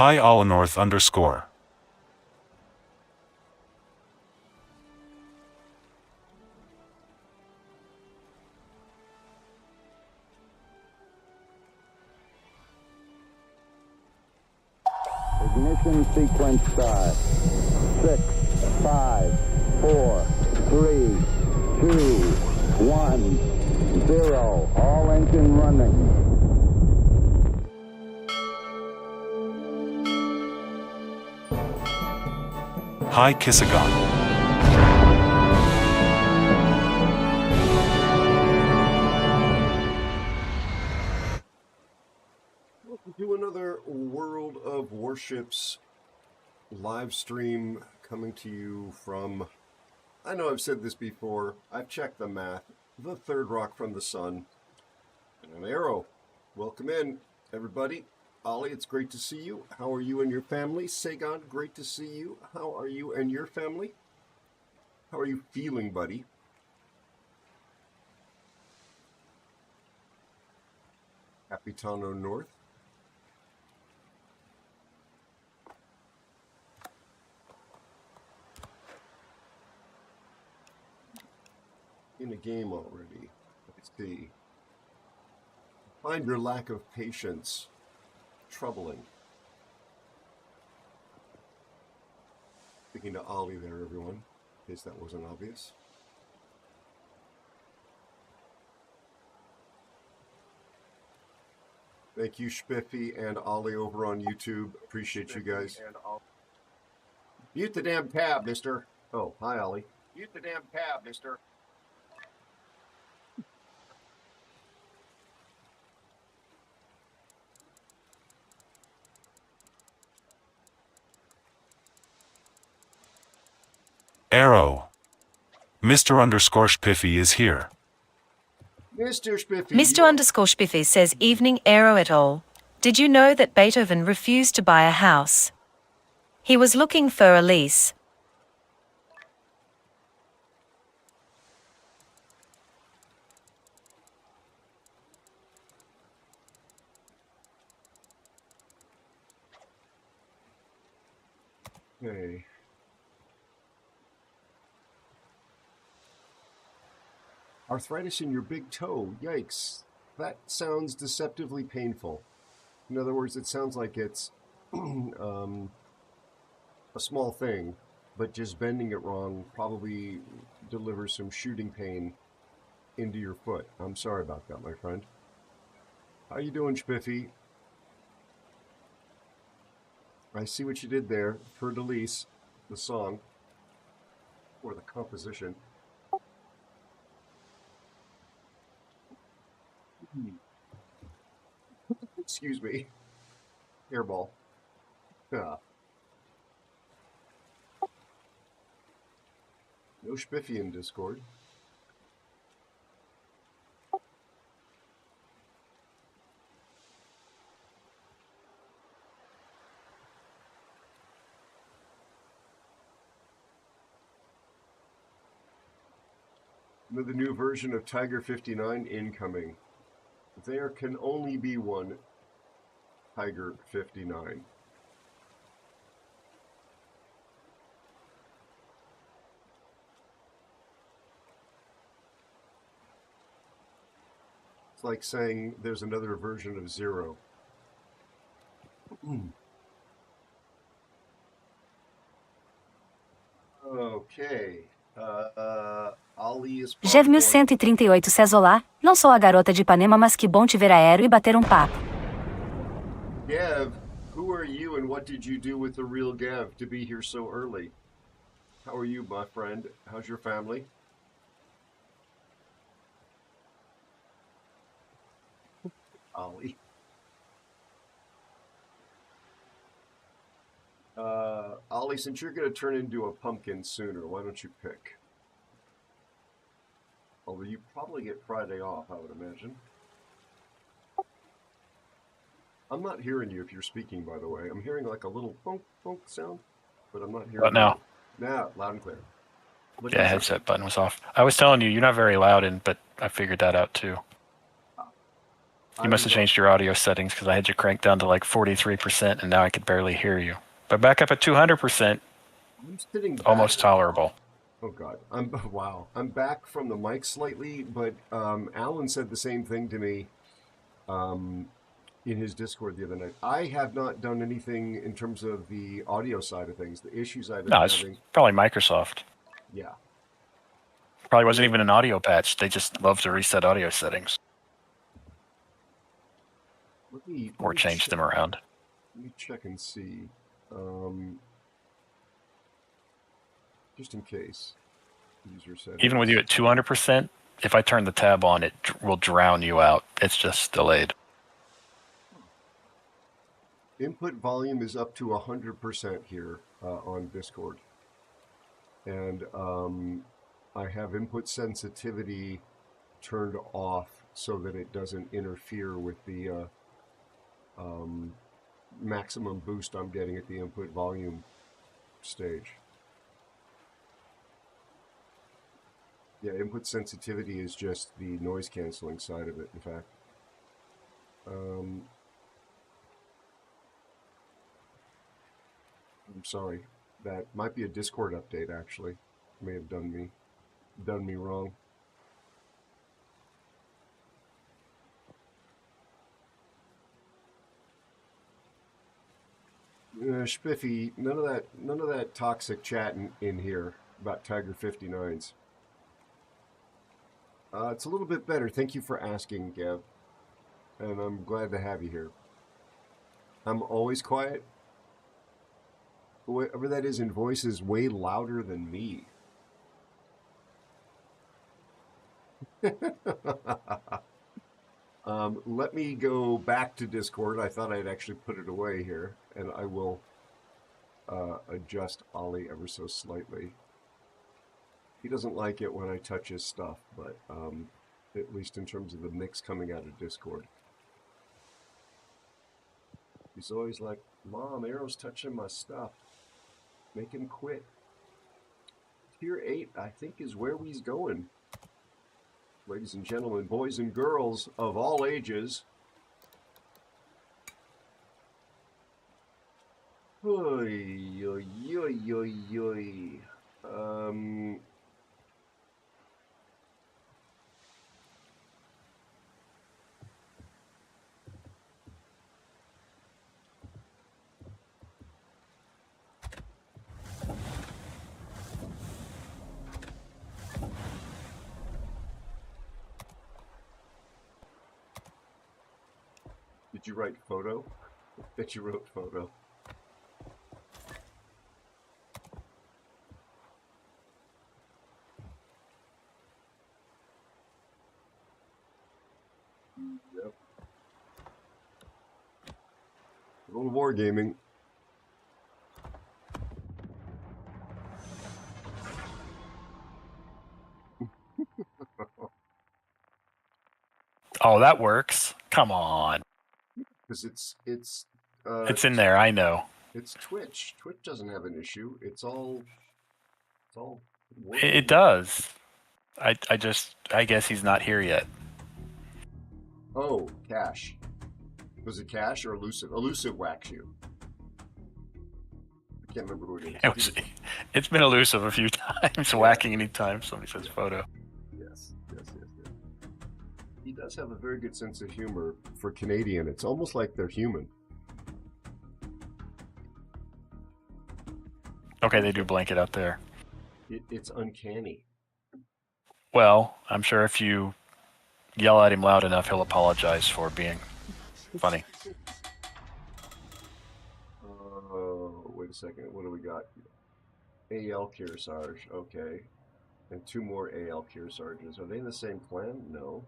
Hi all north underscore. Ignition sequence start. 6, 5, 4, 3, 2, 1, 0. All engine running. Hi Kissagon. Welcome to another World of Warships live stream coming to you from, I know I've said this before, I've checked the math, the third rock from the sun, and I'm Aero. Welcome in, everybody. Ollie, it's great to see you. How are you and your family? Sagan, great to see you. How are you and your family? How are you feeling, buddy? Capitano North. In a game already. Let's see. Find your lack of patience troubling. Speaking to Ollie there, everyone, in case that wasn't obvious. Thank you, Spiffy and Ollie over on YouTube. Appreciate you guys. Mute the damn tab, mister. Oh, hi, Ollie. Mute the damn tab, mister. Aero. Mr. underscore Spiffy is here. Mr. Spiffy. Mr. underscore Spiffy says, evening Aero et al. Did you know that Beethoven refused to buy a house? He was looking for a lease. Hey. Arthritis in your big toe. Yikes. That sounds deceptively painful. In other words, it sounds like it's a small thing, but just bending it wrong probably delivers some shooting pain into your foot. I'm sorry about that, my friend. How you doing, Spiffy? I see what you did there. For Delise, the song, or the composition. Excuse me. Hairball. Ah. No Spiffy in Discord. With the new version of Tiger 59 incoming. There can only be one Tiger 59. It's like saying there's another version of Zero. Okay. Gevmil 138 says olá, não sou a garota de Ipanema, mas que bom te ver aéreo e bater papo. Gav, who are you and what did you do with the real Gav to be here so early? How are you, my friend? How's your family? Ollie. Ollie, since you're going to turn into a pumpkin sooner, why don't you pick? Although you probably get Friday off, I would imagine. I'm not hearing you if you're speaking, by the way. I'm hearing like a little funk sound, but I'm not hearing. What now? Now, loud and clear. Yeah, headset button was off. I was telling you, you're not very loud, but I figured that out too. You must have changed your audio settings because I had you cranked down to like 43% and now I could barely hear you. But back up at 200%, I'm sitting back. almost tolerable. Oh God, wow. I'm back from the mic slightly, but Alan said the same thing to me in his Discord the other night. I have not done anything in terms of the audio side of things. The issues I've been No, it's having. probably Microsoft. Yeah. Probably wasn't even an audio patch. They just love to reset audio settings or change them around. Let me check and see. Just in case. User settings. Even with you at 200%, if I turn the tab on, it will drown you out. It's just delayed. Input volume is up to 100% here on Discord. And I have input sensitivity turned off so that it doesn't interfere with the maximum boost I'm getting at the input volume stage. Yeah, input sensitivity is just the noise canceling side of it, in fact. I'm sorry. That might be a Discord update, actually. May have done me wrong. Spiffy, none of that toxic chat in here about Tiger 59s. It's a little bit better. Thank you for asking, Gav. And I'm glad to have you here. I'm always quiet. Whatever that is in voice is way louder than me. Let me go back to Discord. I thought I'd actually put it away here, and I will adjust Ollie ever so slightly. He doesn't like it when I touch his stuff, but at least in terms of the mix coming out of Discord. He's always like, Mom, Aero's touching my stuff. Make him quit. Tier 8, I think, is where he's going. Ladies and gentlemen, boys and girls of all ages. Oy, oy, oy, oy, oy. Did you write photo? I bet you wrote photo. Yep. A little wargaming. Oh, that works. Come on. Because it's in there, I know. It's Twitch. Twitch doesn't have an issue. It's all It does. I guess he's not here yet. Oh, Cash. Was it Cash or Elusive? Elusive whacks you. I can't remember who it is. It's been elusive a few times, whacking anytime somebody says photo. Yes. He does have a very good sense of humor for Canadian. It's almost like they're human. Okay, they do blanket out there. It's uncanny. Well, I'm sure if you yell at him loud enough, he'll apologize for being funny. Wait a second. What do we got? AL Kearsarge. Okay. And 2 more AL Kearsarges. Are they in the same clan? No.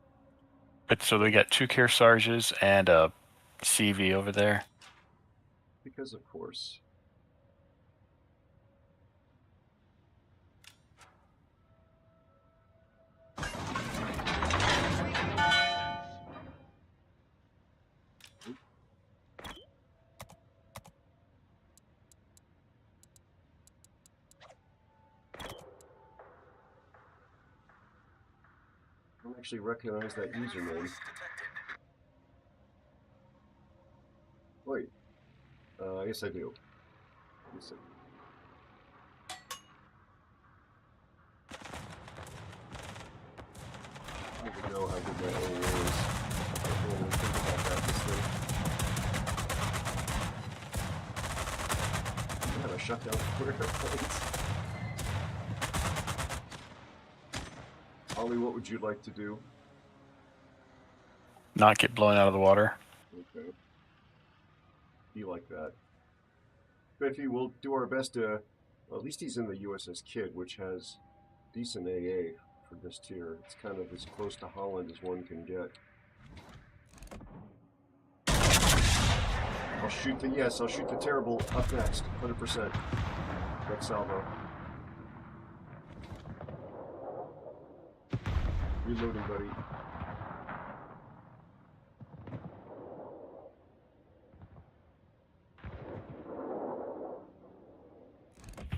But so they got 2 Kearsarges and a CV over there. Because of course. I don't actually recognize that username. Yes, I do. Yes, I do. I don't even know how good my aim is. I don't really think about that this thing. Man, I shut down 4 airplanes. Ollie, what would you like to do? Not get blown out of the water. Okay. Be like that. Biffy, we'll do our best to. Well, at least he's in the USS Kidd, which has decent AA for this tier. It's kind of as close to Holland as one can get. I'll shoot the terrible up next, 100%. Next salvo. Reloading, buddy.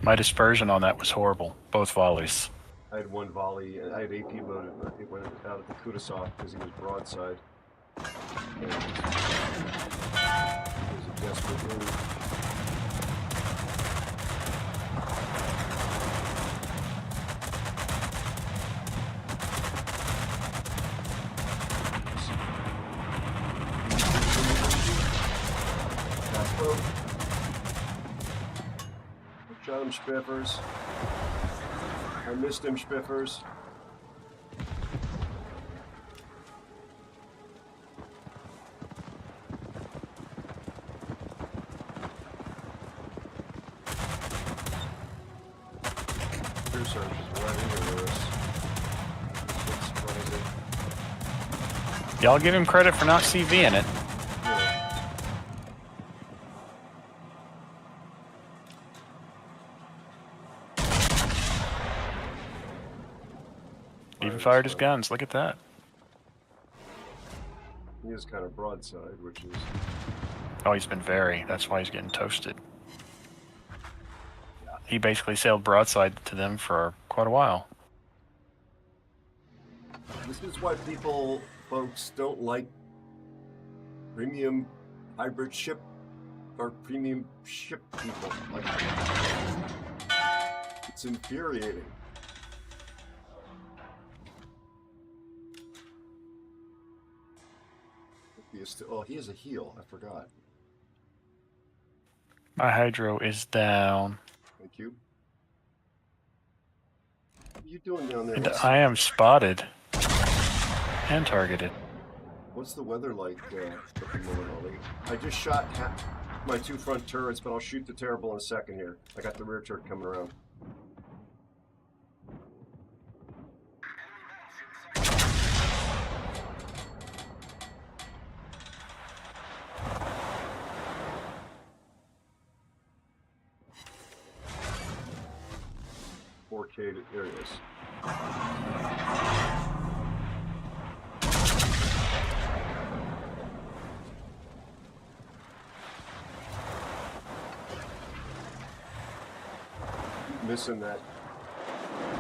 My dispersion on that was horrible. Both volleys. I had one volley, and I had AP loaded, but it went out of the Kudasov because he was broadside. And it was a desperate move. Shot him, Spiffers. I missed him, Spiffers. Crew search is right into this. That's surprising. Y'all give him credit for not CVing it. Even fired his guns. Look at that. He is kind of broadside, which is... Oh, he's been very. That's why he's getting toasted. He basically sailed broadside to them for quite a while. This is why folks, don't like premium hybrid ship or premium ship people. Like, it's infuriating. Oh, he has a heal. I forgot. My hydro is down. Thank you. What are you doing down there? And I am spotted and targeted. What's the weather like at the moment, Ollie? I just shot my 2 front turrets, but I'll shoot the terrible in a second here. I got the rear turret coming around. Areas. Missing that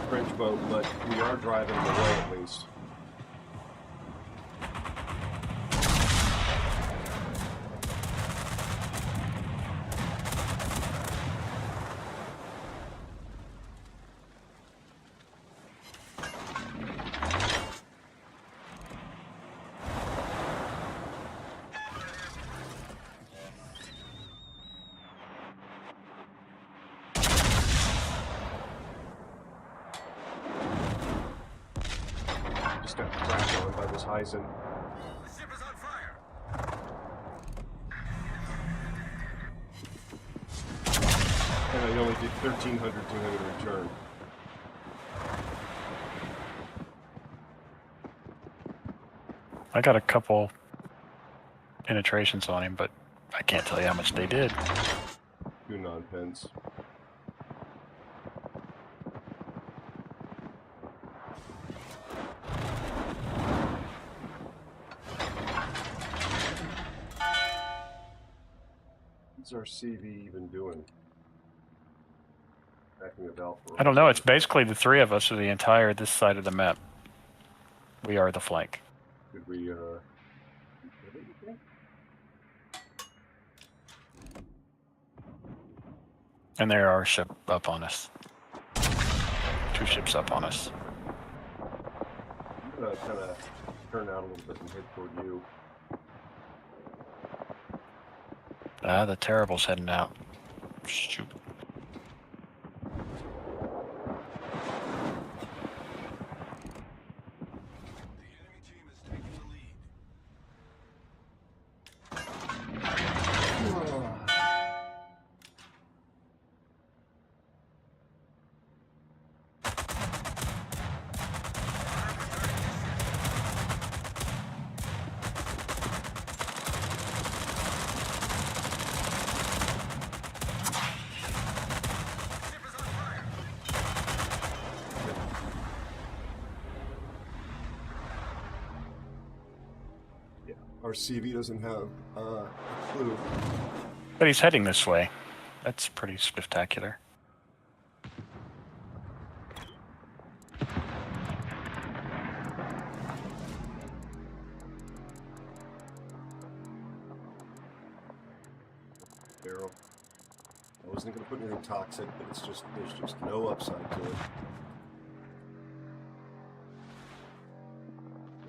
French boat, but we are driving them away at least. Just got cracked on by this Heisen. The ship is on fire. And I only did 1,300 return. I got a couple penetrations on him, but I can't tell you how much they did. 2 non-pens. What's our CV even doing? Backing a valve for I don't know. It's basically the 3 of us are the entire this side of the map. We are the flank. Could we, get it, you think? And there are ship up on us. 2 ships up on us. I'm gonna kind of turn out a little bit and head toward you. Ah, the Terrible's heading out. Shoot. The enemy team is taking the lead. Ship is on fire. Yeah, our CV doesn't have a clue. But he's heading this way. That's pretty spectacular. Aero. I wasn't gonna put anything toxic, but it's just there's just no upside to it.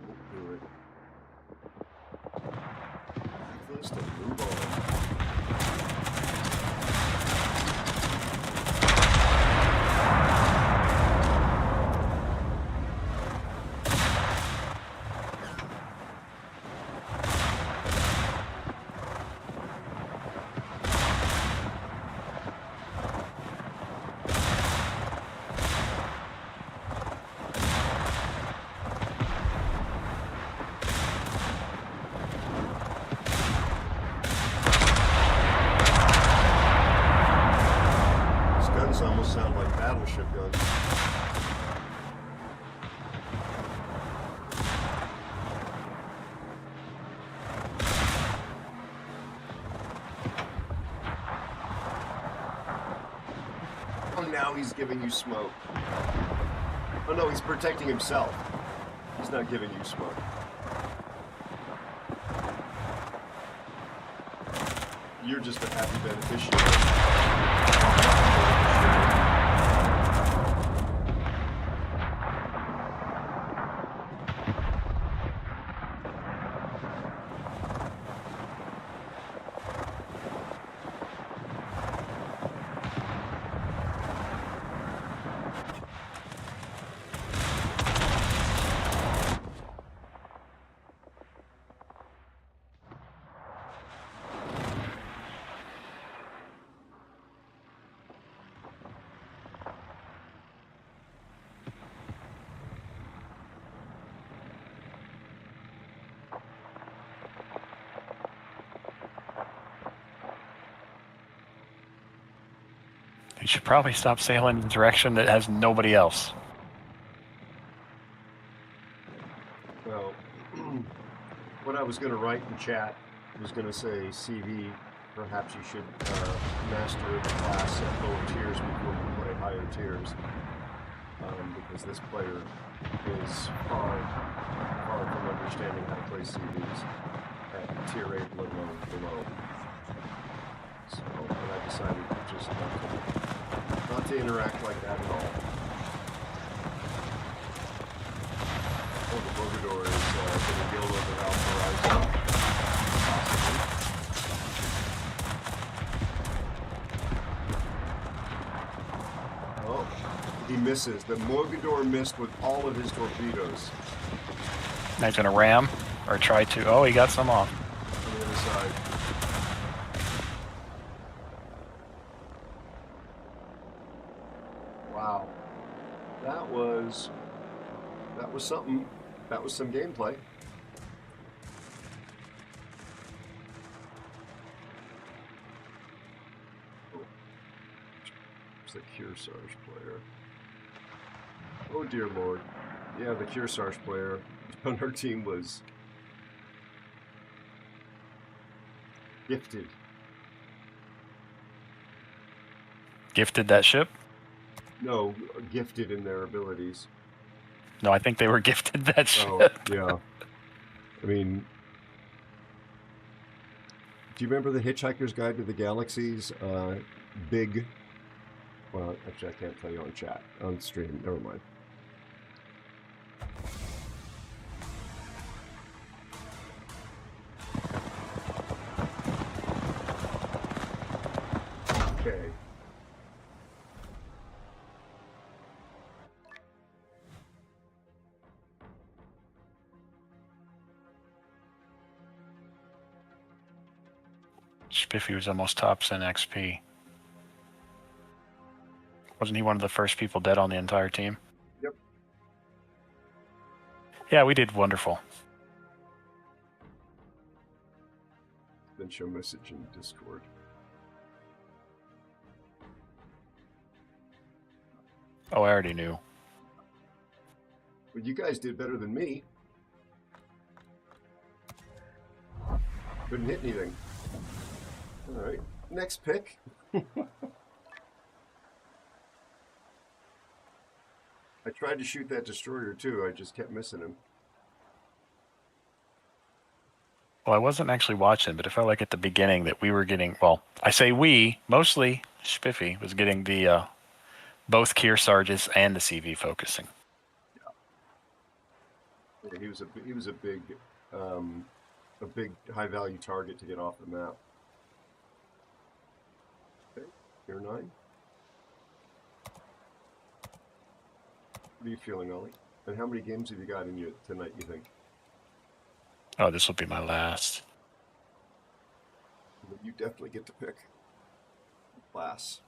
Won't do it. Blacklist and move on. These guns almost sound like battleship guns. Oh, now he's giving you smoke. Oh no, he's protecting himself. He's not giving you smoke. You're just a happy beneficiary. You should probably stop sailing in the direction that has nobody else. Well, what I was going to write in chat was going to say, CV, perhaps you should master the class at lower tiers before you play higher tiers. Because this player is far from understanding how to play CVs at tier 8, let alone below. So, and I decided just not to interact like that at all. Oh, the Mogador is going to deal with without horizon. Possibly. Oh, he misses. The Mogador missed with all of his torpedoes Now he's going to ram, or try to. Oh, he got some off. on the other side. Wow, that was something. That was some gameplay. Oh, it's the Kearsarge player. Oh dear lord. Yeah, the Kearsarge player on our team was gifted. Gifted that ship? No, gifted in their abilities. No, I think they were gifted that ship. Oh, yeah. I mean, do you remember the Hitchhiker's Guide to the Galaxy's big Well, actually, I can't tell you on chat. On stream. Never mind. Okay. Spiffy was almost tops in XP. Wasn't he one of the first people dead on the entire team? Yep. Yeah, we did wonderful. Then show message in Discord. Oh, I already knew. But you guys did better than me. Couldn't hit anything. All right. Next pick. I tried to shoot that destroyer too. I just kept missing him. Well, I wasn't actually watching, but it felt like at the beginning that we were getting, well, I say we, mostly Spiffy was getting the both Kearsarges and the CV focusing. Yeah, he was a big high value target to get off the map. Okay, Tier 9. What are you feeling, Ollie? And how many games have you got in you tonight, you think? Oh, this will be my last. Well, you definitely get to pick class.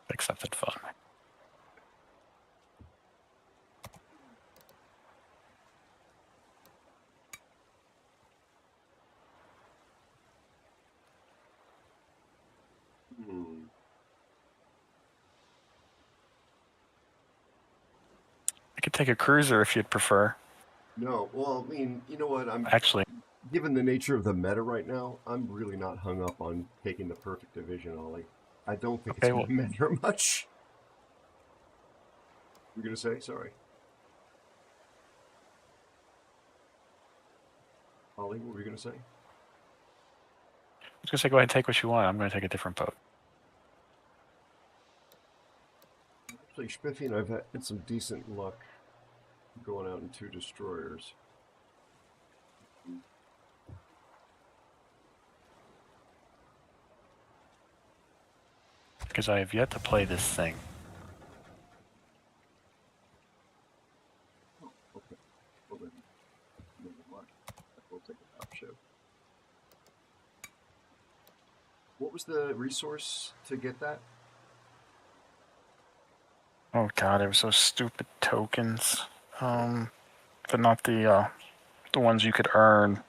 Pick something fun. Hmm. I could take a cruiser if you'd prefer. No, well, I mean, you know what? Actually, Given the nature of the meta right now, I'm really not hung up on taking the perfect division, Ollie. I don't think it's okay, going well, to matter much. You're going to say? Sorry. Ollie, what were you going to say? I was going to say go ahead and take what you want. I'm going to take a different boat. Actually, Spiffy and I've had some decent luck going out in 2 destroyers. Because I have yet to play this thing. Okay. Well then, never mind. We'll take a top ship. What was the resource to get that? Oh god, it was those stupid tokens. But not the ones you could earn.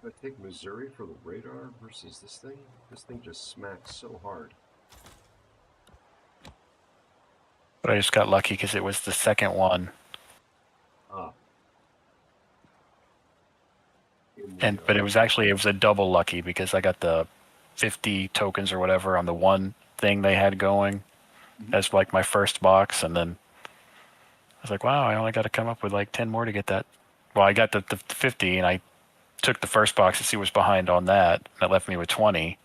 Did I take Missouri for the radar versus this thing? This thing just smacks so hard. But I just got lucky because it was the second one. Ah. But it was a double lucky because I got the 50 tokens or whatever on the one thing they had going as like my first box, and then I was like, wow, I only got to come up with like 10 more to get that. Well, I got the 50, and I took the first box to see what's behind on that. That left me with 20,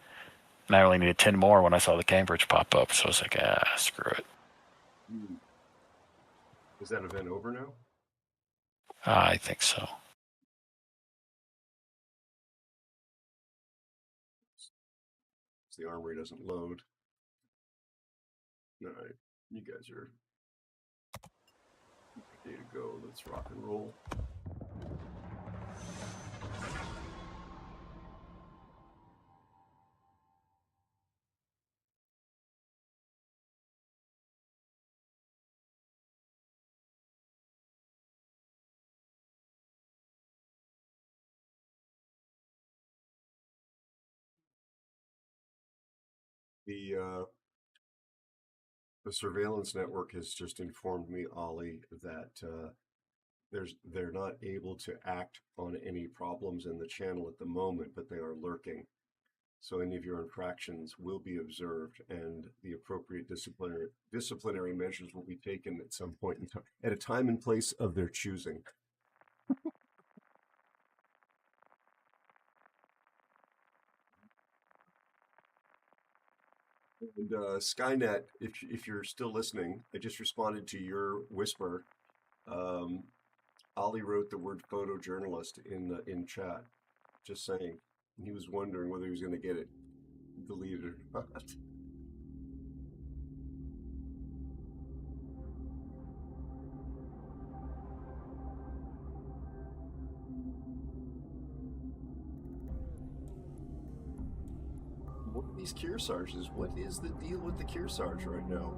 and I only needed 10 more when I saw the Cambridge pop up. So I was like, screw it. Is that event over now? I think so. The armory doesn't load. All right, you guys are ready to go. Let's rock and roll. The surveillance network has just informed me, Ollie, that they're not able to act on any problems in the channel at the moment, but they are lurking. So any of your infractions will be observed, and the appropriate disciplinary measures will be taken at some point in time, at a time and place of their choosing. And Skynet, if you're still listening, I just responded to your whisper. Ollie wrote the word photojournalist in chat. Just saying. He was wondering whether he was going to get it deleted or not. What are these Kearsarges? What is the deal with the Kearsarge right now?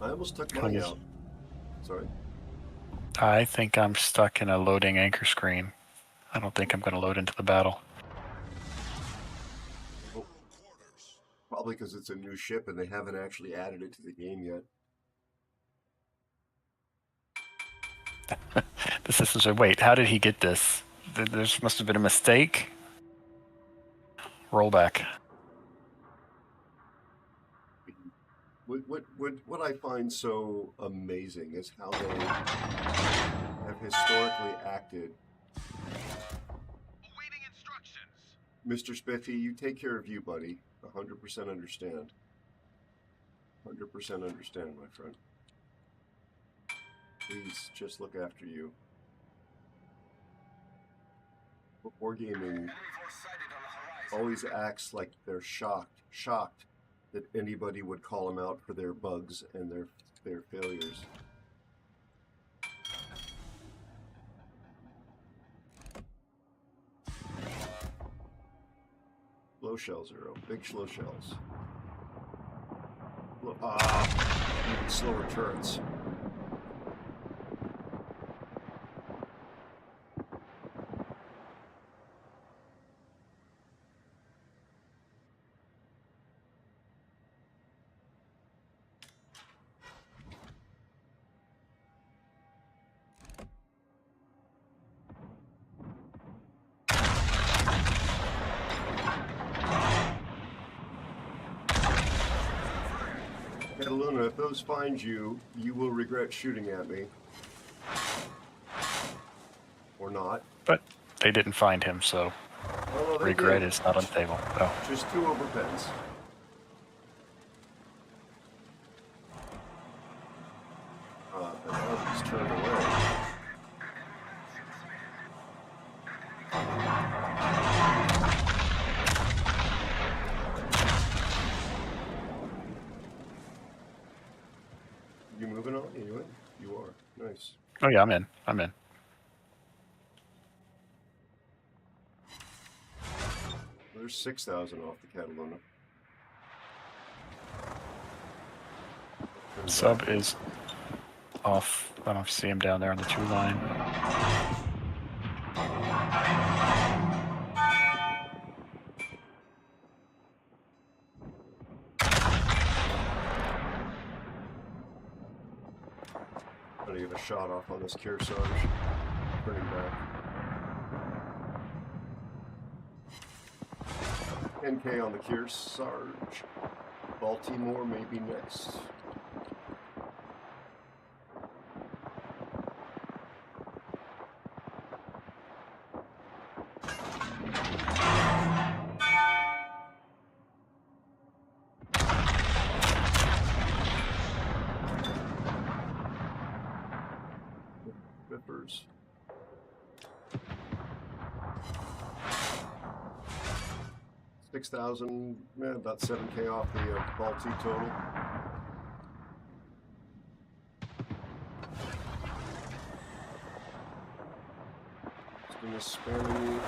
I almost took mine out. Sorry. I think I'm stuck in a loading anchor screen. I don't think I'm going to load into the battle. Oh, probably because it's a new ship and they haven't actually added it to the game yet. The system said, wait, how did he get this? There must have been a mistake. Roll back. What I find so amazing is how they have historically acted. Awaiting instructions. Mr. Spiffy, you take care of you, buddy. 100% understand. 100% understand, my friend. Please just look after you. But wargaming Enemy force sighted on the horizon. always acts like they're shocked that anybody would call them out for their bugs and their failures. Slow shell zero, big slow shells. Even slower turrets. Cataluna, if those find you, you will regret shooting at me. Or not. But they didn't find him, so Oh, they regret did. is not on the table. Oh. Just 2 overpens. The dog's turned away. You moving on? You in? You are. Nice. Oh yeah, I'm in. I'm in. There's 6,000 off the Cataluna. Sub is off. I don't see him down there on the 2 line. Trying to get a shot off on this Kearsarge. Turning back. 10K on the Kearsarge. Baltimore may be next. Bippers. $6,000, about 7K off the Balti total. Just gonna spam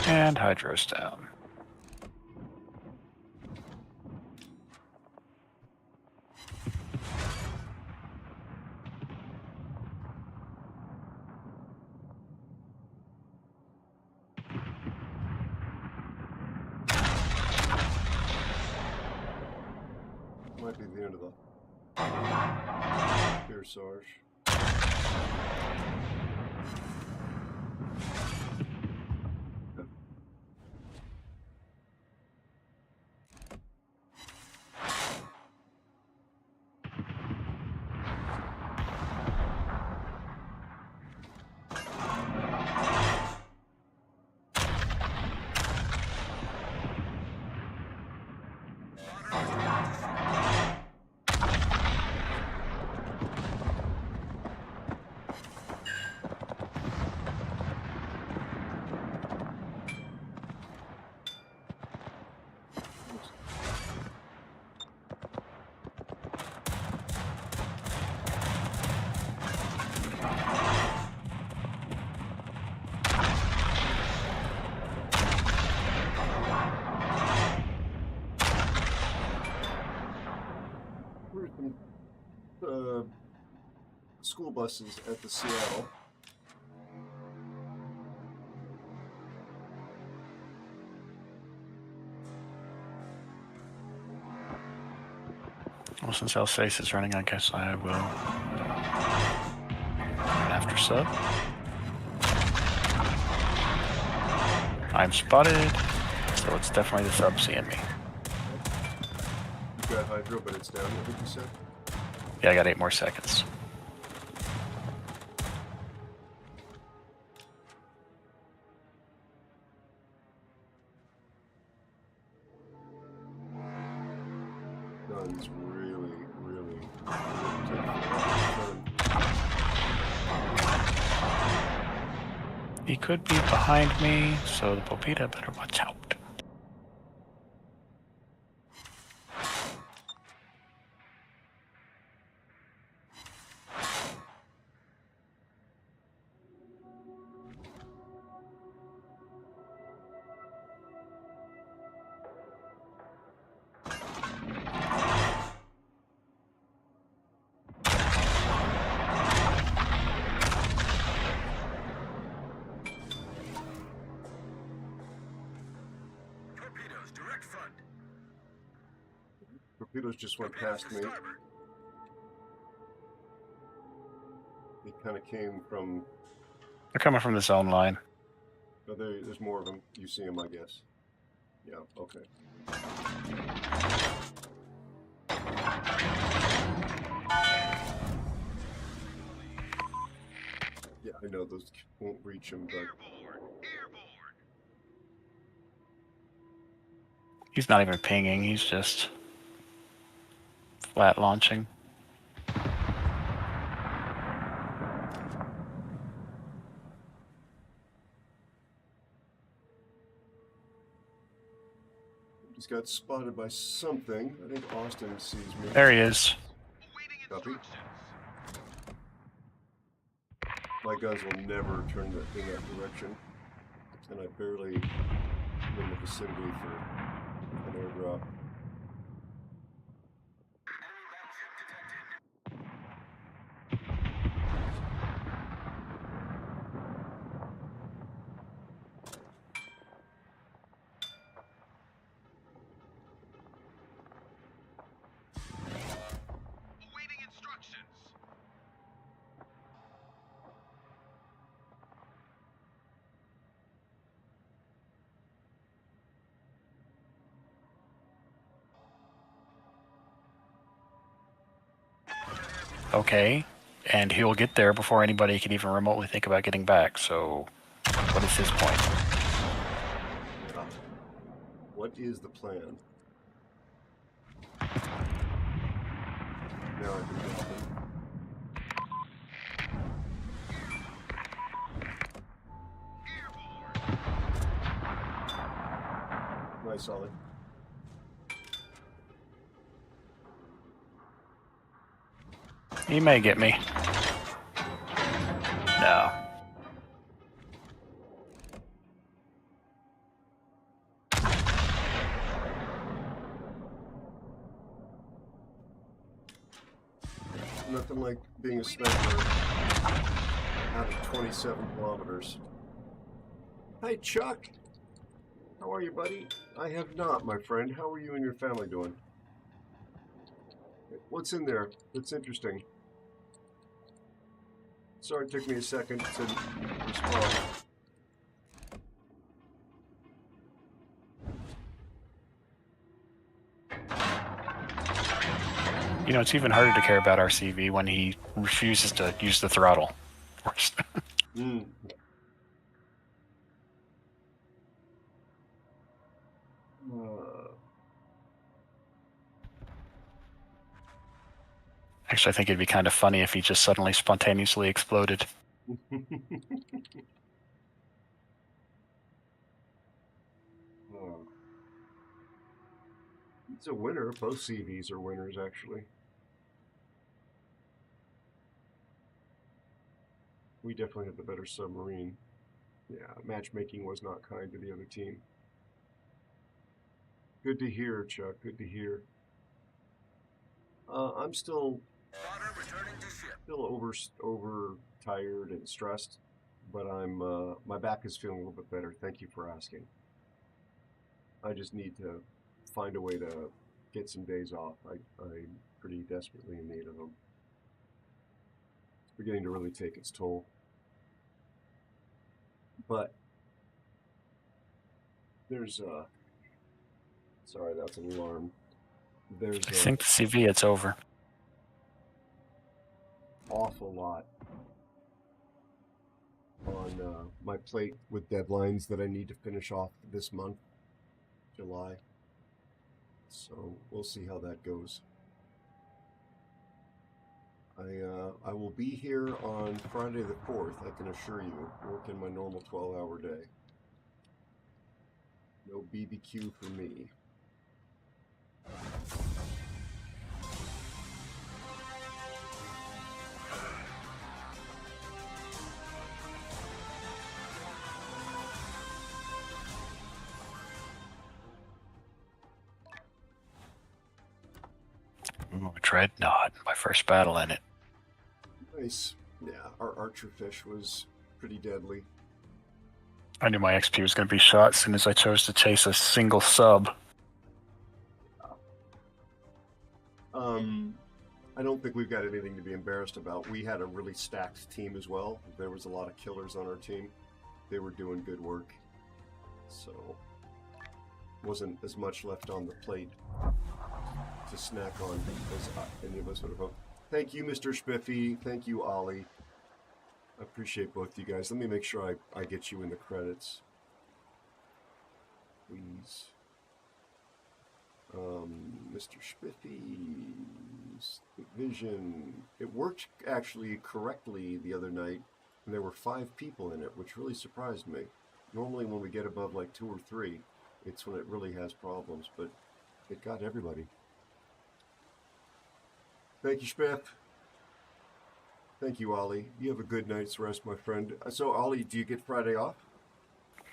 And hydro's down. Might be the end of the here, Sarge. School buses at the Seattle. Well, since Alsace is running, I guess I will. After sub. I'm spotted, so it's definitely the sub seeing me. You've got hydro, but it's down, I think you said? Yeah, I got 8 more seconds. Guns really, really take turn. He could be behind me, so the Popita better watch out. Torpedoes, direct front. Torpedoes just went Torpedoes past to me. starboard. They kind of came from. They're coming from the zone line. Oh, there's more of them. You see them, I guess. Yeah. Okay. Yeah, I know those won't reach them, but Airborne, airborne. He's not even pinging, he's just flat launching. just got spotted by something. I think Austin sees me. There he is. Awaiting Copy. instructions. My guns will never turn in that direction, and I barely in the vicinity for an airdrop. Awaiting instructions. Okay, and he'll get there before anybody can even remotely think about getting back, so what is his point? What is the plan? Now I can drop it. Nice, solid. He may get me. No. Nothing like being a sniper out of 27 kilometers. Hey, Chuck. How are you, buddy? I have not, my friend. How are you and your family doing? What's in there? That's interesting. Sorry it took me a second to respond. You know, it's even harder to care about RCV when he refuses to use the throttle. Mm. Actually, I think it'd be kind of funny if he just suddenly spontaneously exploded. He's a winner. Both CVs are winners, actually. We definitely had the better submarine. Yeah, matchmaking was not kind to the other team. Good to hear, Chuck. Good to hear. I'm still over tired and stressed, but I'm my back is feeling a little bit better. Thank you for asking. I just need to find a way to get some days off. I'm pretty desperately in need of them. It's beginning to really take its toll. But there's sorry, that's an alarm. There's I think the CV, it's over. awful lot on my plate with deadlines that I need to finish off this month, July. So we'll see how that goes. I will be here on Friday the 4th, I can assure you, working my normal 12-hour day. No BBQ for me. Ooh, Dreadnought, my first battle in it. Nice. Yeah, our archer fish was pretty deadly. I knew my XP was going to be shot as soon as I chose to chase a single sub. I don't think we've got anything to be embarrassed about. We had a really stacked team as well. There was a lot of killers on our team. They were doing good work. So, wasn't as much left on the plate to snack on as any of us would have hoped. Thank you, Mr. Spiffy. Thank you, Ollie. I appreciate both you guys. Let me make sure I get you in the credits. Please. Mr. Spiffy's Vision. It worked actually correctly the other night, and there were 5 people in it, which really surprised me. Normally when we get above like 2 or 3, it's when it really has problems, but it got everybody. Thank you, Spiff. Thank you, Ollie. You have a good night's rest, my friend. So, Ollie, do you get Friday off?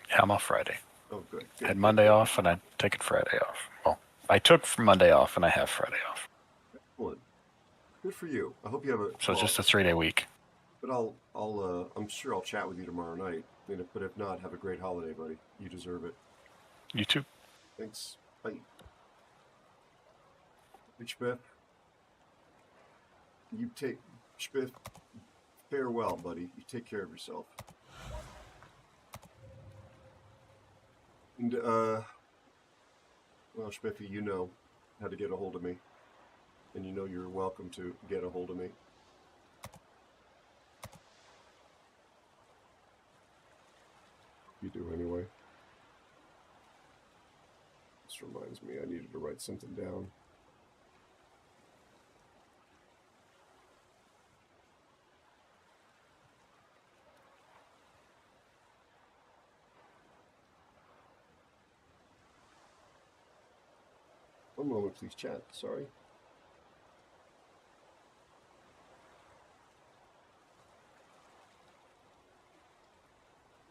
Yeah, I'm off Friday. Oh, good. I had Monday off, and I'm taking Friday off. Well, I took Monday off, and I have Friday off. Excellent. Good for you. I hope you have a... So it's just a 3-day week. But I'm sure I'll chat with you tomorrow night. But if not, have a great holiday, buddy. You deserve it. You too. Thanks. Bye. Hey, Spiff. Spiff, farewell, buddy. You take care of yourself. And, well, Spiffy, you know how to get a hold of me. And you know you're welcome to get a hold of me. You do anyway. This reminds me, I needed to write something down. One moment, please, chat. Sorry.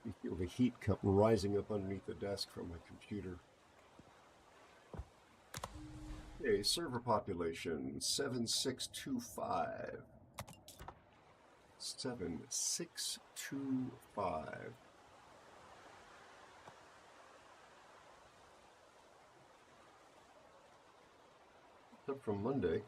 You feel the heat rising up underneath the desk from my computer. Okay, server population 7625. 7625. Up from Monday.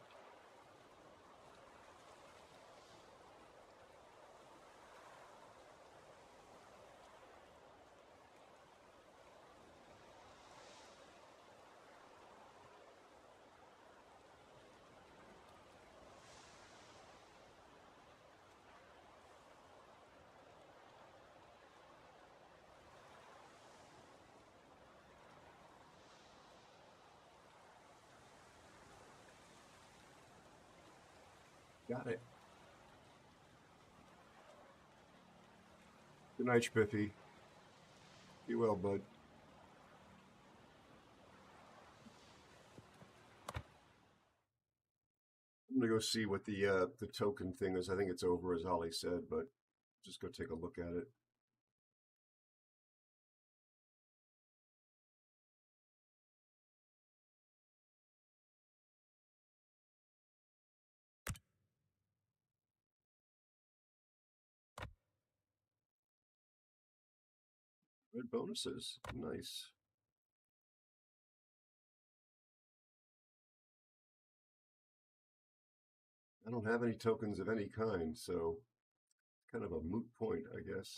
Got it. Good night, Spiffy. Be well, bud. I'm gonna go see what the token thing is. I think it's over, as Holly said, but just go take a look at it. Red bonuses, nice. I don't have any tokens of any kind, so kind of a moot point, I guess.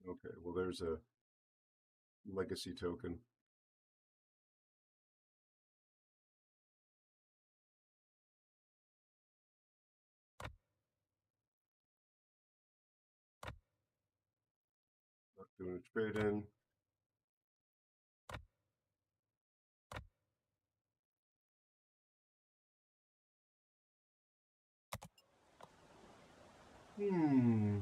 Okay, well, there's a legacy token. Not doing a trade in. Hmm.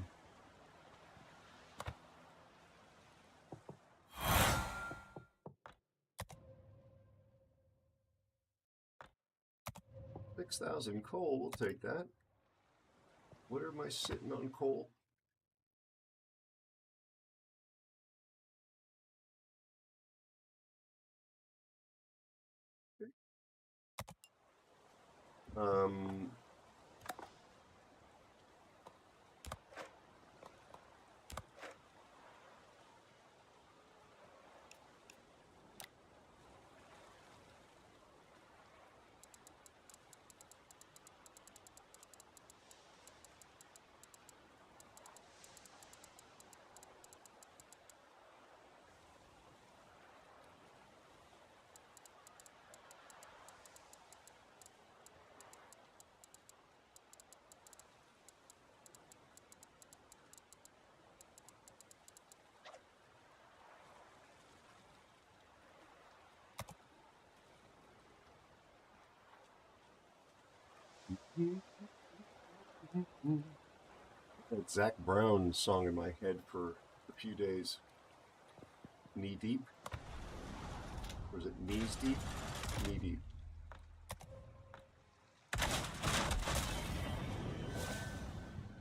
$6,000 coal, we'll take that. What am I sitting on coal? Um, that Zach Brown song in my head for a few days. Knee deep? Or is it knees deep? Knee deep.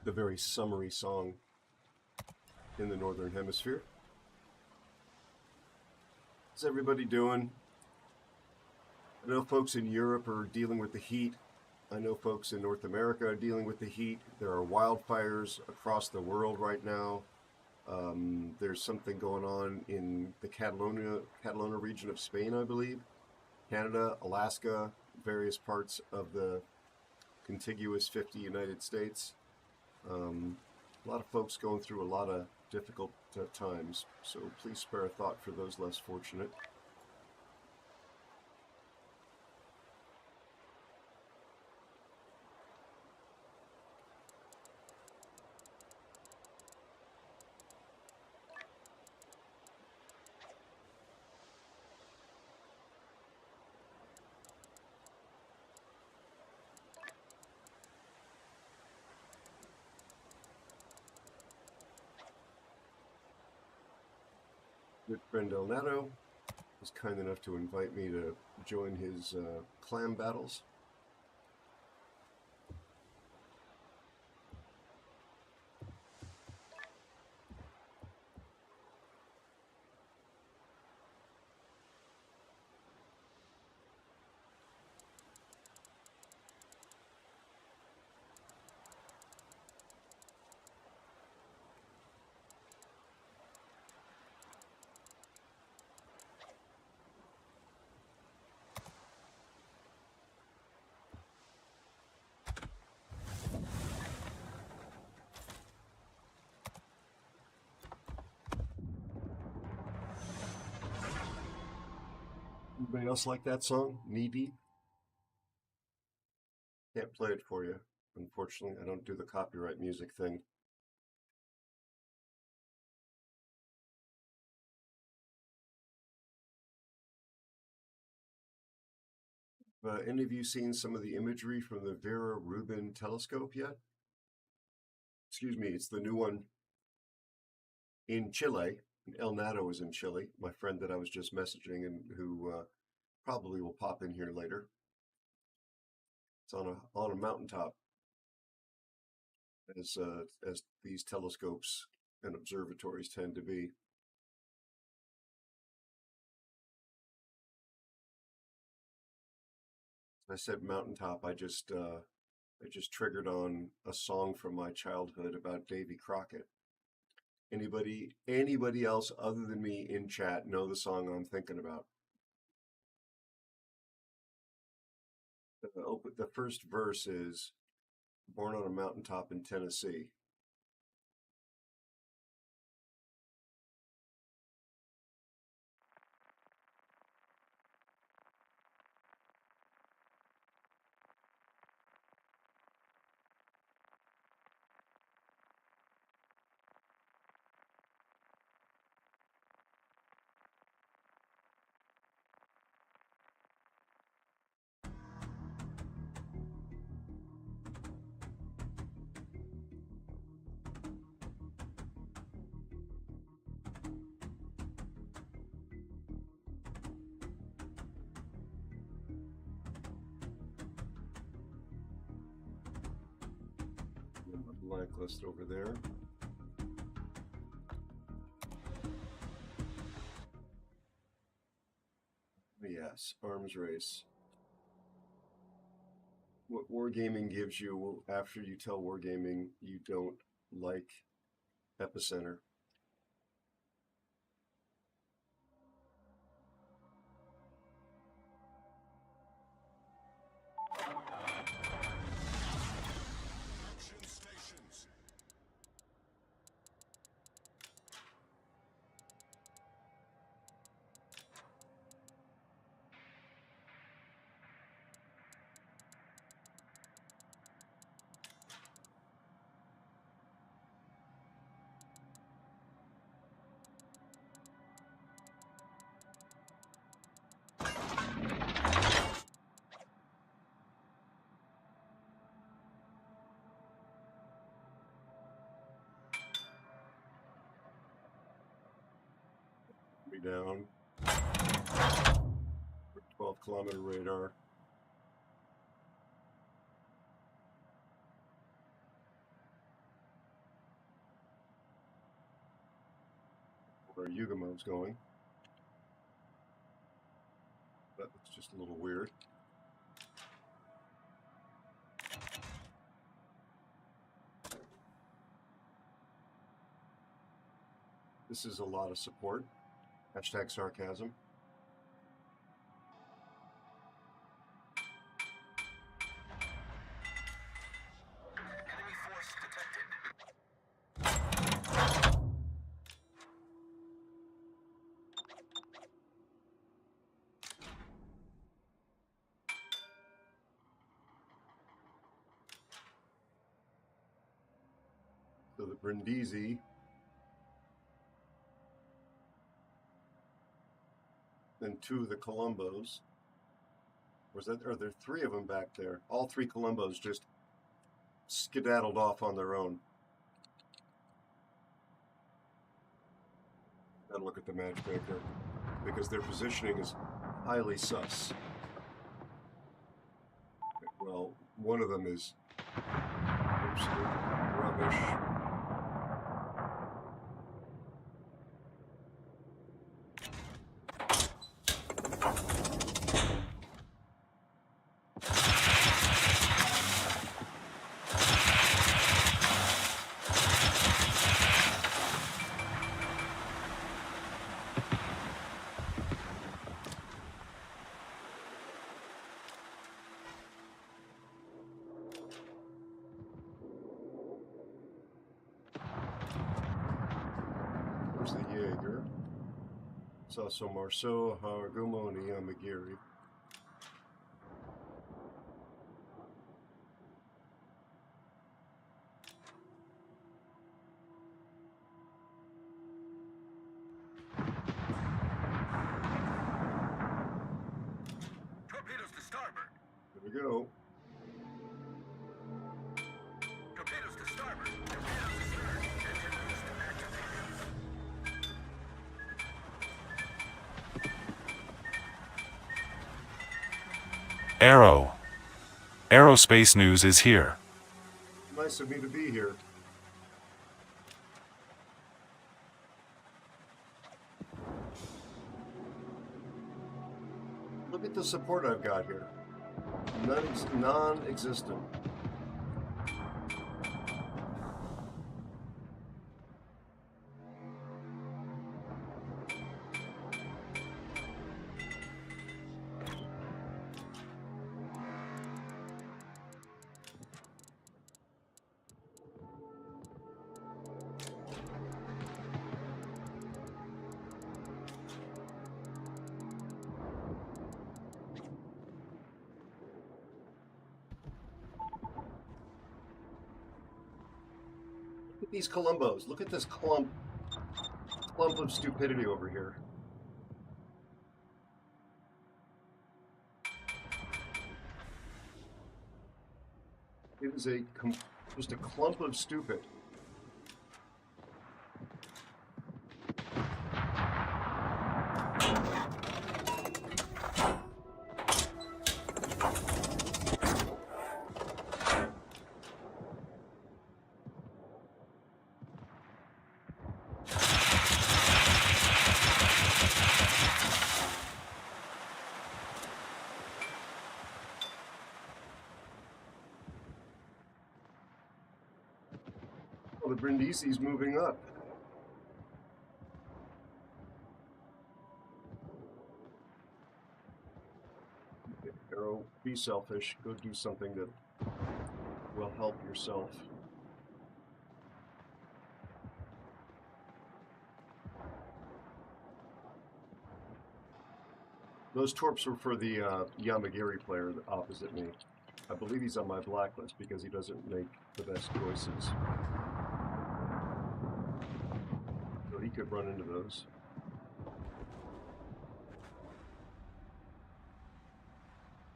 The very summery song in the Northern Hemisphere. How's everybody doing? I know folks in Europe are dealing with the heat. I know folks in North America are dealing with the heat. There are wildfires across the world right now. There's something going on in the Catalonia region of Spain, I believe. Canada, Alaska, various parts of the contiguous 50 United States. A lot of folks going through a lot of difficult times, so please spare a thought for those less fortunate. Good friend El Neto was kind enough to invite me to join his clam battles. Anybody else like that song? Knee Deep? Can't play it for you. Unfortunately, I don't do the copyright music thing. Any of you seen some of the imagery from the Vera Rubin telescope yet? Excuse me, it's the new one in Chile. El Nato is in Chile. My friend that I was just messaging and who probably will pop in here later. It's on a mountaintop, as these telescopes and observatories tend to be. I said mountaintop. I just triggered on a song from my childhood about Davy Crockett. Anybody else other than me in chat know the song I'm thinking about? The first verse is "Born on a mountaintop in Tennessee." Blank list over there. Yes, arms race. What wargaming gives you after you tell wargaming you don't like Epicenter? Be down. 12-kilometer radar. Where Yugamo's going. That looks just a little weird. This is a lot of support. Hashtag sarcasm. Enemy force detected. So the Brindisi and two of the Columbos. Are there three of them back there? All three Columbos just skedaddled off on their own. Gotta look at the matchmaker. because their positioning is highly sus. Well, one of them is absolute rubbish. There's the Jaeger. Sasso Marceau, Hargumoni, Amagiri. Torpedoes to starboard. There we go. Torpedoes to starboard. Torpedoes to stern. Engine boost activated. Aero. AeroSpaceNews is here. Nice of me to be here. Look at the support I've got here. Non-existent. Look at these Columbos. Look at this clump of stupidity over here. It is just a clump of stupid. Well, the Brindisi's moving up. Aero, be selfish. Go do something that will help yourself. Those torps were for the Yamagiri player opposite me. I believe he's on my blacklist because he doesn't make the best choices. So he could run into those.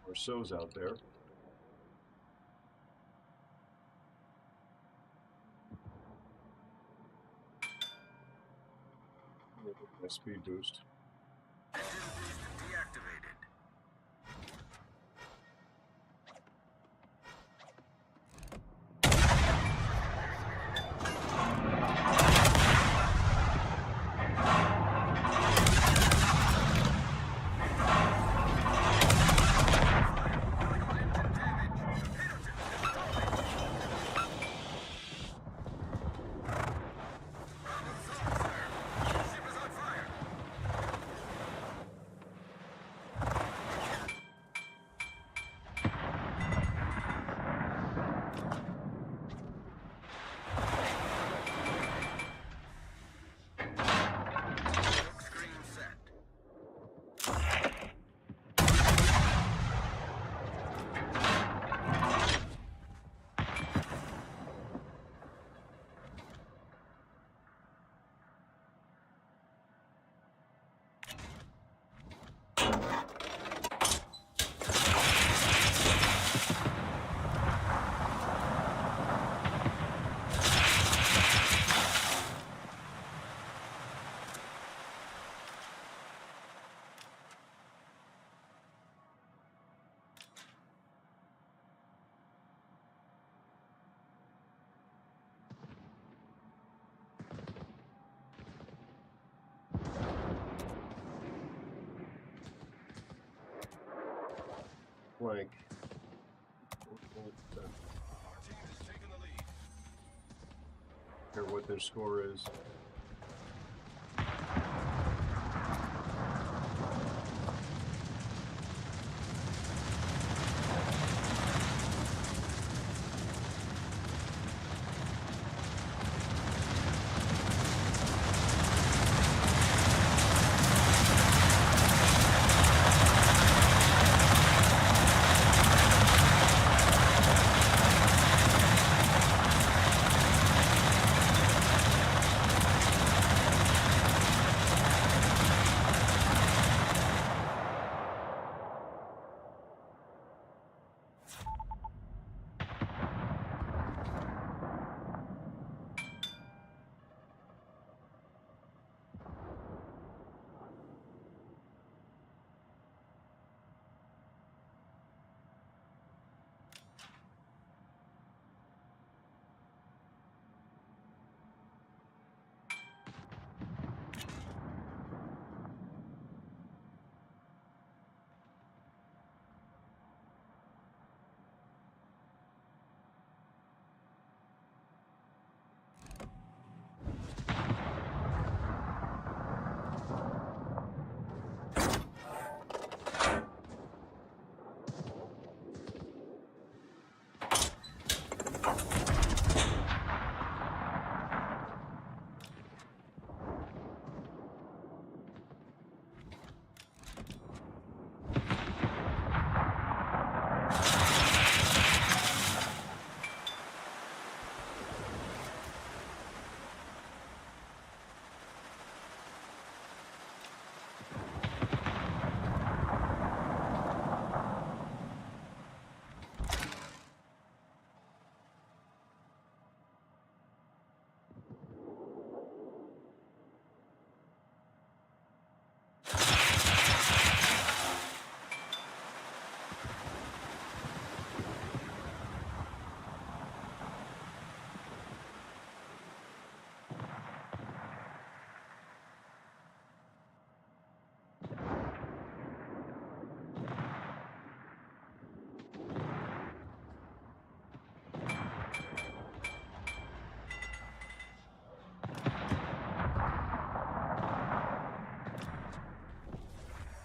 Or so's out there. My speed boost. Engine boost deactivated. Ship is on fire. flank. Our team has taken the lead. Care what their score is.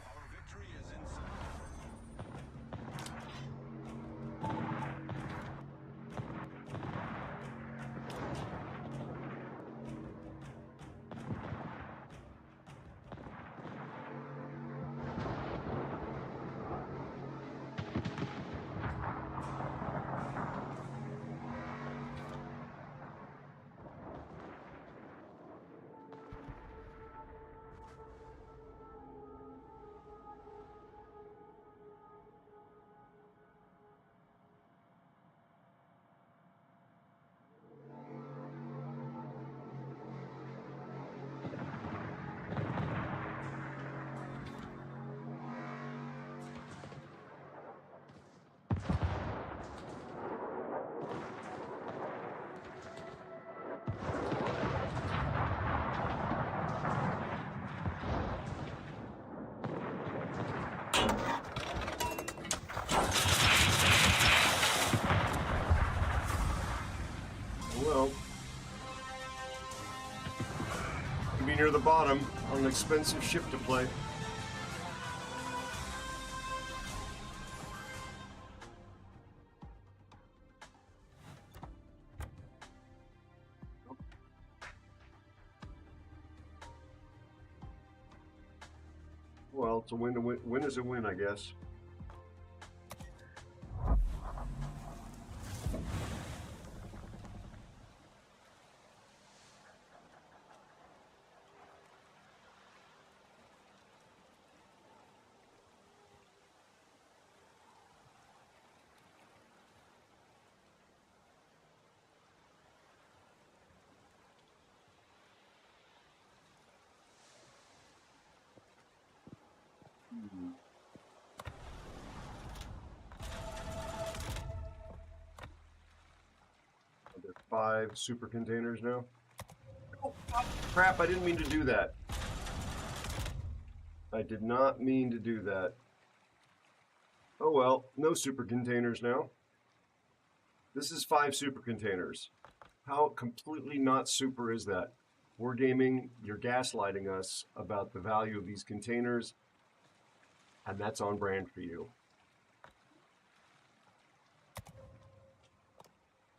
Our victory is in sight. Well, be near the bottom on an expensive ship to play. Well, it's a win. Win is a win, I guess. Are there 5 super containers now? Oh, crap, I didn't mean to do that. I did not mean to do that. Oh well, no super containers now. This is 5 super containers. How completely not super is that? Wargaming, you're gaslighting us about the value of these containers, and that's on brand for you.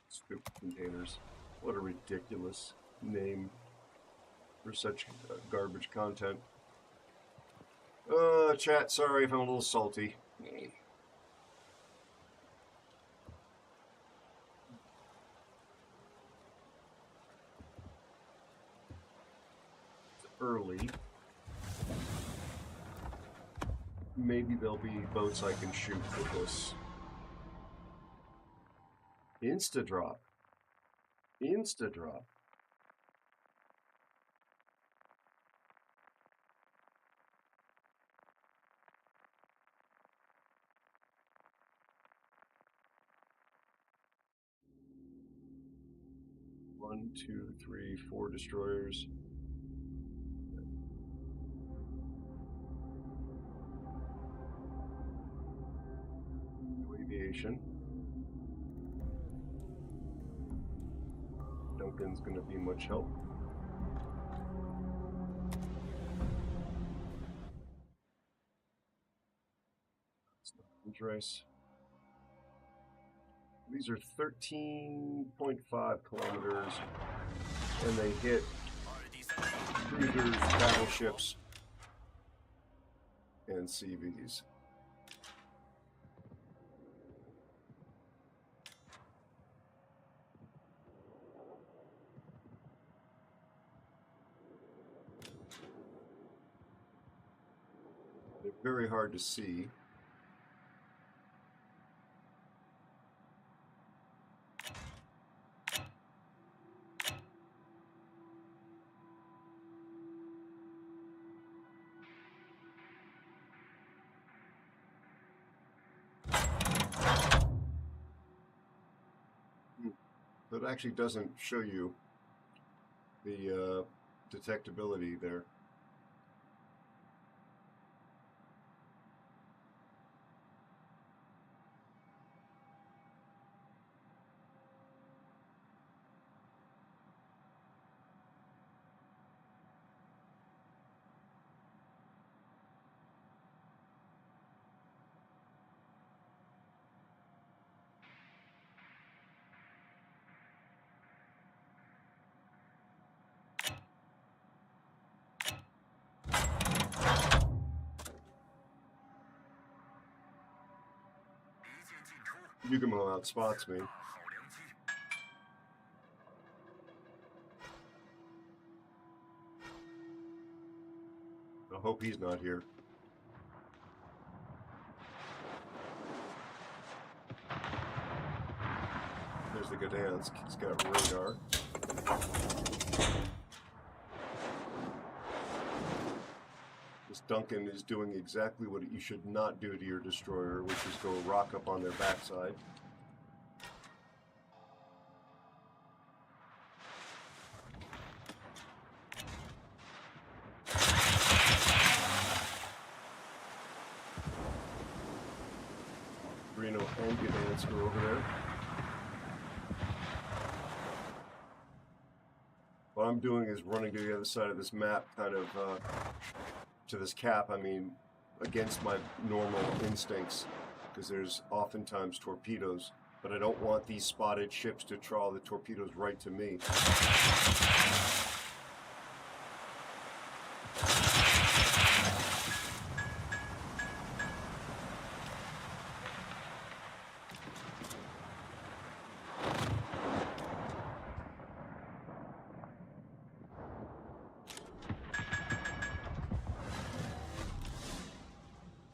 Super containers. What a ridiculous name for such garbage content. Chat, sorry if I'm a little salty. It's early. Maybe there'll be boats I can shoot with this. Insta-drop. Insta-drop. One, two, three, 4 destroyers. New aviation. Duncan's gonna be much help. It's not race. These are 13.5 kilometers, and they hit cruisers, battleships, and CVs. They're very hard to see. But it actually doesn't show you the detectability there. Yugamo outspots me. I hope he's not here. There's the Gdansk. He's got radar. This Duncan is doing exactly what you should not do to your destroyer, which is go rock up on their backside. Reno and Gdansk are over there. What I'm doing is running to the other side of this map, kind of to this cap, I mean, against my normal instincts, because there's oftentimes torpedoes, but I don't want these spotted ships to draw the torpedoes right to me.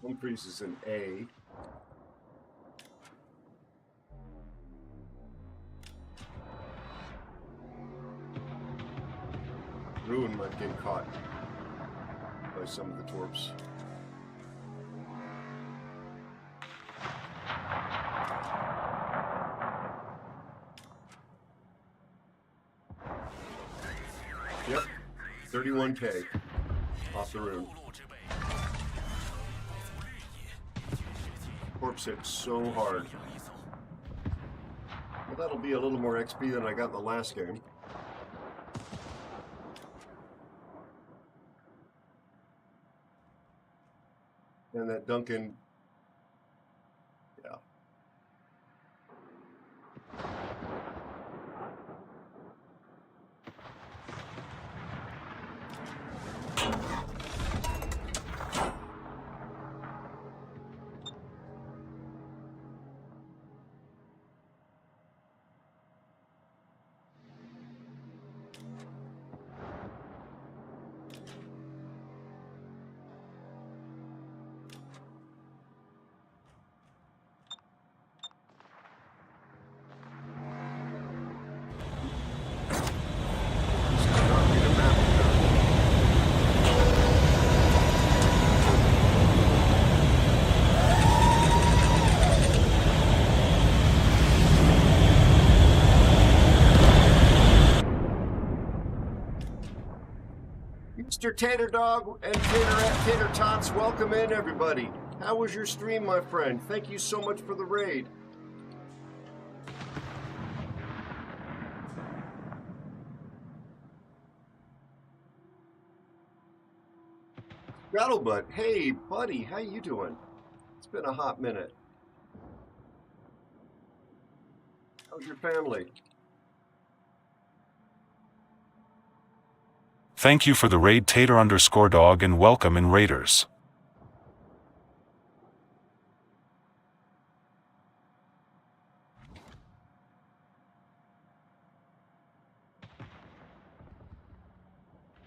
Humphreys is an A. Ruin might get caught by some of the torps. Yep, 31K off the Rune. corpse hit so hard. But that'll be a little more XP than I got in the last game. And that Duncan, yeah. Mr. Tater Dog and Tater Tots, welcome in, everybody. How was your stream, my friend? Thank you so much for the raid. Scuttlebutt, hey, buddy, how you doing? It's been a hot minute. How's your family? Thank you for the raid Tater_dog and welcome in Raiders.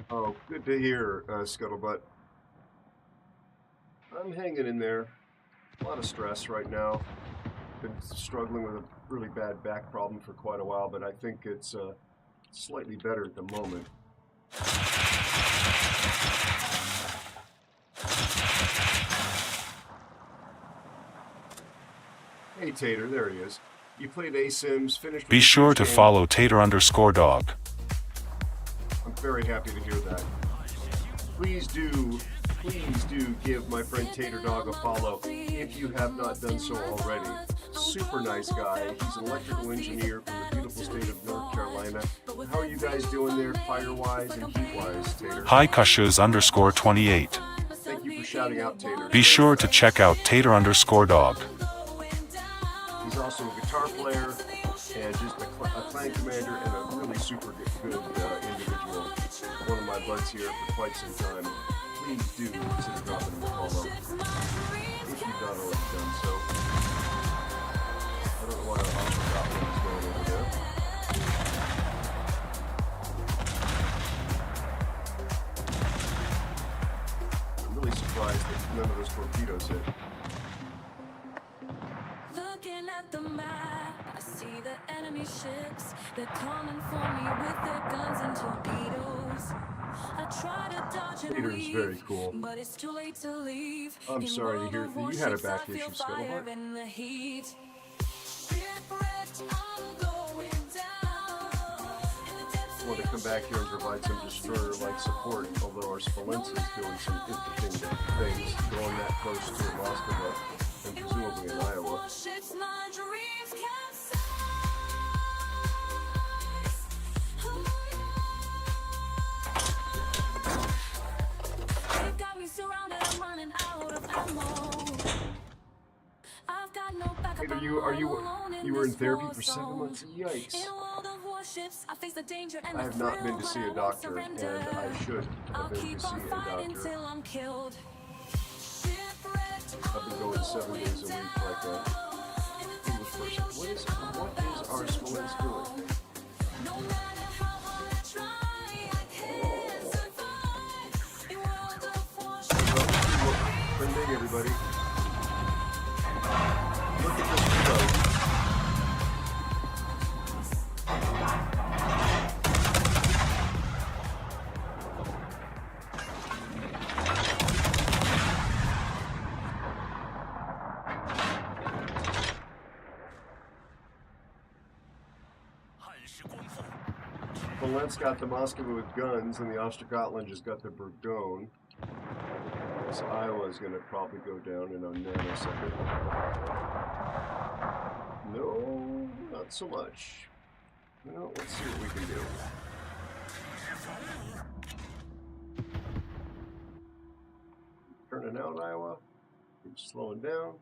Oh, good to hear, Scuttlebutt. I'm hanging in there. A lot of stress right now. Been struggling with a really bad back problem for quite a while, but I think it's slightly better at the moment. Hey Tater, there he is. You played A-Sims, finished. Be sure to follow Tater_dog. I'm very happy to hear that. Please do give my friend Tater Dog a follow if you have not done so already. Super nice guy. He's an electrical engineer from the beautiful state of North Carolina. How are you guys doing there, fire-wise and heat-wise, Tater? Hi Kushas_28. Thank you for shouting out, Tater. Be sure to check out Tater_dog. He's also a guitar player and just a clan commander and a really super good individual. One of my buds here for quite some time. Please do consider dropping him a follow if you've not already done so. I don't know why Oscar Goblin is going over there. I'm really surprised that none of those torpedoes hit. Looking at the map, I see the enemy ships. They're coming for me with their guns and torpedoes. I try to dodge and Tater's weave, very cool. but it's too late to leave. I'm In sorry to World hear of that you had a Warships, back I feel issue, fire Scuttlebutt. in the heat. Shipwrecked, I'm going down. In the depths I want to come back here and provide some destroyer-like support, although our Spolensky is doing some interesting things, going that close to Moskva and presumably in Iowa. warships, my dreams capsize. They've got me surrounded, I'm running out of ammo. I've got no backup, Tater, I'm you alone were in this therapy war for 7 zone. months? Yikes. In a world of warships, I face the danger and I the have not been thrill, to see but a I won't doctor, and surrender. I should I'll have been keep to see on a fighting doctor. till I'm killed. Shipwrecked, I've been going 7 days a week like a English person. What is our Spolensky doing? no matter how hard I try, I can't survive. In World of Warships, Bring big, everybody. Look at this reload. Polen's got the Moskva with guns, and the Ostergotland has got the Verdun. This Iowa is going to probably go down in a nanosecond. No, not so much. Well, let's see what we can do. Turning out, Iowa. Keep slowing down.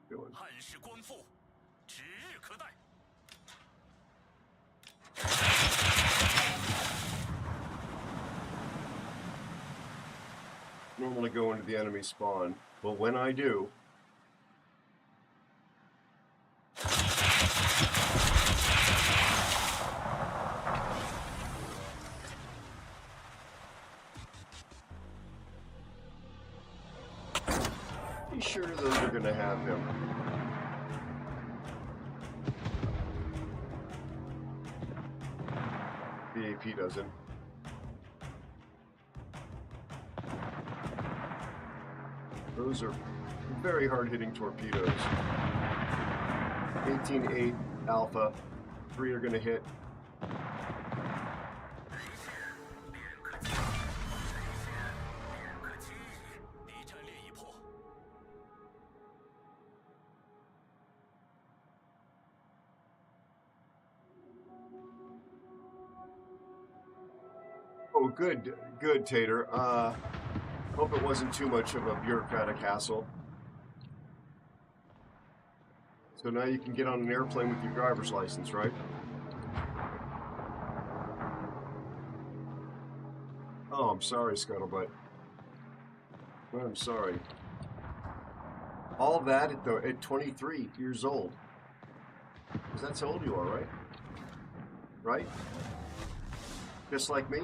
Going. 汉室光复，指日可待。 Normally go into the enemy spawn, but when I do, be sure those are going to have him. The AP doesn't. Those are very hard-hitting torpedoes. 18-8 Alpha. 3 are going to hit. Oh, good, good, Tater. Hope it wasn't too much of a bureaucratic hassle. So now you can get on an airplane with your driver's license, right? Oh, I'm sorry, Scuttlebutt. I'm sorry. All that at 23 years old. Because that's how old you are, right? Right? Just like me?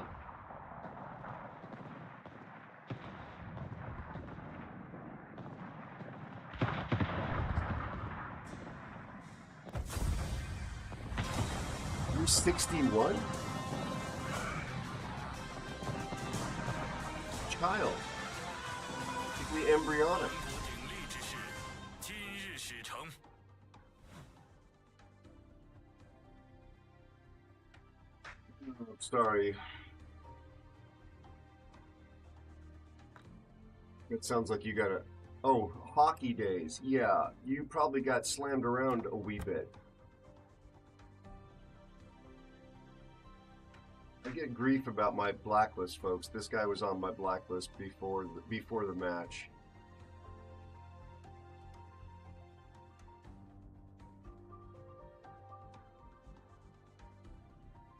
You're 61? Child. Particularly embryonic. 鼎立之势，今日始成。 Sorry. It sounds like you got a... Oh, hockey days. Yeah, you probably got slammed around a wee bit. I get grief about my blacklist, folks. This guy was on my blacklist before the match.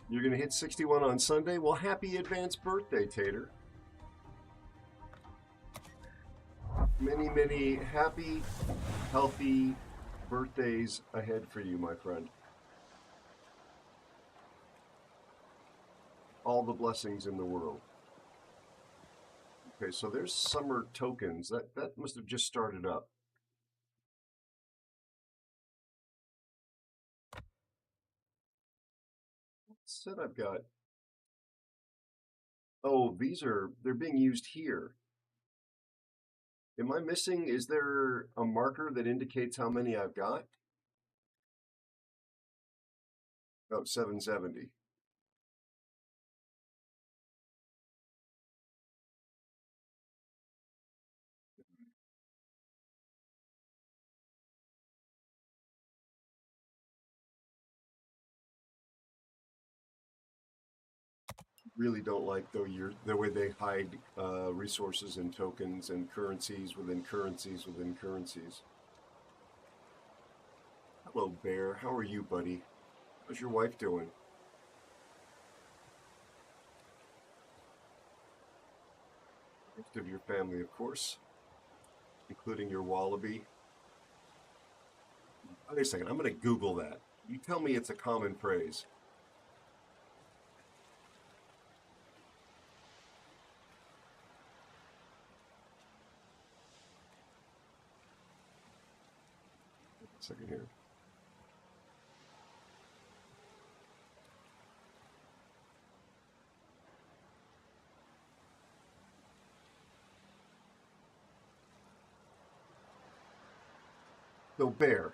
You're going to hit 61 on Sunday? Well, happy advanced birthday, Tater. Many, many happy, healthy birthdays ahead for you, my friend. All the blessings in the world. Okay, so there's summer tokens. That must have just started up. Said I've got... Oh, they're being used here. Am I missing, is there a marker that indicates how many I've got? Oh, 770. Really don't like though the way they hide resources and tokens and currencies within currencies within currencies. Hello, Bear. How are you, buddy? How's your wife doing? The rest of your family, of course, including your wallaby. Wait a second. I'm going to Google that. You tell me it's a common phrase. Second here. So, Bear,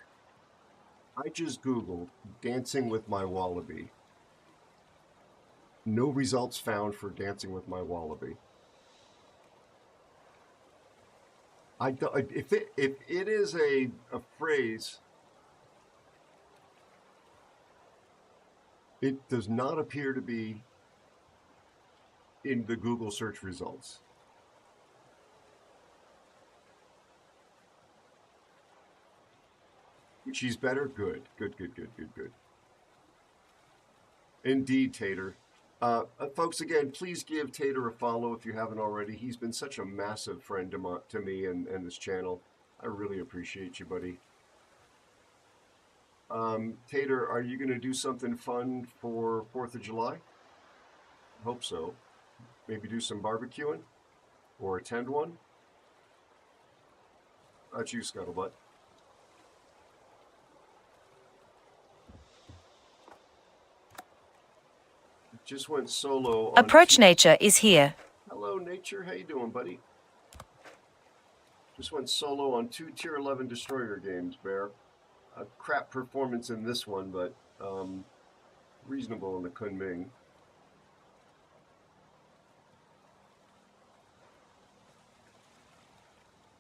I just Googled dancing with my wallaby. No results found for dancing with my wallaby. I don't, if it is a phrase, it does not appear to be in the Google search results. She's better? Good. Good, good, good, good, good. Indeed, Tater. Folks, again, please give Tater a follow if you haven't already. He's been such a massive friend to me and this channel. I really appreciate you, buddy. Tater, are you going to do something fun for 4th of July? I hope so. Maybe do some barbecuing or attend one? How about you, Scuttlebutt? Just went solo on Approach Nature is here. Hello, Nature. How you doing, buddy? Just went solo on 2 Tier 11 Destroyer games, Bear. A crap performance in this one, but reasonable in the Kunming.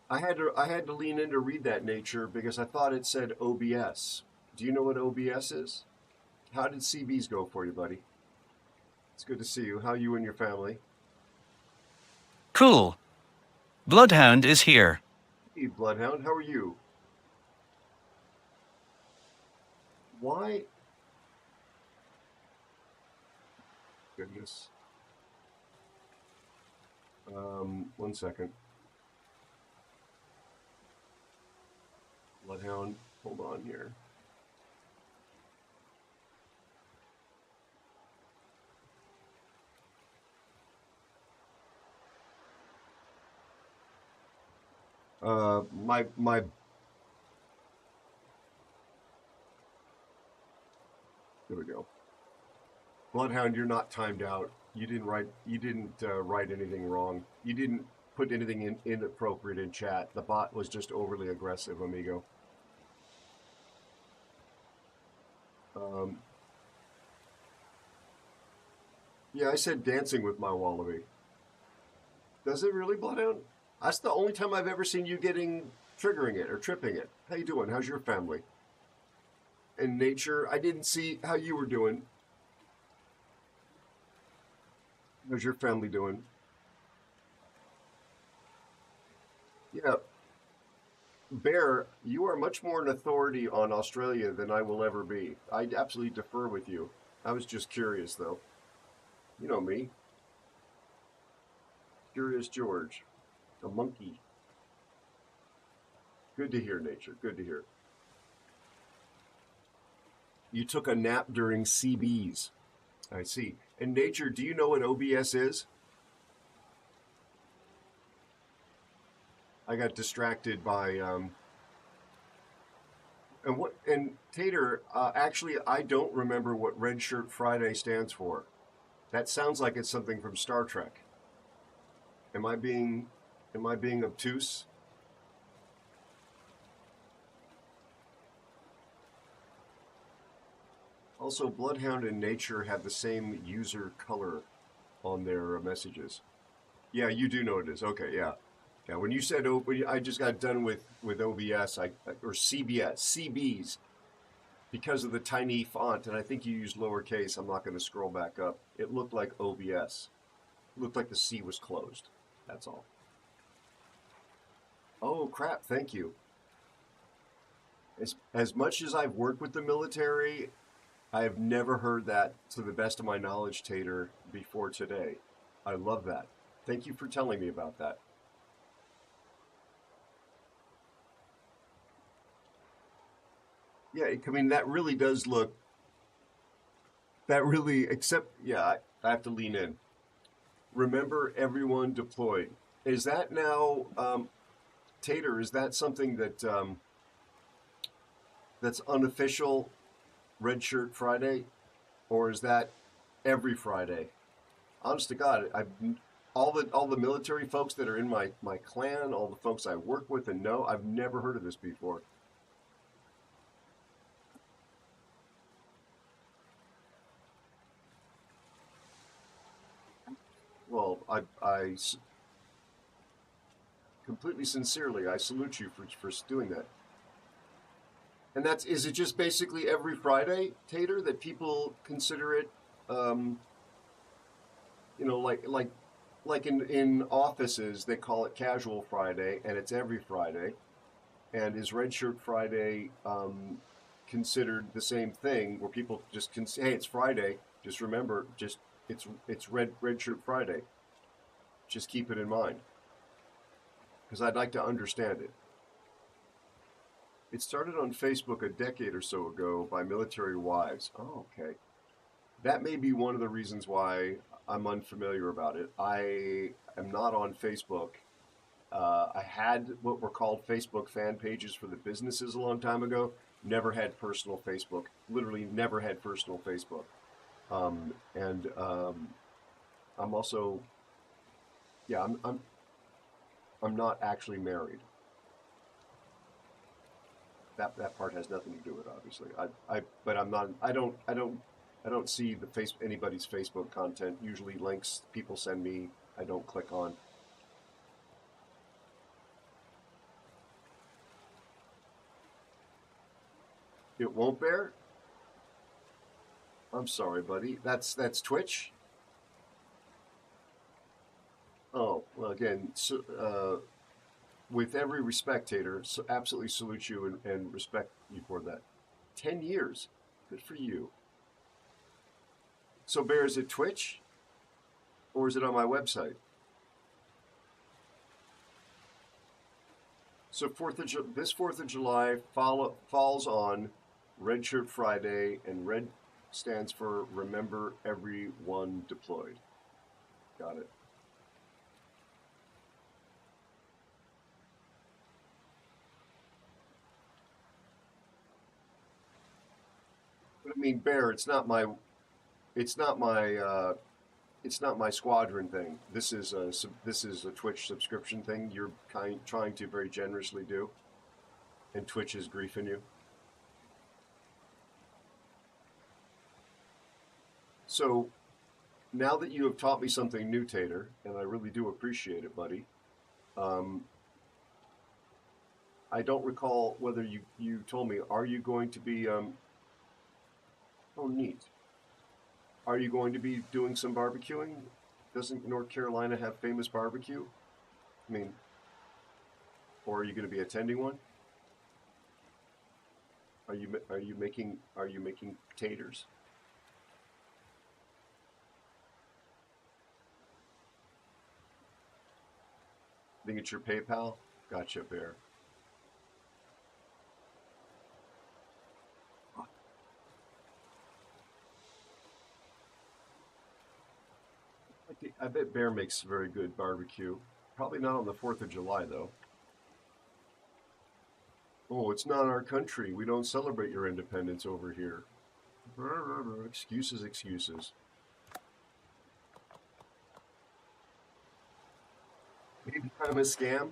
I had to lean in to read that, Nature, because I thought it said OBS. Do you know what OBS is? How did CBs go for you, buddy? It's good to see you. How are you and your family? Cool. Bloodhound is here. Hey, Bloodhound, how are you? Why? Goodness. 1 second. Bloodhound, hold on here. My there we go. Bloodhound, you're not timed out. You didn't write anything wrong. You didn't put anything inappropriate in chat. The bot was just overly aggressive, amigo. Yeah, I said dancing with my wallaby. Does it really, Bloodhound? That's the only time I've ever seen you triggering it or tripping it. How you doing? How's your family? And Nature, I didn't see how you were doing. How's your family doing? Yeah. Bear, you are much more an authority on Australia than I will ever be. I absolutely defer with you. I was just curious, though. You know me. Curious George. A monkey. Good to hear, Nature. Good to hear. You took a nap during CBs. I see. And Nature, do you know what OBS is? I got distracted by and Tater, actually I don't remember what Red Shirt Friday stands for. That sounds like it's something from Star Trek. Am I being obtuse? Also, Bloodhound and Nature have the same user color on their messages. Yeah, you do know it is. Okay, yeah. Yeah, when you said, I just got done with OBS, or CBs, because of the tiny font, and I think you used lowercase, I'm not going to scroll back up. It looked like OBS. It looked like the C was closed. That's all. Oh, crap, thank you. As much as I've worked with the military, I have never heard that, to the best of my knowledge, Tater, before today. I love that. Thank you for telling me about that. Yeah, I mean, that really does look, yeah, I have to lean in. Remember everyone deployed. Is that now, Tater, is that something that, that's unofficial Red Shirt Friday? Or is that every Friday? Honest to God, all the military folks that are in my clan, all the folks I work with and know, I've never heard of this before. Well, completely sincerely, I salute you for doing that. And is it just basically every Friday, Tater, that people consider it, like in offices, they call it casual Friday, and it's every Friday. And is Red Shirt Friday considered the same thing, where people just can say, hey, it's Friday, just remember, it's Red Shirt Friday. Just keep it in mind, because I'd like to understand it. It started on Facebook a decade or so ago by military wives. Oh, okay. That may be one of the reasons why I'm unfamiliar about it. I am not on Facebook. I had what were called Facebook fan pages for the businesses a long time ago. Never had personal Facebook. Literally never had personal Facebook. I'm also, yeah, I'm not actually married. That part has nothing to do with it, obviously. But I'm not. I don't see anybody's Facebook content. Usually links people send me, I don't click on. It won't bear? I'm sorry, buddy. That's Twitch? Oh, well, again, so, with every respect, Tater, so absolutely salute you and respect you for that. 10 years. Good for you. So, Bear, is it Twitch? Or is it on my website? So this 4th of July falls on Red Shirt Friday, and red stands for Remember Everyone Deployed. Got it. But I mean, Bear, it's not my squadron thing. This is a Twitch subscription thing you're trying to very generously do, and Twitch is griefing you. So now that you have taught me something new, Tater, and I really do appreciate it, buddy. I don't recall whether you told me. Are you going to be? Oh, neat. Are you going to be doing some barbecuing? Doesn't North Carolina have famous barbecue? I mean, or are you going to be attending one? Are you making taters? I think it's your PayPal. Gotcha, Bear. I bet Bear makes very good barbecue. Probably not on the 4th of July, though. Oh, it's not our country. We don't celebrate your independence over here. Excuses, excuses. Maybe I'm a scam.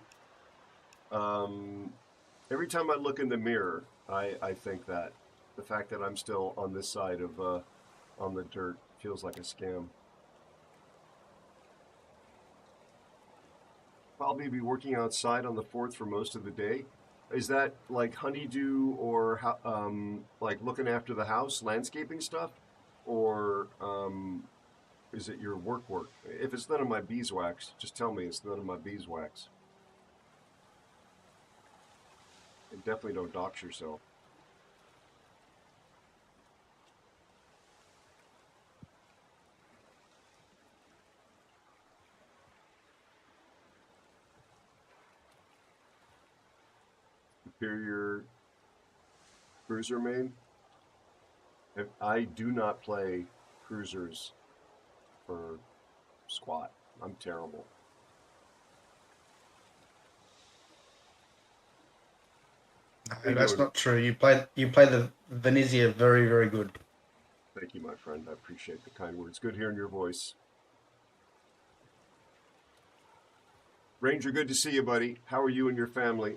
Every time I look in the mirror, I think that the fact that I'm still on this side of on the dirt feels like a scam. Probably be working outside on the 4th for most of the day. Is that like honeydew or like looking after the house, landscaping stuff, or is it your work? If it's none of my beeswax, just tell me it's none of my beeswax. And definitely don't dox yourself. Superior cruiser main. I do not play cruisers for squat. I'm terrible. No, that's not true. You play the Venezia very, very good. Thank you, my friend. I appreciate the kind words. Good hearing your voice. Ranger, good to see you, buddy. How are you and your family?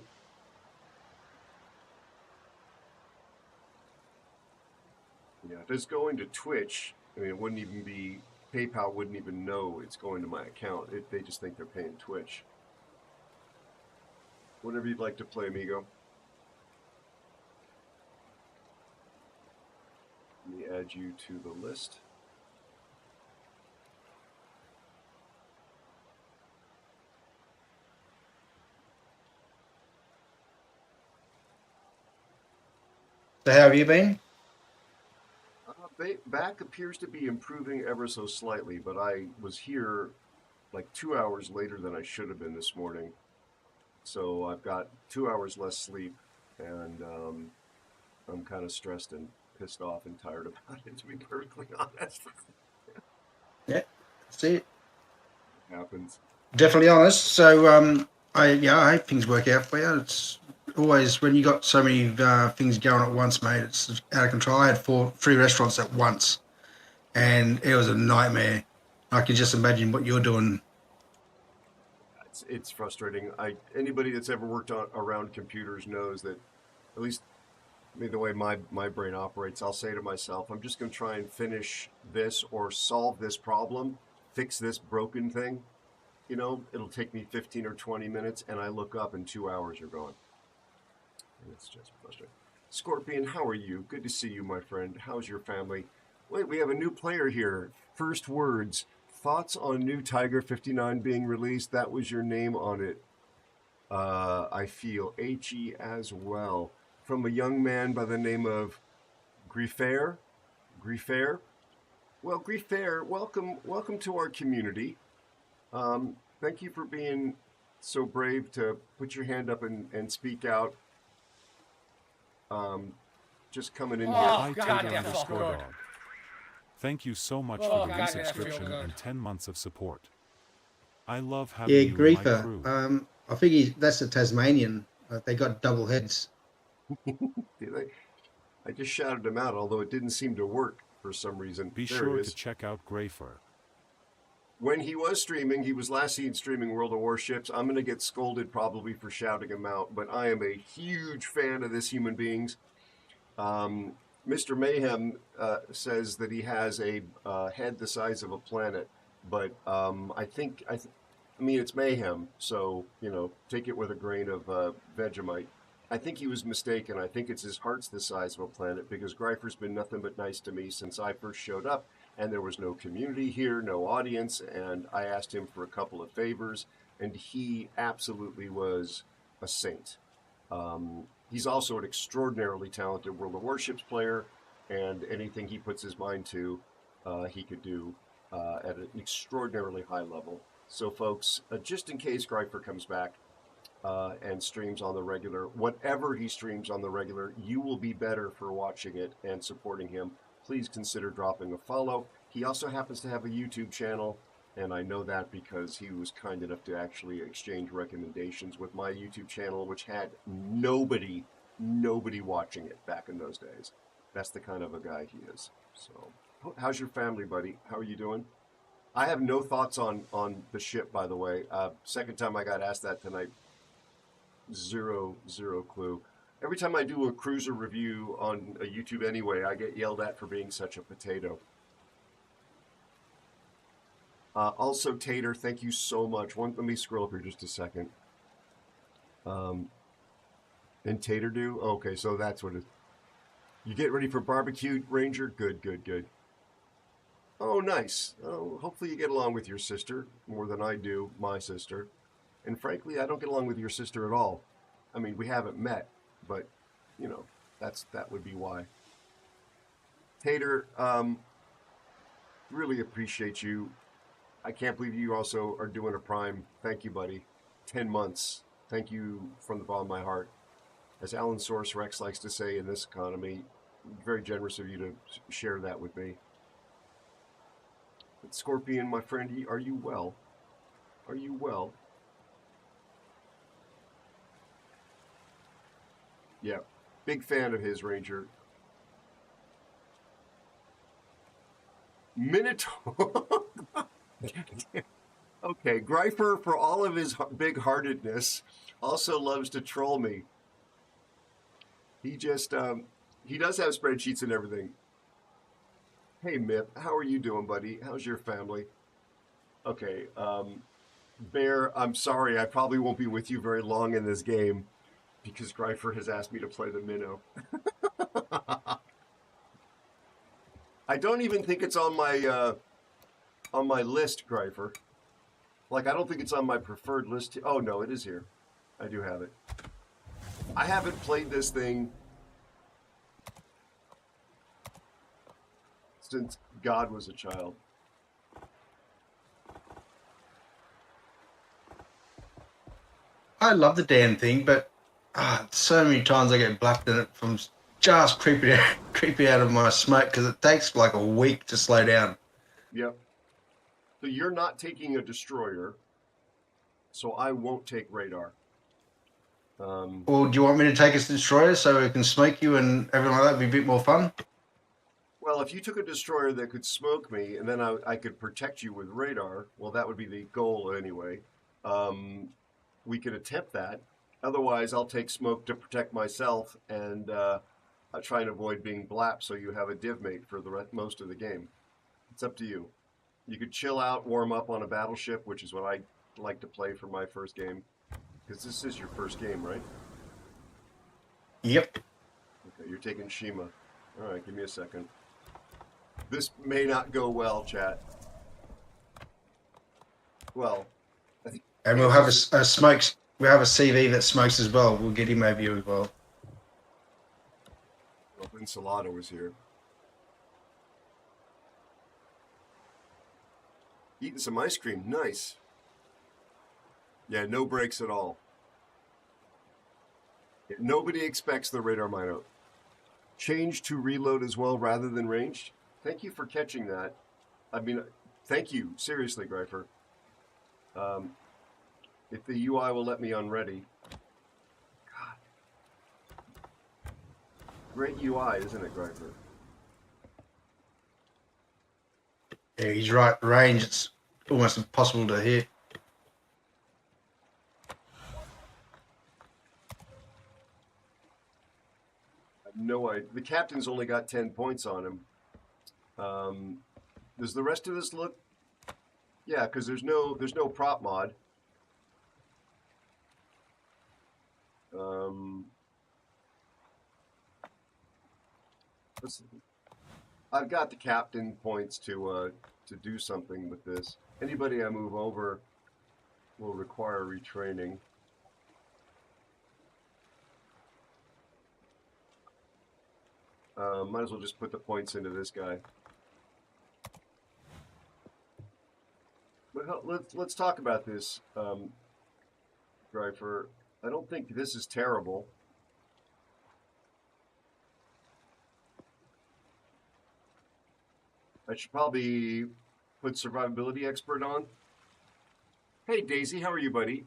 Yeah, if it's going to Twitch, I mean, it wouldn't even be, PayPal wouldn't even know it's going to my account. They just think they're paying Twitch. Whatever you'd like to play, amigo. Let me add you to the list. So how have you been? Back appears to be improving ever so slightly, but I was here like 2 hours later than I should have been this morning. So I've got 2 hours less sleep, and I'm kind of stressed and pissed off and tired about it, to be perfectly honest. Yeah, see it. Happens. Definitely honest. So I hope things work out for you. It's always when you got so many things going at once, mate. It's out of control. I had three restaurants at once, and it was a nightmare. I can just imagine what you're doing. It's frustrating. Anybody that's ever worked around computers knows that, at least the way my brain operates, I'll say to myself, I'm just going to try and finish this or solve this problem, fix this broken thing. You know, it'll take me 15 or 20 minutes, and I look up and 2 hours are gone. And it's just frustrating. Scorpion, how are you? Good to see you, my friend. How's your family? Wait, we have a new player here. First words. Thoughts on new Tiger 59 being released? That was your name on it. I feel HE as well. From a young man by the name of Griffair. Griffair? Well, Griffair, welcome to our community. Thank you for being so brave to put your hand up and speak out. Just coming in here. Hi, Tater_dog. Thank you so much for the resubscription and 10 months of support. I love having Yeah, you in my Griefer. crew. I think that's a Tasmanian. They got double heads. I just shouted him out, although it didn't seem to work for some reason. Be There sure he to is. check out Greyfur. When he was streaming, he was last seen streaming World of Warships. I'm going to get scolded probably for shouting him out, but I am a huge fan of this human beings. Mr. Mayhem says that he has a head the size of a planet, but I mean, it's Mayhem, so, you know, take it with a grain of Vegemite. I think he was mistaken. I think it's his heart's the size of a planet, because Greifer's been nothing but nice to me since I first showed up, and there was no community here, no audience, and I asked him for a couple of favors, and he absolutely was a saint. He's also an extraordinarily talented World of Warships player, and anything he puts his mind to, he could do at an extraordinarily high level. So, folks, just in case Greifer comes back and streams on the regular, whatever he streams on the regular, you will be better for watching it and supporting him. Please consider dropping a follow. He also happens to have a YouTube channel, and I know that because he was kind enough to actually exchange recommendations with my YouTube channel, which had nobody watching it back in those days. That's the kind of a guy he is. So, how's your family, buddy? How are you doing? I have no thoughts on the ship, by the way. Second time I got asked that tonight. Zero clue. Every time I do a cruiser review on YouTube anyway, I get yelled at for being such a potato. Also, Tater, thank you so much. Let me scroll up here just a second. And Tater do? Okay, so that's what it is. You get ready for barbecue, Ranger? Good. Oh, nice. Oh, hopefully you get along with your sister more than I do my sister. And frankly, I don't get along with your sister at all. I mean, we haven't met, but, you know, that would be why. Tater, really appreciate you. I can't believe you also are doing a Prime. Thank you, buddy. 10 months. Thank you from the bottom of my heart. As Alan Source Rex likes to say in this economy, very generous of you to share that with me. But Scorpion, my friend, are you well? Are you well? Yeah, big fan of his, Ranger. Minotaur. Okay, Greifer, for all of his big-heartedness, also loves to troll me. He just, he does have spreadsheets and everything. Hey, Mip, how are you doing, buddy? How's your family? Okay, Bear, I'm sorry, I probably won't be with you very long in this game because Greifer has asked me to play the minnow. I don't even think it's on my list, Greifer. Like, I don't think it's on my preferred list. Oh no, it is here. I do have it. I haven't played this thing since God was a child. I love the damn thing, but so many times I get blacked in it from just creeping out of my smoke because it takes like a week to slow down. Yep. So you're not taking a destroyer, so I won't take radar. Well, do you want me to take a destroyer so we can smoke you and everything like that? Would be a bit more fun. Well, if you took a destroyer that could smoke me and then I could protect you with radar, well, that would be the goal anyway. We could attempt that. Otherwise, I'll take smoke to protect myself and I try and avoid being blapped so you have a div mate for the most of the game. It's up to you. You could chill out, warm up on a battleship, which is what I like to play for my first game. Because this is your first game, right? Yep. Okay, you're taking Shima. All right, give me a second. This may not go well, chat. Well, I think. And we'll have a smokes. We'll have a CV that smokes as well. We'll get him over you as well. Well, Ensalada was here. Eating some ice cream, nice. Yeah, no breaks at all. Yeah, nobody expects the radar mine out. Change to reload as well rather than ranged. Thank you for catching that. I mean, thank you. Seriously, Greifer. If the UI will let me unready. God. Great UI, isn't it, Greifer? Yeah, he's right. Range, it's almost impossible to hit. No idea. The captain's only got 10 points on him. Does the rest of this look? Yeah, because there's no prop mod. I've got the captain points to do something with this. Anybody I move over will require retraining. Might as well just put the points into this guy. But let's talk about this, Greifer. I don't think this is terrible. I should probably put survivability expert on. Hey Daisy, how are you, buddy?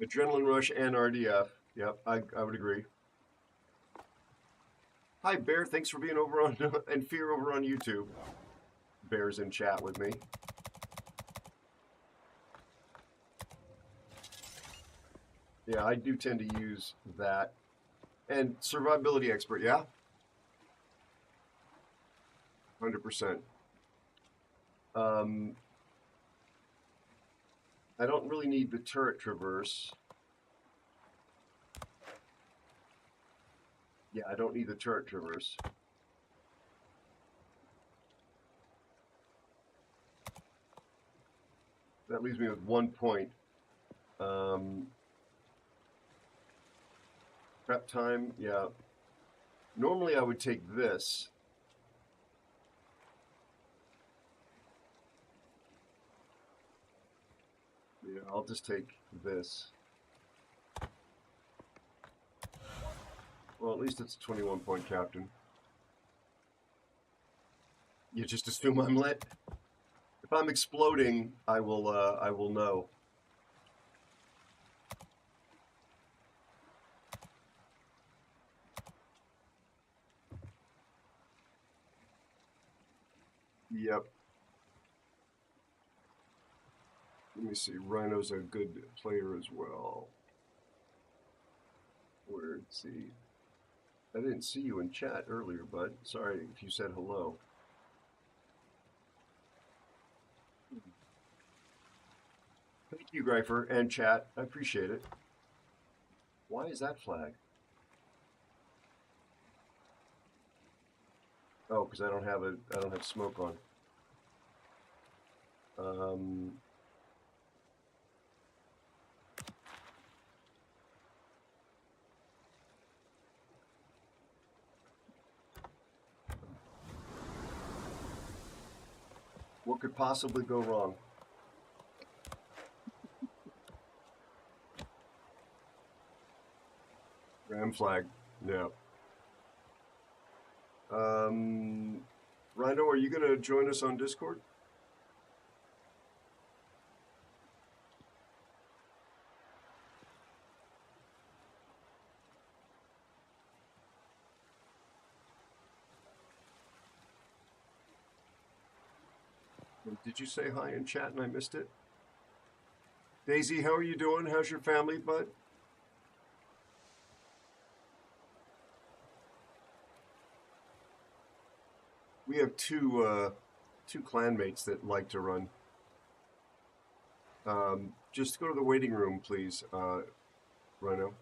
Adrenaline Rush and RDF. Yep, I would agree. Hi Bear, thanks for being over on and Fear over on YouTube. Bear's in chat with me. Yeah, I do tend to use that. And survivability expert, yeah? 100%. I don't really need the turret traverse. Yeah, I don't need the turret traverse. That leaves me with 1 point. Prep time, yeah. Normally I would take this. Yeah, I'll just take this. Well, at least it's a 21-point captain. You just assume I'm lit? If I'm exploding, I will know. Yep. Let me see. Rhino's a good player as well. Where's he? I didn't see you in chat earlier, bud. Sorry if you said hello. Thank you, Greifer, and chat. I appreciate it. Why is that flag? Oh, because I don't have smoke on. What could possibly go wrong? Ram flag. No. Rhino, are you going to join us on Discord? Did you say hi in chat and I missed it? Daisy, how are you doing? How's your family, bud? We have two clanmates that like to run. Just go to the waiting room, please, Rhino.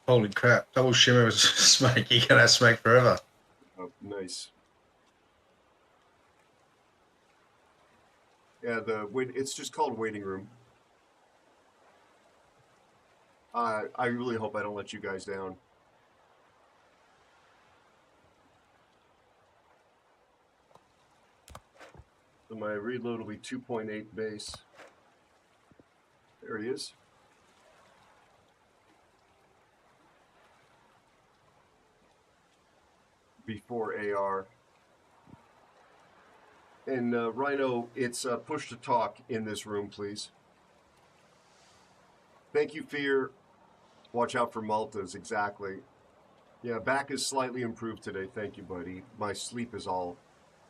Holy crap! Double shimmer was smoke. You can have smoke forever. Oh, nice. Yeah, it's just called waiting room. I really hope I don't let you guys down. So my reload will be 2.8 base. There he is. Before AR. And Rhino, it's push to talk in this room, please. Thank you, Fear. Watch out for Maltas, exactly. Yeah, back is slightly improved today. Thank you, buddy. My sleep is all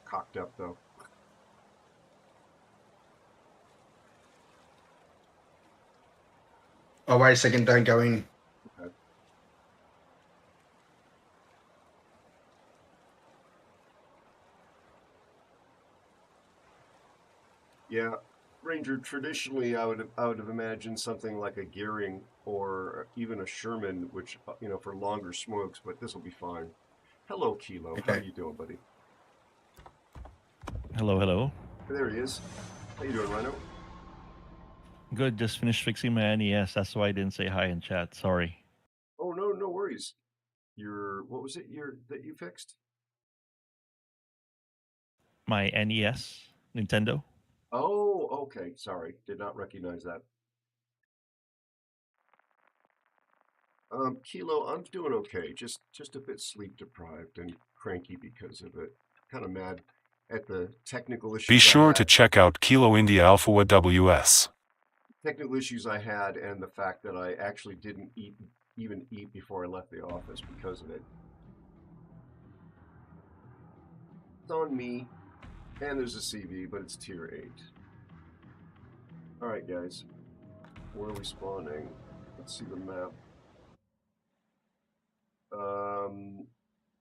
cocked up, though. Oh, wait a second. Don't go in. Okay. Yeah, Ranger, traditionally I would have imagined something like a Gearing or even a Sherman, which, for longer smokes, but this will be fine. Hello, Kilo. Okay. How you doing, buddy? Hello, hello. There he is. How you doing, Rhino? Good, just finished fixing my NES. That's why I didn't say hi in chat. Sorry. Oh, no worries. What was it that you fixed? My NES, Nintendo. Oh, okay. Sorry. Did not recognize that. Kilo, I'm doing okay. Just a bit sleep deprived and cranky because of it. Kind of mad at the technical issues. Be sure to had. check out Kilo India Alpha WS. Technical issues I had, and the fact that I actually didn't even eat before I left the office because of it. It's on me, and there's a CV, but it's tier 8. All right, guys, where are we spawning? Let's see the map.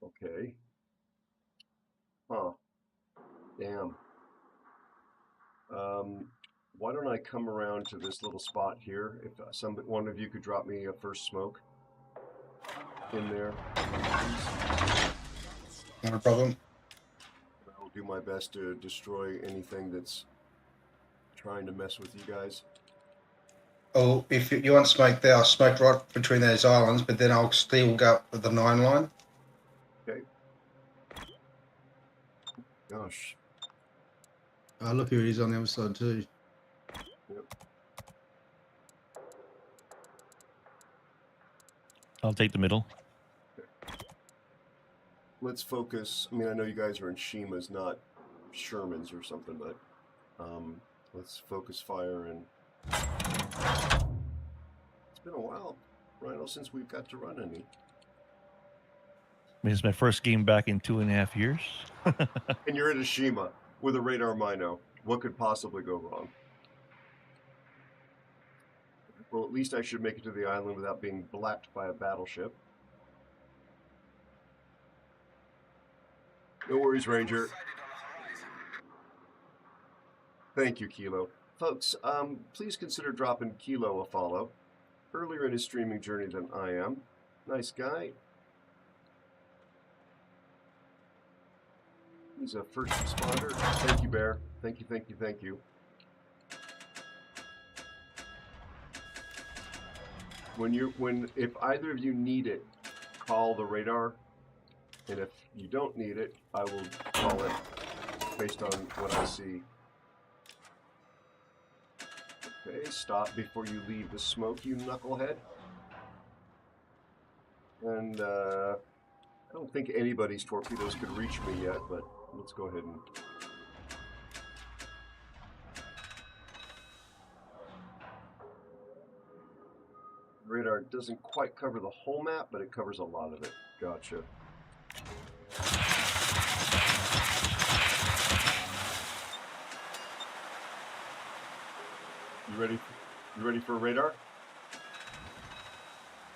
Okay. Huh. Damn. Why don't I come around to this little spot here? If one of you could drop me a first smoke in there, please. Not a problem. I'll do my best to destroy anything that's trying to mess with you guys. Oh, if you want smoke there, I'll smoke right between those islands, but then I'll still go up with the 9 line. Okay. Gosh. Oh, look who it is on the other side too. Yep. I'll take the middle. Let's focus. I mean, I know you guys are in Shimas, not Shermans or something, but let's focus fire and. It's been a while, Rhino, since we've got to run any. I mean, it's my first game back in 2.5 years. And you're in a Shima with a radar Mino. What could possibly go wrong? Well, at least I should make it to the island without being blapped by a battleship. No worries, Ranger. Thank you, Kilo. folks, please consider dropping Kilo a follow. Earlier in his streaming journey than I am. Nice guy. He's a first responder. Thank you, Bear. Thank you, thank you, thank you. If either of you need it, call the radar. And if you don't need it, I will call it based on what I see. Okay, stop before you leave the smoke, you knucklehead. And I don't think anybody's torpedoes could reach me yet, but let's go ahead and... Radar doesn't quite cover the whole map, but it covers a lot of it. Gotcha. You ready? You ready for a radar?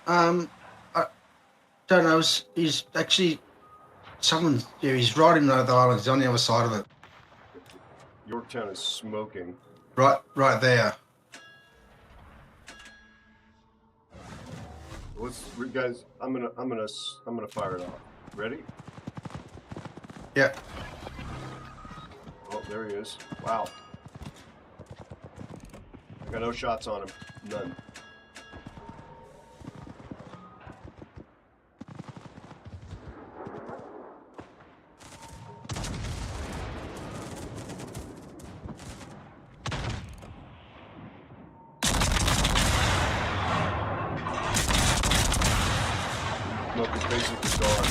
I don't know. He's actually someone. Yeah, he's right in the island. He's on the other side of it. Yorktown is smoking. Right there. Guys, I'm gonna fire it off. Ready? Yeah. Oh, there he is. Wow. I got no shots on him. None. Smoke is basically gone.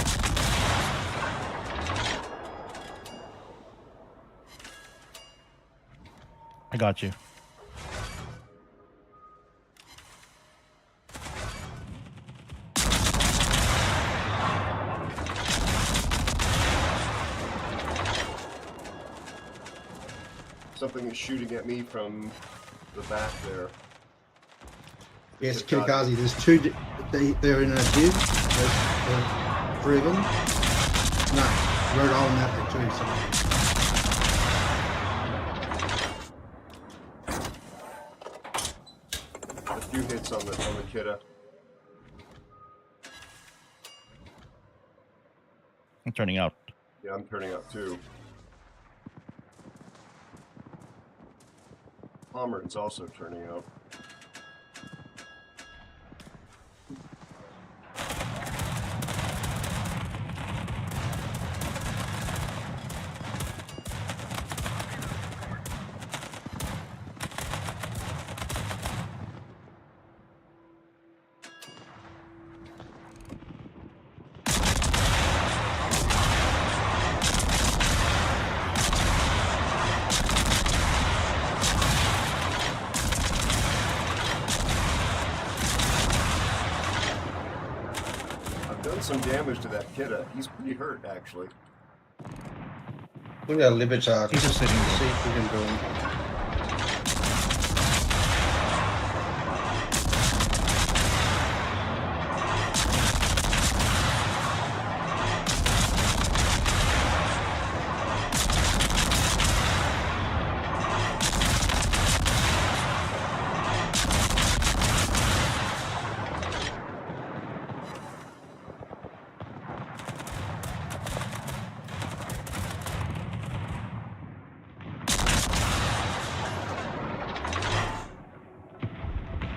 I got you. Something is shooting at me from the back there. Yes, Kinakazi. There's two. They're in a queue. There's 3 of them. No, Rhode Island out there too. A few hits on the Kidda. I'm turning out. Yeah, I'm turning up too. Pomeran's also turning out. Some damage to that Kidda. He's pretty hurt, actually. We got a Libertad. He's just sitting there. See if we can do him.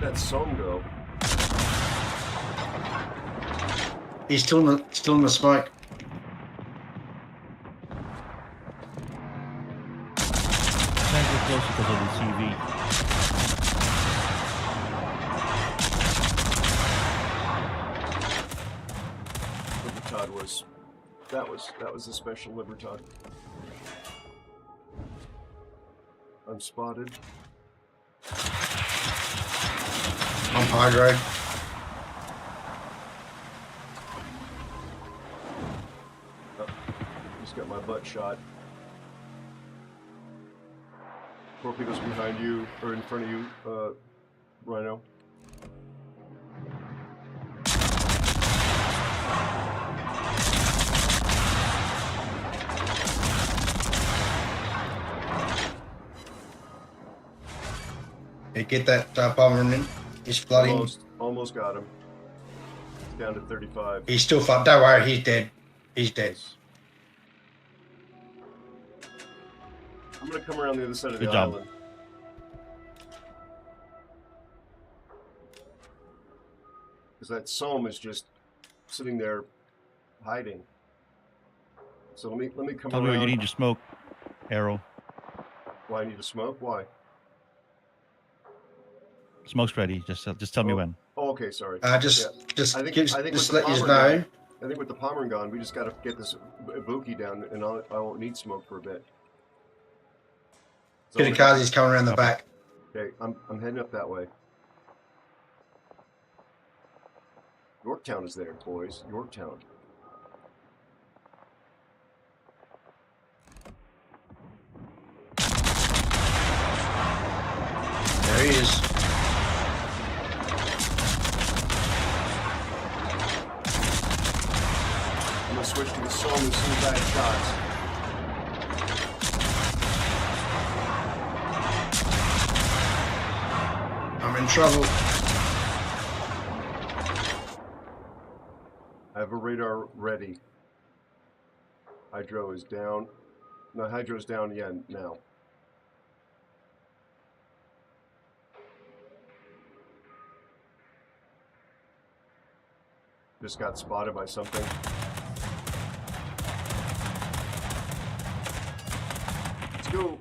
That Songo. He's still in the smoke. Can't get close because of the CV. Libertad was that was a special Libertad. I'm spotted. I'm hydro. Oh, just got my butt shot. Torpedoes behind you, or in front of you, Rhino. You get that bomber in. He's flooding. Almost got him. He's down to 35. He's still flooding. Don't worry, he's dead. He's dead. I'm gonna come around the other side of Good the job. island. Because that Somme is just sitting there hiding. So let me come Tell me around. what you need to smoke, Aero. Why I need to smoke? Why? Smoke's ready. Just tell me when. Oh, okay, sorry. Just I think just with the let you Palmer know. gun, I think with the Palmer gun, we just got to get this Ibuki down, and I won't need smoke for a bit. So Kitakazi's coming around the back. Okay, I'm heading up that way. Yorktown is there, boys. Yorktown. There he is. I'm gonna switch to the Somme as soon as I have shots. I'm in trouble. I have a radar ready. Hydro is down. No, Hydro's down again now. Just got spotted by something. Let's go.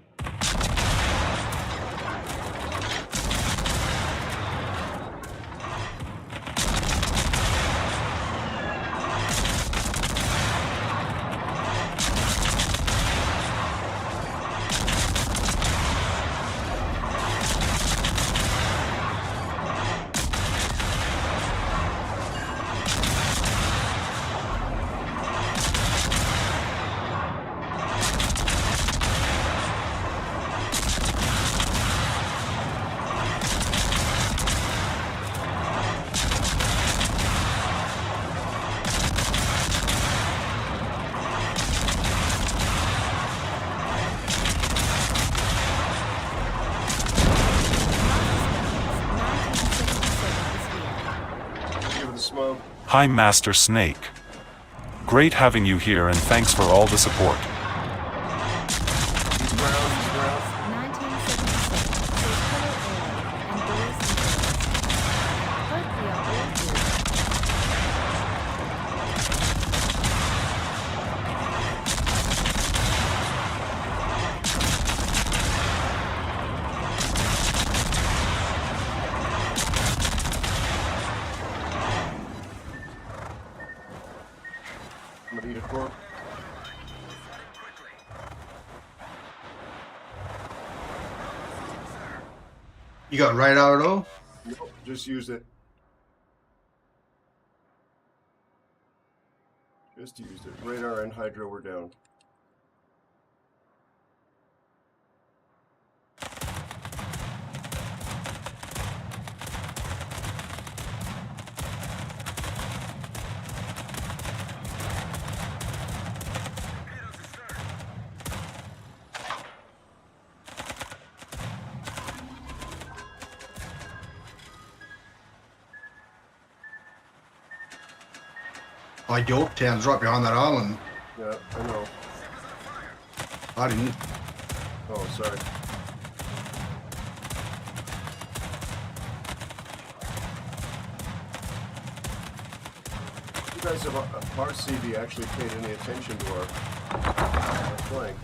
Give it the smoke. Hi, Master Snake. Great having you here and thanks for all the support. He's brown, he's brown. 1976 says hello Aero and boys and girls. Hope we are all good. I'm gonna eat a cork. You got radar at all? Nope, just use it. Just used it. Radar and Hydro were down. Oh, Yorktown's right behind that island. Yeah, I know. I didn't. Oh, sorry. You guys have our CV actually paid any attention to our flank.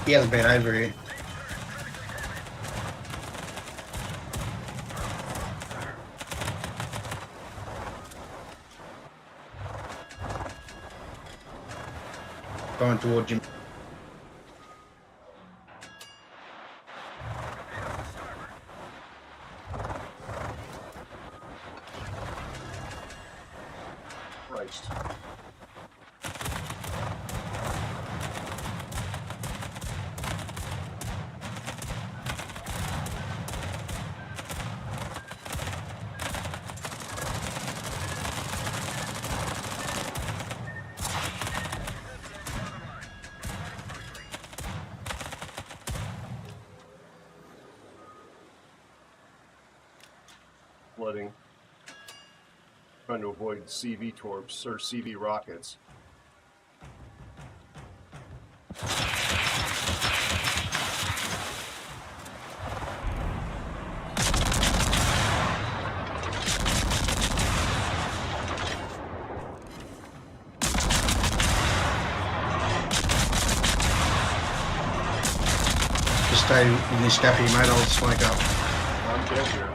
He hasn't been over here. Going towards him. Christ. piloting, trying to avoid CV torps or CV rockets. Just stay in this gap here, mate. I'll smoke up. I'm dead here.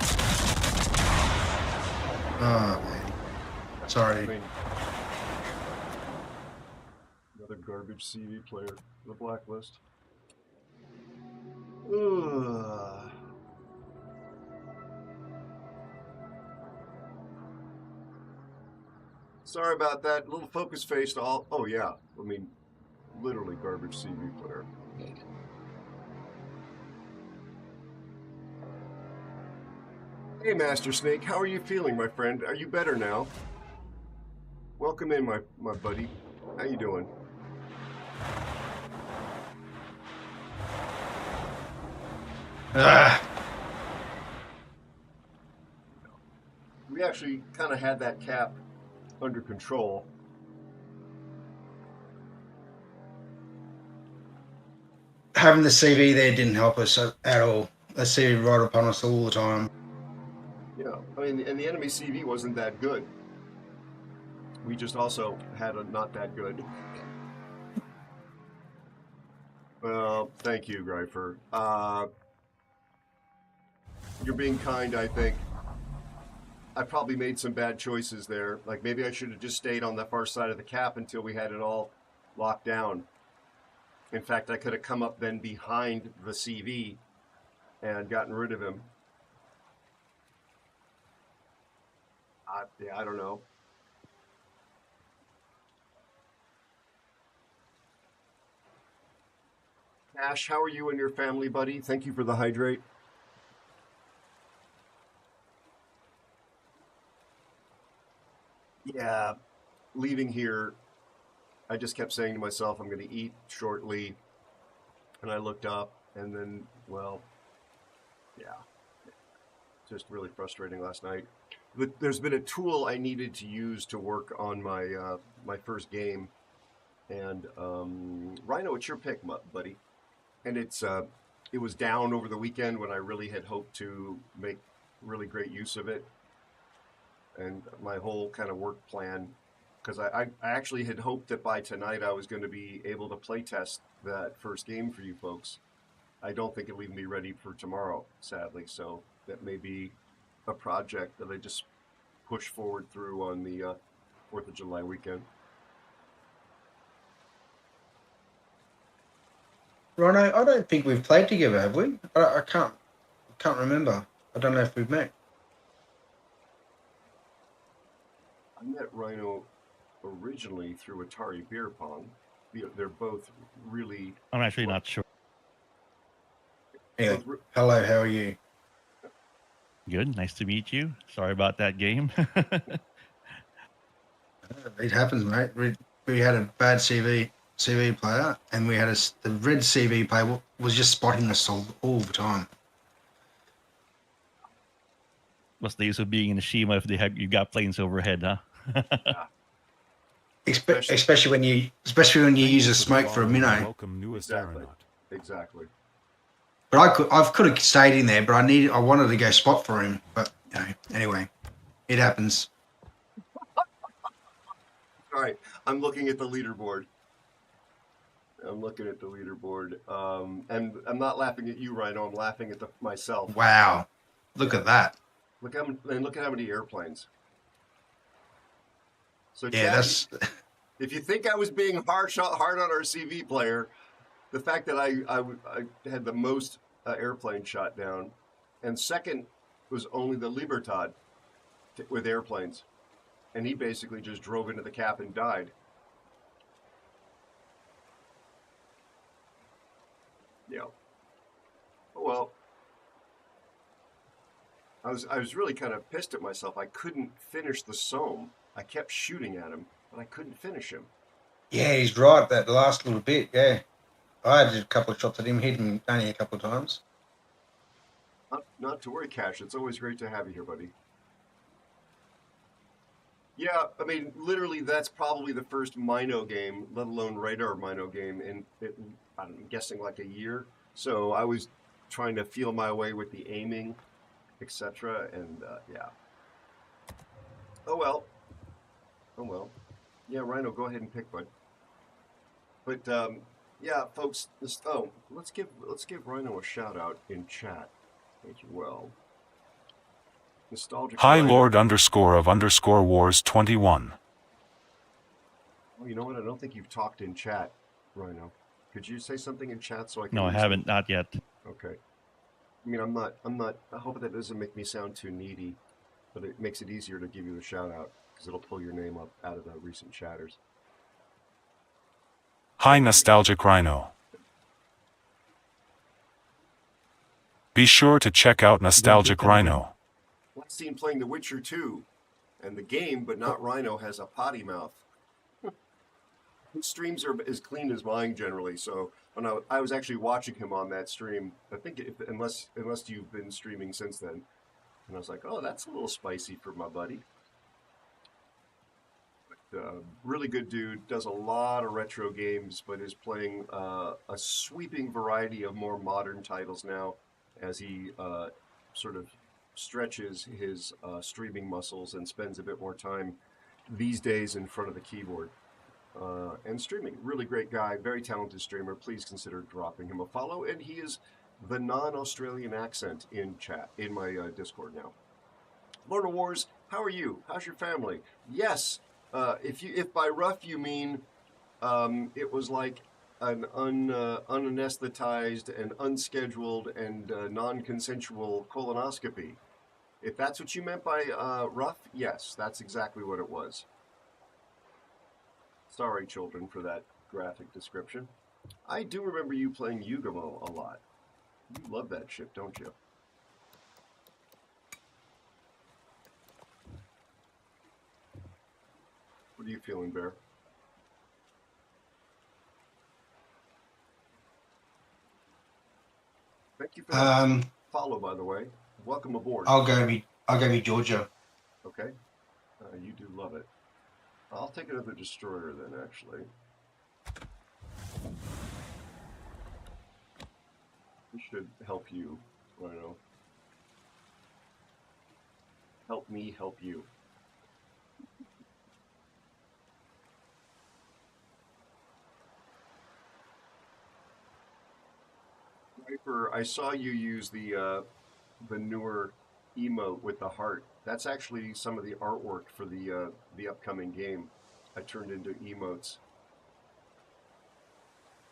Oh, man. Sorry. I mean, another garbage CV player. The blacklist. Ugh. Sorry about that. Little focus faced all. Oh, yeah. I mean, literally garbage CV player. Hey, Master Snake. How are you feeling, my friend? Are you better now? Welcome in, my buddy. How you doing? Ah, We actually kind of had that cap under control. having the CV there didn't help us at all. The CV right upon us all the time. Yeah, I mean, and the enemy CV wasn't that good. We just also had a not that good. Well, thank you, Greifer. You're being kind, I think. I probably made some bad choices there. Like, maybe I should have just stayed on the far side of the cap until we had it all locked down. In fact, I could have come up then behind the CV and gotten rid of him. Yeah, I don't know. Ash, how are you and your family, buddy? Thank you for the hydrate. Yeah, leaving here, I just kept saying to myself, I'm going to eat shortly. And I looked up, and then, well, yeah, just really frustrating last night. But there's been a tool I needed to use to work on my my first game. And Rhino, it's your pick, buddy. And it was down over the weekend when I really had hoped to make really great use of it. And my whole kind of work plan, because I actually had hoped that by tonight I was going to be able to play test that first game for you folks. I don't think it'll even be ready for tomorrow, sadly. So that may be a project that I just push forward through on the 4th of July weekend. Rhino, I don't think we've played together, have we? I can't remember. I don't know if we've met. I met Rhino originally through Atari Beer Pong. They're both really... I'm actually not sure. Anyway, hello, how are you? Good. Nice to meet you. Sorry about that game. It happens, mate. We had a bad CV player, and we had the red CV player was just spotting us all the time. What's the use of being in a Shima if you got planes overhead, huh? Especially when you use a smoke for a minnow. Welcome, newest aeronaut. Exactly. But I could have stayed in there, but I wanted to go spot for him. But anyway, it happens. All right, I'm looking at the leaderboard. And I'm not laughing at you, Rhino. I'm laughing at myself. Wow, look at that. Look at how many airplanes. So yeah, that's. If you think I was being hard on our CV player, the fact that I had the most airplane shot down, and second was only the Libertad with airplanes, and he basically just drove into the cap and died. Yeah. Oh well. I was really kind of pissed at myself. I couldn't finish the Somme. I kept shooting at him, but I couldn't finish him. Yeah, he's right. That last little bit, yeah. I had a couple of shots at him, hit him only a couple of times. Not to worry, Cash. It's always great to have you here, buddy. Yeah, I mean, literally, that's probably the first Mino game, let alone radar Mino game, in I'm guessing like a year. So I was trying to feel my way with the aiming, etc. And yeah. Oh well. Oh well. Yeah, Rhino, go ahead and pick one. But yeah, folks. Let's give Rhino a shout out in chat as well. Nostalgic. Hi Rhino. Lord _ Wars 21. Oh, you know what? I don't think you've talked in chat, Rhino. Could you say something in chat so I can? No, I haven't. Not yet. Okay. I mean, I'm not. I hope that doesn't make me sound too needy, but it makes it easier to give you the shout out because it'll pull your name up out of the recent chatters. Hi Nostalgic Rhino. Be sure to check out Nostalgic Rhino. Last seen playing The Witcher 2, and the game, but not Rhino, has a potty mouth. His streams are as clean as mine generally, so when I was actually watching him on that stream, I think unless you've been streaming since then, and I was like, oh, that's a little spicy for my buddy. But, really good dude, does a lot of retro games, but is playing a sweeping variety of more modern titles now as he sort of stretches his streaming muscles and spends a bit more time these days in front of the keyboard. And streaming. Really great guy, very talented streamer. Please consider dropping him a follow. And he is the non-Australian accent in chat, in my Discord now. Lord of Wars, how are you? How's your family? Yes, if by rough you mean it was like an unanesthetized and unscheduled and non-consensual colonoscopy. If that's what you meant by rough, yes, that's exactly what it was. Sorry, children, for that graphic description. I do remember you playing Yugamo a lot. You love that ship, don't you? What are you feeling, Bear? Thank you for that follow, by the way. Welcome aboard. I'll go be Georgia. Okay. You do love it. I'll take another destroyer then, actually. This should help you, Rhino. Help me help you. Viper, I saw you use the newer emote with the heart. That's actually some of the artwork for the upcoming game. I turned into emotes.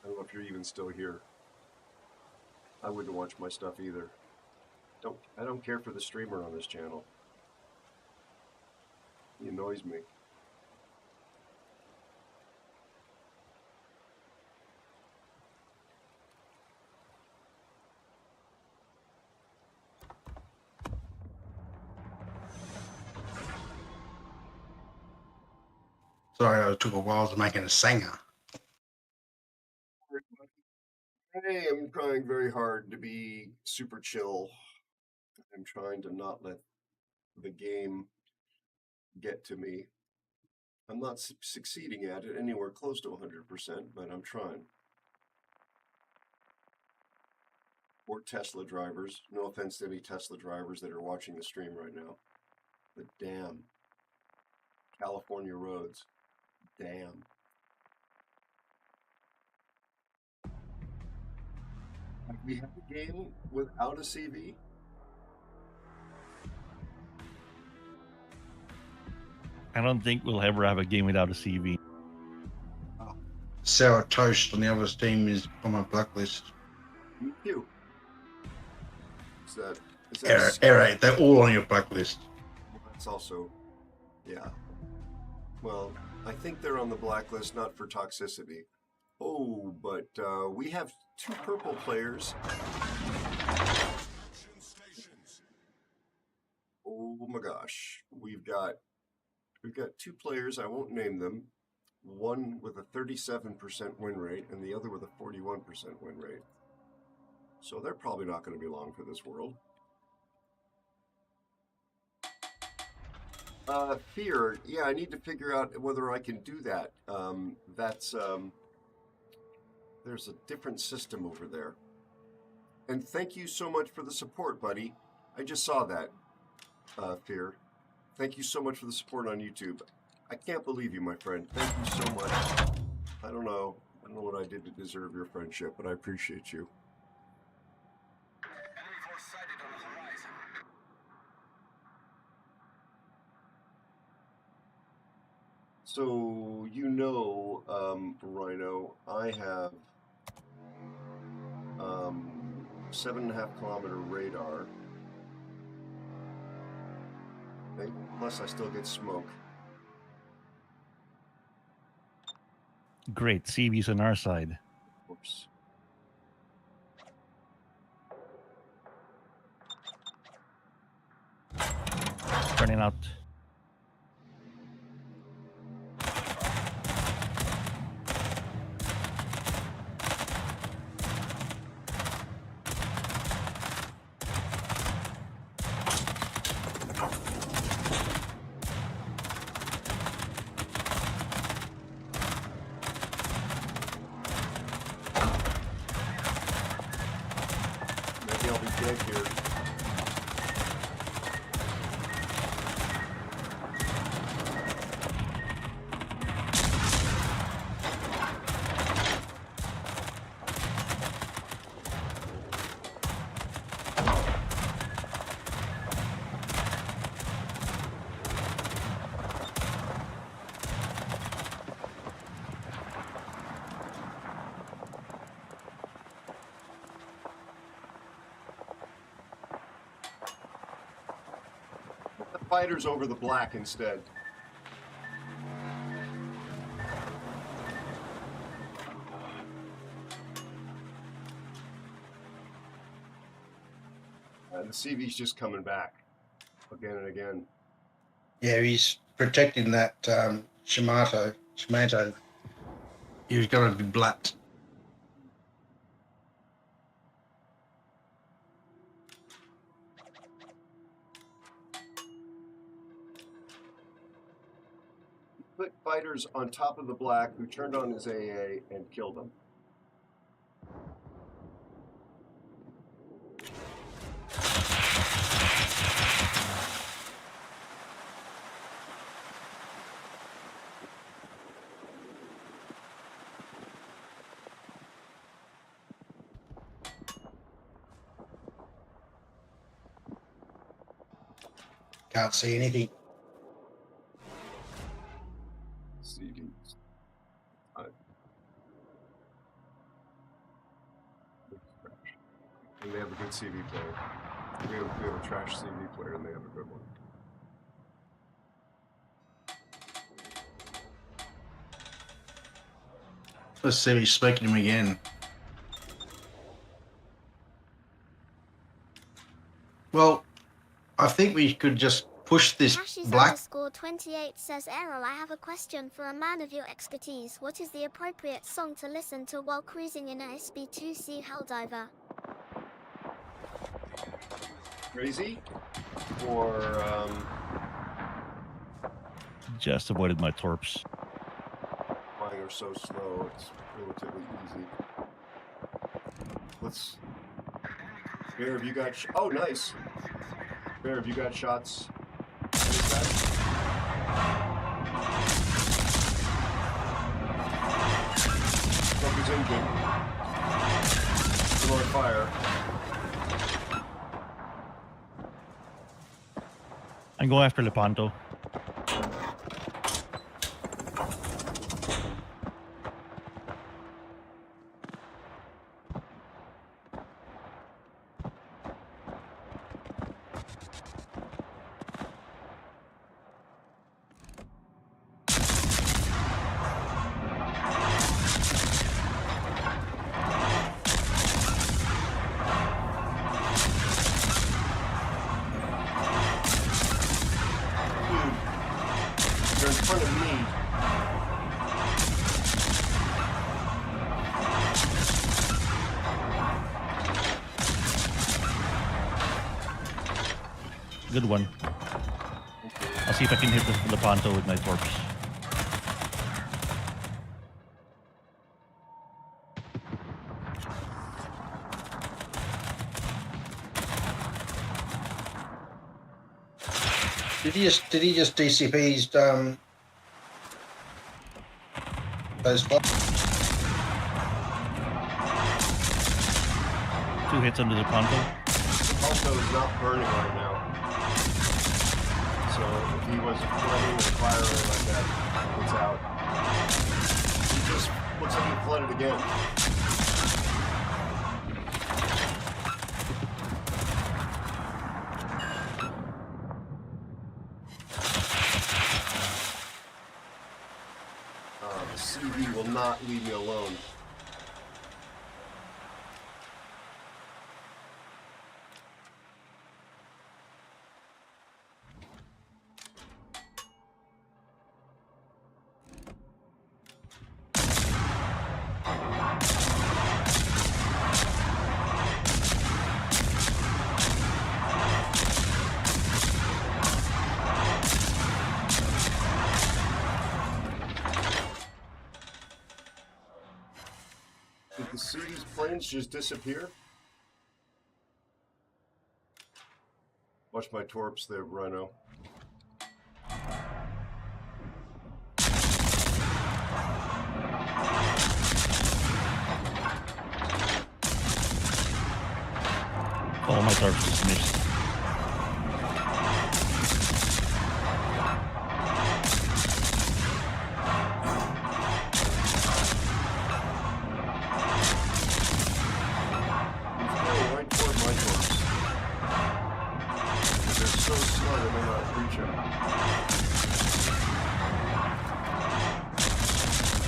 I don't know if you're even still here. I wouldn't watch my stuff either. I don't care for the streamer on this channel. He annoys me. Sorry, it took a while to make it a singer. I am trying very hard to be super chill. I'm trying to not let the game get to me. I'm not succeeding at it anywhere close to 100%, but I'm trying. Or Tesla drivers. No offense to any Tesla drivers that are watching the stream right now. But damn. California roads. Damn. Have we had a game without a CV? I don't think we'll ever have a game without a CV. Sour Toast on the other team is on my blacklist. Me too. Is that Aero, they're all on your blacklist. That's also, yeah. Well, I think they're on the blacklist, not for toxicity. Oh, but we have 2 purple players. Oh my gosh, we've got 2 players. I won't name them. One with a 37% win rate, and the other with a 41% win rate. So they're probably not going to be long for this world. Fear. Yeah, I need to figure out whether I can do that. There's a different system over there. And thank you so much for the support, buddy. I just saw that, Fear. Thank you so much for the support on YouTube. I can't believe you, my friend. Thank you so much. I don't know what I did to deserve your friendship, but I appreciate you. Enemy force sighted on the horizon. So, Rhino, I have 7.5 kilometer radar. Okay, unless I still get smoke. Great. CV's on our side. Of course. Turning out. Maybe I'll be dead here. Put the fighters over the black instead. And the CV's just coming back again and again. Yeah, he's protecting that Shamato. He's got to be blacked. Put fighters on top of the black who turned on his AA and killed him. Can't see anything. CVs. And they have a good CV player. We have a trash CV player and they have a good one. Let's see if he's speaking to him again. Well, I think we could just push this black. Ashes_28 says, Errol, I have a question for a man of your expertise. What is the appropriate song to listen to while cruising in a SB2C Helldiver? Crazy? Or, Just avoided my torps. flying are so slow, it's relatively easy. Let's... Bear, have you got... Oh, nice! Bear, have you got shots? Focus engine. Still on fire. I'm going after Lepanto. They're in front of me. Good one. I'll see if I can hit the ponto with my torps. Did he just DCP's those spots? 2 hits under the ponto. Also, is not burning right now. So if he was flooding or firing like that, it's out. He just looks like he flooded again. The CV will not leave me alone. Did the CV's planes just disappear? Watch my torps there, Rhino. Oh, my torps just missed.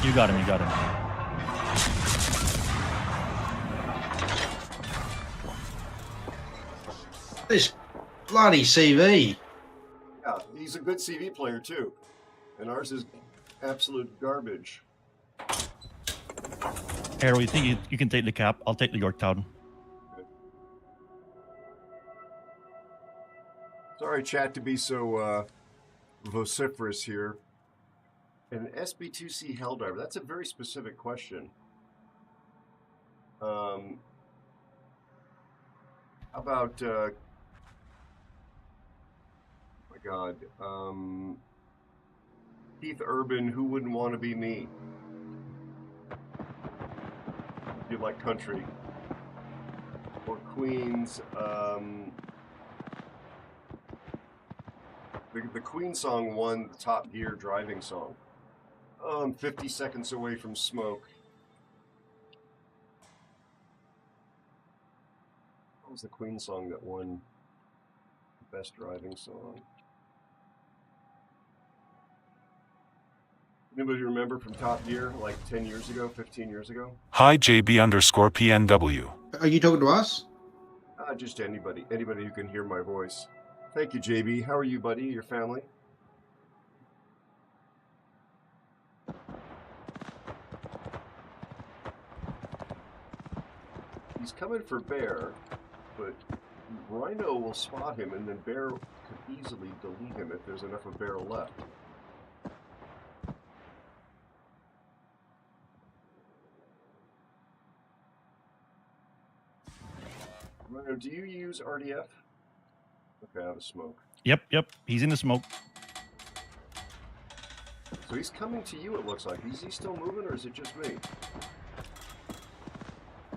You got him, you got him. This bloody CV. Yeah, he's a good CV player too. And ours is absolute garbage. Aero, you think you can take the cap? I'll take the Yorktown. Sorry, chat, to be so vociferous here. An SB2C Helldiver, that's a very specific question. How about, oh my God, Keith Urban, Who Wouldn't Want to Be Me? If you like country. Or Queen's, the Queen song won the Top Gear driving song. I'm 50 seconds away from smoke. What was the Queen song that won the best driving song? Anybody remember from Top Gear, like 10 years ago, 15 years ago? Hi JB_PNW. Are you talking to us? Just anybody who can hear my voice. Thank you, JB. How are you, buddy? Your family? He's coming for Bear, but Rhino will spot him, and then Bear could easily delete him if there's enough of Bear left. Rhino, do you use RDF? Okay, I have a smoke. Yep, he's in the smoke. So he's coming to you, it looks like. Is he still moving, or is it just me?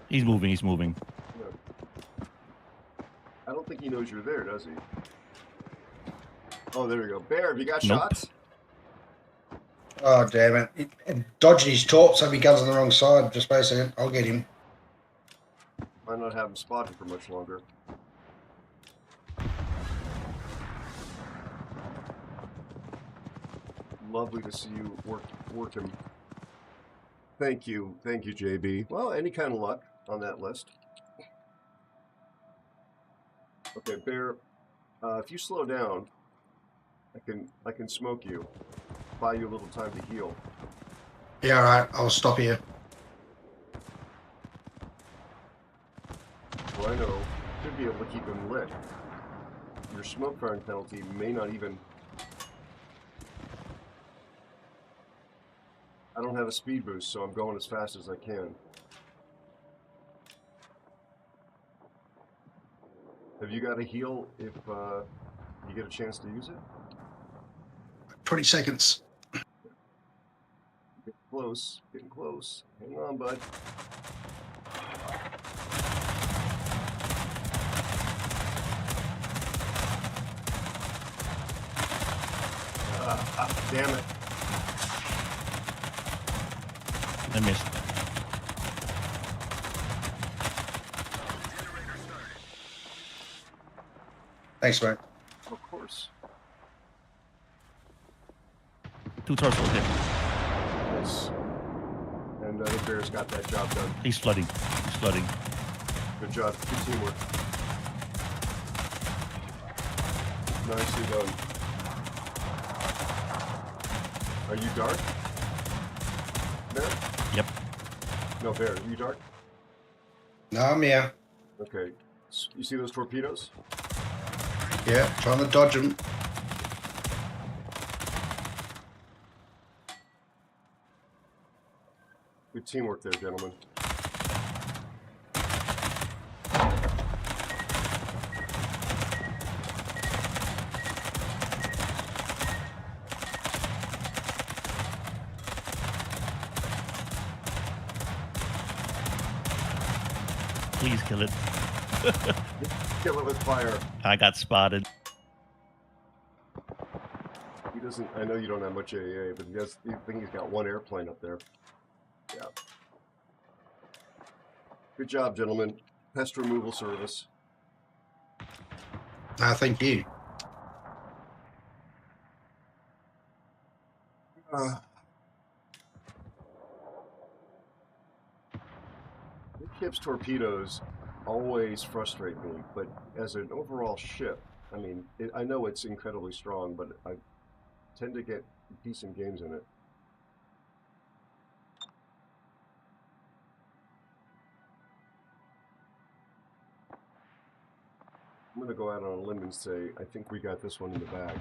He's moving. Yeah. I don't think he knows you're there, does he? Oh, there we go. Bear, have you got shots? Oh, damn it. Dodging his torp so he comes on the wrong side. Just wait a second. I'll get him. Might not have him spotted for much longer. Lovely to see you work him. Thank you, JB. Well, any kind of luck on that list. Okay, Bear, if you slow down, I can smoke you. Buy you a little time to heal. Yeah, all right. I'll stop here. Rhino should be able to keep him lit. Your smoke firing penalty may not even I don't have a speed boost, so I'm going as fast as I can. Have you got a heal if you get a chance to use it? 20 seconds. Getting close. Getting close. Hang on, bud. Damn it. I missed. Thanks, mate. Of course. 2 turrets will hit. Yes. And the Bear's got that job done. He's flooding. He's flooding. Good job. Good teamwork. Nicely done. Are you dark? Bear? Yep. No, Bear. Are you dark? No, I'm here. Okay. You see those torpedoes? Yeah, trying to dodge them. Good teamwork there, gentlemen. Please kill it. Kill it with fire. I got spotted. He doesn't. I know you don't have much AA, but he does. I think he's got one airplane up there. Yeah. Good job, gentlemen. Pest removal service. Thank you. Big ship's torpedoes always frustrate me, but as an overall ship, I mean, I know it's incredibly strong, but I tend to get decent games in it. I'm going to go out on a limb and say, I think we got this one in the bag.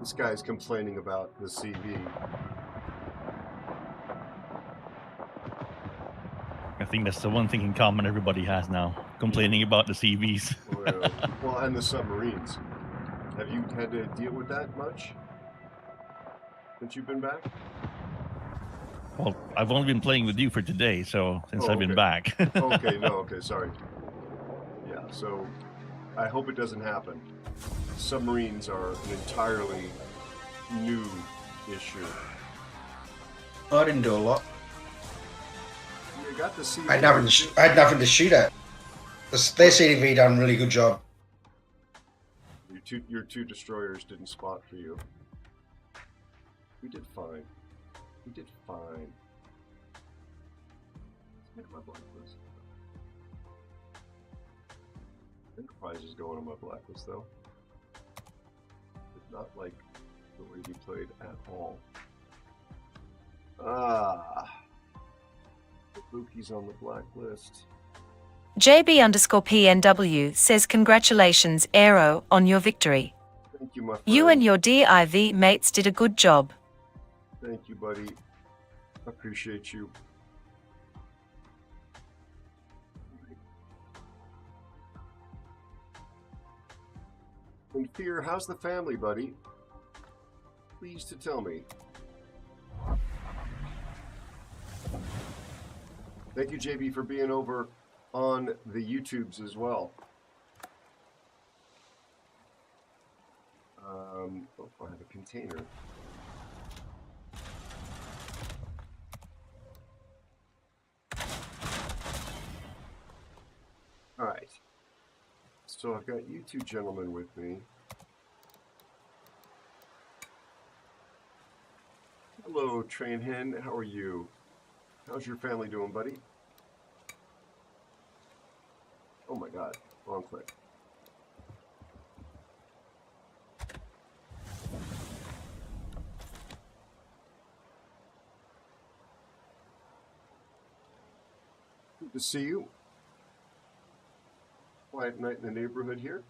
This guy's complaining about the CV. I think that's the one thing in common everybody has now. Complaining about the CVs. Well, and the submarines. Have you had to deal with that much since you've been back? Well, I've only been playing with you for today, so since I've been Okay. back. Okay, no, okay, sorry. Yeah, so I hope it doesn't happen. Submarines are an entirely new issue. I didn't do a lot. You got the CV. I had nothing to shoot at. Their CDV done a really good job. Your two destroyers didn't spot for you. We did fine. We did fine. Let's make my blacklist. Enterprise is going on my blacklist though. Did not like the way he played at all. The Buki's on the blacklist. JB_PNW says congratulations Aero on your victory. Thank you, my friend. You and your DIV mates did a good job. Thank you, buddy. Appreciate you. And Fear, how's the family, buddy? Pleased to tell me. Thank you, JB, for being over on the YouTubes as well. I have a container. All right. So I've got you two gentlemen with me. Hello, Train Hen. How are you? How's your family doing, buddy? Oh my god, wrong click. Good to see you. Quiet night in the neighborhood here.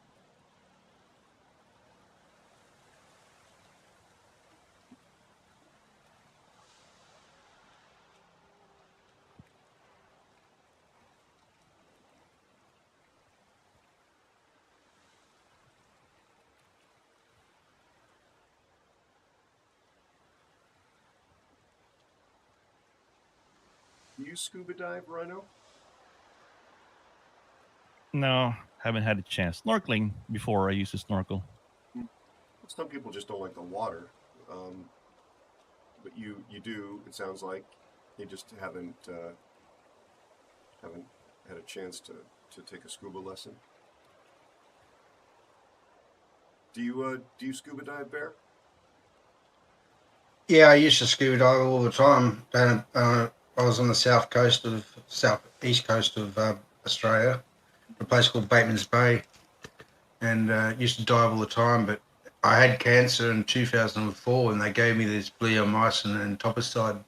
Do you scuba dive, Rhino? No, haven't had a chance. Snorkeling before I used to snorkel. Some people just don't like the water, but you do. It sounds like you just haven't had a chance to take a scuba lesson. Do you scuba dive, Bear? Yeah, I used to scuba dive all the time. Down, I was on the southeast coast of Australia, a place called Bateman's Bay, and used to dive all the time. But I had cancer in 2004, and they gave me this bleomycin and topicide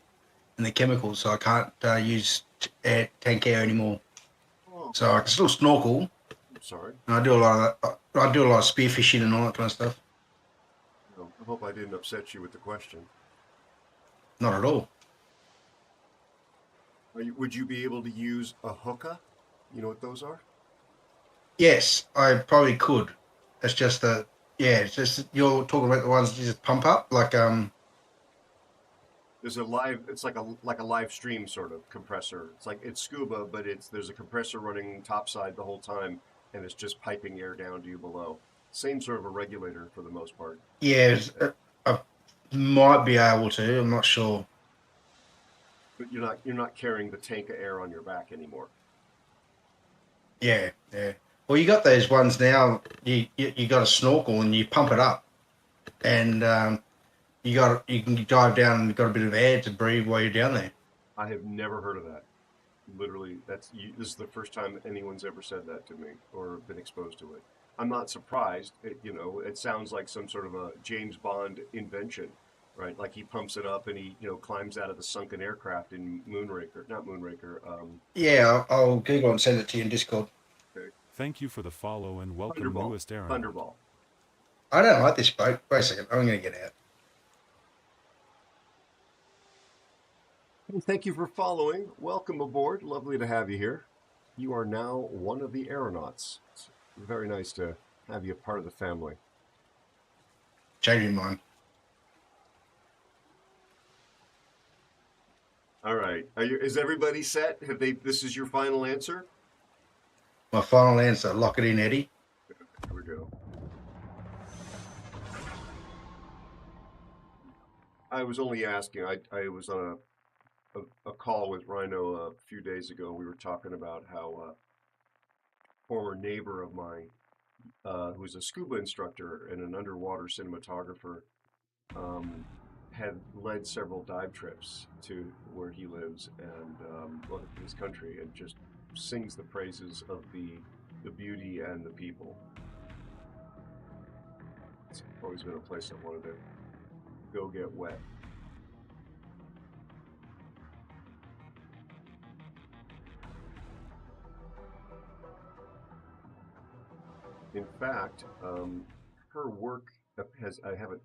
and the chemicals, so I can't use tank air anymore. Oh, So I can still snorkel. I'm sorry. And I do a lot of that. I do a lot of spearfishing and all that kind of stuff. No, I hope I didn't upset you with the question. Not at all. Would you be able to use a hookah? You know what those are? Yes, I probably could. It's just that, yeah, it's just you're talking about the ones you just pump up, like There's a live. It's like a live stream sort of compressor. It's scuba, but there's a compressor running topside the whole time, and it's just piping air down to you below. Same sort of a regulator for the most part. yeah, I might be able to. I'm not sure. But you're not carrying the tank of air on your back anymore. Yeah, yeah. Well, you got those ones now. You got a snorkel and you pump it up, and you can dive down and got a bit of air to breathe while you're down there. I have never heard of that. Literally, this is the first time anyone's ever said that to me or been exposed to it. I'm not surprised. It sounds like some sort of a James Bond invention, right? Like he pumps it up and he, climbs out of the sunken aircraft in Moonraker, not Moonraker. Yeah, I'll Google and send it to you in Discord. Okay. Thank you for the follow and welcome Thunderball. newest aeronaut. Thunderball. I don't like this boat. Wait a second, I'm going to get out. Thank you for following. Welcome aboard. Lovely to have you here. You are now one of the aeronauts. It's very nice to have you part of the family. Changing mine. All right. Is everybody set? This is your final answer? My final answer. Lock it in, Eddie. Here we go. I was only asking. I was on a call with Rhino a few days ago. We were talking about how a former neighbor of mine, who's a scuba instructor and an underwater cinematographer, had led several dive trips to where he lives and his country, and just sings the praises of the beauty and the people. It's always been a place I wanted to go get wet. In fact, her work I haven't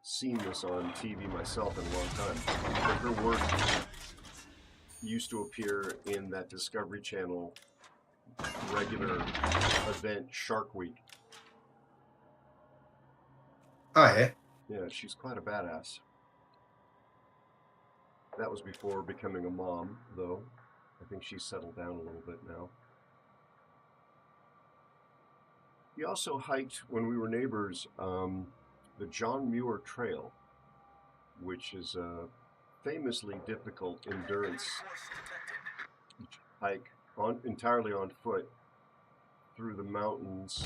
seen this on TV myself in a long time, but her work used to appear in that Discovery Channel regular event Shark Week. Oh, yeah? Yeah, she's quite a badass. That was before becoming a mom, though. I think she's settled down a little bit now. We also hiked, when we were neighbors, the John Muir Trail, which is a famously difficult endurance hike entirely on foot through the mountains,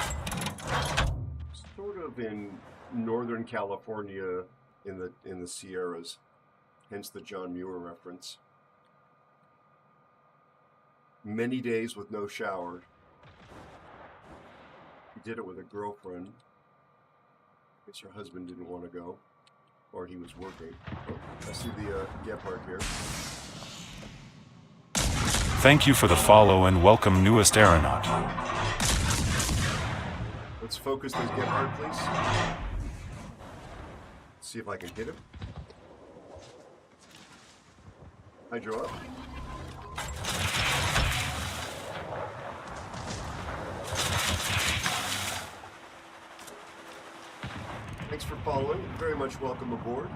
sort of in Northern California in the Sierras, hence the John Muir reference. many days with no shower. He did it with a girlfriend. I guess her husband didn't want to go, or he was working. Oh, I see the Gephardt here. Thank you for the follow and welcome newest aeronaut. Let's focus this Gephardt, please. See if I can hit him. Hydro up. Thanks for following. Very much welcome aboard.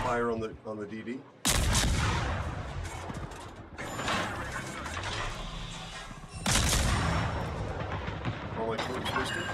Fire on the DD. All my torch listed.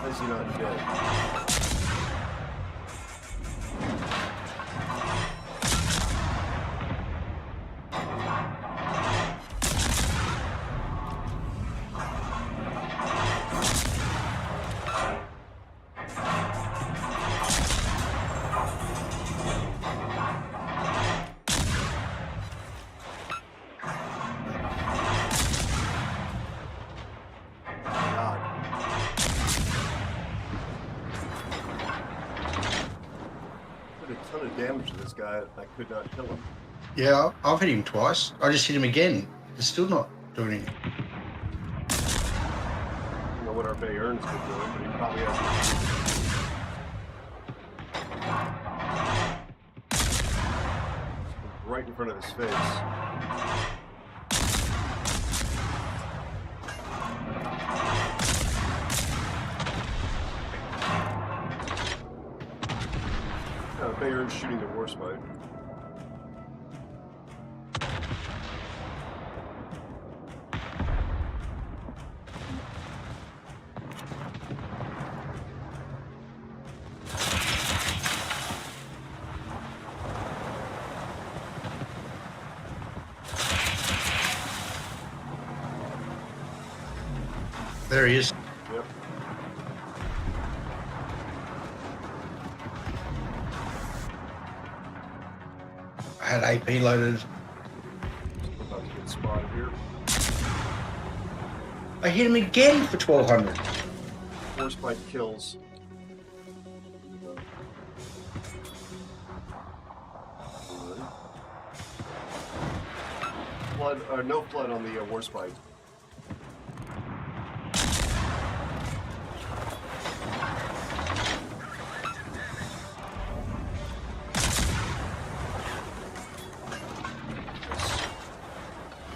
Is he not dead? Damage to this guy, I could not kill him. Yeah, I've hit him twice. I just hit him again. It's still not doing anything. I don't know what our Bay Earns could do, but he probably has. Right in front of his face. Bayern's shooting the Warship. There he is. Yep. I had AP loaded. About to get spotted here. I hit him again for 1200. Force bite kills. Flood, no flood on the war spike.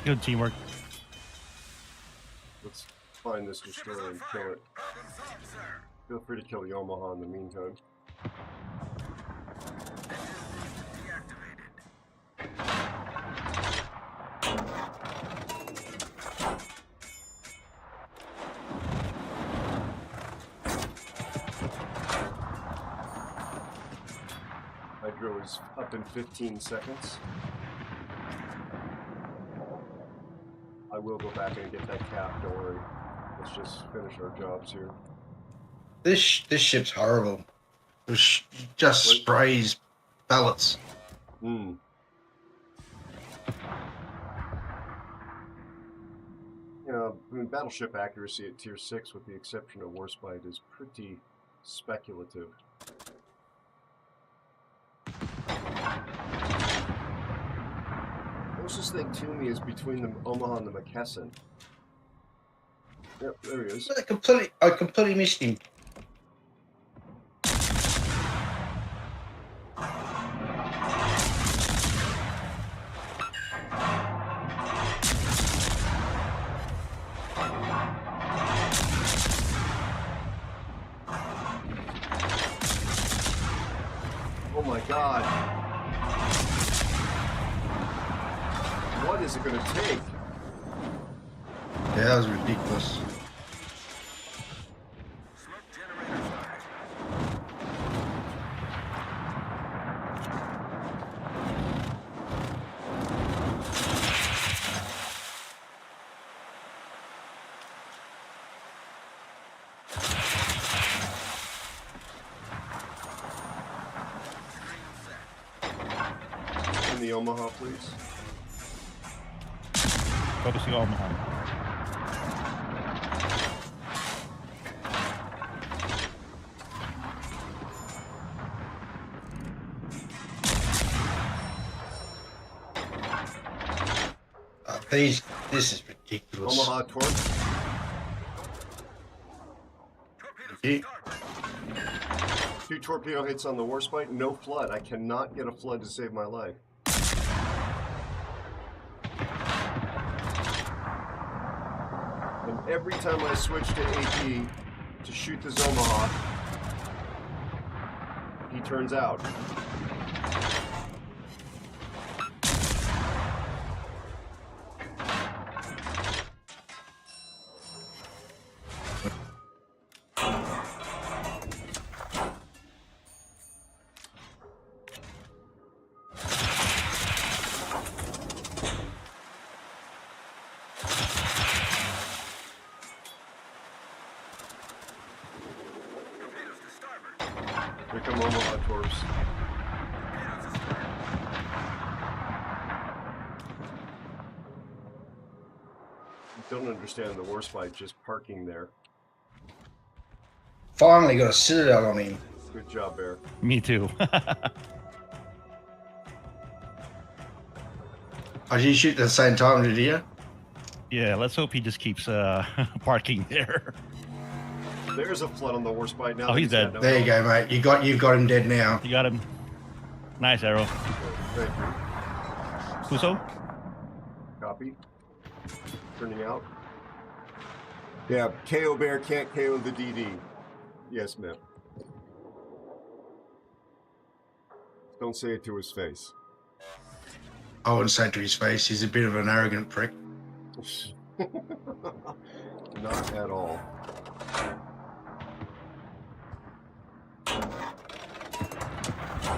Good teamwork. Let's find this destroyer and kill it. Feel free to kill the Omaha in the meantime. Hydro is up in 15 seconds. I will go back and get that cap, don't worry. Let's just finish our jobs here. This ship's horrible. It just sprays pellets. Hmm. You know, I mean, battleship accuracy at Tier 6, with the exception of Warspite, is pretty speculative. Closest thing to me is between the Omaha and the McKesson. Yep, there he is. I completely missed him. Oh my god. What is it going to take? Yeah, that was ridiculous. Smoke generator started. In the Omaha, please. Focusing on Omaha. This is ridiculous. Omaha torque. Yeah. 2 torpedo hits on the Warspite. No flood. I cannot get a flood to save my life. And every time I switch to AP to shoot this Omaha, he turns out. Torpedoes to starboard. Here come Omaha torps. Torpedoes to starboard. Don't understand the Warspite just parking there. Finally got a citadel on him. Good job, Bear. Me too. Oh, did you shoot at the same time, did you? Yeah, let's hope he just keeps parking there. There's a flood on the Warspite now. Oh, that he's dead. got no There you help. go, mate. You've got him dead now. You got him. Nice, Aero. Thank you. Kuso? Copy. Turning out. Yeah, KO Bear can't KO the DD. Yes, ma'am. Don't say it to his face. I wouldn't say it to his face. He's a bit of an arrogant prick. Not at all.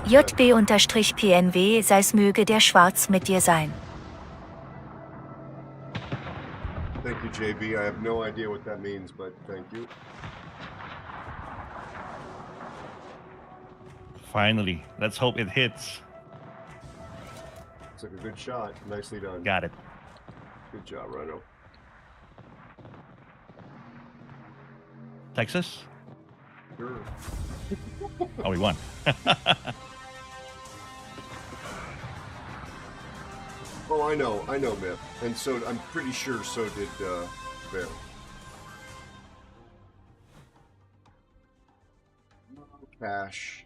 JB-PNW, sei's möge der Schwarz mit dir sein. Thank you, JB. I have no idea what that means, but thank you. Finally. Let's hope it hits. It's like a good shot. Nicely done. Got it. Good job, Rhino. Texas? Sure. Oh, we won. Oh, I know, Mip. And so I'm pretty sure so did Bear. Cash.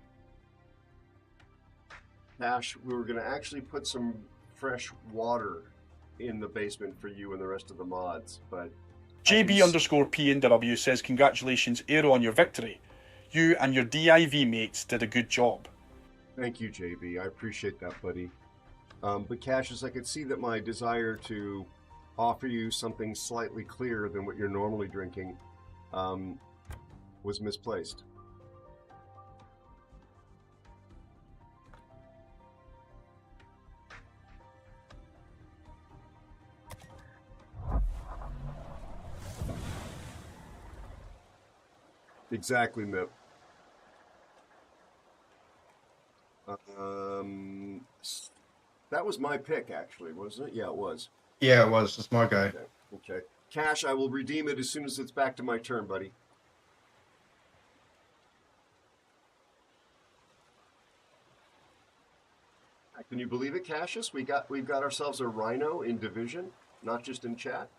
Cash, we were going to actually put some fresh water in the basement for you and the rest of the mods, but... JB_PNW says, congratulations, Aero, on your victory. You and your DIV mates did a good job. Thank you, JB. I appreciate that, buddy. But Cassius, I could see that my desire to offer you something slightly clearer than what you're normally drinking was misplaced. Exactly, Mip. That was my pick, actually, wasn't it? Yeah, it was. Yeah, it was. It's my go. Okay. Cash, I will redeem it as soon as it's back to my turn, buddy. Can you believe it, Cassius? We've got ourselves a rhino in division, not just in chat.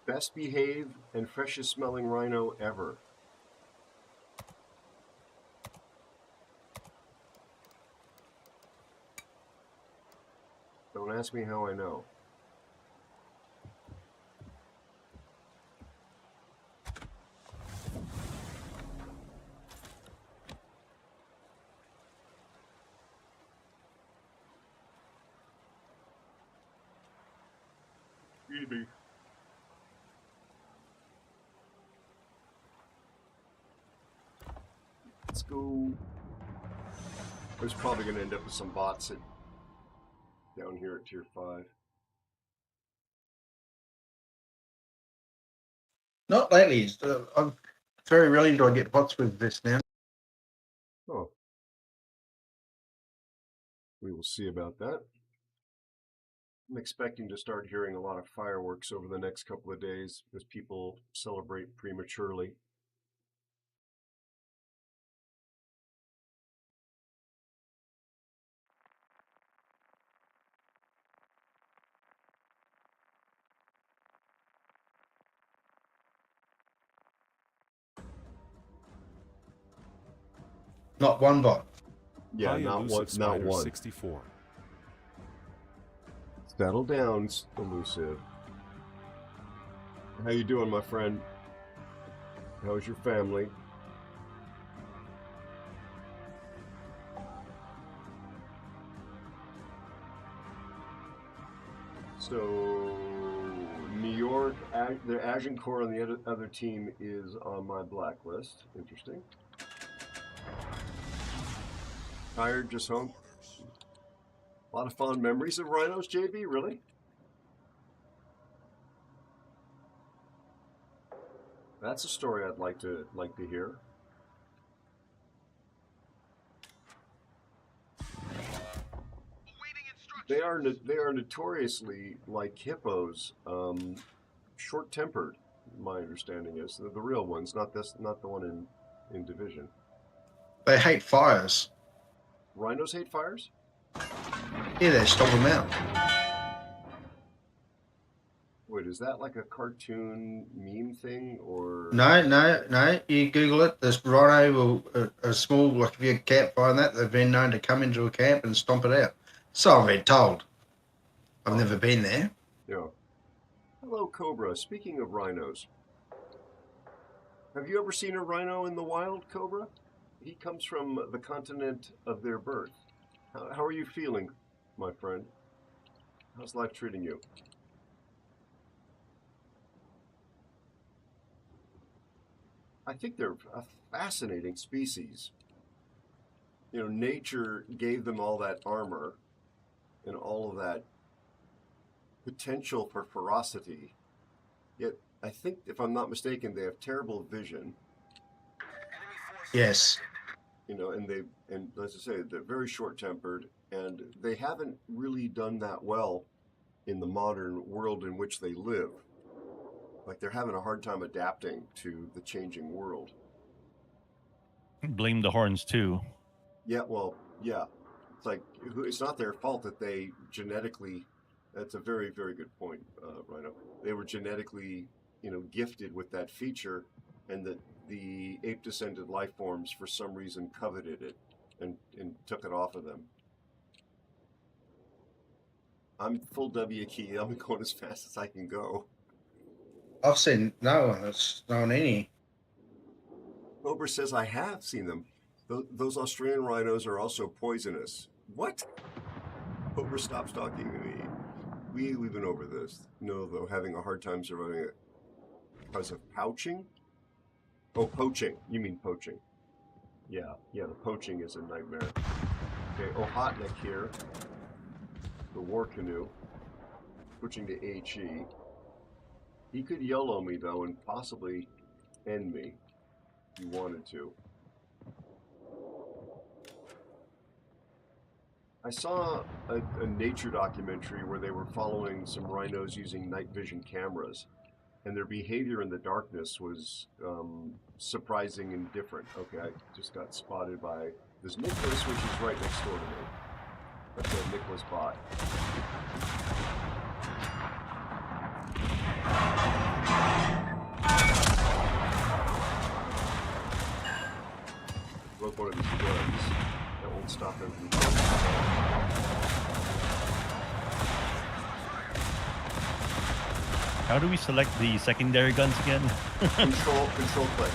Best behaved and freshest smelling rhino ever. Don't ask me how I know. GB. Let's go. There's probably going to end up with some bots down here at tier 5. Not lately. I'm very rarely do I get bots with this now. Oh. We will see about that. I'm expecting to start hearing a lot of fireworks over the next couple of days as people celebrate prematurely. Not one bot. Yeah, Hi, not one. Elusive Not Spider one. 64. Settle down, Elusive. How you doing, my friend? How's your family? So, New York, the Agincourt on the other team is on my blacklist. Interesting. Tired, just home. A lot of fond memories of rhinos, JB, really? That's a story I'd like to hear. They are notoriously, like hippos, short-tempered. My understanding is the real ones, not the one in Division. They hate fires. Rhinos hate fires? Yeah, they stop them out. Wait, is that like a cartoon meme thing, or? No. You Google it. This rhino will a small, like if you camp fire and that, they've been known to come into a camp and stomp it out. So I've been told. I've never been there. Yeah. Hello, Cobra. Speaking of rhinos, have you ever seen a rhino in the wild, Cobra? He comes from the continent of their birth. How are you feeling, my friend? How's life treating you? I think they're a fascinating species. You know, nature gave them all that armor and all of that potential for ferocity. Yet, I think, if I'm not mistaken, they have terrible vision. Yes. You know, and as I say, they're very short-tempered, and they haven't really done that well in the modern world in which they live. Like, they're having a hard time adapting to the changing world. Blame the horns too. Yeah, well, yeah. It's like, it's not their fault that they genetically, that's a very, very good point, Rhino. They were genetically, gifted with that feature, and that the ape-descended life forms, for some reason, coveted it and took it off of them. I'm full W key. I'm going as fast as I can go. I've seen no one that's known any. Cobra says I have seen them. Those Australian rhinos are also poisonous. What? Cobra, stop stalking me. We've been over this. No, though, having a hard time surviving it because of pouching? Oh, poaching. You mean poaching. Yeah, the poaching is a nightmare. Okay, Ohotnik here. The war canoe. Switching to HE. He could YOLO me, though, and possibly end me if he wanted to. I saw a nature documentary where they were following some rhinos using night vision cameras, and their behavior in the darkness was surprising and different. Okay, I just got spotted by this Nicholas, which is right next door to me. That's a Nicholas bot. Broke one of these guns. That won't stop him from going. How do we select the secondary guns again? Control click.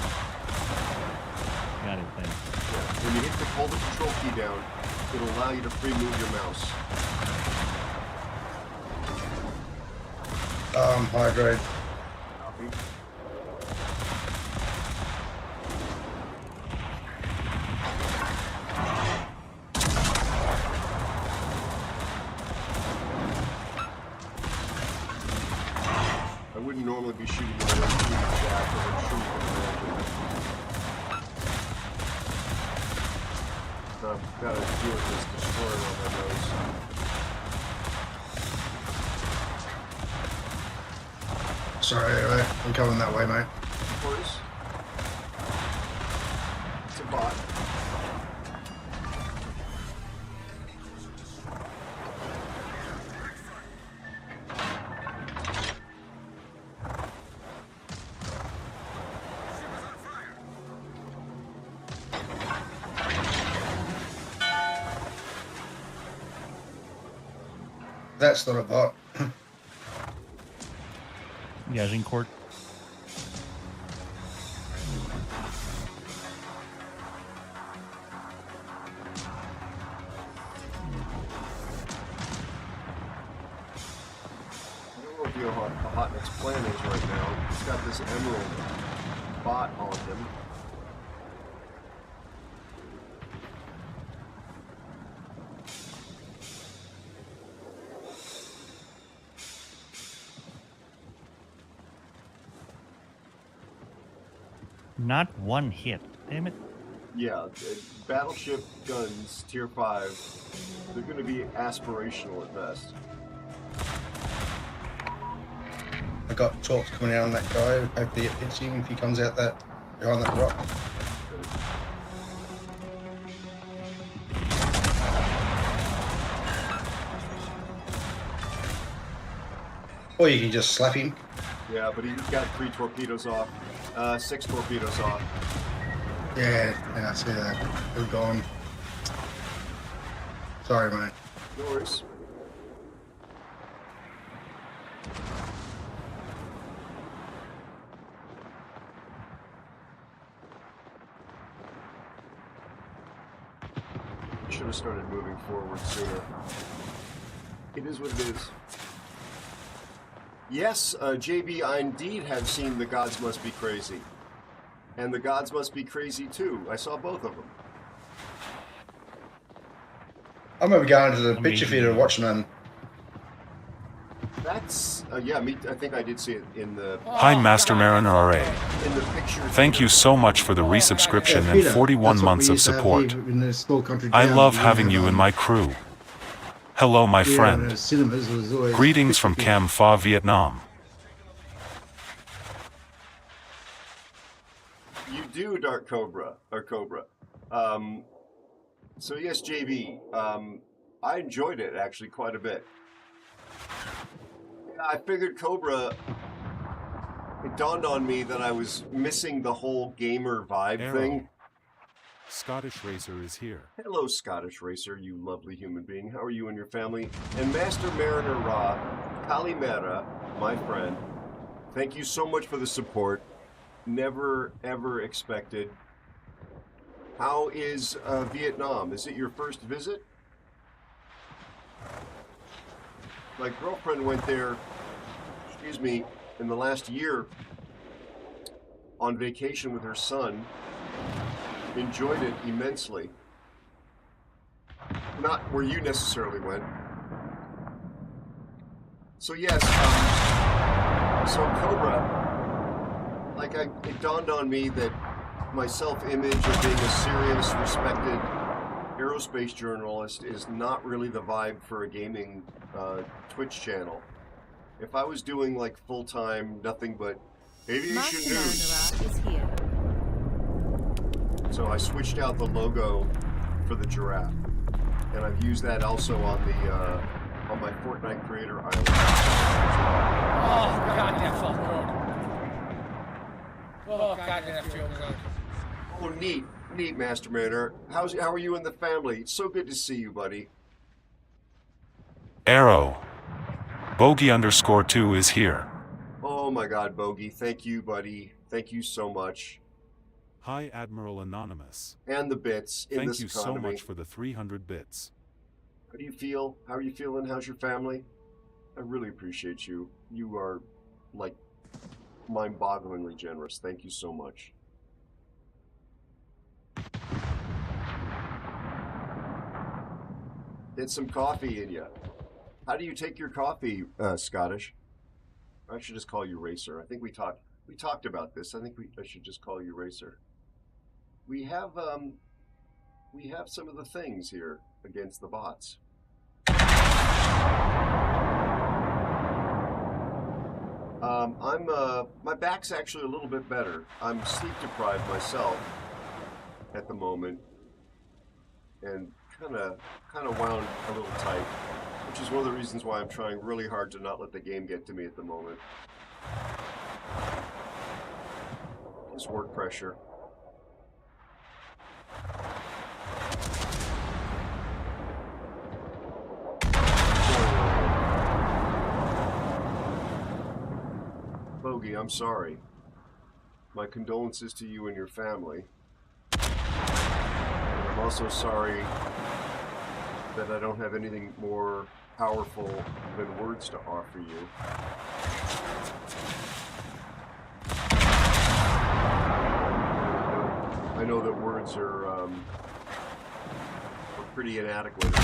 Got it, thanks. Yeah. When you hold the control key down, it'll allow you to free move your mouse. Hydro. Copy. I wouldn't normally be shooting my own shooting shaft, but I'm sure you can imagine. I've got to deal with this destroyer on my nose. Sorry, anyway, I'm coming that way, mate. Of course. It's a bot. That's not a bot. Yeah, in court. I don't know if you know how hot Nick's plan is right now. He's got this emerald bot on him. Not one hit. Damn it. Yeah, battleship guns, tier 5, they're going to be aspirational at best. I got talks coming out on that guy. Hopefully it hits him if he comes out that behind that rock. Or you can just slap him. Yeah, but he's got 3 torpedoes off, 6 torpedoes off. Yeah, I see that. They're gone. Sorry, mate. No worries. Should have started moving forward sooner. It is what it is. Yes, JB, I indeed have seen The Gods Must Be Crazy. And The Gods Must Be Crazy too. I saw both of them. I remember going to the picture theater and watching them. That's, yeah, I think I did see it in the... Hi Master Mariner RA. In the picture. Thank you so much for the resubscription and 41 months of support. I love having you in my crew. Hello my friend. Greetings from Cam Pha, Vietnam. You do, Dark Cobra, or Cobra. So yes, JB, I enjoyed it actually quite a bit. I figured Cobra, it dawned on me that I was missing the whole gamer vibe Aero. thing. Scottish Racer is here. Hello, Scottish Racer, you lovely human being. How are you and your family? And Master Mariner Ra, Kalimera, my friend, thank you so much for the support. Never, ever expected. How is Vietnam? Is it your first visit? My girlfriend went there, excuse me, in the last year on vacation with her son. Enjoyed it immensely. Not where you necessarily went. So yes, so Cobra, like it dawned on me that my self-image of being a serious, respected aerospace journalist is not really the vibe for a gaming Twitch channel. If I was doing like full-time, nothing but aviation news. Is here. So I switched out the logo for the giraffe, and I've used that also on the on my Fortnite creator island. Oh God, that felt good. Oh God, that feels good. Oh, neat, Master Mariner. How are you and the family? It's so good to see you, buddy. Aero. Bogey_2 is here. Oh my God, Bogey. Thank you, buddy. Thank you so much. Hi Admiral Anonymous. And the bits in Thank this you economy. so much for the 300 bits. How do you feel? How are you feeling? How's your family? I really appreciate you. You are, like, mind-bogglingly generous. Thank you so much. Get some coffee in you. How do you take your coffee, Scottish? I should just call you Racer. I think we talked about this. I think I should just call you Racer. We have some of the things here against the bots. My back's actually a little bit better. I'm sleep deprived myself at the moment, and kind of wound a little tight, which is one of the reasons why I'm trying really hard to not let the game get to me at the moment. Just work pressure. Bogey, I'm sorry. My condolences to you and your family. And I'm also sorry that I don't have anything more powerful than words to offer you. I know that words are pretty inadequate. I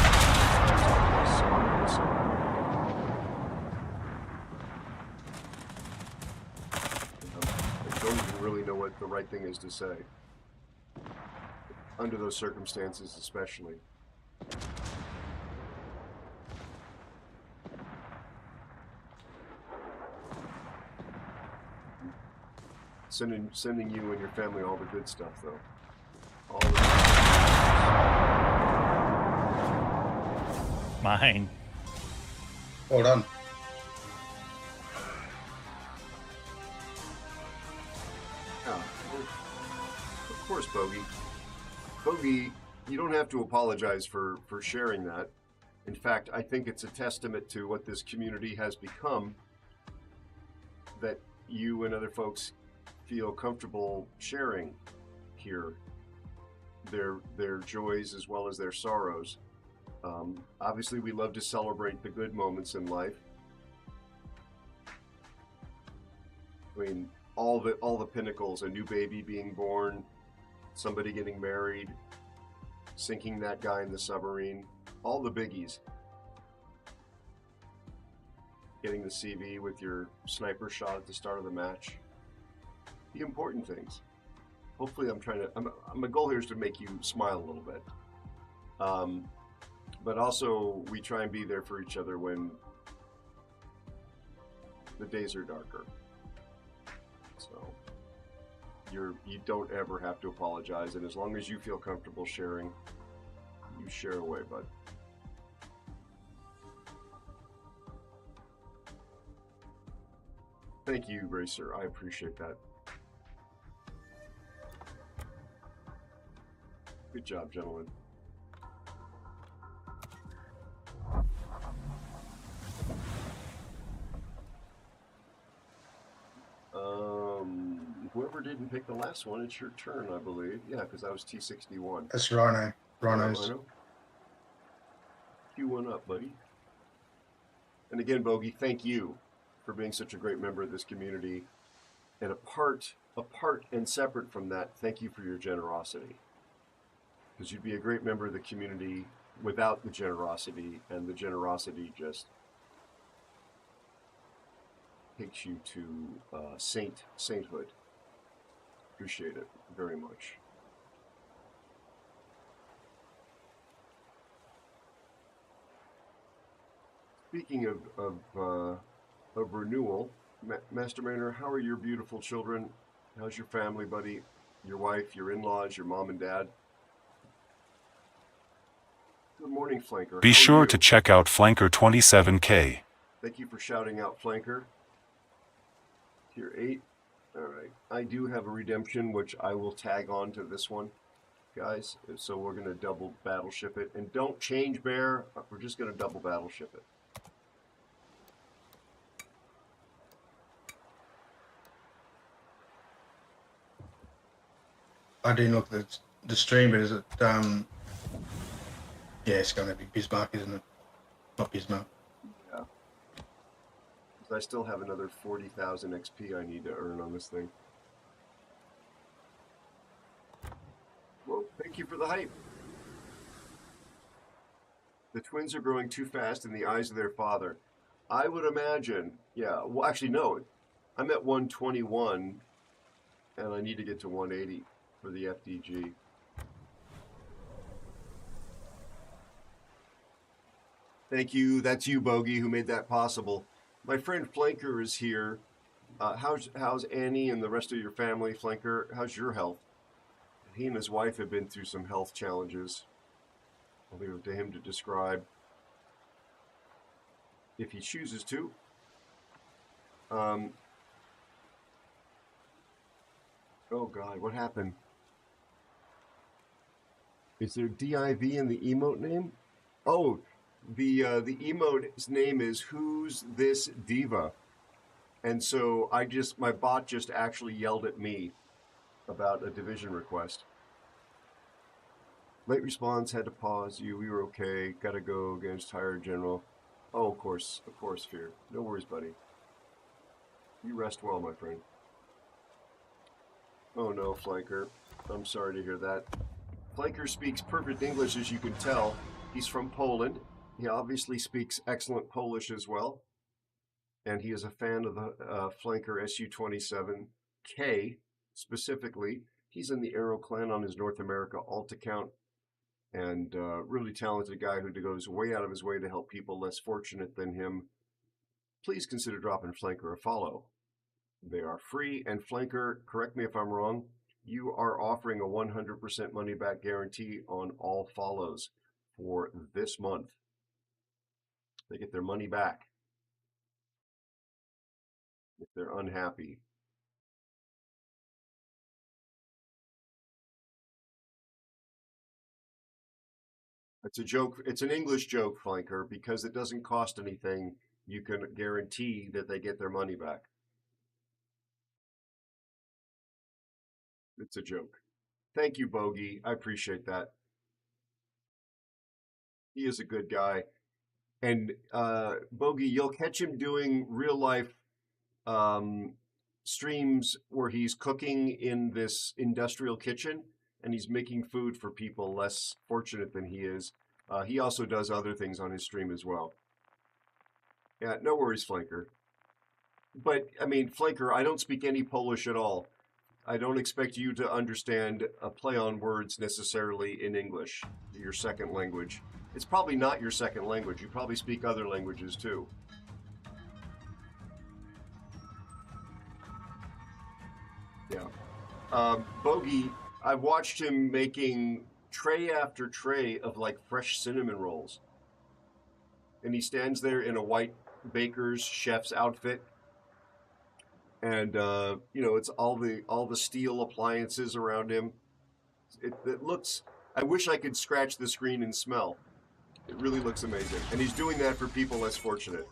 don't even really know what the right thing is to say. Under those circumstances, especially. Sending you and your family all the good stuff, though. All the Mine. Hold on. Of course, Bogey. Bogey, you don't have to apologize for sharing that. In fact, I think it's a testament to what this community has become, that you and other folks feel comfortable sharing here their joys as well as their sorrows. Obviously, we love to celebrate the good moments in life. I mean, all the pinnacles: a new baby being born, somebody getting married, sinking that guy in the submarine, all the biggies. Getting the CV with your sniper shot at the start of the match. The important things. Hopefully my goal here is to make you smile a little bit. But also, we try and be there for each other when the days are darker. So, you don't ever have to apologize, and as long as you feel comfortable sharing, you share away, bud. Thank you, Racer. I appreciate that. Good job, gentlemen. Whoever didn't pick the last one, it's your turn, I believe. Yeah, because I was T61. That's Rhino. Rhinos. Rhino. Cue one up, buddy. And again, Bogey, thank you for being such a great member of this community. And apart and separate from that, thank you for your generosity. Because you'd be a great member of the community without the generosity, and the generosity just takes you to sainthood. Appreciate it very much. Speaking of renewal, Master Mariner, how are your beautiful children? How's your family, buddy? Your wife, your in-laws, your mom and dad? Good morning, Flanker. Be How are sure you? to check out Flanker 27K. Thank you for shouting out, Flanker. Tier 8. All right. I do have a redemption, which I will tag on to this one, guys. So we're going to double battleship it. And don't change, Bear. We're just going to double battleship it. I didn't look at the stream, but is it, yeah, it's going to be Bismarck, isn't it? Not Bismarck. Yeah. I still have another 40,000 XP I need to earn on this thing. Well, thank you for the hype. The twins are growing too fast in the eyes of their father. I would imagine, yeah. Well, actually, no. I'm at 121, and I need to get to 180 for the FDG. Thank you. That's you, Bogey, who made that possible. My friend Flanker is here. How's Annie and the rest of your family, Flanker? How's your health? He and his wife have been through some health challenges. I'll leave it to him to describe if he chooses to. Oh God, what happened? Is there div in the emote name? Oh, the emote's name is Who's This Diva? And so my bot just actually yelled at me about a division request. Late response, had to pause you. We were okay. Gotta go against tired general. Oh, of course, Fear. No worries, buddy. You rest well, my friend. Oh no, Flanker. I'm sorry to hear that. Flanker speaks perfect English, as you can tell. He's from Poland. He obviously speaks excellent Polish as well. And he is a fan of the Flanker SU-27K specifically. He's in the Aero clan on his North America alt account. And really talented guy who goes way out of his way to help people less fortunate than him. Please consider dropping Flanker a follow. They are free. And Flanker, correct me if I'm wrong, you are offering a 100% money back guarantee on all follows for this month. They get their money back if they're unhappy. It's a joke. It's an English joke, Flanker, because it doesn't cost anything. You can guarantee that they get their money back. It's a joke. Thank you, Bogey. I appreciate that. He is a good guy. And Bogey, you'll catch him doing real life streams where he's cooking in this industrial kitchen and he's making food for people less fortunate than he is. He also does other things on his stream as well. Yeah, no worries, Flanker. But, I mean, Flanker, I don't speak any Polish at all. I don't expect you to understand a play on words necessarily in English, your second language. It's probably not your second language. You probably speak other languages too. Yeah. Bogey, I've watched him making tray after tray of like fresh cinnamon rolls. And he stands there in a white baker's chef's outfit. And it's all the steel appliances around him. It looks, I wish I could scratch the screen and smell. It really looks amazing. And he's doing that for people less fortunate.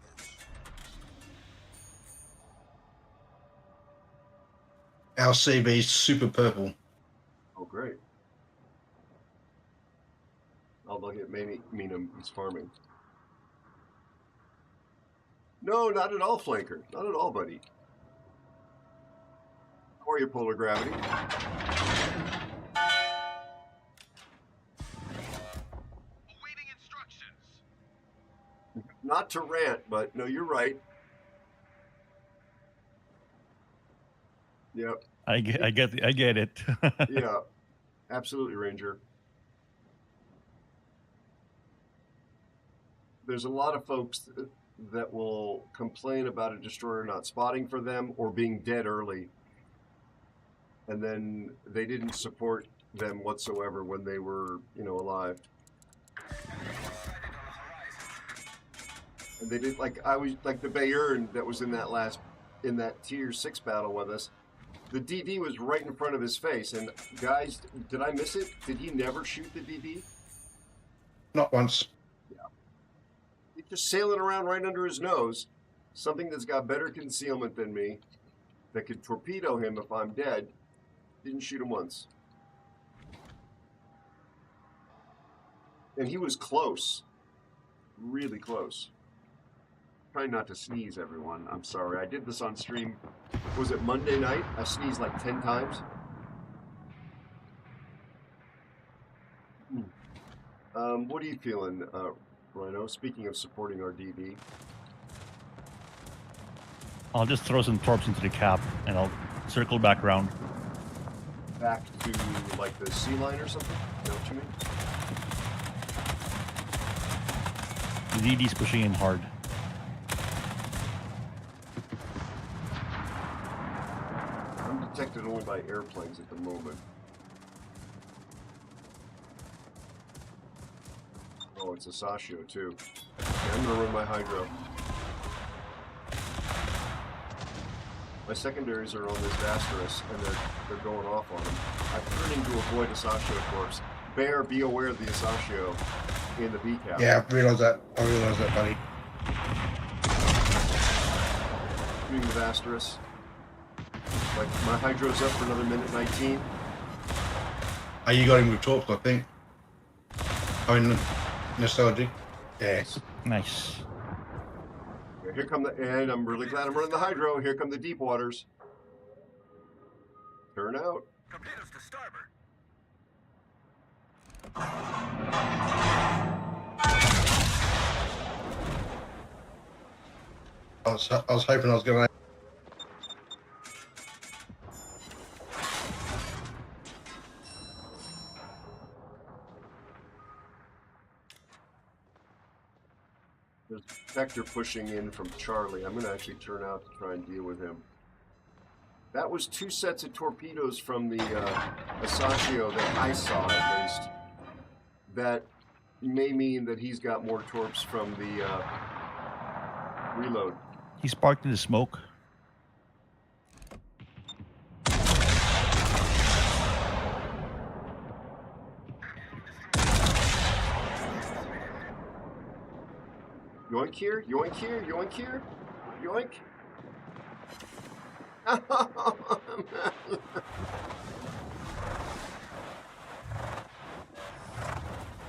Our CB's super purple. Oh, great. Although it may mean he's farming. No, not at all, Flanker. Not at all, buddy. How are you, Polar Gravity? Awaiting instructions. Not to rant, but no, you're right. Yep. I get it. Yeah, absolutely, Ranger. There's a lot of folks that will complain about a destroyer not spotting for them or being dead early. And then they didn't support them whatsoever when they were, alive. And they did I was like the Bayern that was in that tier 6 battle with us. The DD was right in front of his face, and guys, did I miss it? Did he never shoot the DD? Not once. Yeah. He's just sailing around right under his nose. Something that's got better concealment than me, that could torpedo him if I'm dead. Didn't shoot him once. And he was close. Really close. Trying not to sneeze, everyone. I'm sorry. I did this on stream. Was it Monday night? I sneezed like 10 times. What are you feeling, Rhino? Speaking of supporting our DB. I'll just throw some torps into the cap, and I'll circle back around. Back to, like, the sea line or something? Is that what you mean? The DD's pushing in hard. I'm detected only by airplanes at the moment. Oh, it's a Sashio too. Okay, I'm gonna run my hydro. My secondaries are on this Vasterus, and they're going off on them. I'm turning to avoid Asashio corpse. Bear, be aware of the Asashio in the B cap. Yeah, I realize that, buddy. Shooting the Vasterus. Like, my hydro's up for another minute 19. Oh, you got him with torps, I think. I mean, nostalgic. Yes. Nice. Here come the, and I'm really glad I'm running the hydro. Here come the deep waters. Turn out. Torpedoes to starboard. I was hoping I was going to. There's a vector pushing in from Charlie. I'm going to actually turn out to try and deal with him. That was 2 sets of torpedoes from the Asashio that I saw, at least. That may mean that he's got more torps from the reload. He's parked in the smoke. Yoink here, yoink here, yoink here, yoink.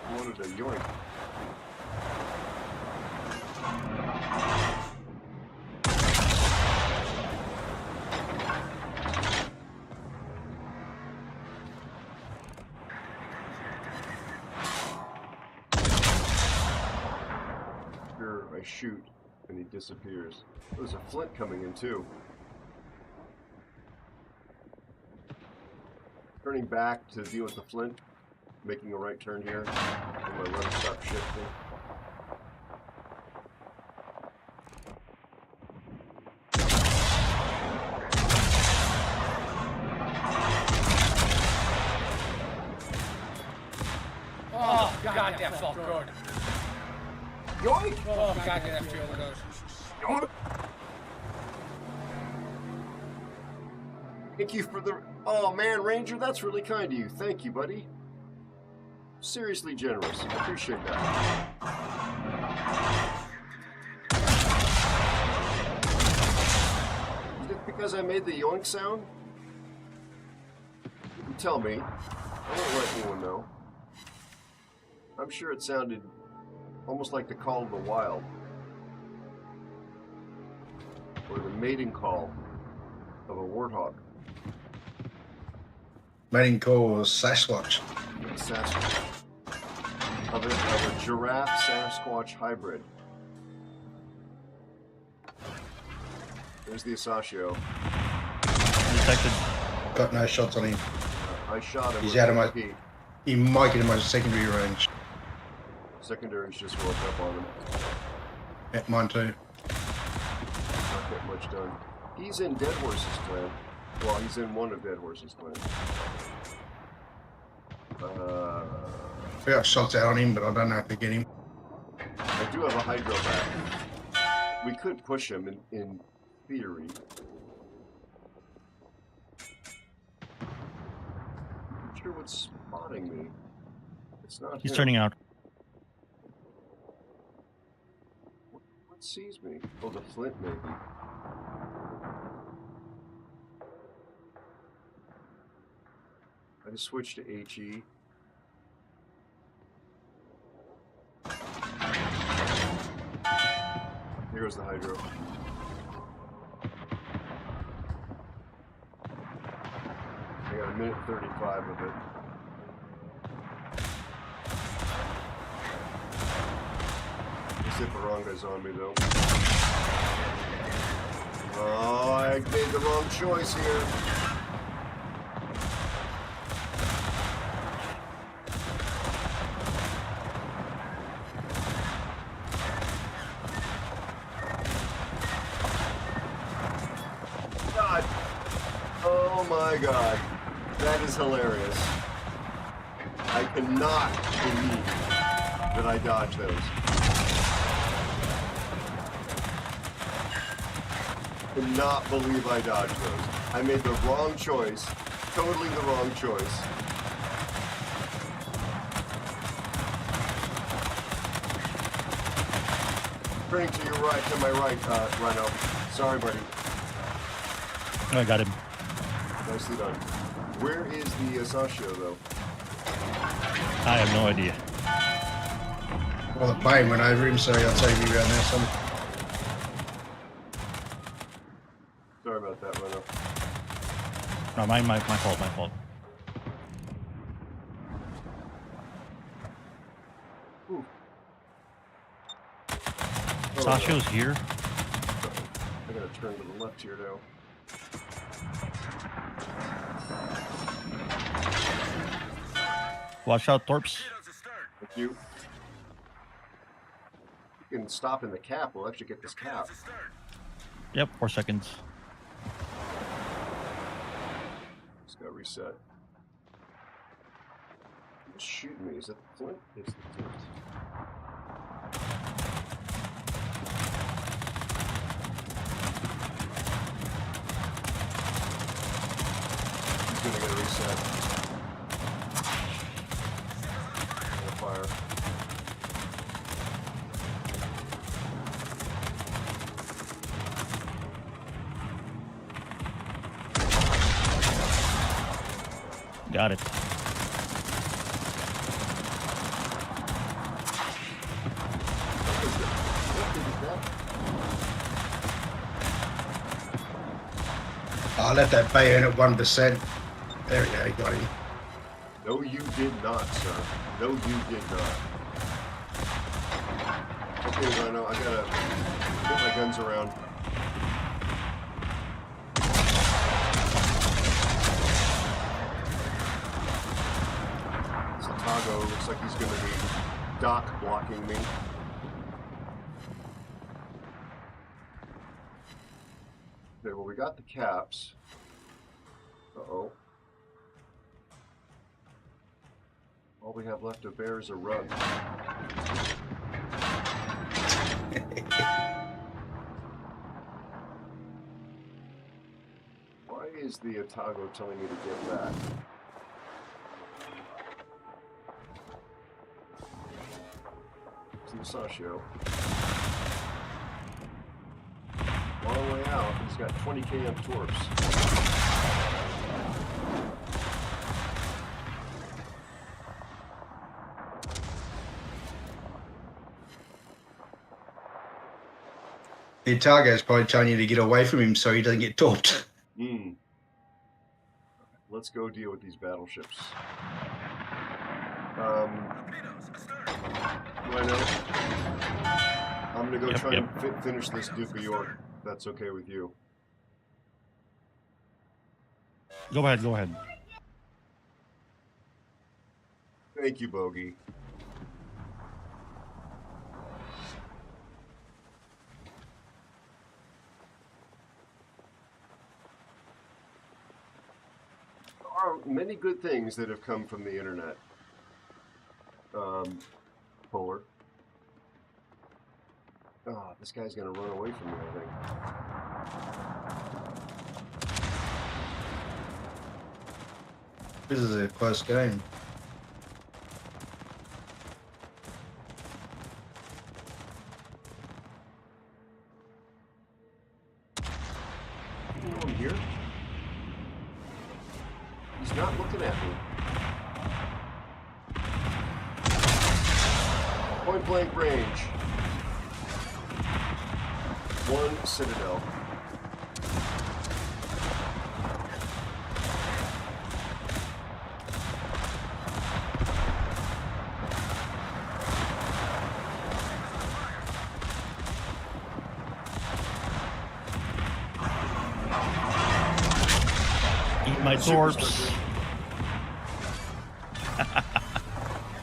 Wanted a yoink. I shoot and he disappears. There's a flint coming in too. Turning back to deal with the flint, making a right turn here. And my rudder stops shifting. Oh, God, that felt good. Yoink! Oh, God, that feel good. Yoink! Thank you for the... Oh, man, Ranger, that's really kind of you. Thank you, buddy. Seriously generous. I appreciate that. Is it because I made the yoink sound? You can tell me. I won't let anyone know. I'm sure it sounded almost like the call of the wild. Or the mating call of a warthog. Mating call was Sasquatch. Sasquatch. Of a giraffe Sasquatch hybrid. There's the Asashio. Detected. Got no shots on him. I shot him. He's with out of my. AP. He might get in my secondary range. Secondaries just woke up on him. Yeah, mine too. Not get much done. He's in Dead Horse's clan. Well, he's in one of Dead Horse's clans. We got shots out on him, but I don't know if they get him. I do have a hydro back. We could push him in theory. I'm not sure what's spotting me. It's not He's him. turning out. What sees me? Oh, the flint maybe. I just switched to HE. Here Here goes the hydro. I got a minute 35 of it. This Iparanga's on me though. Oh, I made the wrong choice here. God. Oh my God. That is hilarious. I cannot believe that I dodged those. Cannot believe I dodged those. I made the wrong choice. Totally the wrong choice. Turning to your right, to my right, Rhino. Sorry, buddy. I got him. Nicely done. Where is the Sashio, though? I have no idea. Well, the plane went over him, so I'll take you around there. Some. Sorry about that, Rhino. No, my fault, my fault. Ooh. Sashio's here. I gotta turn to the left here now. Watch out, Torps. Thank you. You can stop in the cap. We'll actually get this cap. Yep, 4 seconds. Just gotta reset. Who's shooting me? Is that the Flint? It's the Flint. He's gonna get a reset. Fire. Got it. I left that bay in at 1%. There we go, got him. No, you did not, sir. No, you did not. Okay, Rhino, I gotta get my guns around. Satago looks like he's gonna be dock blocking me. Okay, well, we got the caps. Uh-oh. All we have left to bear is a rug. Why is the Otago telling me to get back? It's the Sashio. Long way out. He's got 20 km torps. The Otago is probably telling you to get away from him so he doesn't get torped. Hmm. Let's go deal with these battleships. Do I know? I'm gonna go try and finish this Duke of York. If that's okay with you. Go ahead, go ahead. Thank you, Bogey. There are many good things that have come from the internet. Polar. Oh, this guy's gonna run away from me, I think. This is a close game. You know I'm here? He's not looking at me. Point blank range. 1 Citadel. Eat my torps.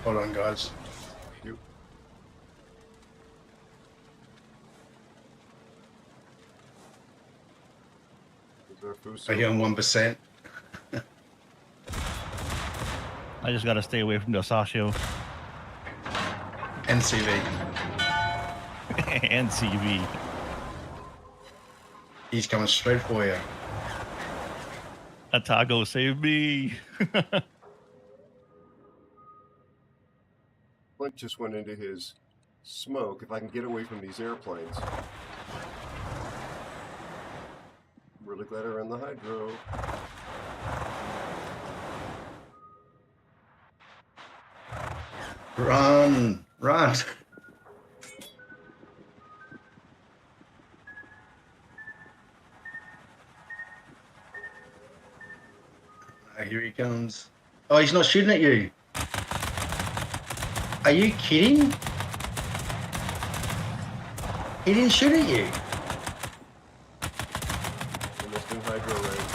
Hold on, guys. Are you on 1%? I just gotta stay away from the Sasho. NCV. NCV. He's coming straight for you. Atago, save me. Flint just went into his smoke. If I can get away from these airplanes. Really glad I ran the hydro. Run! Run! Here he comes. Oh, he's not shooting at you. Are you kidding? He didn't shoot at you. Almost in hydro range.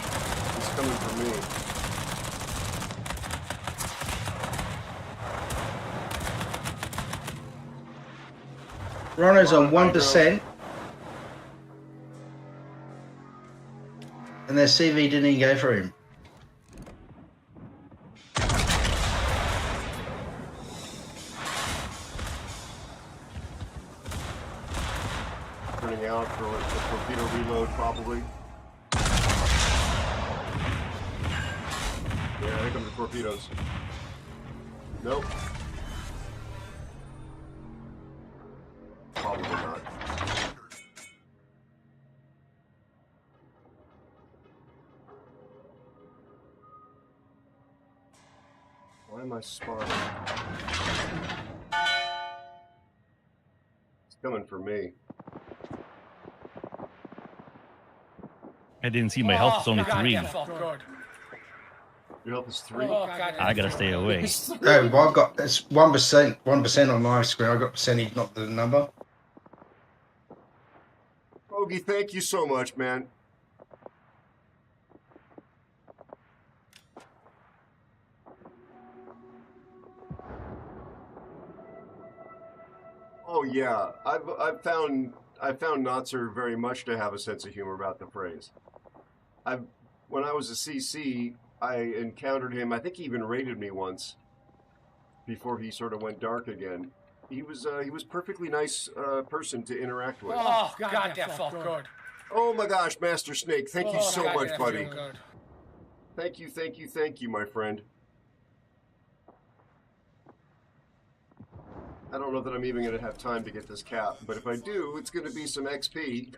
He's coming for me. Ronno's on 1%. And their CV didn't even go for him. Turning out for a torpedo reload, probably. Yeah, here come the torpedoes. Nope. Probably not. Why am I spotting? It's coming for me. I didn't see my health. It's only 3. Your health is 3? I gotta stay away. Oh, well, I've got it's 1%. 1% on my screen. I got percentage, not the number. Bogey, thank you so much, man. Oh yeah, I've found Notzer very much to have a sense of humor about the phrase. When I was a CC, I encountered him. I think he even raided me once before he sort of went dark again. He was perfectly nice person to interact with. Oh, God, that felt good. Oh my gosh, Master Snake, thank you so God, much, that buddy. felt good. Thank you, my friend. I don't know that I'm even going to have time to get this cap, but if I do, it's going to be some XP.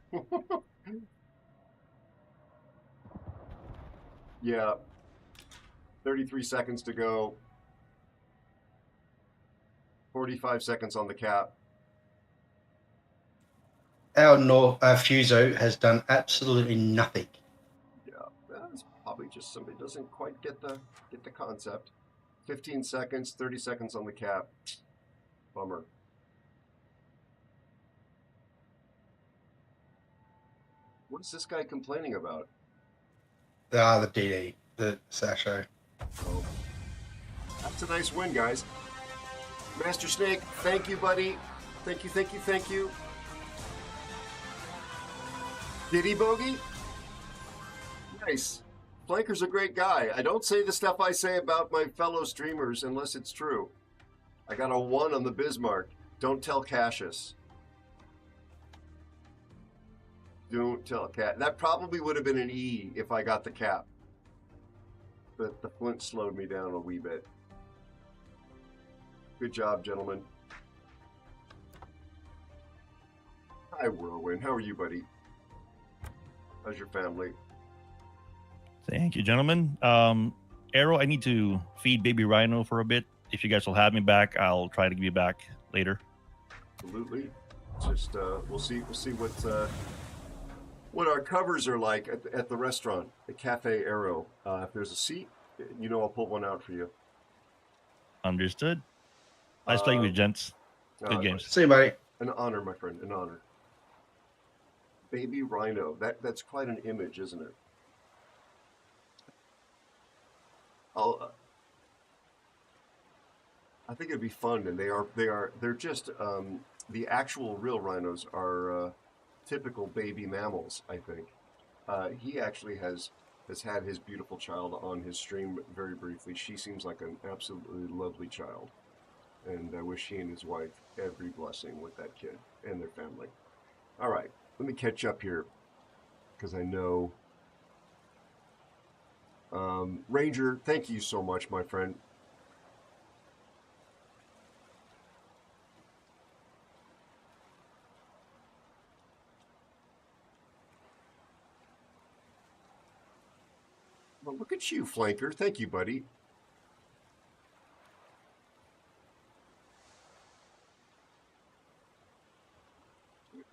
Yeah. 33 seconds to go. 45 seconds on the cap. Our Fuso has done absolutely nothing. Yeah, that's probably just somebody doesn't quite get the concept. 15 seconds, 30 seconds on the cap. Bummer. What is this guy complaining about? The DD, the Sasho. Oh. That's a nice win, guys. Master Snake, thank you, buddy. Thank you. Did he bogey? Nice. Flanker's a great guy. I don't say the stuff I say about my fellow streamers unless it's true. I got a 1 on the Bismarck. Don't tell Cassius. Don't tell Cat. That probably would have been an E if I got the cap. But the Flint slowed me down a wee bit. Good job, gentlemen. Hi, Whirlwind. How are you, buddy? How's your family? Thank you, gentlemen. Aero, I need to feed baby Rhino for a bit. If you guys will have me back, I'll try to give you back later. Absolutely. Just we'll see what what our covers are like at the restaurant, the Cafe Aero. If there's a seat, you know I'll pull one out for you. Understood. Nice playing with you, gents. Good games. See you, buddy. An honor, my friend, an honor. Baby rhino. That's quite an image, isn't it? I think it'd be fun, and they're just the actual real rhinos are typical baby mammals. I think he actually has had his beautiful child on his stream very briefly. She seems like an absolutely lovely child, and I wish he and his wife every blessing with that kid and their family. All right, let me catch up here because I know Ranger. Thank you so much, my friend. Well, look at you, Flanker. Thank you, buddy.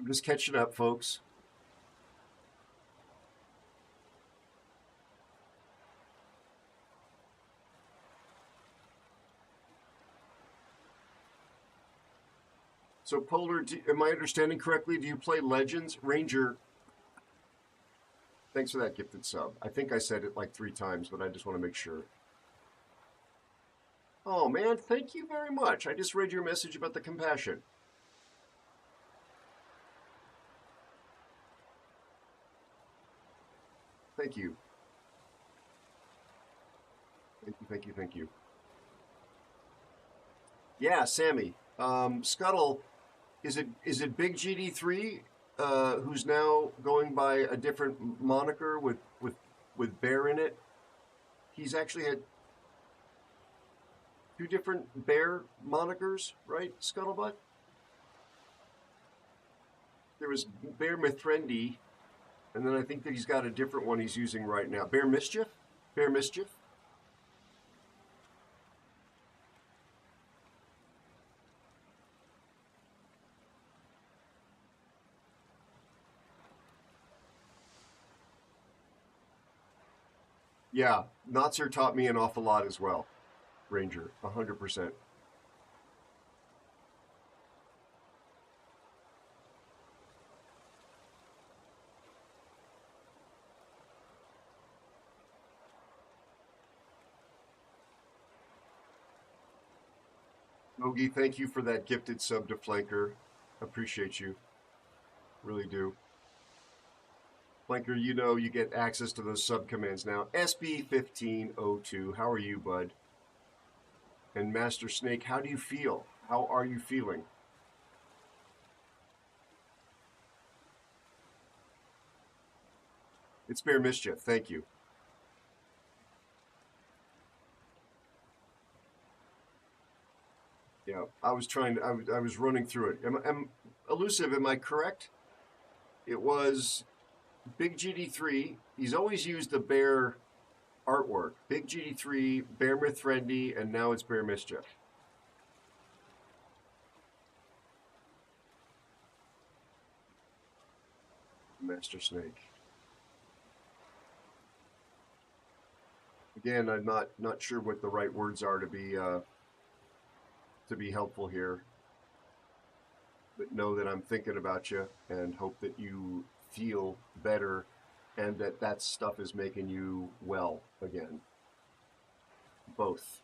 I'm just catching up, folks. So, Polar, am I understanding correctly? Do you play Legends? Ranger, thanks for that gifted sub. I think I said it like 3 times, but I just want to make sure. Oh, man, thank you very much. I just read your message about the compassion. Thank you. Thank you, thank you, thank you. Yeah, Sammy. Scuttle, is it Big GD3 who's now going by a different moniker with Bear in it? He's actually had 2 different Bear monikers, right, Scuttlebutt? There was Bear Mithrendi, and then I think that he's got a different one he's using right now. Bear Mischief? Bear Mischief? Yeah, Notzer taught me an awful lot as well, Ranger, 100%. Yogi, thank you for that gifted sub to Flanker. Appreciate you. Really do. Flanker, you know you get access to those sub commands now. SB1502, how are you, bud? And Master Snake, how do you feel? How are you feeling? It's Bear Mischief, thank you. Yeah, I was running through it. Elusive, am I correct? It was Big GD3. He's always used the Bear artwork. Big GD3, Bear Mithrendi, and now it's Bear Mischief. Master Snake. Again, I'm not sure what the right words are to be helpful here, but know that I'm thinking about you and hope that you feel better and that stuff is making you well again. Both.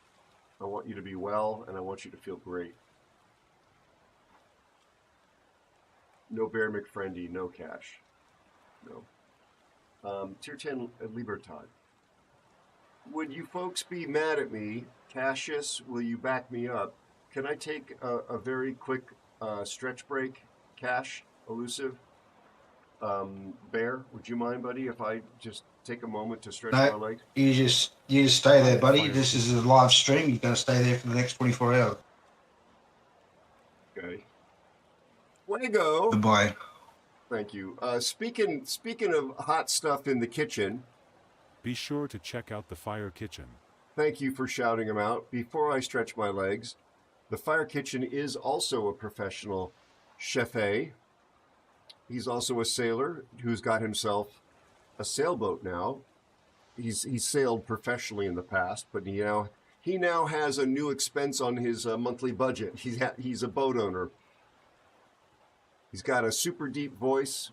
I want you to be well and I want you to feel great. No Bear McFriendy, no cash. No. Tier 10 Libertad. Would you folks be mad at me? Cassius, will you back me up? Can I take a very quick stretch break? Cash, Elusive, Bear, would you mind, buddy, if I just take a moment to stretch my legs? You just stay there, buddy. This is a live stream. You're going to stay there for the next 24 hours. Okay. Fuego. Goodbye. Thank you. Speaking of hot stuff in the kitchen. Be sure to check out the Fire Kitchen. Thank you for shouting them out. Before I stretch my legs, the Fire Kitchen is also a professional chef. He's also a sailor who's got himself a sailboat now. He's sailed professionally in the past, but he now has a new expense on his monthly budget. He's a boat owner. He's got a super deep voice.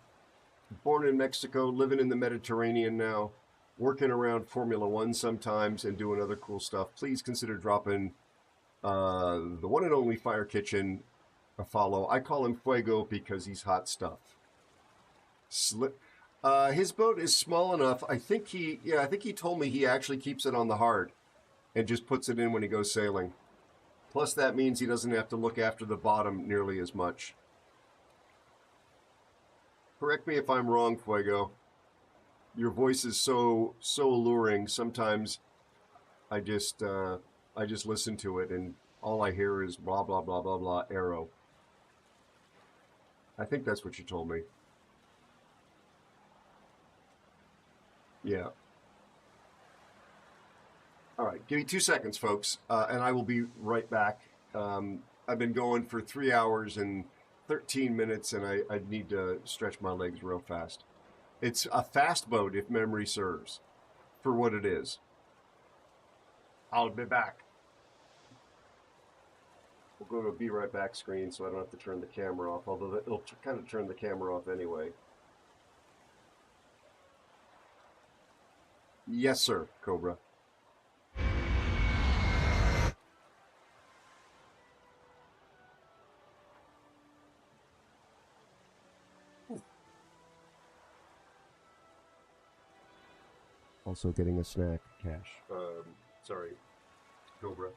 Born in Mexico, living in the Mediterranean now, working around Formula One sometimes and doing other cool stuff. Please consider dropping the one and only Fire Kitchen a follow. I call him Fuego because he's hot stuff. His boat is small enough. I think he told me he actually keeps it on the hard and just puts it in when he goes sailing. Plus, that means he doesn't have to look after the bottom nearly as much. Correct me if I'm wrong, Fuego. Your voice is so alluring. Sometimes I just listen to it and all I hear is blah blah blah blah blah Aero. I think that's what you told me. Yeah. All right, give me 2 seconds, folks, and I will be right back. I've been going for 3 hours and 13 minutes, and I need to stretch my legs real fast. It's a fast boat, if memory serves, for what it is. I'll be back. We'll go to a be right back screen so I don't have to turn the camera off, although it'll kind of turn the camera off anyway. Yes, sir, Cobra. Also getting a snack, Cash. Sorry, Cobra.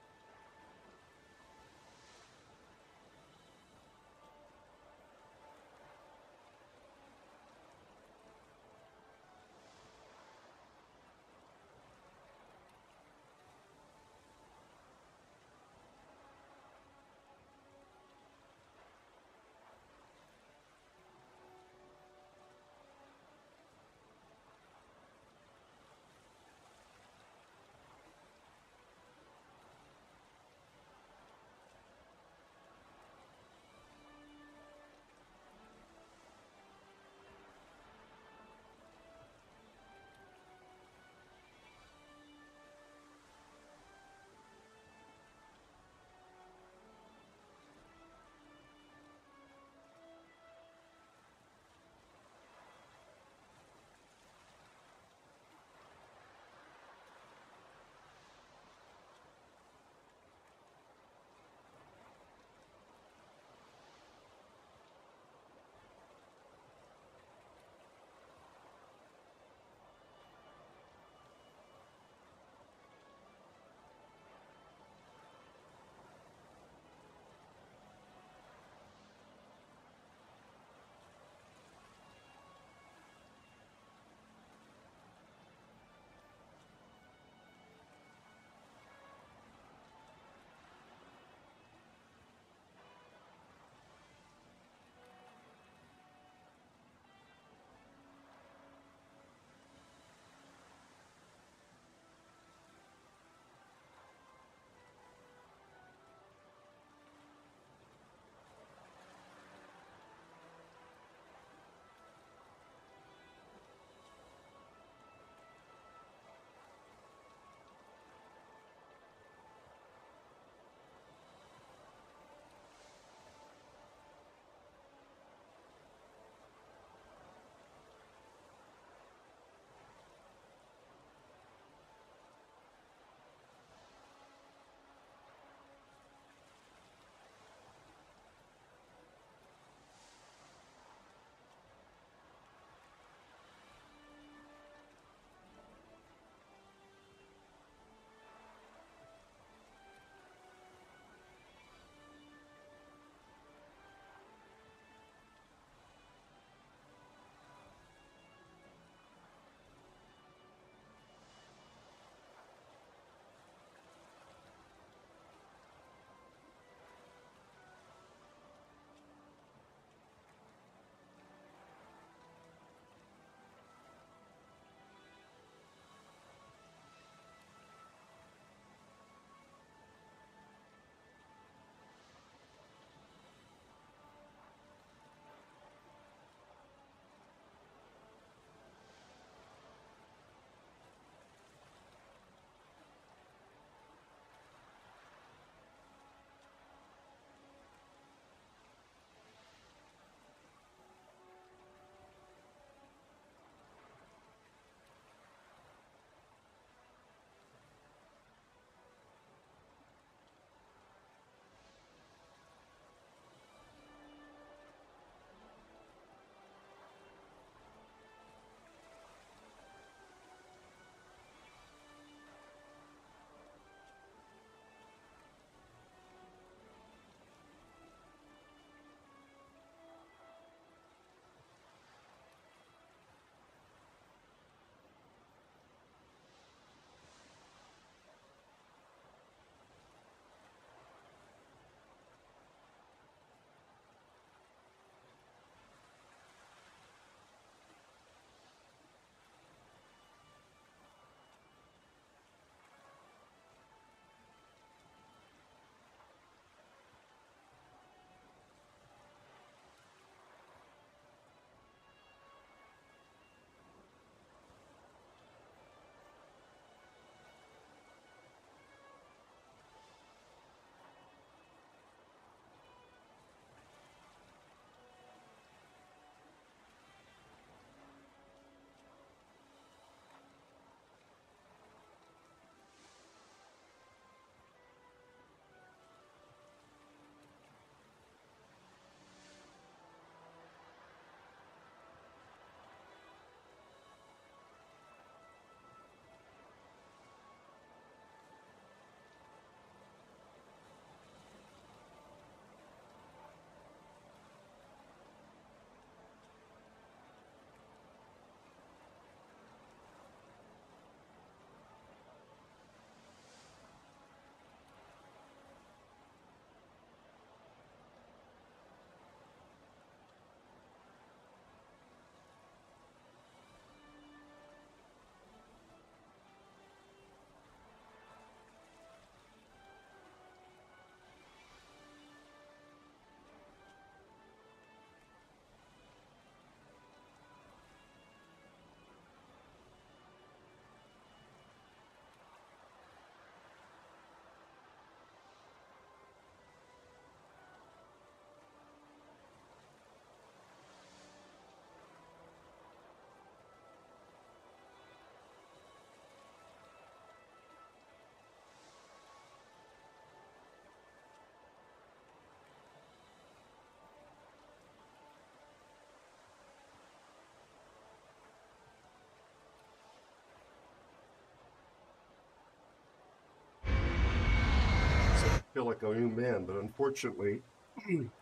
feel like a new man, but unfortunately,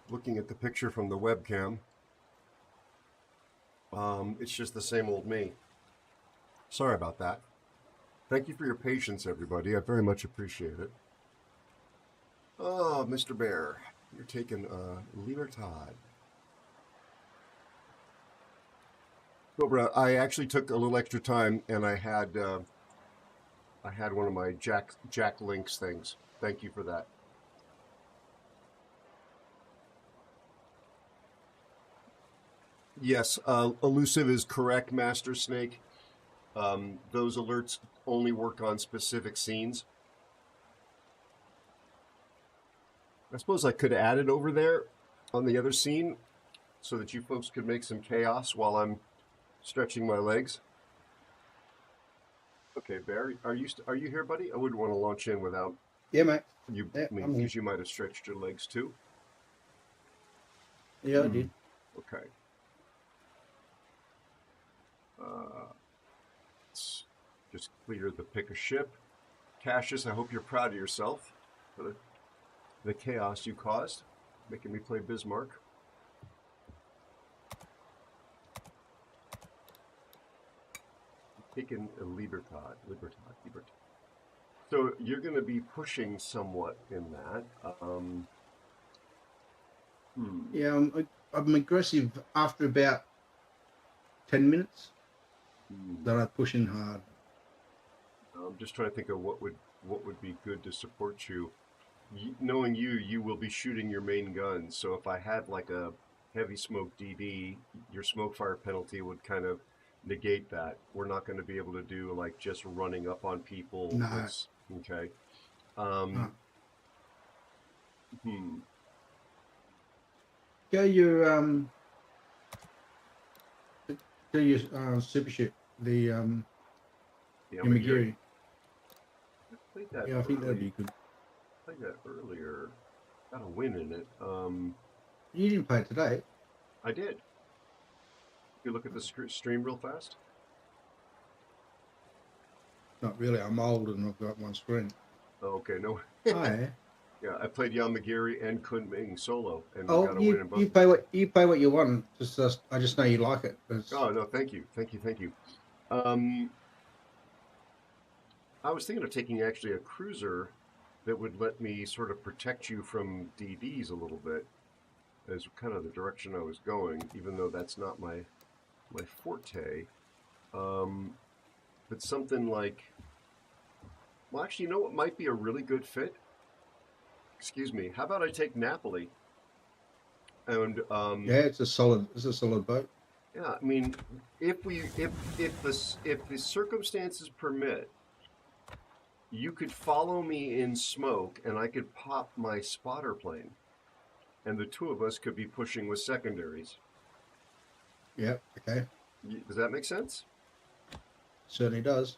looking at the picture from the webcam, it's just the same old me. Sorry about that. Thank you for your patience, everybody. I very much appreciate it. Oh, Mr. Bear, you're taking Libertad. Cobra, I actually took a little extra time, and I had one of my Jack Links things. Thank you for that. Yes, elusive is correct, Master Snake. Those alerts only work on specific scenes. I suppose I could add it over there on the other scene so that you folks could make some chaos while I'm stretching my legs. Okay, Bear, are you here, buddy? I wouldn't want to launch in without Yeah, mate. you. Yeah, I mean, I'm here. because you might have stretched your legs too. Yeah, I did. Okay. Let's just clear the pick a ship. Cassius, I hope you're proud of yourself for the chaos you caused, making me play Bismarck. Taking a Libertad. So you're going to be pushing somewhat in that. Yeah, I'm aggressive after about 10 minutes. Then I push in hard. I'm just trying to think of what would be good to support you. Knowing you will be shooting your main guns. So if I had like a heavy smoke DD, your smoke fire penalty would kind of negate that. We're not going to be able to do like just running up on people. No. Okay. No. Go your super ship, the Yamagiri. Yeah, I think that'd be good. I played that earlier. Got a win in it. You didn't play it today. I did. You look at the stream real fast. Not really. I'm old and I've got one screen. Okay, no. Hi. Yeah, I played Yamagiri and Kunming solo, and we got a win in both. You play what you want. Just I just know you like it. Oh no, thank you. I was thinking of taking actually a cruiser that would let me sort of protect you from DDs a little bit, as kind of the direction I was going, even though that's not my forte. But something like, well, actually, you know what might be a really good fit? Excuse me. How about I take Napoli? And yeah, it's a solid boat. yeah, I mean, if the circumstances permit, you could follow me in smoke, and I could pop my spotter plane, and the two of us could be pushing with secondaries. Yeah. Okay. Does that make sense? Certainly does.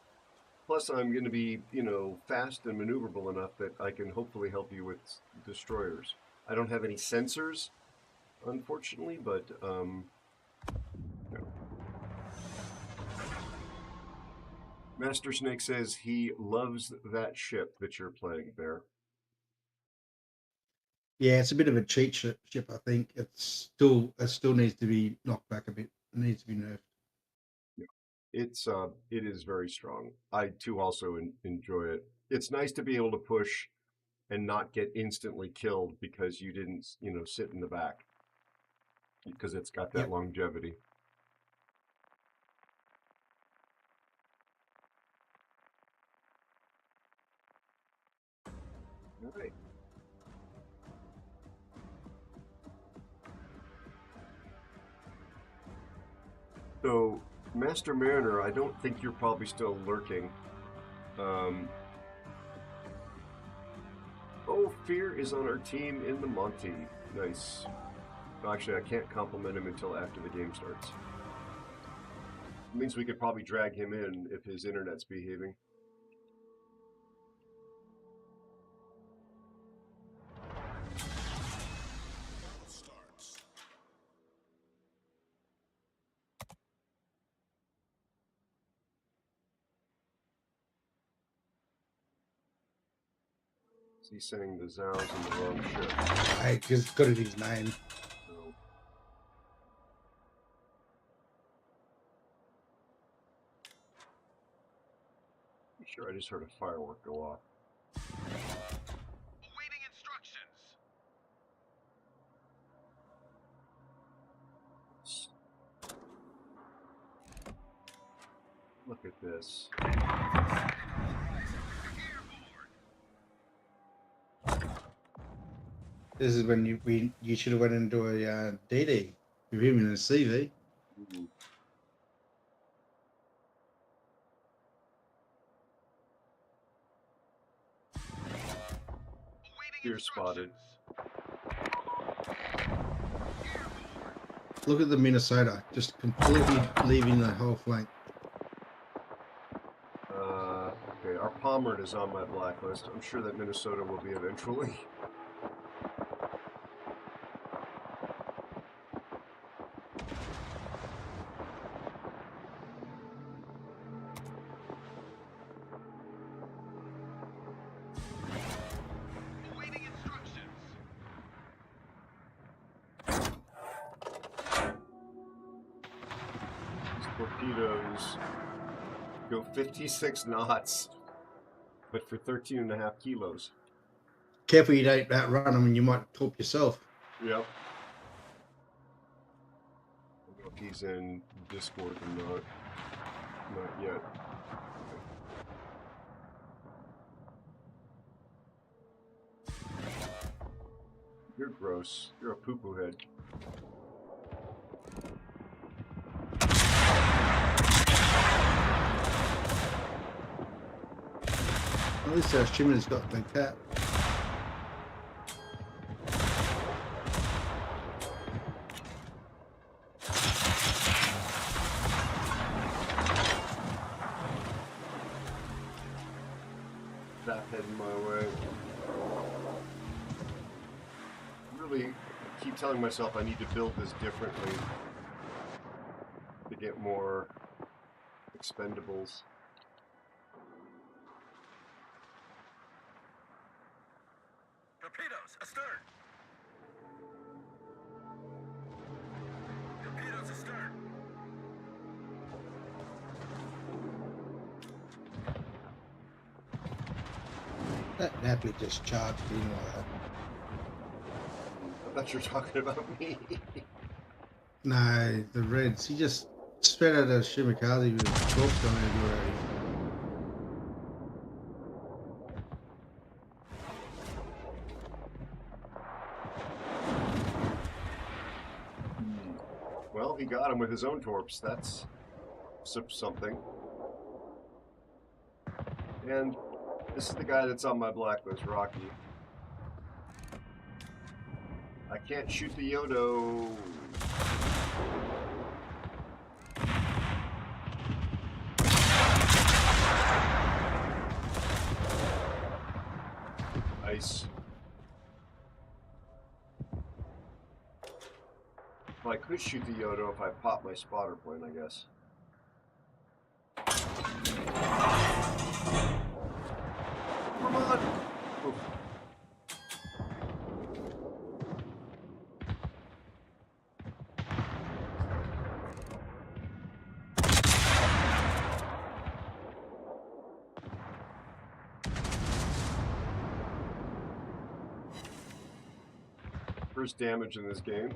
Plus, I'm going to be, fast and maneuverable enough that I can hopefully help you with destroyers. I don't have any sensors, unfortunately, but Master Snake says he loves that ship that you're playing, Bear. Yeah, it's a bit of a cheat ship. I think it still needs to be knocked back a bit. It needs to be nerfed. It is very strong. I too also enjoy it. It's nice to be able to push and not get instantly killed because you didn't, sit in the back, because it's got that longevity. All right. So, Master Mariner, I don't think you're probably still lurking. Oh, Fear is on our team in the Monty. Nice. Actually, I can't compliment him until after the game starts. It means we could probably drag him in if his internet's behaving. He's sending the Zows in the wrong ship. I just got it his name. So. Sure, I just heard a firework go off. Awaiting instructions. Look at this. This is when you should have went into a DD with him in a CV. Mm-hmm. Here spotted. Look at the Minnesota, just completely leaving the whole flank. Okay, our Pommard is on my blacklist. I'm sure that Minnesota will be eventually. Awaiting instructions. These torpedoes go 56 knots, but for 13.5 kilos. Careful you don't outrun them and you might torp yourself. Yep. I don't know if he's in Discord or not. Not yet. You're gross. You're a poo-poo head. At least our Chimney's got the cat. That heading my way. Really keep telling myself I need to build this differently to get more expendables. Torpedoes astern. Torpedoes astern. That nappy just charged in like that. I thought you were talking about me. No, the Reds. He just spread out a Shimakaze with corpse on it already. Well, he got him with his own torps. That's something. And this is the guy that's on my blacklist, Rocky. I can't shoot the Yodo. Nice. Well, I could shoot the Yodo if I pop my spotter plane, I guess. Come on! Oof. First damage in this game.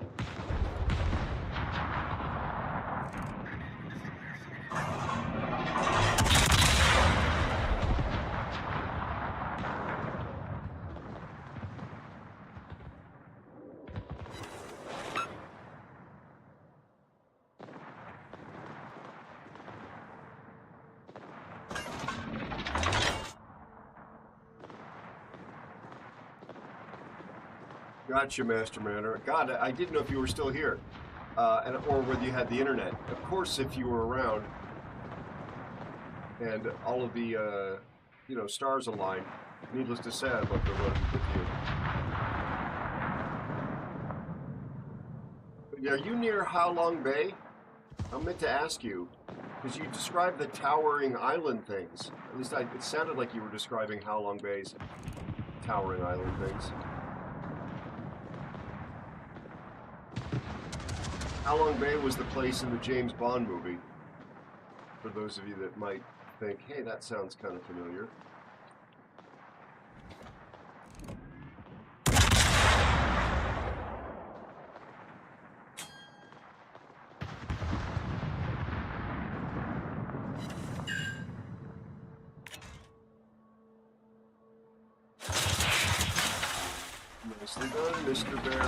Gotcha, Master Manor. God, I didn't know if you were still here, or whether you had the internet. Of course, if you were around, and all of the, stars aligned. Needless to say, I'd love to run with you. But are you near How Long Bay? I meant to ask you, because you described the towering island things. At least it sounded like you were describing How Long Bay's towering island things. Halong Bay was the place in the James Bond movie. For those of you that might think, hey, that sounds kind of familiar. Nicely done, Mr. Bear.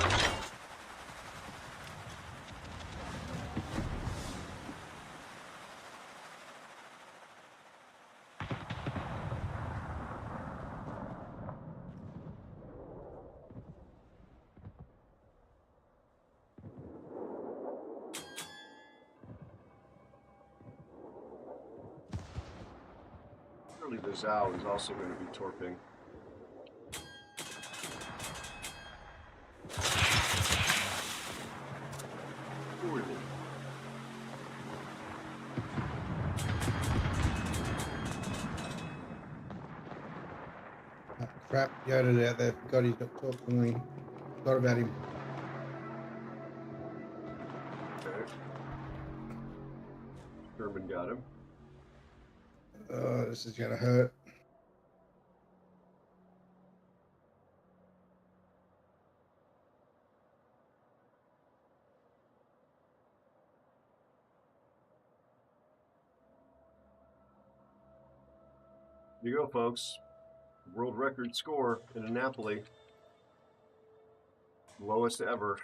Surely the Zhao is also going to be torping. Crap, Yoda out there. Forgot he's got talk when we forgot about him. Okay. Sherman got him. Oh, this is gonna hurt. Here you go, folks. World record score in Napoli. Lowest ever.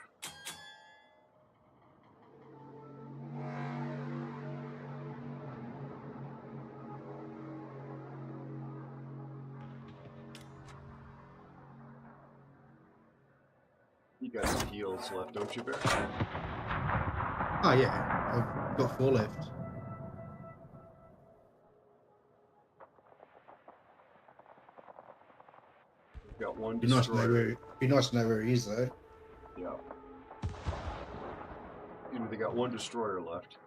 You got some heals left, don't you, Bear? Oh yeah, I've got 4 left. Got one Be nice to know destroyer. be nice to know where he is though. Yeah. You know, they got one destroyer left.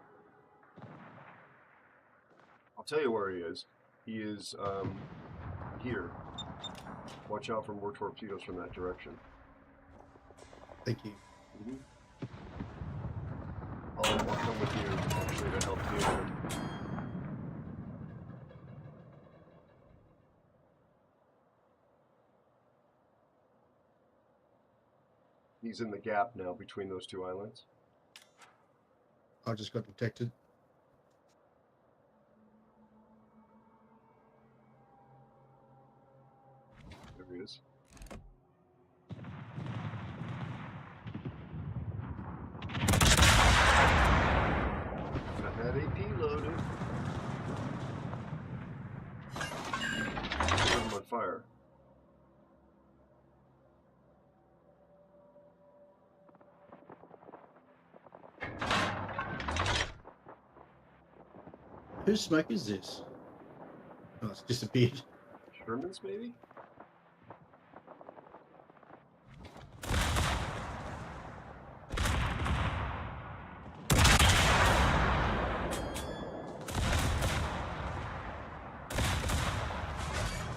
I'll tell you where he is. He is here. Watch out for more torpedoes from that direction. Thank you. I'll come with you actually to help you. He's in the gap now between those two islands. I just got detected. There he is. Got that AP loaded. Put him on fire. Whose smoke is this? Oh, it's disappeared. Sherman's, maybe?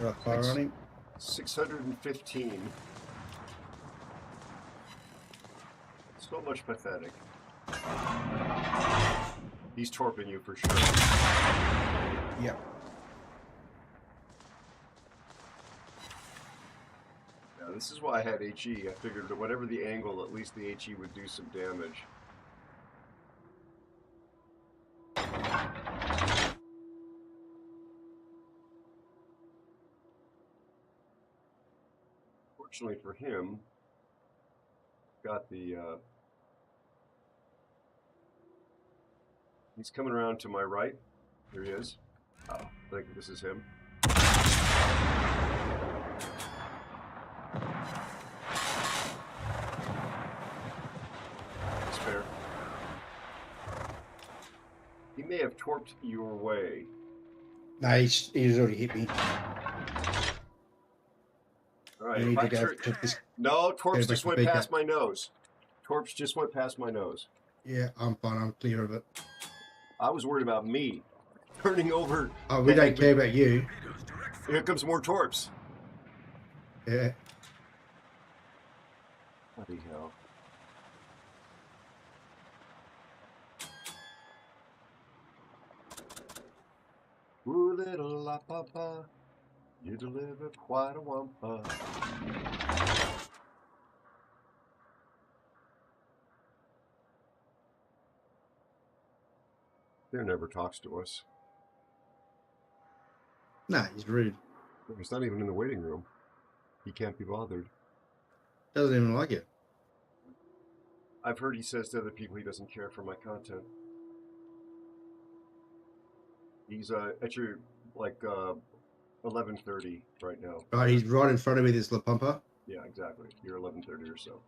Right, fire on him. 615. So much pathetic. He's torping you for sure. Yep. Yeah, this is why I had HE. I figured that whatever the angle, at least the HE would do some damage. Fortunately for him, got the he's coming around to my right. Here he is. I think this is him. Spare. He may have torped your way. No, he's already hit me. All right. We need to go Sure. to this. No, Torps back just to went Beacon. past my nose. Torps just went past my nose. Yeah, I'm fine. I'm clear of it. I was worried about me turning over. Oh, we don't care about you. Here comes more Torps. Yeah. Bloody hell. Ooh, little la papa, you deliver quite a wampa. Bear never talks to us. Nah, he's rude. He's not even in the waiting room. He can't be bothered. Doesn't even like it. I've heard he says to other people he doesn't care for my content. He's at your like 11:30 right now. Right, he's right in front of me, this La Pampa. Yeah, exactly. You're 11:30 or so.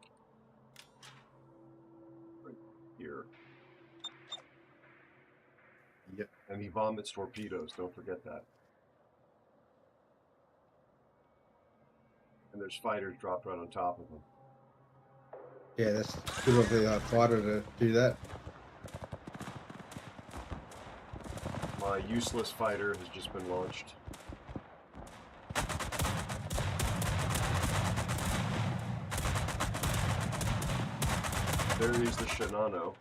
Right here. Yep. And he vomits torpedoes, don't forget that. And there's fighters dropped right on top of him. Yeah, that's good of the fighter to do that. My useless fighter has just been launched. There is the Shenano.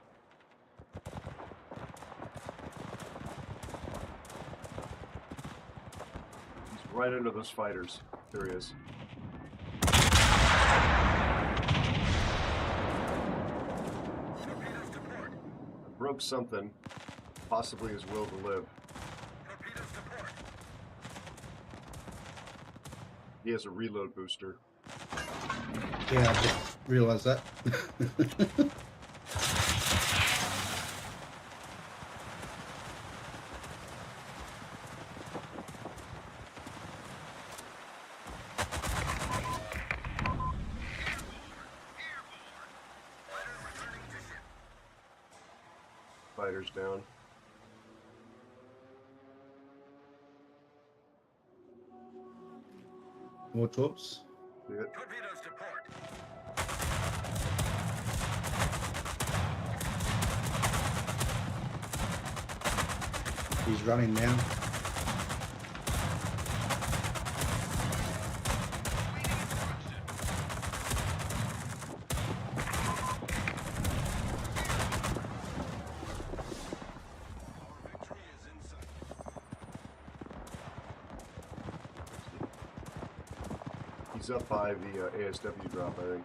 He's right under those fighters. There he is. I broke something, possibly his will to live. He has a reload booster. Yeah, I just realised that. Fighters down. More torps. See it? Torpedoes to port. He's running now. He's up by the ASW drop, I think.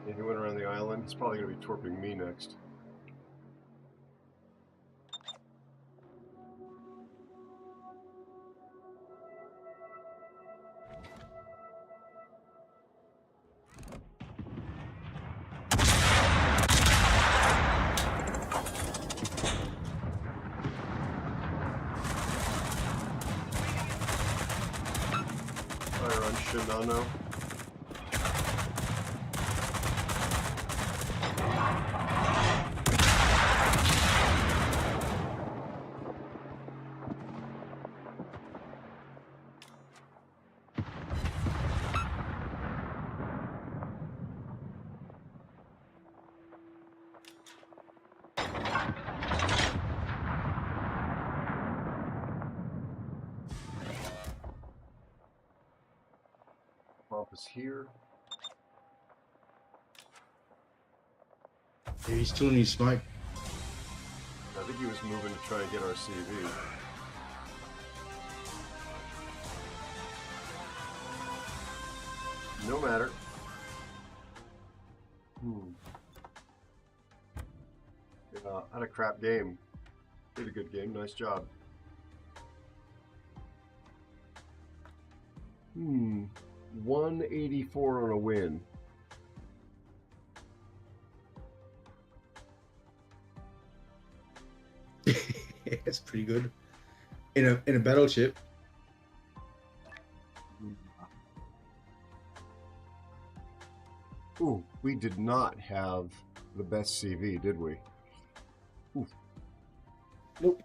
Yeah, he went around the island. He's probably going to be torping me next. Fire on Shinano. Is here. Yeah, he's still in his smoke. I think he was moving to try and get our CV. No matter. Yeah, had a crap game. Did a good game. Nice job. 184 on a win. Yeah, it's pretty good. In a battleship. Ooh, we did not have the best CV, did we? Ooh. Nope.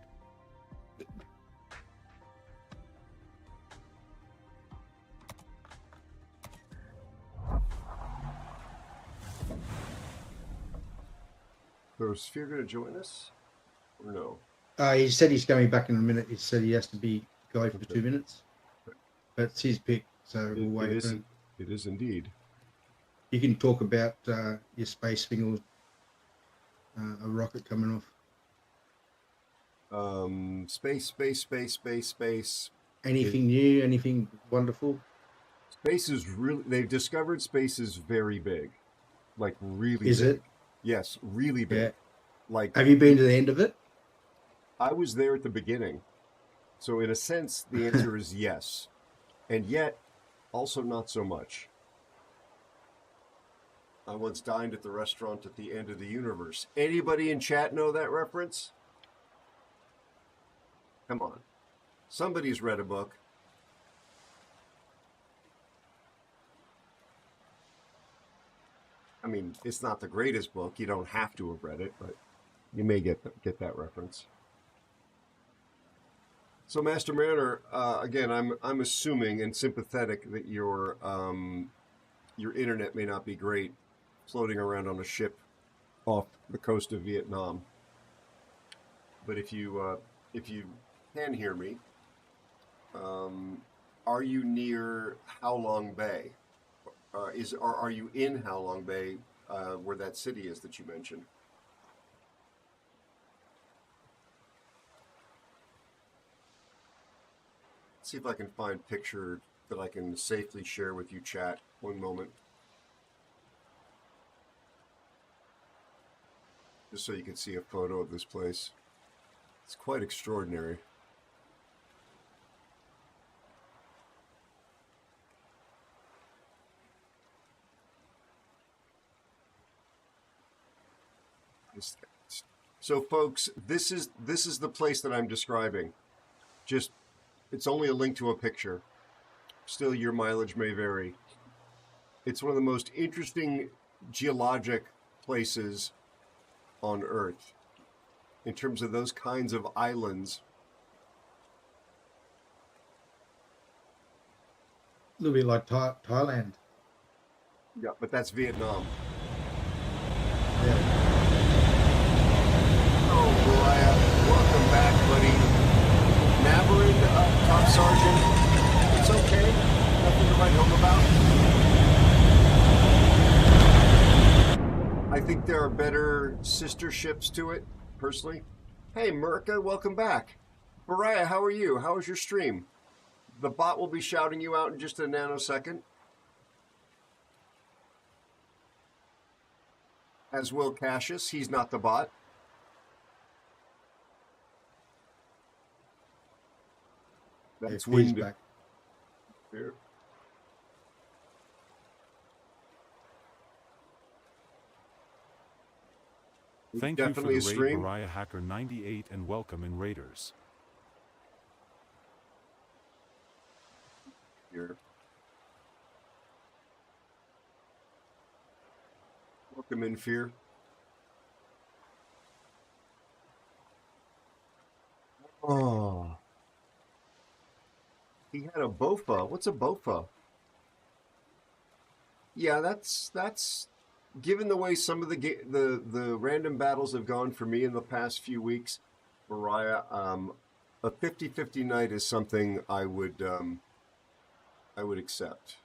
So is Sphere going to join us? Or no? He said he's coming back in a minute. He said he has to be gone for 2 minutes. But it's his pick, so we'll wait. It is indeed. You can talk about your space thing or a rocket coming off. Space. Anything new? Anything wonderful? Space is really. They've discovered space is very big, like really. Is big. it? Yes, really big. Yeah. Like. Have you been to the end of it? I was there at the beginning, so in a sense, the answer is yes, and yet, also not so much. I once dined at the restaurant at the end of the universe. Anybody in chat know that reference? Come on. Somebody's read a book. I mean, it's not the greatest book. You don't have to have read it, but you may get that reference. So, Master Mariner, again, I'm assuming and sympathetic that your internet may not be great, floating around on a ship off the coast of Vietnam. But if you can hear me, are you near How Long Bay? Are you in How Long Bay, where that city is that you mentioned? See if I can find a picture that I can safely share with you, chat. One moment. Just so you can see a photo of this place. It's quite extraordinary. So folks, this is the place that I'm describing. Just, it's only a link to a picture. Still, your mileage may vary. It's one of the most interesting geologic places on Earth in terms of those kinds of islands. A little bit like Thailand. Yeah, but that's Vietnam. Yeah. Oh, Mariah, welcome back, buddy. Navarin, Top Sergeant, it's okay. Nothing to write home about. I think there are better sister ships to it, personally. Hey, Mirka, welcome back. Mariah, how are you? How was your stream? The bot will be shouting you out in just a nanosecond. As will Cassius, he's not the bot. That's wind back. Here. Thank you for the raid, Mariah Hacker 98, and welcome in Raiders. Here. Welcome in, Fear. Oh. He had a BOFA. What's a BOFA? Yeah, that's given the way some of the random battles have gone for me in the past few weeks, Mariah, a 50-50 night is something I would accept.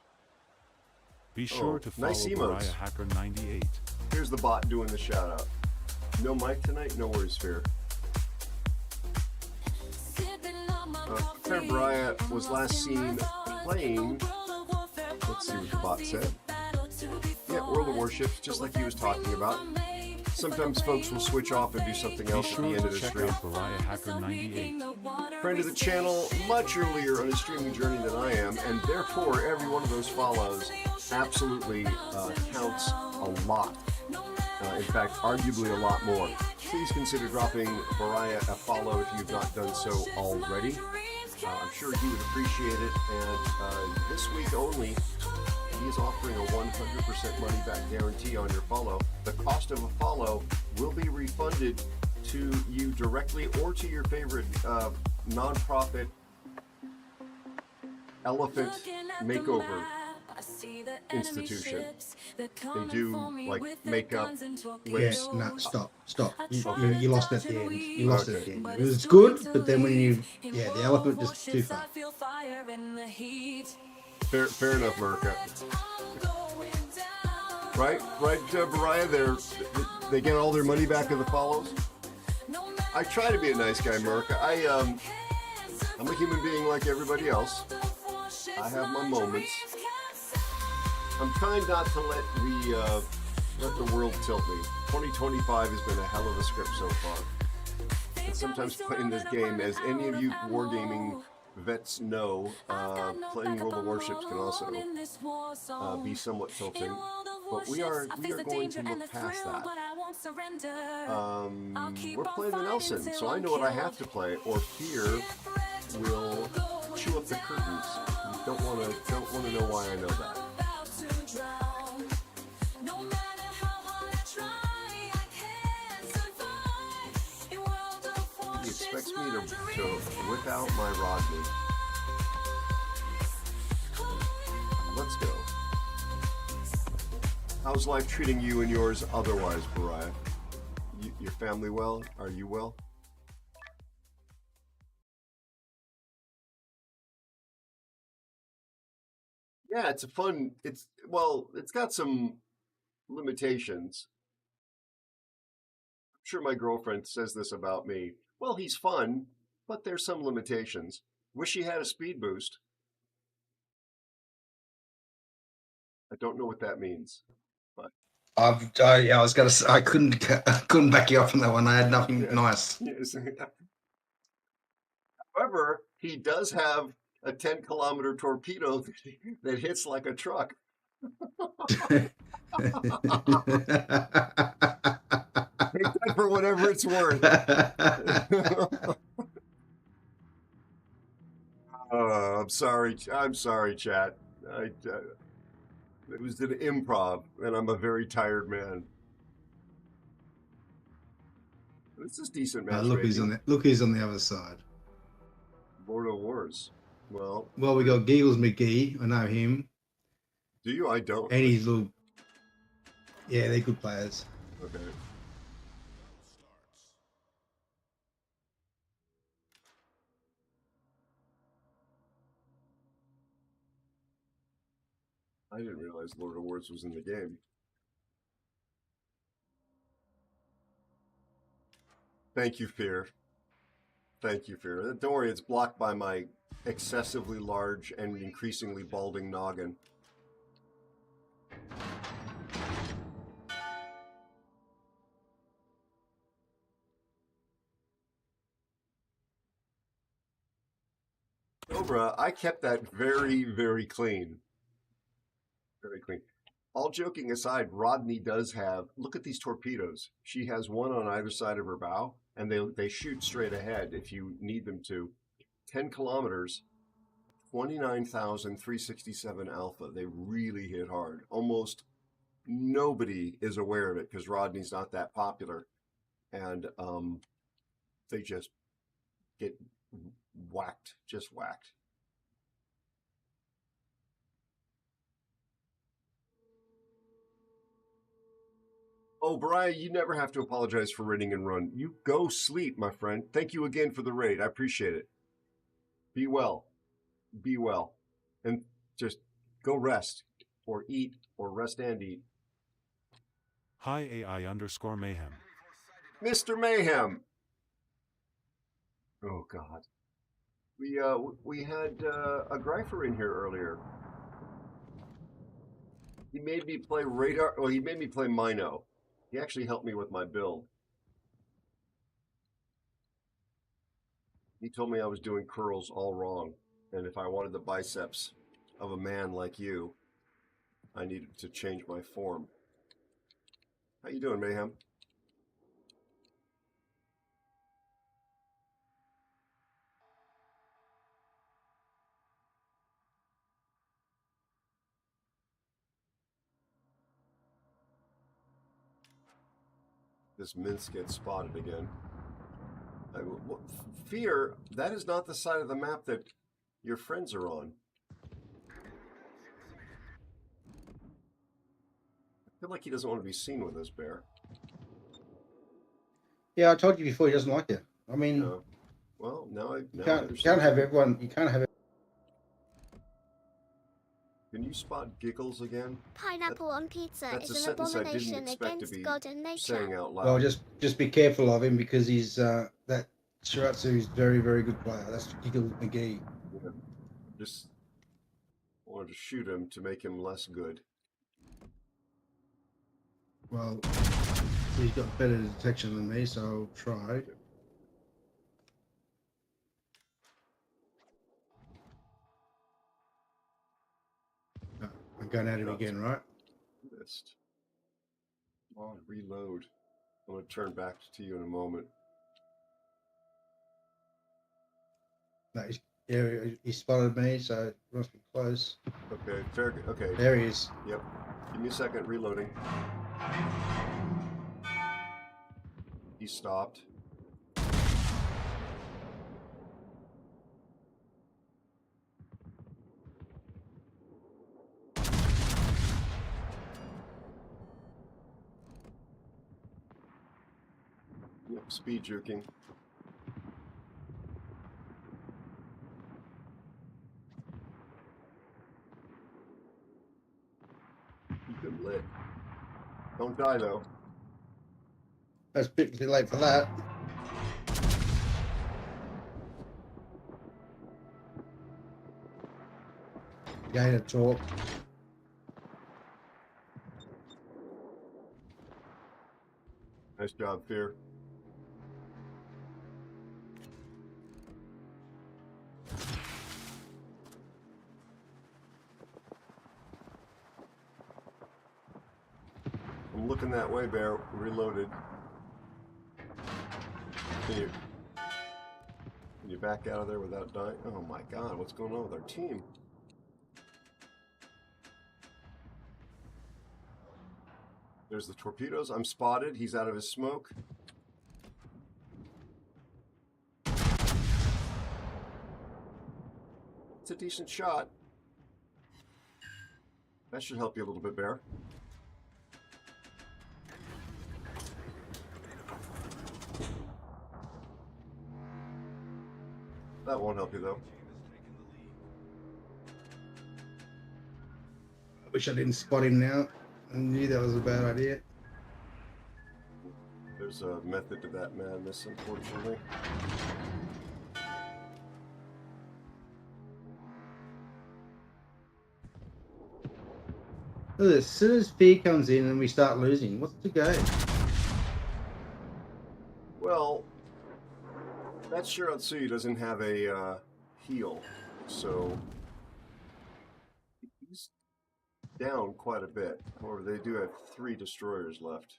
Be sure to follow nice Mariah Hacker 98. Here's the bot doing the shout out. No mic tonight, no worries, Fear. Mariah was last seen playing, let's see what the bot said. Yeah, World of Warships, just like he was talking about. Sometimes folks will switch off and do something else at the end of the stream. Mariah Hacker 98. Friend of the channel, much earlier on his streaming journey than I am, and therefore every one of those follows absolutely counts a lot. In fact, arguably a lot more. Please consider dropping Mariah a follow if you've not done so already. I'm sure he would appreciate it, and this week only, he is offering a 100% money-back guarantee on your follow. The cost of a follow will be refunded to you directly or to your favorite non-profit elephant makeover institution and do like makeup. Yes, no, stop. You Okay. lost it at the end. You lost it at Okay. the end. It was good, but then when you, the elephant just too far. Fair enough, America. Right, Mariah. They get all their money back of the follows. I try to be a nice guy, America. I'm a human being like everybody else. I have my moments. I'm trying not to let the world tilt me. 2025 has been a hell of a script so far. And sometimes playing this game, as any of you wargaming vets know, playing World of Warships can also be somewhat tilting. But we are going to look past that. We're playing the Nelson, so I know what I have to play, or fear will chew up the curtains. Don't want to know why I know that. He expects me to whip out my Rodney. Let's go. How's life treating you and yours otherwise, Mariah? Your family well? Are you well? Yeah, it's got some limitations. I'm sure my girlfriend says this about me. Well, he's fun, but there's some limitations. Wish he had a speed boost. I don't know what that means, but I was gonna say I couldn't back you up on that one. I had nothing nice. Yes. However, he does have a 10-kilometer torpedo that hits like a truck. Take that for whatever it's worth. I'm sorry, chat. It was an improv, and I'm a very tired man. This is decent matchmaking. Look who's on the other side. Lord of Wars. Well, we got Giggles McGee. I know him. Do you? I don't. And he's little. Yeah, they're good players. Okay. I didn't realize Lord of Wars was in the game. Thank you, Fear. Thank you, Fear. Don't worry, it's blocked by my excessively large and increasingly balding noggin. Cobra, I kept that very, very clean. Very clean. All joking aside, Rodney does have, look at these torpedoes. She has one on either side of her bow, and they shoot straight ahead if you need them to. 10 kilometers, 29,367 alpha. They really hit hard. Almost nobody is aware of it because Rodney's not that popular. And they just get whacked, just whacked. Oh, Brian, you never have to apologize for raiding and run. You go sleep, my friend. Thank you again for the raid. I appreciate it. Be well. Be well. And just go rest or eat or rest and eat. Hi AI_Mayhem. Mr. Mayhem. Oh, God. We had a Greifer in here earlier. He made me play radar. Well, he made me play Mino. He actually helped me with my build. He told me I was doing curls all wrong, and if I wanted the biceps of a man like you, I needed to change my form. How you doing, Mayhem? This Minsk gets spotted again. Fear, that is not the side of the map that your friends are on. feel like he doesn't want to be seen with us, Bear. Yeah, I told you before he doesn't like you. I mean, No. Well, now I you understand. can't have everyone. You can't have. Can you spot giggles again? Pineapple on pizza That's a is an sentence I didn't abomination expect to against be God and nature. saying out loud. Well, just be careful of him because he's that Shiratsu is very very good player. That's Giggle McGee. Yeah. Just wanted to shoot him to make him less good. Well, he's got better detection than me, so I'll try. I'm going at him again, right? Missed. Oh, reload. I'm going to turn back to you in a moment. No, he spotted me, so it must be close. Okay, fair. Okay. There he is. Yep. Give me a second. Reloading. He stopped. Yep, speed juking. Keep him lit. Don't die though. That's a bit too late for that. Gain of torque. Nice job, Fear. I'm looking that way, Bear. Reloaded. Can you back out of there without dying? Oh my God, what's going on with our team? There's the torpedoes. I'm spotted. He's out of his smoke. It's a decent shot. That should help you a little bit, Bear. That won't help you, though. I wish I didn't spot him now. I knew that was a bad idea. There's a method to that madness, unfortunately. Look, as soon as fear comes in and we start losing, what's the game? Well, that Shiratsuyu doesn't have a heal, so he's down quite a bit. However, they do have 3 destroyers left.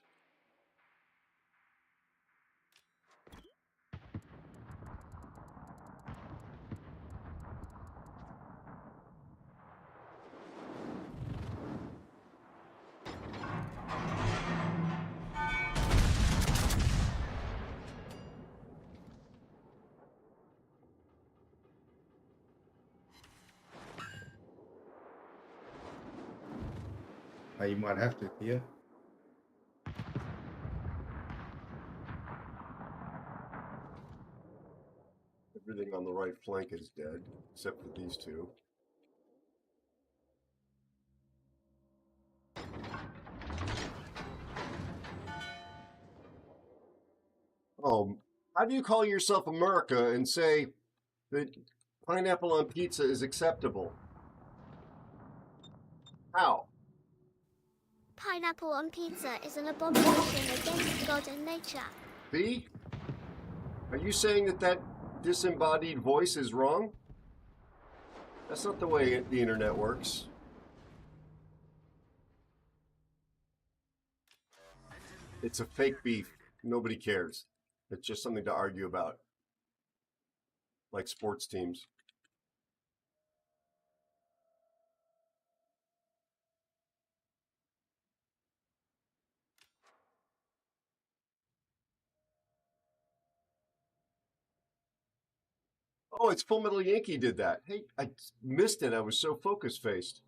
Oh, you might have to, Fear. Everything on the right flank is dead, except for these 2. Oh, how do you call yourself America and say that pineapple on pizza is acceptable? How? Pineapple on pizza is an abomination against God and nature. B? Are you saying that that disembodied voice is wrong? That's not the way the internet works. It's a fake beef. Nobody cares. It's just something to argue about. Like sports teams. Oh, it's Full Metal Yankee did that. Hey, I missed it. I was so focus-faced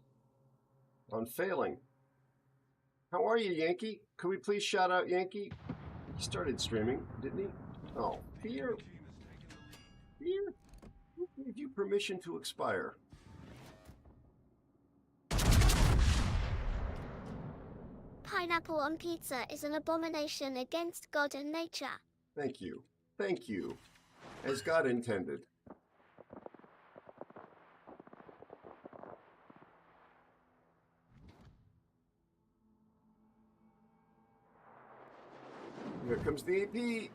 on failing. How are you, Yankee? Could we please shout out Yankee? He started streaming, didn't he? Oh, Fear. Fear? Who gave you permission to expire? Pineapple on pizza is an abomination against God and nature. Thank you. Thank you. As God intended. Here comes the AP.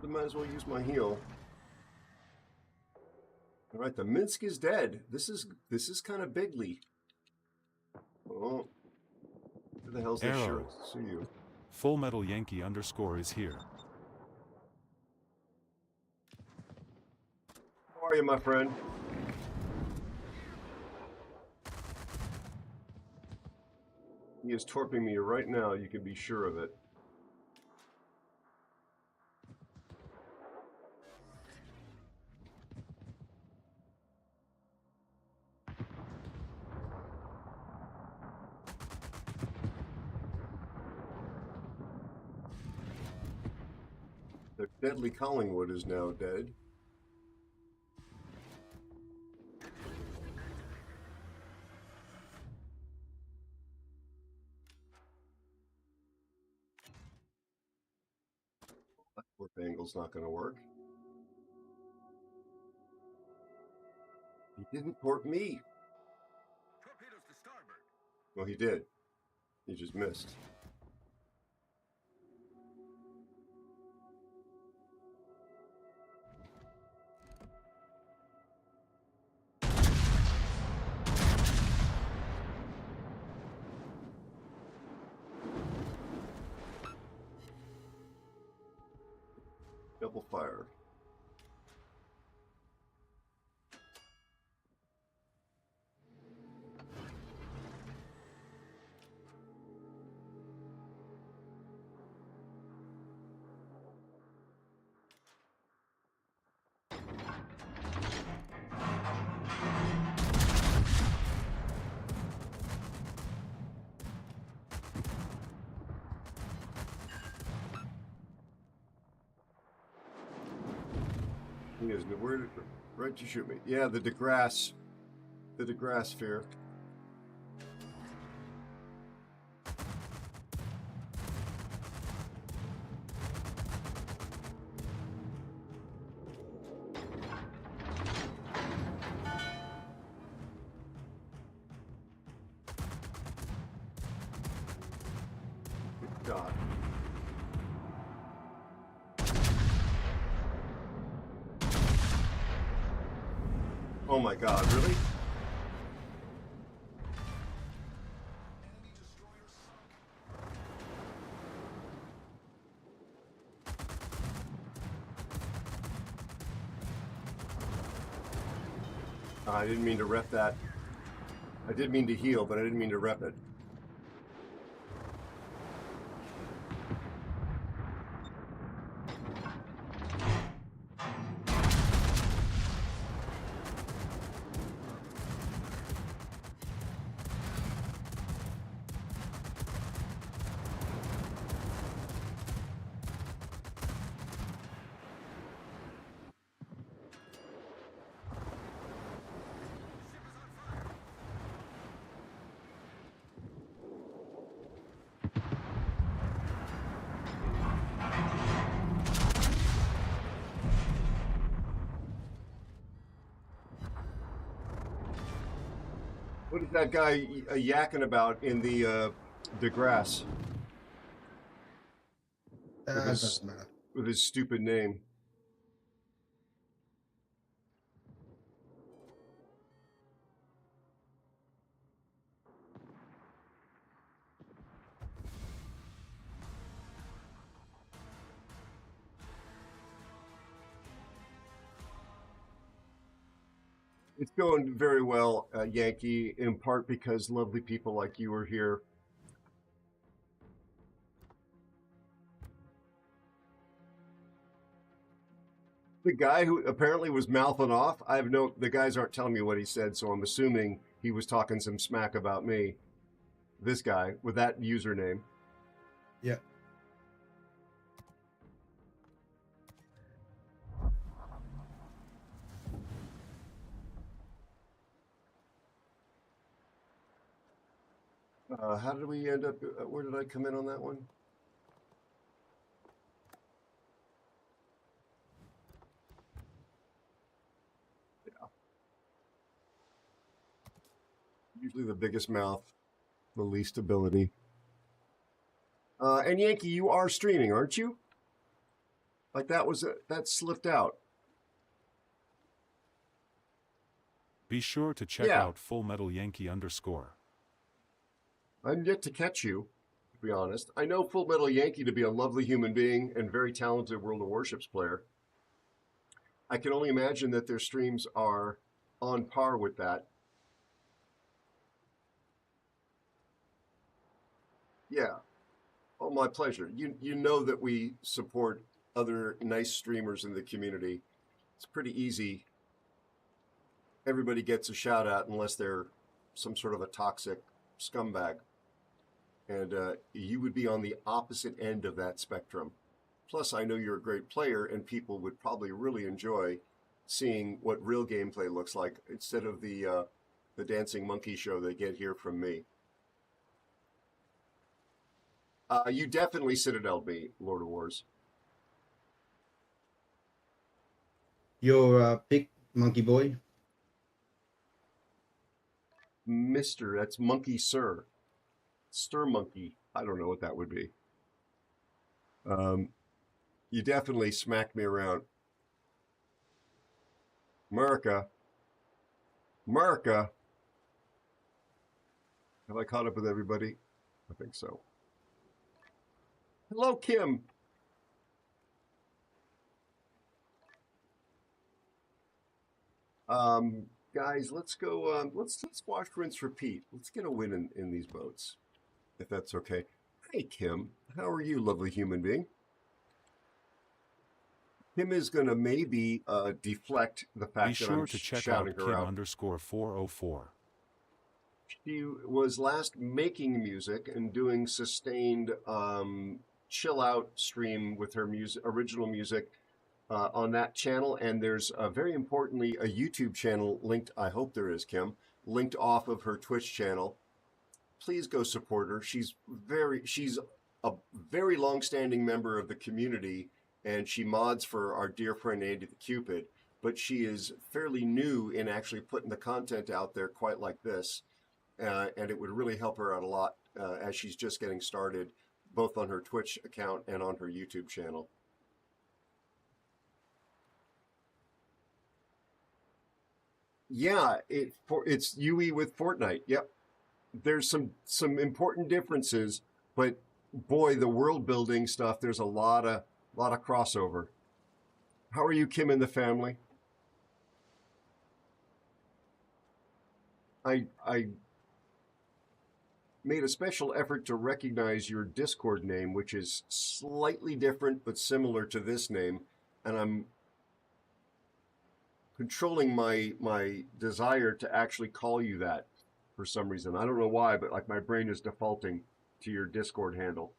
I might as well use my heel. All right, the Minsk is dead. This is kind of bigly. Oh, who the hell's this Aero. shirt? See you. Full Metal Yankee _ is here. How are you, my friend? He is torping me right now. You can be sure of it. The deadly Collingwood is now dead. That warp angle's not going to work. He didn't port me. Torpedoes to starboard. Well, he did. He just missed. Double fire. He is. Where? Right to shoot me. Yeah, the DeGrasse. The DeGrasse sphere. Good shot. Oh my God, really? I didn't mean to rep that. I did mean to heal, but I didn't mean to rep it. What is that guy yakking about in the grass? Doesn't matter. With his stupid name. It's going very well, Yankee, in part because lovely people like you are here. The guy who apparently was mouthing off, the guys aren't telling me what he said, so I'm assuming he was talking some smack about me. This guy with that username. Yeah. How did we end up? Where did I come in on that one? Yeah. Usually the biggest mouth, the least ability. And Yankee, you are streaming, aren't you? Like that slipped out. Be sure to check out Full Metal Yankee _. I'm yet to catch you, to be honest. I know Full Metal Yankee to be a lovely human being and very talented World of Warships player. I can only imagine that their streams are on par with that. Yeah. Oh, my pleasure. You know that we support other nice streamers in the community. It's pretty easy. Everybody gets a shout out unless they're some sort of a toxic scumbag. And you would be on the opposite end of that spectrum. Plus, I know you're a great player, and people would probably really enjoy seeing what real gameplay looks like instead of the dancing monkey show they get here from me. You definitely Citadel me, Lord of Wars. Your pick, Monkey Boy. Mr. That's Monkey Sir. Stir Monkey. I don't know what that would be. You definitely smacked me around. America. Have I caught up with everybody? I think so. Hello, Kim. Guys, let's go. Let's wash, rinse, repeat. Let's get a win in these boats, if that's okay. Hey, Kim. How are you, lovely human being? Kim is going to maybe deflect the fact that I'm Be sure to check shouting out her Kim out. _404. She was last making music and doing sustained chill out stream with her original music on that channel. And there's very importantly a YouTube channel linked. I hope there is, Kim, linked off of her Twitch channel. Please go support her. She's a very long-standing member of the community, and she mods for our dear friend Andy the Cupid. But she is fairly new in actually putting the content out there quite like this. And it would really help her out a lot as she's just getting started, both on her Twitch account and on her YouTube channel. Yeah, it's UE with Fortnite. Yep, there's some important differences, but boy, the world building stuff. There's a lot of crossover. How are you, Kim, and the family? I made a special effort to recognize your Discord name, which is slightly different but similar to this name, and I'm controlling my desire to actually call you that for some reason. I don't know why, but like my brain is defaulting to your Discord handle.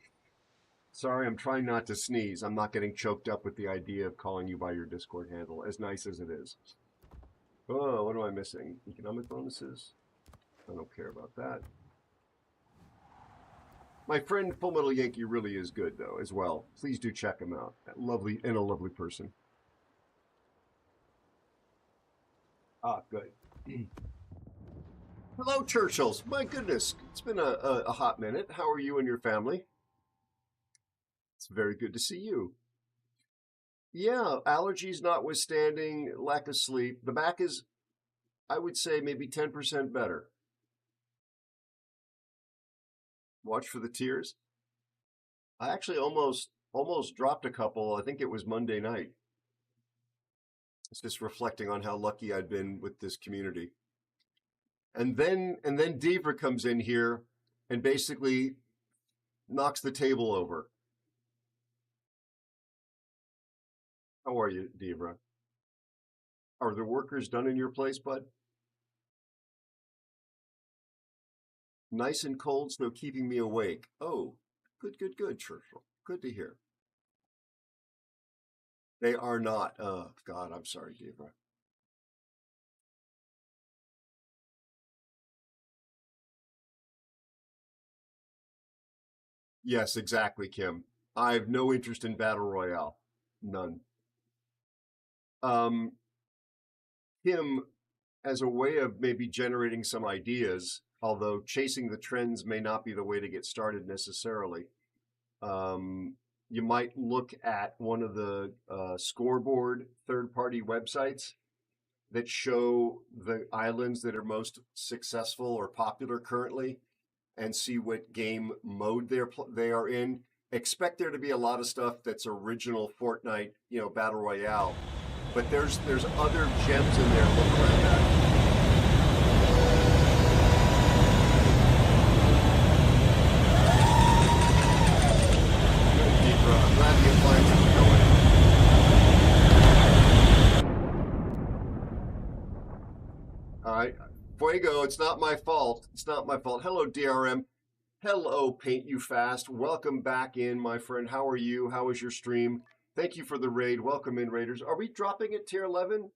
Sorry, I'm trying not to sneeze. I'm not getting choked up with the idea of calling you by your Discord handle, as nice as it is. Oh, what am I missing? Economic bonuses? I don't care about that. My friend Full Metal Yankee really is good, though, as well. Please do check him out. A lovely person. Ah, good. Hello, Churchills. My goodness, it's been a hot minute. How are you and your family? It's very good to see you. Yeah, allergies notwithstanding, lack of sleep. The back is, I would say, maybe 10% better. Watch for the tears. I actually almost dropped a couple. I think it was Monday night. It's just reflecting on how lucky I'd been with this community. And then Deavra comes in here and basically knocks the table over. How are you, Deavra? Are the workers done in your place, bud? Nice and cold, so keeping me awake. Oh, good, Churchill. Good to hear. They are not. Oh, God, I'm sorry, Deborah. Yes, exactly, Kim. I have no interest in Battle Royale. None. Kim, as a way of maybe generating some ideas, although chasing the trends may not be the way to get started necessarily, you might look at one of the scoreboard third-party websites that show the islands that are most successful or popular currently and see what game mode they are in. Expect there to be a lot of stuff that's original Fortnite, Battle Royale, but there's other gems in there. Look around that. Good, Deidre. I'm glad the appliances are going. All right, Fuego. It's not my fault. It's not my fault. Hello, DRM. Hello, Paint You Fast. Welcome back in, my friend. How are you? How was your stream? Thank you for the raid. Welcome in, Raiders. Are we dropping at tier 11?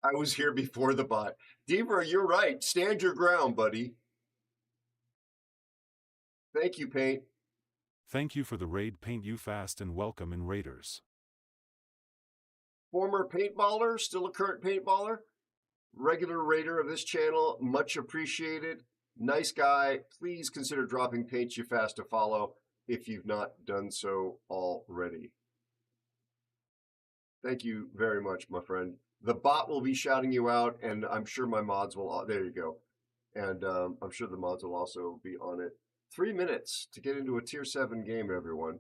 I was here before the bot. Deaver, you're right. Stand your ground, buddy. Thank you, Paint. Thank you for the raid, Paint You Fast, and welcome in, Raiders. Former paintballer, still a current paintballer, regular raider of this channel, much appreciated. Nice guy. Please consider dropping Paint You Fast to follow if you've not done so already. Thank you very much, my friend. The bot will be shouting you out, and I'm sure my mods will. There you go. And I'm sure the mods will also be on it. 3 minutes to get into a tier 7 game, everyone.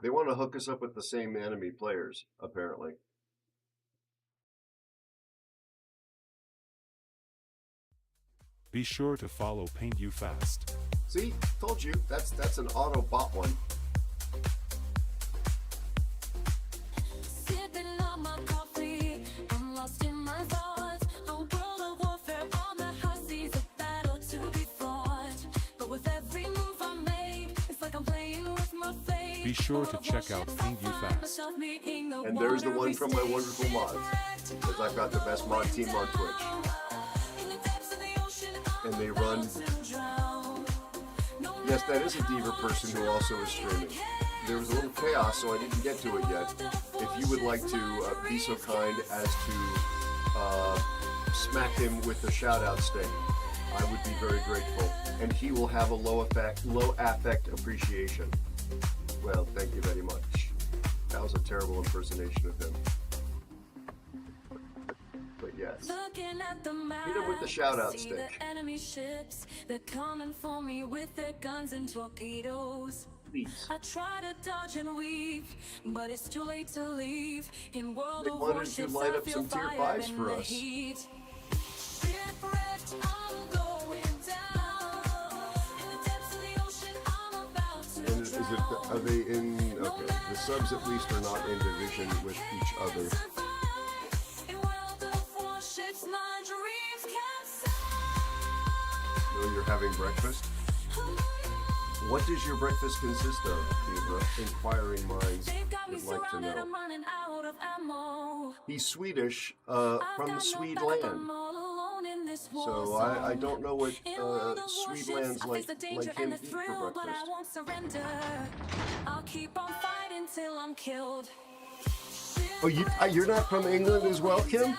They want to hook us up with the same enemy players, apparently. Be sure to follow Paint You Fast. See, told you. That's an auto bot one. Sipping on my coffee, I'm lost in my thoughts. A world of warfare on the high seas, a battle to be fought. But with every move I make, it's like I'm playing with my fate. Be sure to check out Paint You Fast. And there's the one from my wonderful mods, because I've got the best mod team on Twitch. And they run. Yes, that is a Deaver person who also is streaming. There was a little chaos, so I didn't get to it yet. If you would like to be so kind as to smack him with the shout-out stick, I would be very grateful. And he will have a low affect appreciation. Well, thank you very much. That was a terrible impersonation of him. But yes. Hit him with the shout-out stick. The enemy ships, they're coming for me with their guns and torpedoes. Please. I try to dodge and weave, but it's too late to leave. In World They of wanted Warships, to light I up feel some tier fire 5s in for the us. heat. Shipwrecked, I'm going down. In the depths of the ocean, I'm about to And are they in, okay, the subs at least are not in division with each other. In World of Warships, my dreams can No, you're having breakfast? What does your breakfast consist of, Deborah? Inquiring minds would like to know. He's Swedish, from the Swede land. So I don't know what Swede lands like him eat for breakfast. I'll keep on fighting till I'm killed. Oh, you're not from England as well, Kim?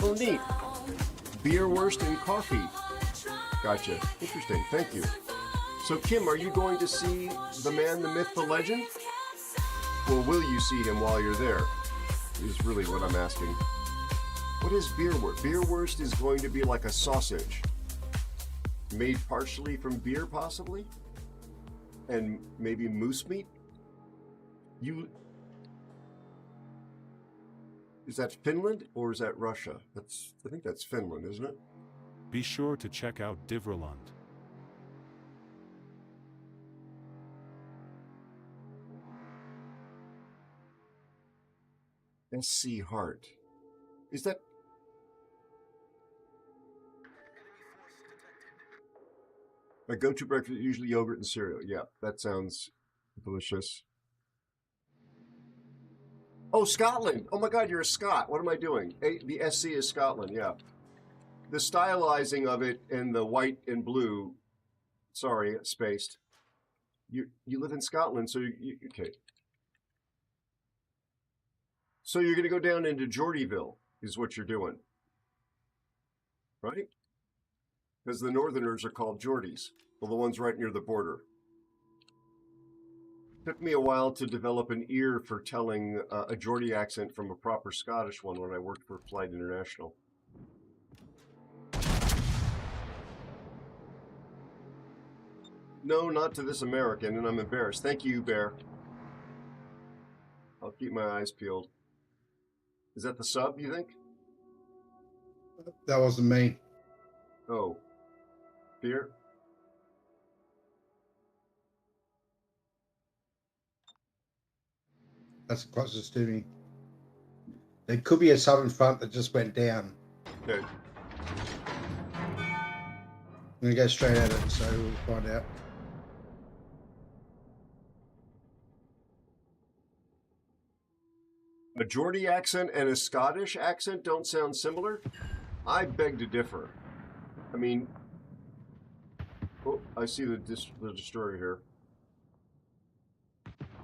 Oh, neat. Beer, wurst, and coffee. Gotcha. Interesting. Thank you. So, Kim, are you going to see the man, the myth, the legend? Or will you see him while you're there? Is really what I'm asking. What is beerwurst? Beerwurst is going to be like a sausage. Made partially from beer, possibly? And maybe moose meat? Is that Finland or is that Russia? I think that's Finland, isn't it? Be sure to check out Divraland. SC Hart. Is that... My go-to breakfast, usually yogurt and cereal. Yeah, that sounds delicious. Oh, Scotland! Oh my god, you're a Scot. What am I doing? The SC is Scotland, yeah. The stylizing of it in the white and blue... Sorry, spaced. You live in Scotland, so okay. So you're going to go down into Geordieville, is what you're doing. Right? Because the Northerners are called Geordies. Well, the ones right near the border. Took me a while to develop an ear for telling a Geordie accent from a proper Scottish one when I worked for Flight International. No, not to this American, and I'm embarrassed. Thank you, Bear. I'll keep my eyes peeled. Is that the sub, you think? That wasn't me. Oh. Fear? That's the closest to me. There could be a sub in front that just went down. Okay. I'm going to go straight at it, so we'll find out. A Geordie accent and a Scottish accent don't sound similar? I beg to differ. I mean... Oh, I see the destroyer here.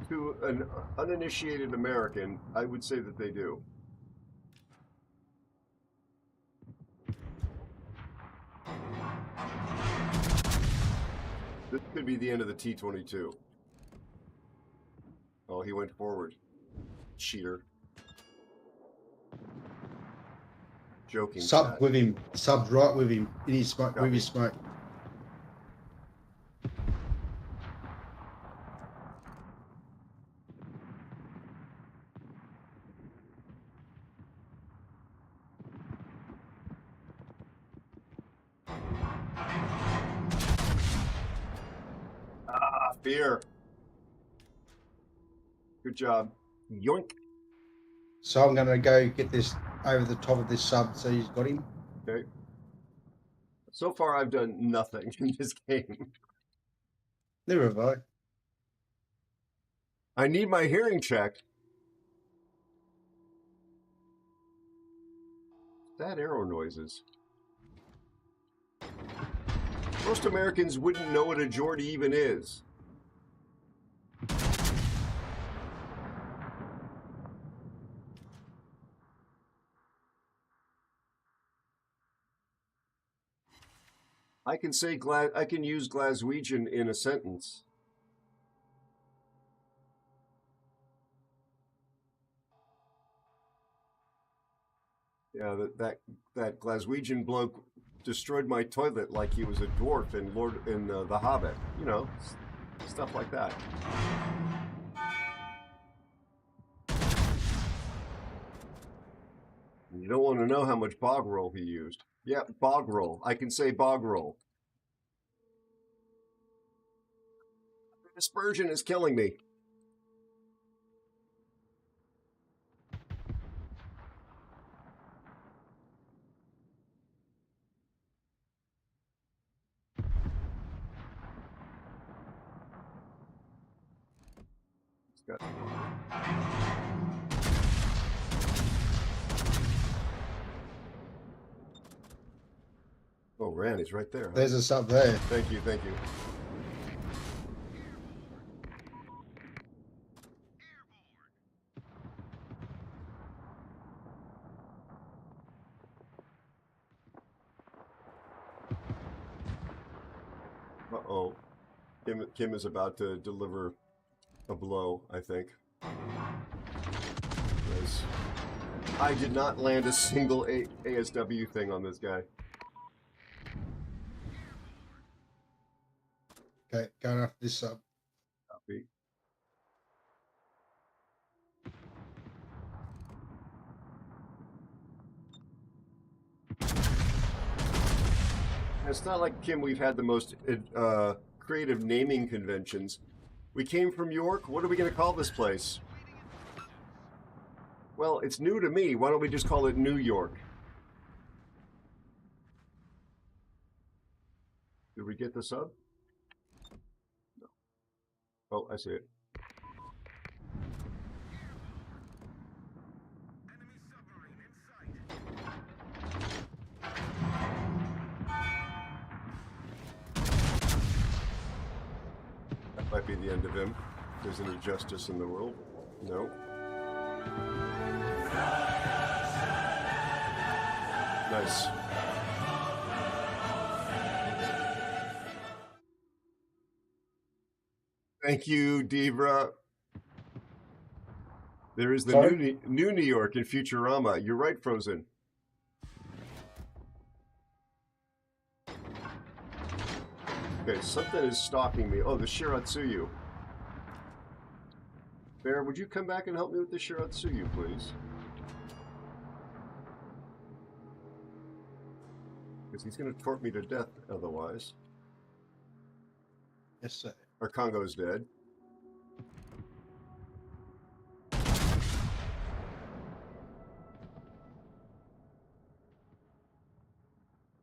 To an uninitiated American, I would say that they do. This could be the end of the T-22. Oh, he went forward. Cheater. Joking. Sub chat. with him. Sub's right with him. In his smoke. Got With me. his smoke. Ah, fear. Good job. Yoink. So I'm going to go get this over the top of this sub so he's got him. Okay. So far, I've done nothing in this game. Never have I. I need my hearing checked. That Aero noises. Most Americans wouldn't know what a Geordie even is. I can say I can use Glaswegian in a sentence. Yeah, that Glaswegian bloke destroyed my toilet like he was a dwarf in The Hobbit. You know, stuff like that. You don't want to know how much bog roll he used. Yeah, bog roll. I can say bog roll. Dispersion is killing me. It's got... Oh, Randy's right there. Huh? There's a sub there. Thank you, thank you. Uh-oh. Kim is about to deliver a blow, I think. Because I did not land a single ASW thing on this guy. Okay, going after this sub. Copy. It's not like, Kim, we've had the most creative naming conventions. We came from York. What are we going to call this place? Well, it's new to me. Why don't we just call it New York? Did we get the sub? No. Oh, I see it. That might be the end of him. If there's any justice in the world. No. Nice. Thank you, Debra. There is the new New York in Futurama. You're right, Frozen. Okay, something is stalking me. Oh, the Shiratsuyu. Bear, would you come back and help me with the Shiratsuyu, please? Because he's going to torp me to death otherwise. Yes, sir. Our Congo's dead.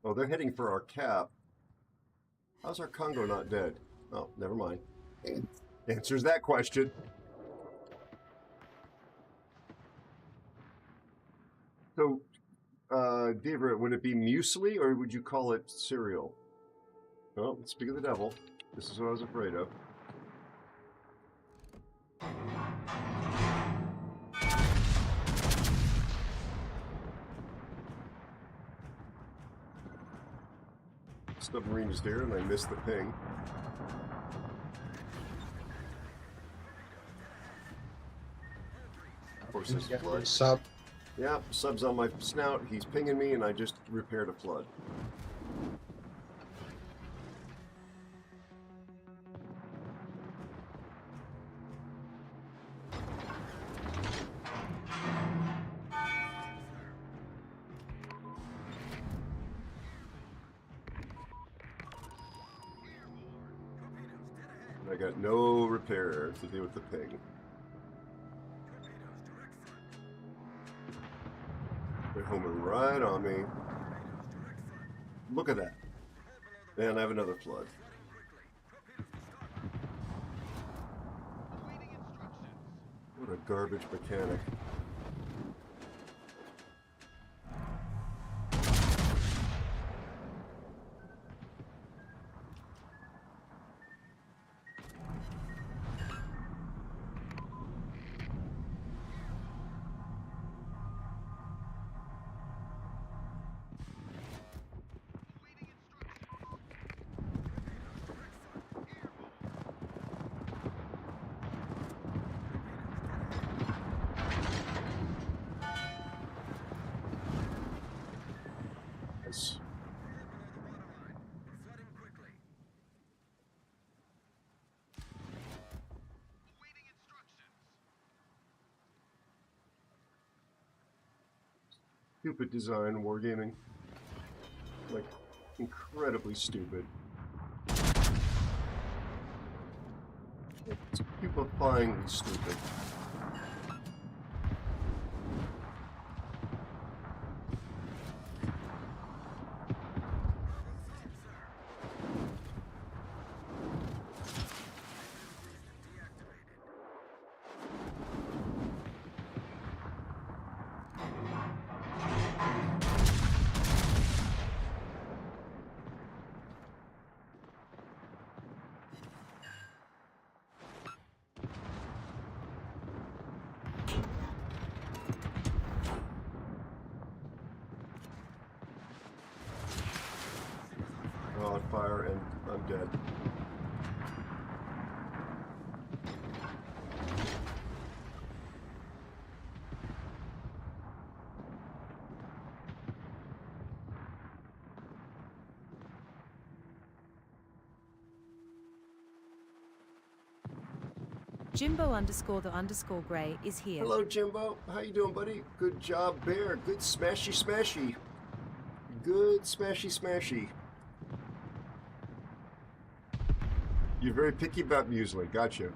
Oh, they're heading for our cap. How's our Congo not dead? Oh, never mind. Answers that question. So, Debra, would it be muesli or would you call it cereal? Oh, speak of the devil. This is what I was afraid of. Submarine is there and I missed the ping. Of course, this is flood. Sub. Yeah, sub's on my snout. He's pinging me and I just repaired a flood. I got no repair to do with the ping. They're homing right on me. Look at that. And I have another flood. What a garbage mechanic. Yes. Stupid design, wargaming. Like, incredibly stupid. It's stupefyingly stupid. On fire and I'm dead. Jimbo_the_gray is here. Hello, Jimbo. How you doing, buddy? Good job, Bear. Good smashy smashy. Good smashy smashy. You're very picky about muesli. Gotcha.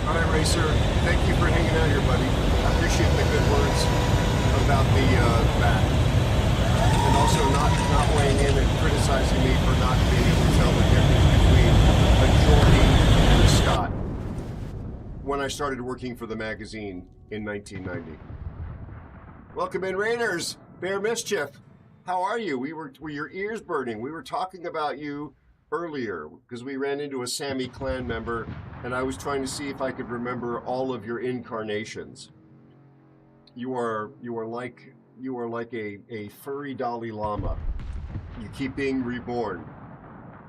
All right, Racer. Thank you for hanging out here, buddy. I appreciate the good words about the back, and also not weighing in and criticizing me for not being able to tell the difference between a Jordy and a Scott when I started working for the magazine in 1990. Welcome in, Raiders. Bear Mischief. How are you? Were your ears burning? We were talking about you earlier because we ran into a Sammy clan member, and I was trying to see if I could remember all of your incarnations. You are like a furry Dalai Lama. You keep being reborn.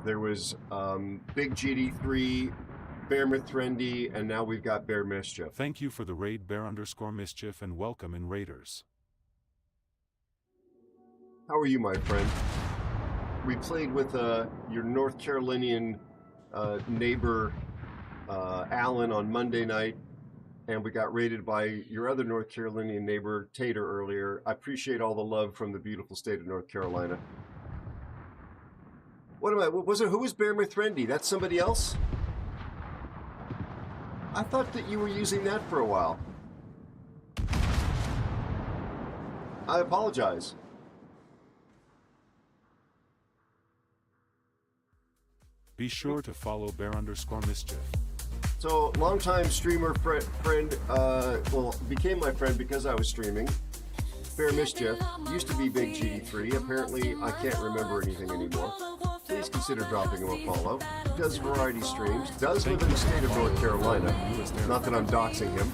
There was Big GD3, Bear Mithrendi, and now we've got Bear Mischief. Thank you for the raid, Bear_Mischief, and welcome in, Raiders. How are you, my friend? We played with your North Carolinian neighbor, Alan, on Monday night, and we got raided by your other North Carolinian neighbor, Tater, earlier. I appreciate all the love from the beautiful state of North Carolina. What was it? Who was Bear Mithrendi? That's somebody else? I thought that you were using that for a while. I apologize. Be sure to follow Bear_Mischief. So, longtime streamer friend, became my friend because I was streaming. Bear Mischief used to be Big GD3. Apparently, I can't remember anything anymore. Please consider dropping him a follow. He does variety streams. Does live in the state of North Carolina. Not that I'm doxing him.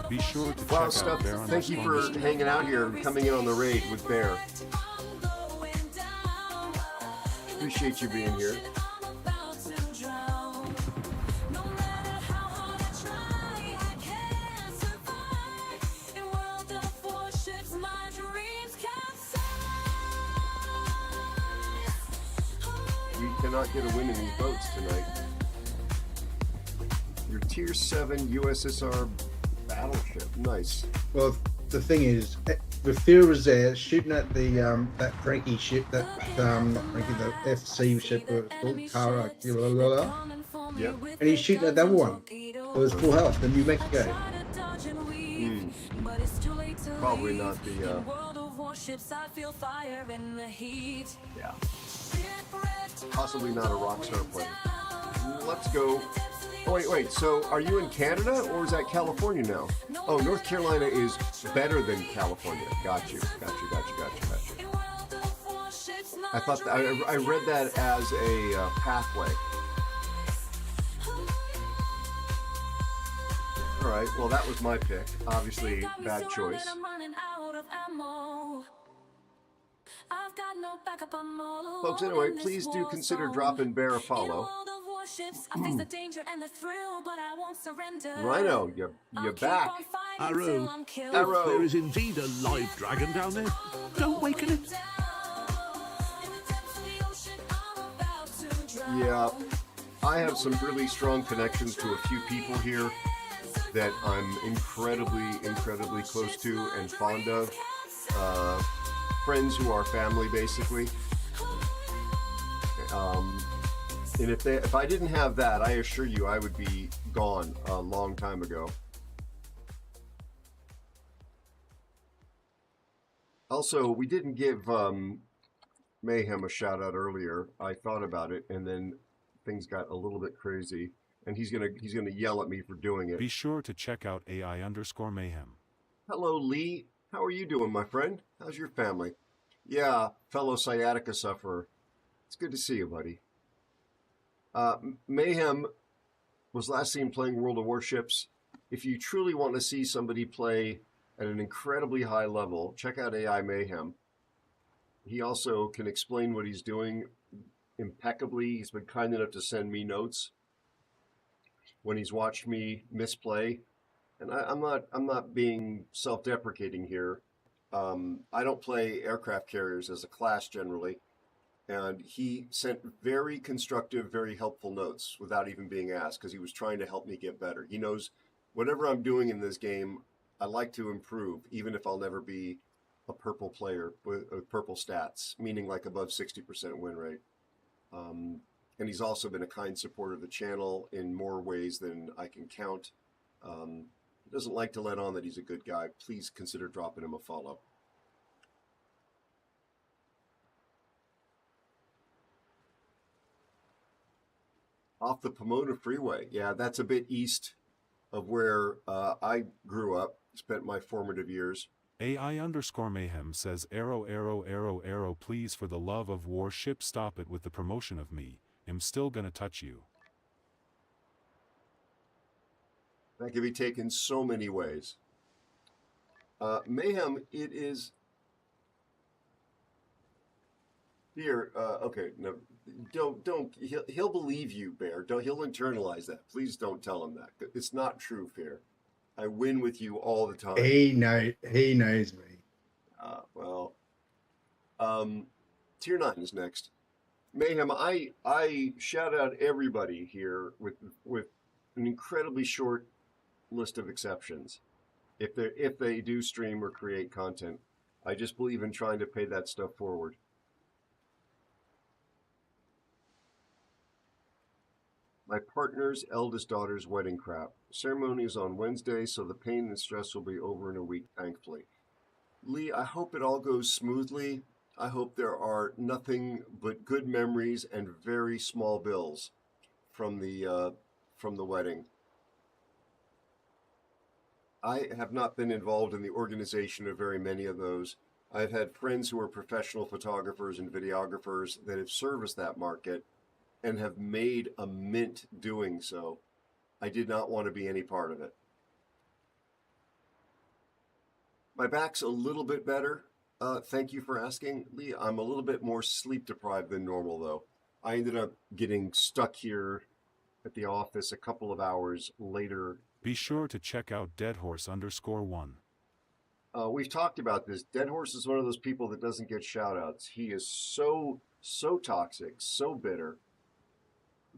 Be sure to Wow, check stuff. out Bear Thank you for hanging out here and coming in on the raid with Bear. Appreciate you being here. We cannot get a win in these boats tonight. Your Tier 7 USSR battleship. Nice. Well, the thing is, the Fear was there shooting at the that Frankie ship, not Frankie, the FC ship, called Cara, blah, blah, blah. Yep. And he's shooting at the other one. It was full health, the New Mexico. Probably not the. Yeah. Possibly not a Rockstar plane. Let's go. Oh, wait. So, are you in Canada or is that California now? Oh, North Carolina is better than California. Got you. I thought I read that as a pathway. All right. Well, that was my pick. Obviously, bad choice. Folks, anyway, please do consider dropping Bear a follow. Rhino, you're back. Aero, Aero. there is indeed a live dragon down there. Don't waken it. Yeah, I have some really strong connections to a few people here that I'm incredibly close to and fond of. Friends who are family, basically. And if I didn't have that, I assure you I would be gone a long time ago. Also, we didn't give Mayhem a shout out earlier. I thought about it, and then things got a little bit crazy, and he's gonna yell at me for doing it. Be sure to check out AI_Mayhem. Hello, Lee. How are you doing, my friend? How's your family? Yeah, fellow sciatica sufferer. It's good to see you, buddy. Mayhem was last seen playing World of Warships. If you truly want to see somebody play at an incredibly high level, check out AI Mayhem. He also can explain what he's doing impeccably. He's been kind enough to send me notes when he's watched me misplay. And I'm not being self-deprecating here. I don't play aircraft carriers as a class generally. And he sent very constructive, very helpful notes without even being asked because he was trying to help me get better. He knows whatever I'm doing in this game, I like to improve, even if I'll never be a purple player with purple stats, meaning like above 60% win rate. And he's also been a kind supporter of the channel in more ways than I can count. He doesn't like to let on that he's a good guy. Please consider dropping him a follow. Off the Pomona Freeway. Yeah, that's a bit east of where I grew up, spent my formative years. AI_mayhem says Aero, please for the love of Warship stop it with the promotion of me. I'm still gonna touch you. That can be taken so many ways. Mayhem, it is... Here, okay, no, don't, he'll believe you, Bear. He'll internalize that. Please don't tell him that. It's not true, Fear. I win with you all the time. He knows me. Well, Tier 9 is next. Mayhem, I shout out everybody here with an incredibly short list of exceptions. If they do stream or create content, I just believe in trying to pay that stuff forward. My partner's eldest daughter's wedding crap. Ceremony is on Wednesday, so the pain and stress will be over in a week, thankfully. Lee, I hope it all goes smoothly. I hope there are nothing but good memories and very small bills from the wedding. I have not been involved in the organization of very many of those. I've had friends who are professional photographers and videographers that have serviced that market and have made a mint doing so. I did not want to be any part of it. My back's a little bit better. Thank you for asking, Lee. I'm a little bit more sleep deprived than normal, though. I ended up getting stuck here at the office a couple of hours later. Be sure to check out Deadhorse_1. We've talked about this. Deadhorse is one of those people that doesn't get shout-outs. He is so toxic, so bitter.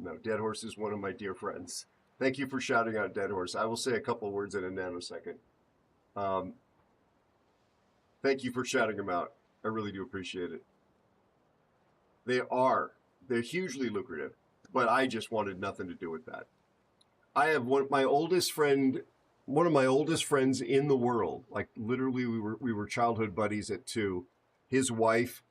No, Deadhorse is one of my dear friends. Thank you for shouting out Deadhorse. I will say a couple words in a nanosecond. Thank you for shouting him out. I really do appreciate it. They're hugely lucrative, but I just wanted nothing to do with that. I have one of my oldest friends in the world. Like literally, we were childhood buddies at 2. His wife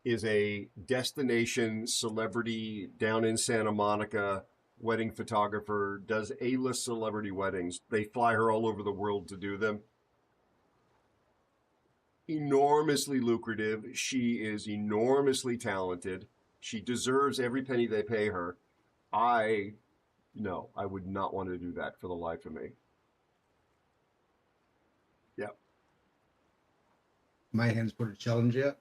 is a destination celebrity down in Santa Monica, wedding photographer, does A-list celebrity weddings. They fly her all over the world to do them. Enormously lucrative. She is enormously talented. She deserves every penny they pay her. No, I would not want to do that for the life of me. Yeah. Mayhem's put a challenge out.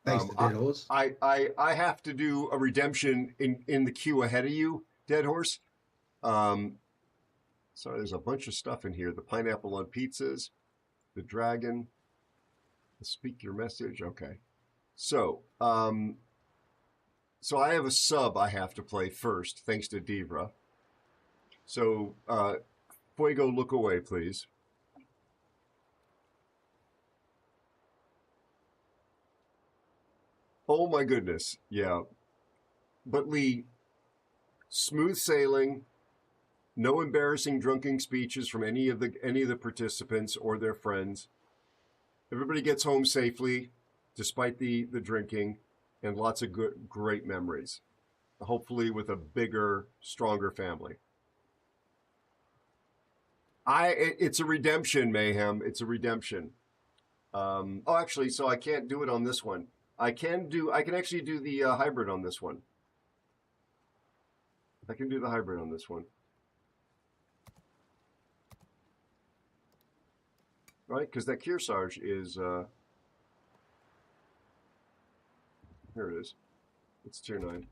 Thanks to Dead Horse. I have to do a redemption in the queue ahead of you, Dead Horse. So there's a bunch of stuff in here. The pineapple on pizzas, the dragon, the speak your message. Okay. So, so I have a sub I have to play first, thanks to Devra. So, Fuego, look away, please. Oh my goodness, yeah. But Lee, smooth sailing, no embarrassing drunken speeches from any of the participants or their friends. Everybody gets home safely, despite the drinking, and lots of great memories. Hopefully with a bigger, stronger family. It's a redemption, Mayhem. It's a redemption. Oh, actually, so I can't do it on this one. I can actually do the hybrid on this one. I can do the hybrid on this one. Right? Because that Kearsarge is, here it is. It's tier 9.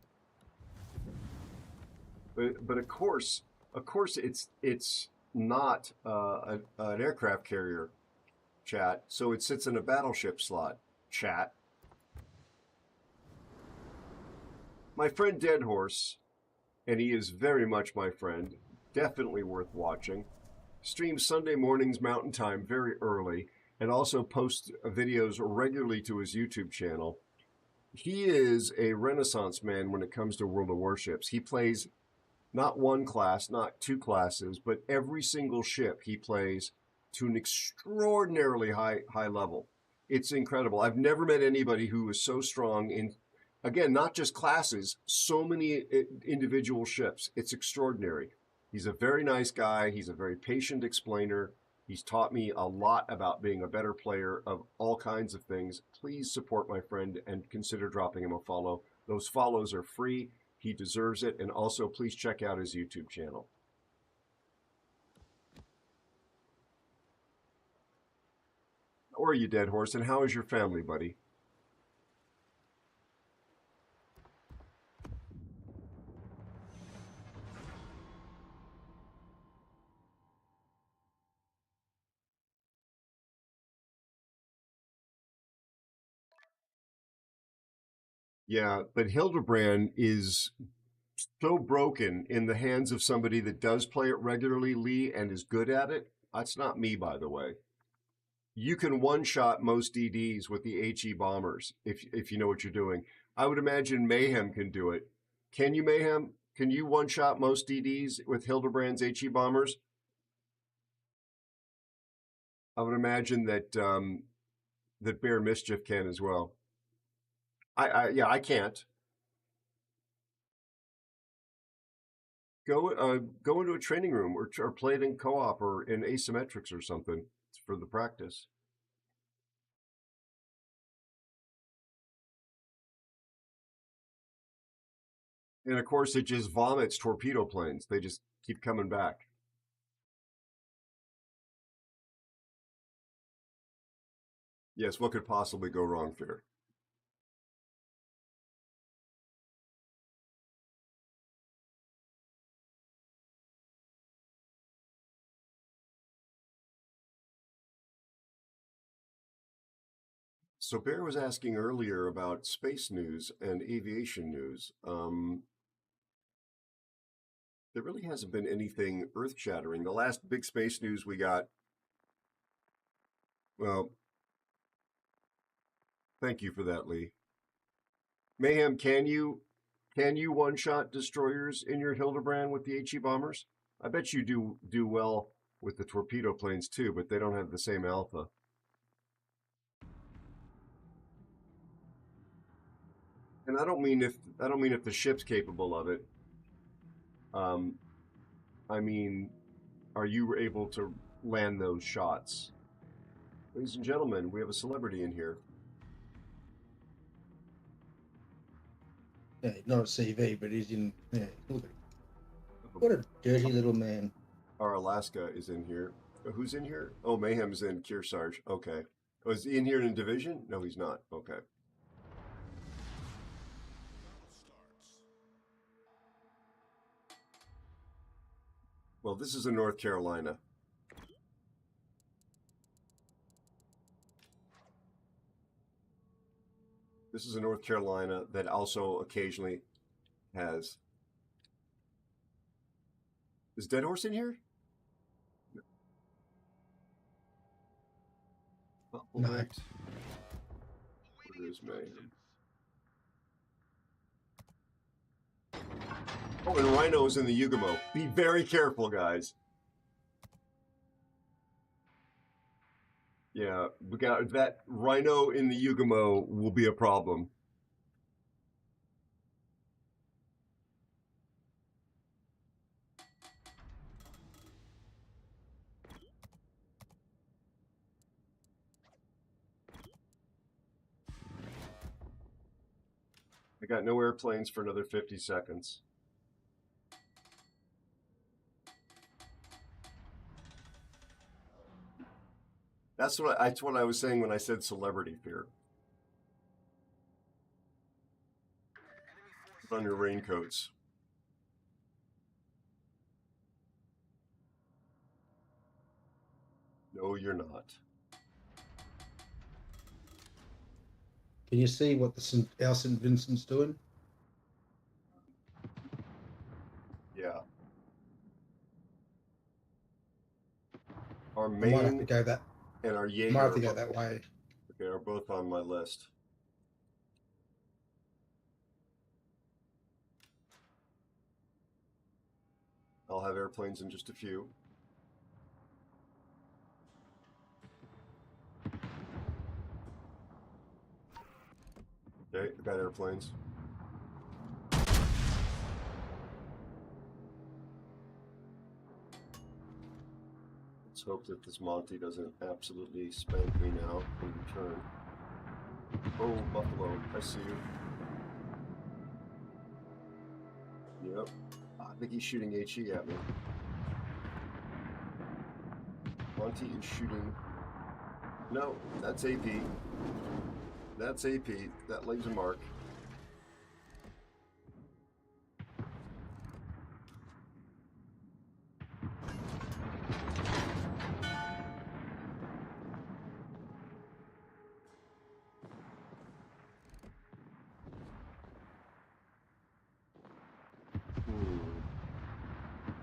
But of course it's not an aircraft carrier, chat. So it sits in a battleship slot, chat. My friend Dead Horse, and he is very much my friend, definitely worth watching, streams Sunday mornings Mountain Time very early and also posts videos regularly to his YouTube channel. He is a renaissance man when it comes to World of Warships. He plays not one class, not two classes, but every single ship he plays to an extraordinarily high level. It's incredible. I've never met anybody who is so strong in, again, not just classes, so many individual ships. It's extraordinary. He's a very nice guy. He's a very patient explainer. He's taught me a lot about being a better player of all kinds of things. Please support my friend and consider dropping him a follow. Those follows are free. He deserves it. And also, please check out his YouTube channel. Or you dead horse, and how is your family, buddy? Yeah, but Hildebrand is so broken in the hands of somebody that does play it regularly, Lee, and is good at it. That's not me, by the way. You can one-shot most DDs with the HE bombers if you know what you're doing. I would imagine Mayhem can do it. Can you, Mayhem? Can you one-shot most DDs with Hildebrand's HE bombers? I would imagine that that Bear Mischief can as well. Yeah, I can't. Go into a training room or play it in co-op or in asymmetrics or something for the practice. And of course, it just vomits torpedo planes. They just keep coming back. Yes, what could possibly go wrong, Fear? So Bear was asking earlier about space news and aviation news. There really hasn't been anything earth-shattering. The last big space news we got, well, thank you for that, Lee. Mayhem, can you one-shot destroyers in your Hildebrand with the HE bombers? I bet you do well with the torpedo planes too, but they don't have the same alpha. And I don't mean if the ship's capable of it. I mean, are you able to land those shots? Ladies and gentlemen, we have a celebrity in here. Yeah, not a CV, but he's in. Yeah, look at him. What a dirty little man. Our Alaska is in here. Who's in here? Oh, Mayhem's in Kearsarge. Okay. Oh, is he in here in Division? No, he's not. Okay. Well, this is in North Carolina. This is in North Carolina that also occasionally has. Is Dead Horse in here? Oh, No. right. Where is Mayhem? Oh, and Rhino's in the Yugamo. Be very careful, guys. Yeah, we got that Rhino in the Yugamo will be a problem. I got no airplanes for another 50 seconds. That's what I was saying when I said celebrity fear. Put on your raincoats. No, you're not. Can you see what our St. Vincent's doing? Yeah. I might have to main go that. and our I Jaeger might have to go that way. okay, are both on my list. I'll have airplanes in just a few. Okay, I got airplanes. Let's hope that this Monty doesn't absolutely spank me now in return. Oh, Buffalo, I see you. Yep. I think he's shooting HE at me. Monty is shooting. No, that's AP. That's AP. That leaves a mark.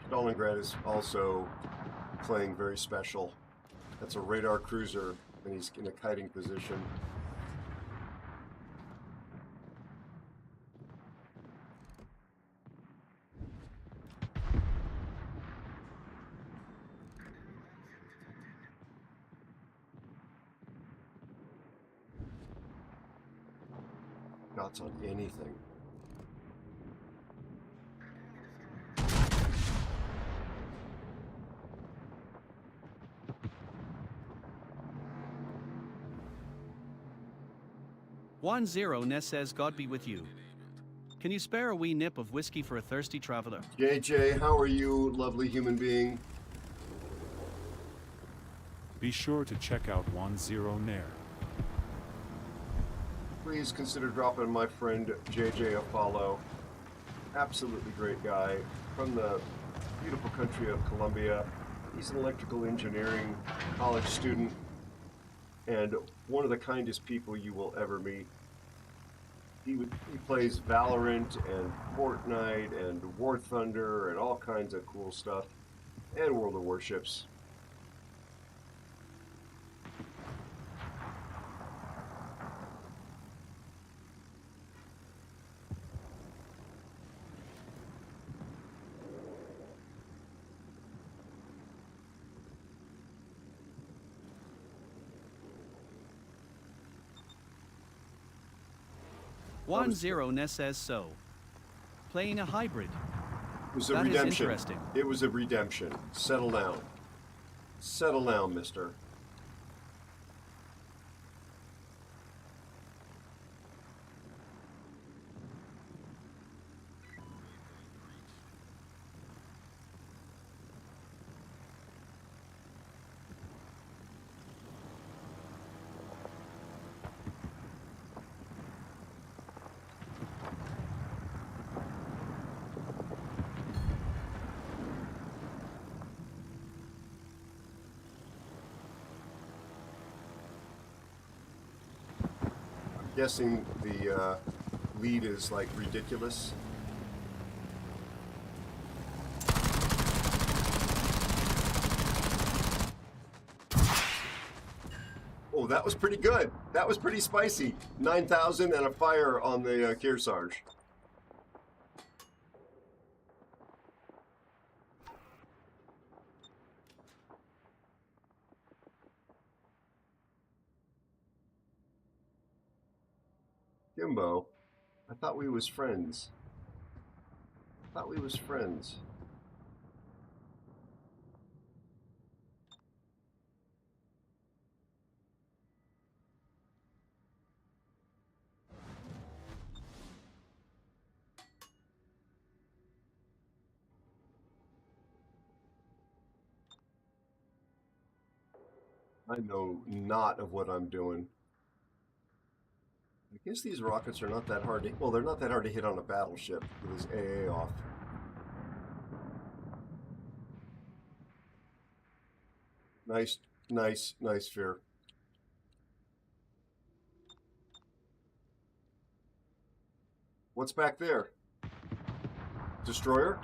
Stalingrad is also playing very special. That's a radar cruiser, and he's in a kiting position. Shots on anything. Juan Zero Ness says, God be with you. Can you spare a wee nip of whiskey for a thirsty traveler? JJ, how are you, lovely human being? Be sure to check out 10 Nair. Please consider dropping my friend JJ a follow. Absolutely great guy from the beautiful country of Colombia. He's an electrical engineering college student and one of the kindest people you will ever meet. He plays Valorant and Fortnite and War Thunder and all kinds of cool stuff, and World of Warships. Juan Zero Ness says so. Playing a hybrid. It was a That is redemption. interesting. It was a redemption. Settle down. Settle down, mister. Guessing the lead is like ridiculous. Oh, that was pretty good. That was pretty spicy. 9,000 and a fire on the Kearsarge. Jimbo, I thought we was friends. I thought we was friends. I know not of what I'm doing. I guess these rockets are not that hard to... Well, they're not that hard to hit on a battleship with his AA off. Nice, nice, nice fear. What's back there? Destroyer?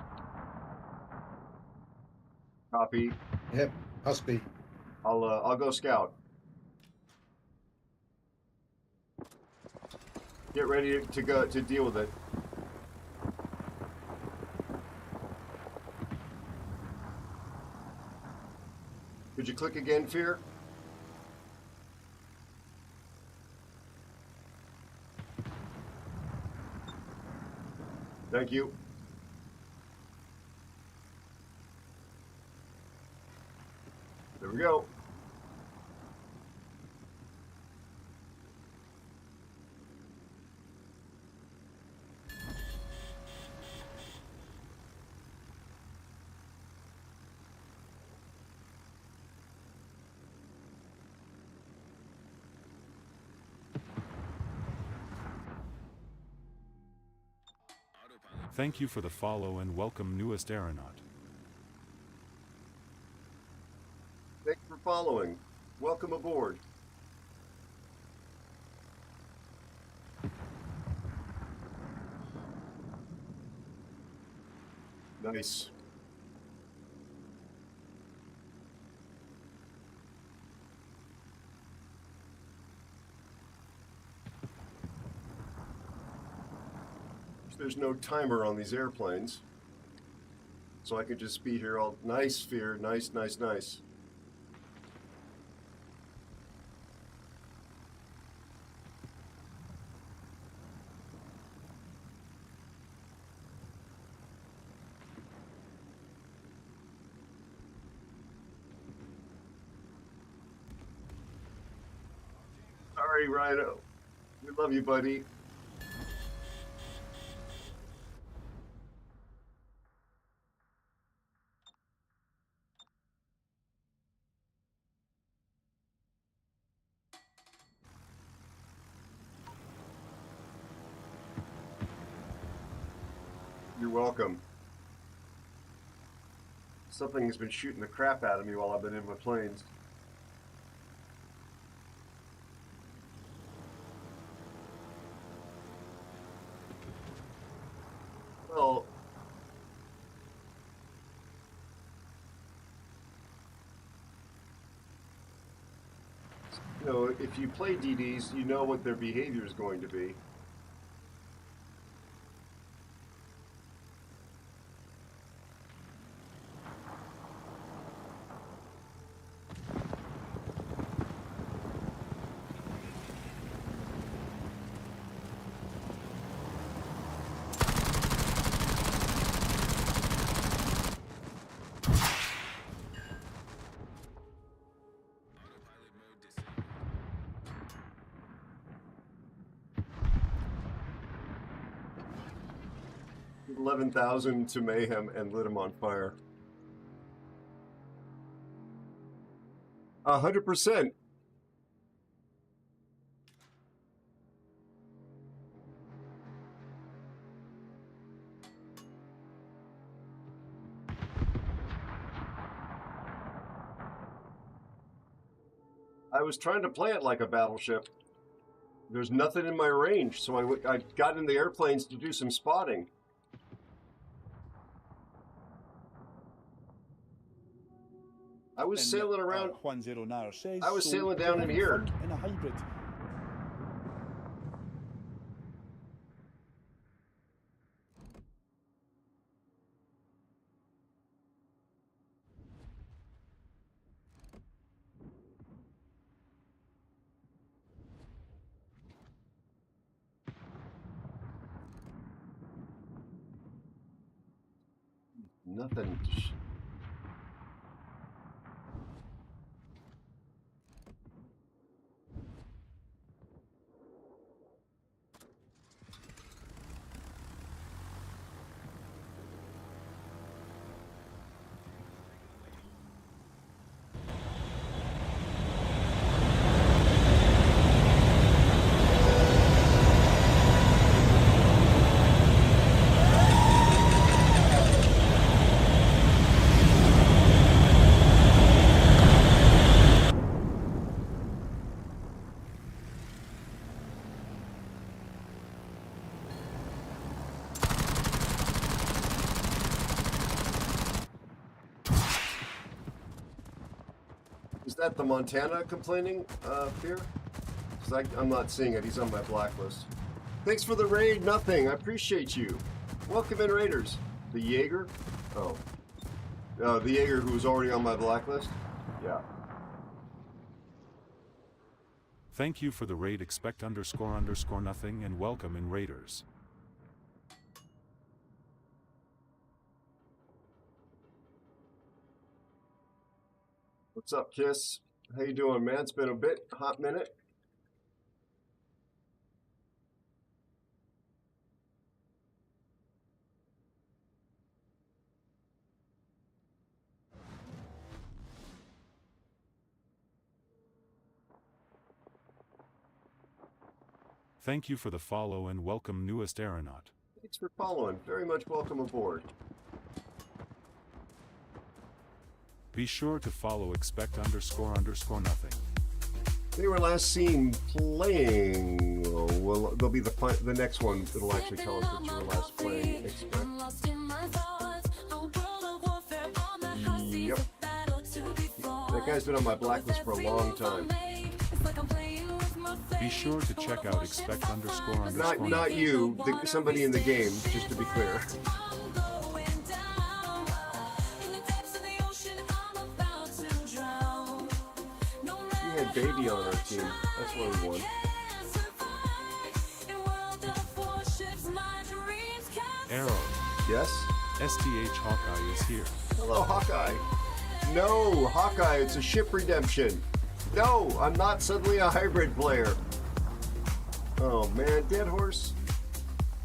Copy. Yep, must be. I'll go scout. Get ready to go to deal with it. Could you click again, Fear? Thank you. There we go. Thank you for the follow and welcome newest aeronaut. Thanks for following. Welcome aboard. Nice. There's no timer on these airplanes, so I could just be here all nice. Fear, nice. Sorry, Rhino. We love you, buddy. You're welcome. Something has been shooting the crap out of me while I've been in my planes. Well, you know, if you play DDs, you know what their behavior is going to be. Autopilot mode disabled. 11,000 to mayhem and lit him on fire. 100%. I was trying to play it like a battleship. There's nothing in my range, so I got in the airplanes to do some spotting. I was sailing around. 109 says I was so sailing down in here. in a hybrid. Nothing. that the Montana complaining, Fear? Because I'm not seeing it. He's on my blacklist. Thanks for the raid, nothing. I appreciate you. Welcome in, Raiders. The Jaeger? Oh. The Jaeger who was already on my blacklist? Yeah. Thank you for the raid expect __ nothing and welcome in Raiders. What's up, Kiss? How you doing, man? It's been a hot minute. Thank you for the follow and welcome newest aeronaut. Thanks for following. Very much welcome aboard. Be sure to follow expect __ nothing. They were last seen playing. Oh, well, they'll be the next one. It'll actually tell us that you were last playing. Expect. Yep. That guy's been on my blacklist for a long time. Be sure to check out expect __ Not you. Somebody in the game. Just to be clear. Baby on our team. That's what we won. Aero. Yes? STH Hawkeye is here. Hello, Hawkeye. No, Hawkeye, it's a ship redemption. No, I'm not suddenly a hybrid player. Oh man, Dead Horse.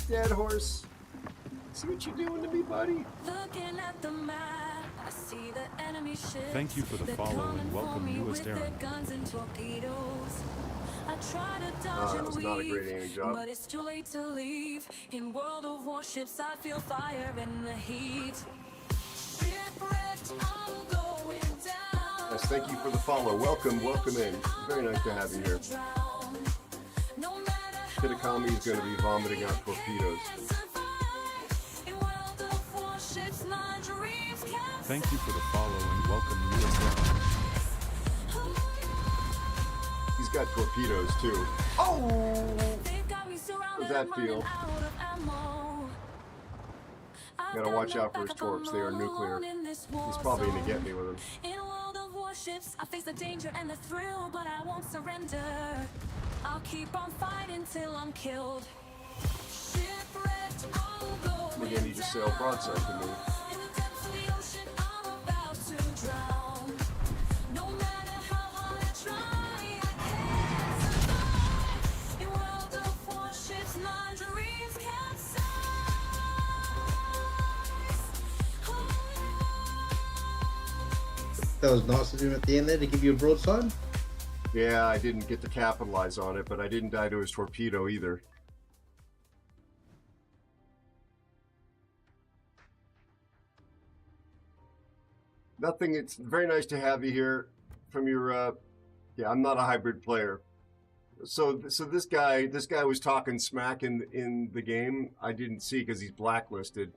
Dead Horse. See what you're doing to me, buddy? Looking at the map, I see the enemy ships. Thank you for the follow and welcome newest airman. Guns and torpedoes. I try to dodge that was not a great aiming job. but it's too late to leave. In World of Warships, I feel fire in the heat. Shipwrecked, I'm going down. Yes, thank you for the follow. Welcome in. Very nice to have you here. Kitakami is going to be vomiting out torpedoes. Thank you for the follow and welcome newest airman. He's got torpedoes too. Oh! How does that feel? Gotta watch out for his torps. They are nuclear. He's probably gonna get me with them. In World of Warships, I face the danger and the thrill, but I won't surrender. I'll keep on fighting till I'm killed. Shipwrecked, I'm going Again, you just sail broadside to me. in the depths of the ocean, I'm about to drown. No matter how hard I try, I can't survive. In World of Warships, my dreams capsize. That was nice of him at the end there to give you a broadside. Yeah, I didn't get to capitalize on it, but I didn't die to his torpedo either. Nothing. It's very nice to have you here from your. Yeah, I'm not a hybrid player. So this guy was talking smack in the game. I didn't see because he's blacklisted.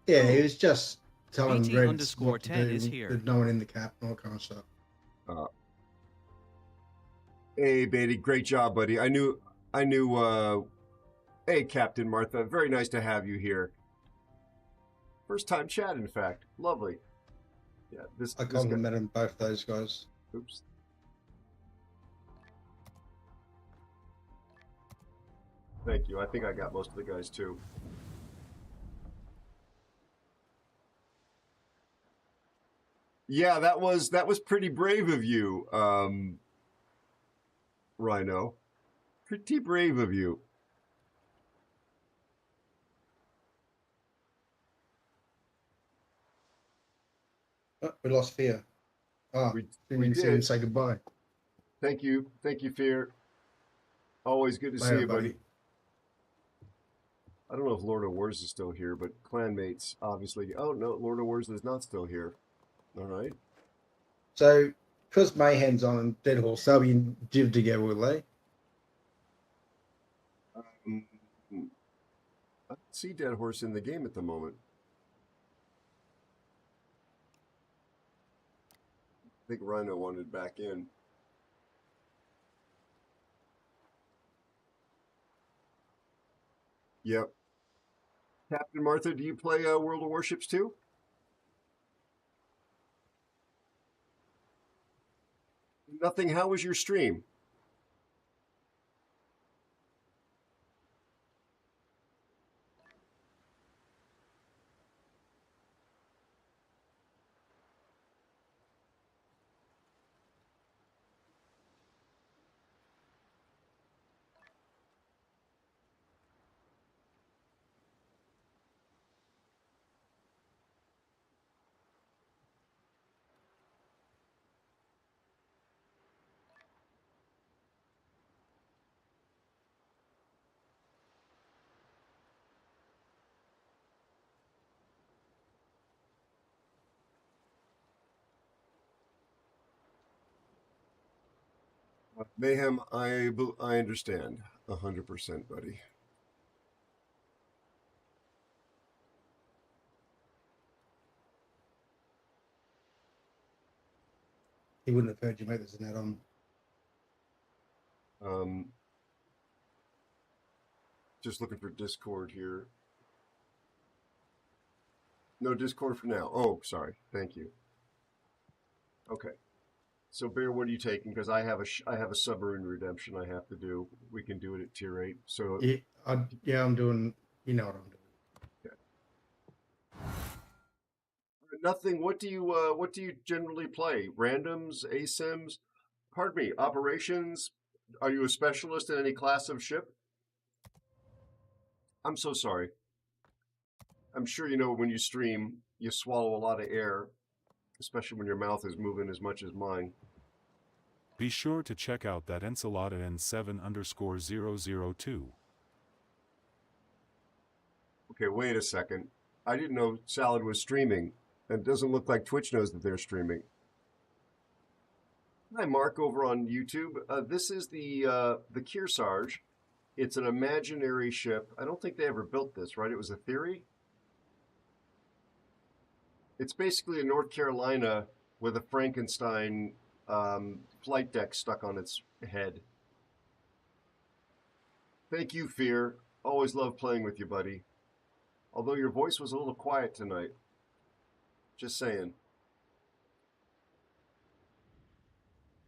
Yeah, he was just telling BT Reds what to _10 do is here. with no one in the cap and all kind of stuff. Hey, Beatty, great job, buddy. I knew. Hey, Captain Martha, very nice to have you here. First time chat, in fact. Lovely. Yeah, I complimented both those guys. Oops. Thank you. I think I got most of the guys too. Yeah, that was pretty brave of you, Rhino. Pretty brave of you. Oh, we lost Fear. We didn't see him did. say goodbye. Thank you, Fear. Always good to see Later, you, buddy. I don't know if Lord of Wars is still here, but clanmates, obviously. Oh, no, Lord of Wars is not still here. All right. So, because Mayhem's on and Dead Horse, they'll be in Div together, will they? I don't see Dead Horse in the game at the moment. I think Rhino wanted back in. Yep. Captain Martha, do you play World of Warships too? Nothing. How was your stream? Mayhem, I understand 100%, buddy. He wouldn't have heard you, mate. There's an add-on. Just looking for Discord here. No Discord for now. Oh, sorry. Thank you. Okay. So, Bear, what are you taking? Because I have a submarine redemption I have to do. We can do it at tier 8. So Yeah, I'm doing. You know what I'm doing. Okay. Nothing. What do you generally play? Randoms, ASIMs? Pardon me. Operations? Are you a specialist in any class of ship? I'm so sorry. I'm sure you know when you stream, you swallow a lot of air, especially when your mouth is moving as much as mine. Be sure to check out that Ensalada N7_002. Okay, wait a second. I didn't know Salad was streaming. And it doesn't look like Twitch knows that they're streaming. Hi, Mark, over on YouTube. This is the Kearsarge. It's an imaginary ship. I don't think they ever built this, right? It was a theory? It's basically a North Carolina with a Frankenstein flight deck stuck on its head. Thank you, Fear. Always love playing with you, buddy. Although your voice was a little quiet tonight. Just saying.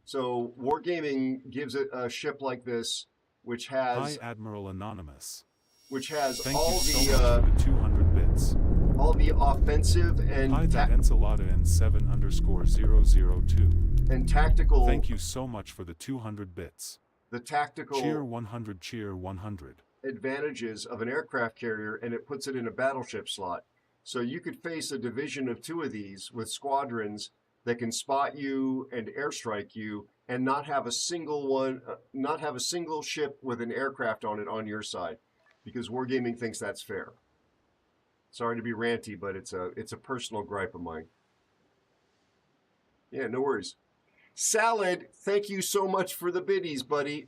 So Wargaming gives it a ship like this, which has Hi, Admiral Anonymous. Which has Thank all you so the much for the 200 bits. all the offensive and Hi, that Ensalada N7_002. and tactical. Thank you so much for the 200 bits. The tactical Cheer 100, cheer 100. advantages of an aircraft carrier, and it puts it in a battleship slot. So you could face a division of 2 of these with squadrons that can spot you and airstrike you, and not have a single ship with an aircraft on it on your side, because Wargaming thinks that's fair. Sorry to be ranty, but it's a personal gripe of mine. Yeah, no worries. Salad, thank you so much for the biddies, buddy.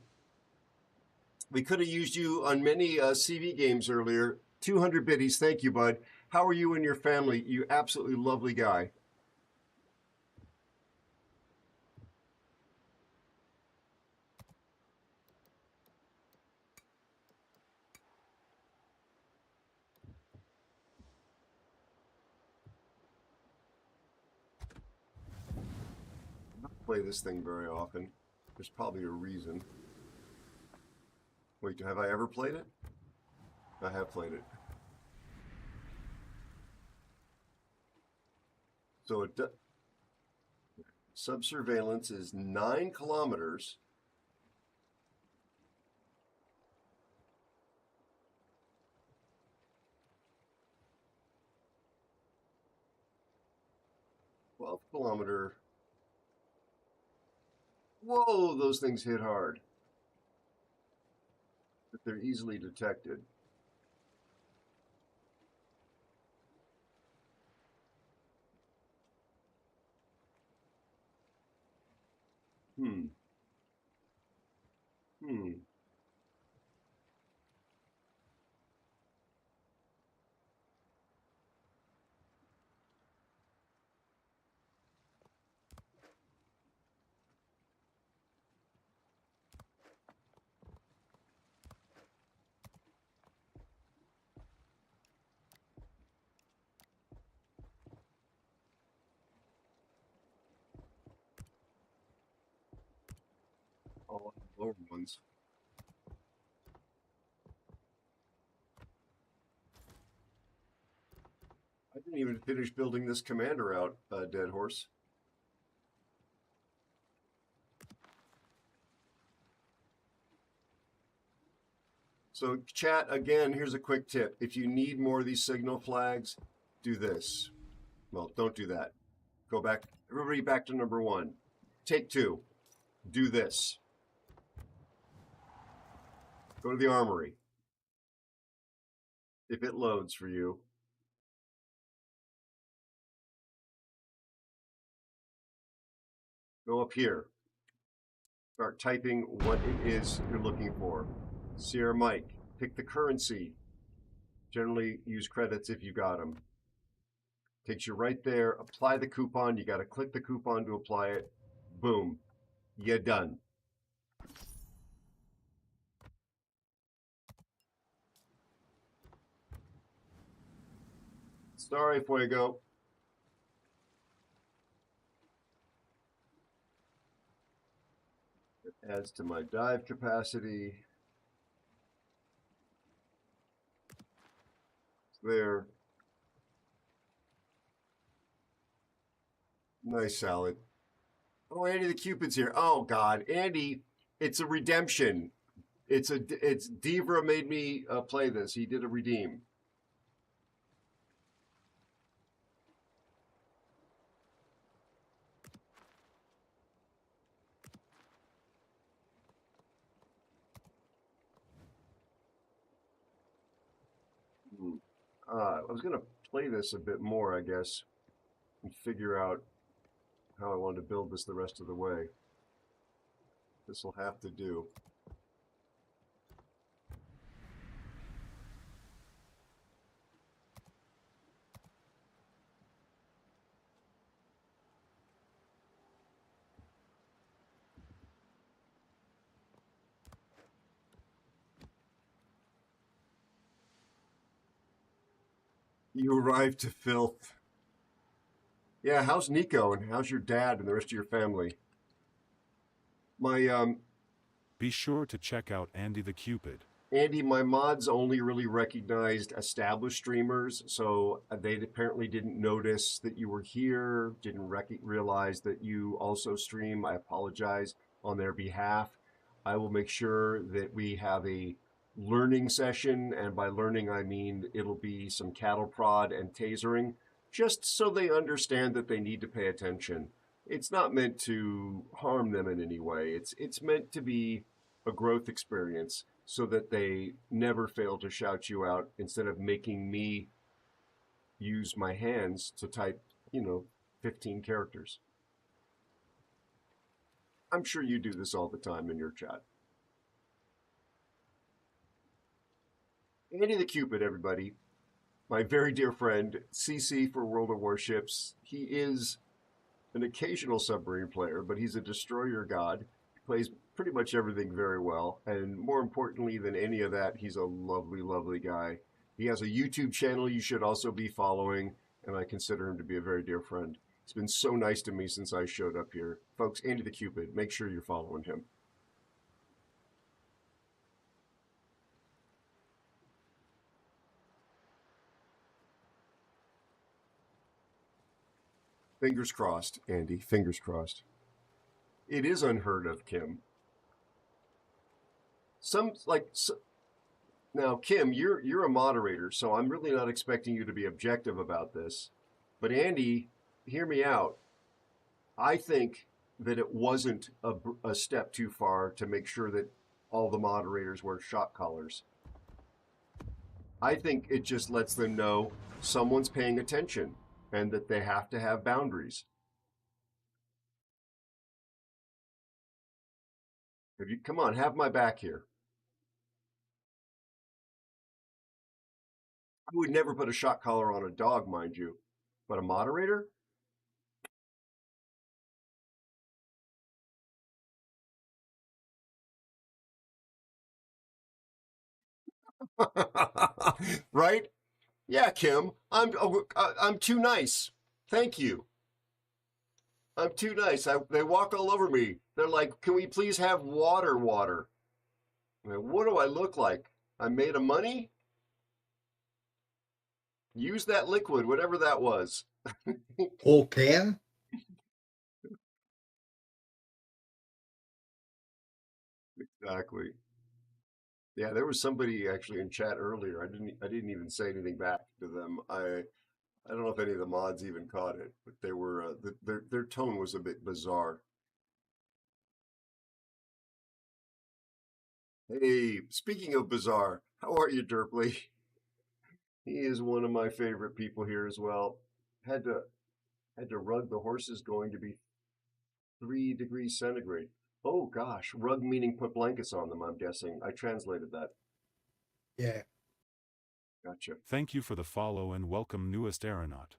We could have used you on many CV games earlier. 200 biddies, thank you, bud. How are you and your family? You absolutely lovely guy. I don't play this thing very often. There's probably a reason. Wait, have I ever played it? I have played it. So subsurveillance is 9 kilometers. Kilometer. Whoa, those things hit hard. But they're easily detected. Hmm. all the lower ones. I didn't even finish building this commander out, Dead Horse. So chat, again, here's a quick tip. If you need more of these signal flags, do this. Well, don't do that. Go back, everybody back to number 1. Take 2. Do this. Go to the armory. If it loads for you. Go up here. Start typing what it is you're looking for. Sierra Mike, pick the currency. Generally use credits if you got them. Takes you right there. Apply the coupon. You got to click the coupon to apply it. Boom. You're done. Sorry, Fuego. It adds to my dive capacity. It's there. Nice salad. Oh, Andy the Cupid's here. Oh God, Andy, it's a redemption. It's Devra made me play this. He did a redeem. I was gonna play this a bit more, I guess, and figure out how I want to build this the rest of the way. This will have to do. You arrived to filth. Yeah, how's Nico and how's your dad and the rest of your family? My Be sure to check out Andy the Cupid. Andy, my mods only really recognized established streamers, so they apparently didn't notice that you were here, didn't realize that you also stream. I apologize on their behalf. I will make sure that we have a learning session, and by learning I mean it'll be some cattle prod and tasering, just so they understand that they need to pay attention. It's not meant to harm them in any way. It's meant to be a growth experience so that they never fail to shout you out instead of making me use my hands to type, 15 characters. I'm sure you do this all the time in your chat. Andy the Cupid, everybody. My very dear friend, CC for World of Warships. He is an occasional submarine player, but he's a destroyer god. He plays pretty much everything very well. And more importantly than any of that, he's a lovely, lovely guy. He has a YouTube channel you should also be following, and I consider him to be a very dear friend. He's been so nice to me since I showed up here. Folks, Andy the Cupid, make sure you're following him. Fingers crossed, Andy. Fingers crossed. It is unheard of, Kim. Now, Kim, you're a moderator, so I'm really not expecting you to be objective about this. But Andy, hear me out. I think that it wasn't a step too far to make sure that all the moderators wear shock collars. I think it just lets them know someone's paying attention and that they have to have boundaries. Come on, have my back here. I would never put a shock collar on a dog, mind you, but a moderator? Right? Yeah, Kim, I'm too nice. Thank you. I'm too nice. They walk all over me. They're like, can we please have water? I'm like, what do I look like? I'm made of money? Use that liquid, whatever that was. Or can? Exactly. Yeah, there was somebody actually in chat earlier. I didn't even say anything back to them. I don't know if any of the mods even caught it, but they were their tone was a bit bizarre. Hey, speaking of bizarre, how are you, Derpley? He is one of my favorite people here as well. Had to rug the horses going to be 3 degrees centigrade. Oh gosh, rug meaning put blankets on them, I'm guessing. I translated that. Yeah. Gotcha. Thank you for the follow and welcome newest aeronaut.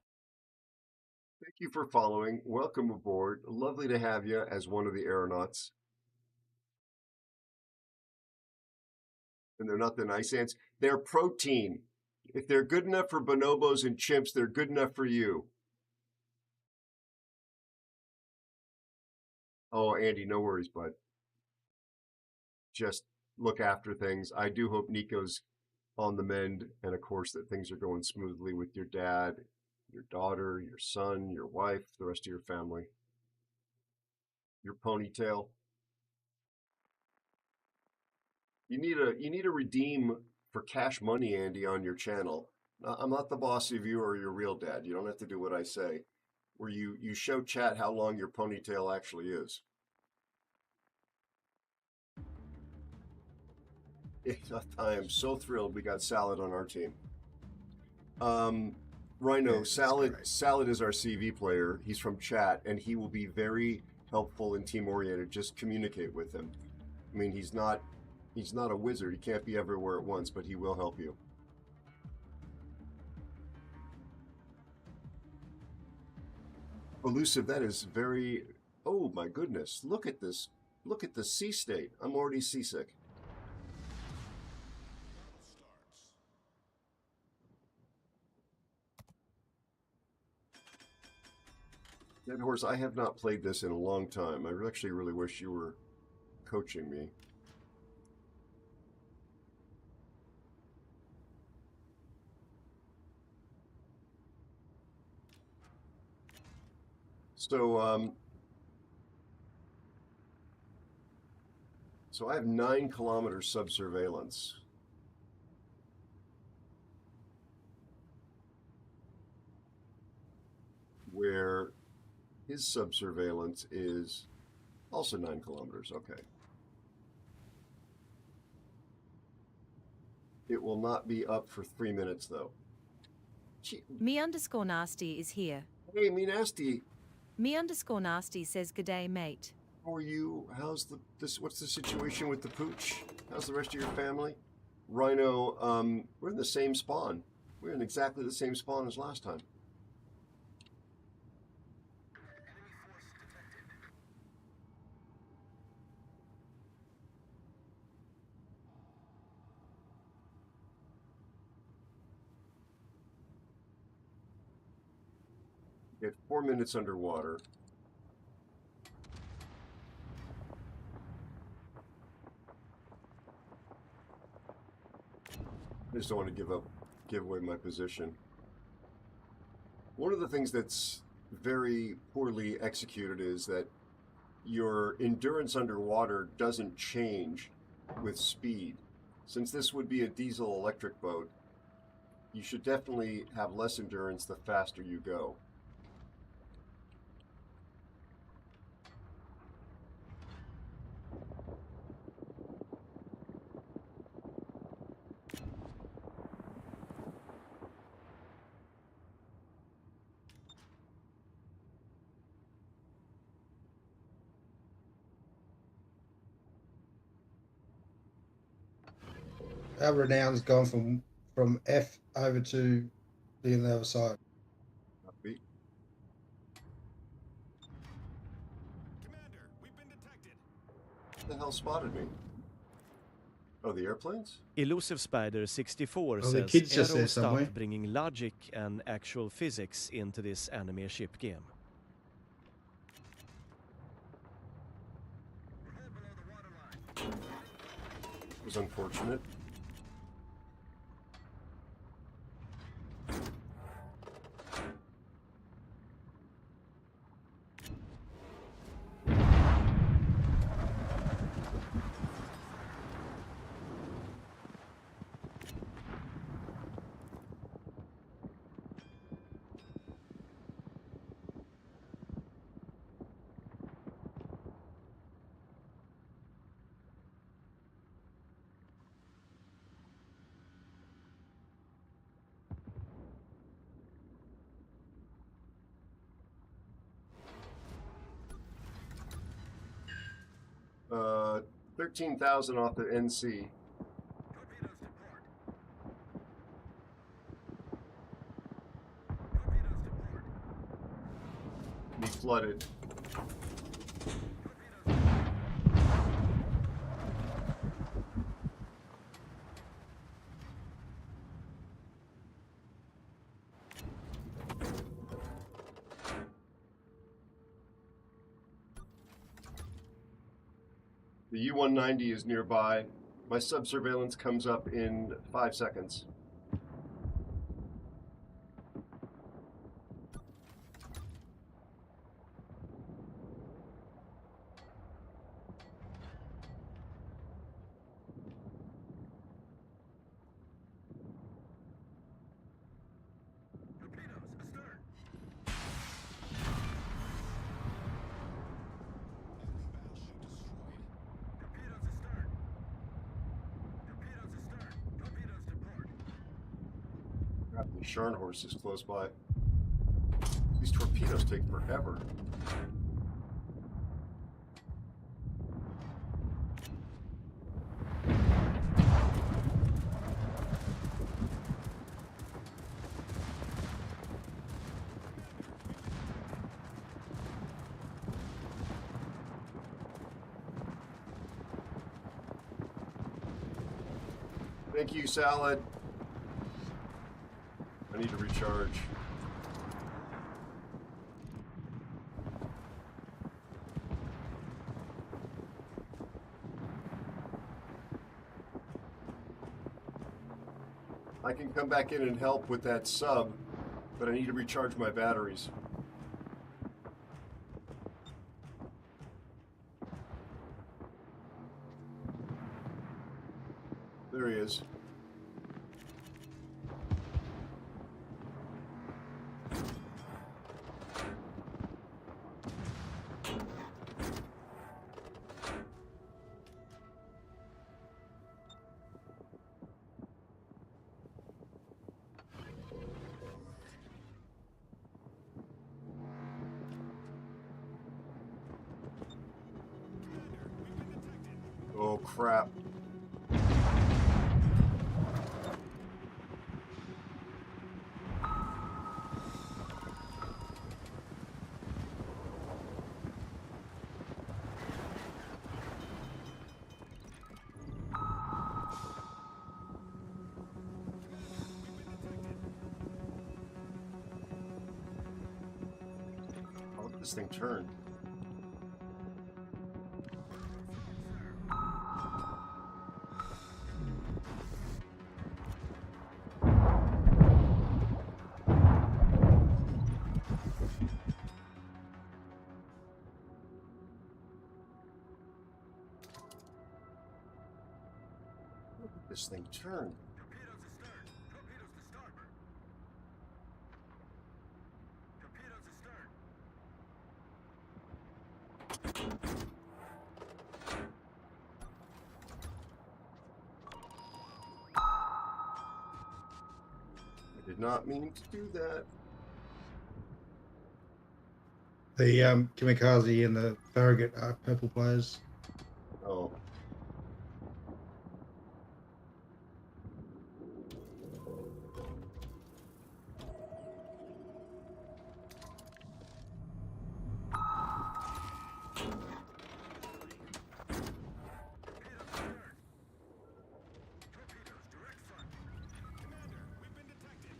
Thank you for following. Welcome aboard. Lovely to have you as one of the aeronauts. And they're not the nice ants. They're protein. If they're good enough for bonobos and chimps, they're good enough for you. Oh, Andy, no worries, bud. Just look after things. I do hope Nico's on the mend, and of course that things are going smoothly with your dad, your daughter, your son, your wife, the rest of your family. Your ponytail. You need a redeem for cash money, Andy, on your channel. I'm not the boss of you or your real dad. You don't have to do what I say. Where you show chat how long your ponytail actually is. I am so thrilled we got Salad on our team. Rhino, Yeah, Salad is our CV player. He's from chat, and he will be very helpful and team-oriented. Just communicate with him. I mean, he's not a wizard. He can't be everywhere at once, but he will help you. Elusive, that is very... Oh, my goodness. Look at this. Look at the sea state. I'm already seasick. Dead Horse, I have not played this in a long time. I actually really wish you were coaching me. So I have 9 kilometer sub-surveillance. Where his sub-surveillance is also 9 kilometers. Okay. It will not be up for 3 minutes, though. Me_nasty is here. Hey, Me Nasty. Me_nasty says g'day, mate. How are you? How's what's the situation with the pooch? How's the rest of your family? Rhino, we're in the same spawn. We're in exactly the same spawn as last time. Get 4 minutes underwater. I just don't want to give away my position. One of the things that's very poorly executed is that your endurance underwater doesn't change with speed. Since this would be a diesel electric boat, you should definitely have less endurance the faster you go. Our renown's gone from F over to the other side. Upbeat. Commander, we've been detected. What the hell spotted me? Oh, the airplanes? Elusive Spider 64 Oh, the says kid's just Aero there somewhere. stopped bringing logic and actual physics into this anime ship game. was unfortunate. Uh, 13,000 off the NC. Be flooded. The U-190 is nearby. My sub-surveillance comes up in 5 seconds. Crap, the Scharnhorst is close by. These torpedoes take forever. Thank you, Salad. I need to recharge. I can come back in and help with that sub, but I need to recharge my batteries. There he is. Oh crap. How did this thing turn? This thing turned. Torpedoes astern. Torpedoes to starboard. Torpedoes astern. I did not mean to do that. The Kamikaze and the Farragut are purple players. Oh. Torpedoes direct front. Commander, we've been detected.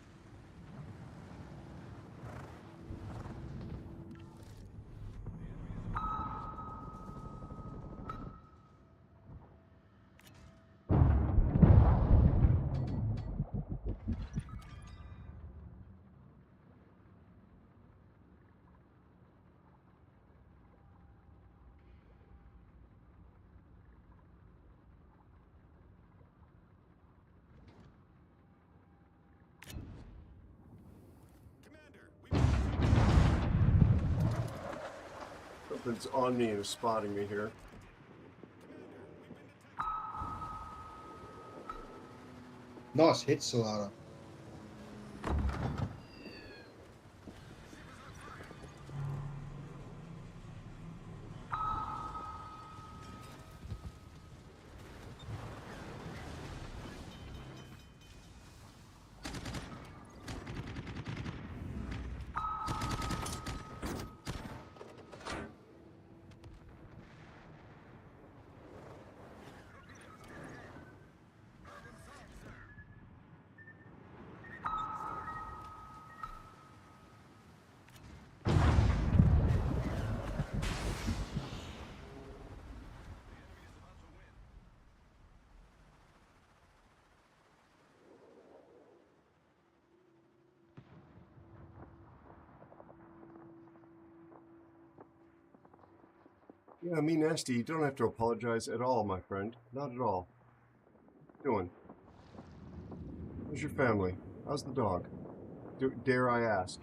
Something's on me and is spotting me here. Nice hit, Salada. Yeah, me nasty. You don't have to apologize at all, my friend. Not at all. What you doing? How's your family? How's the dog? Dare I ask?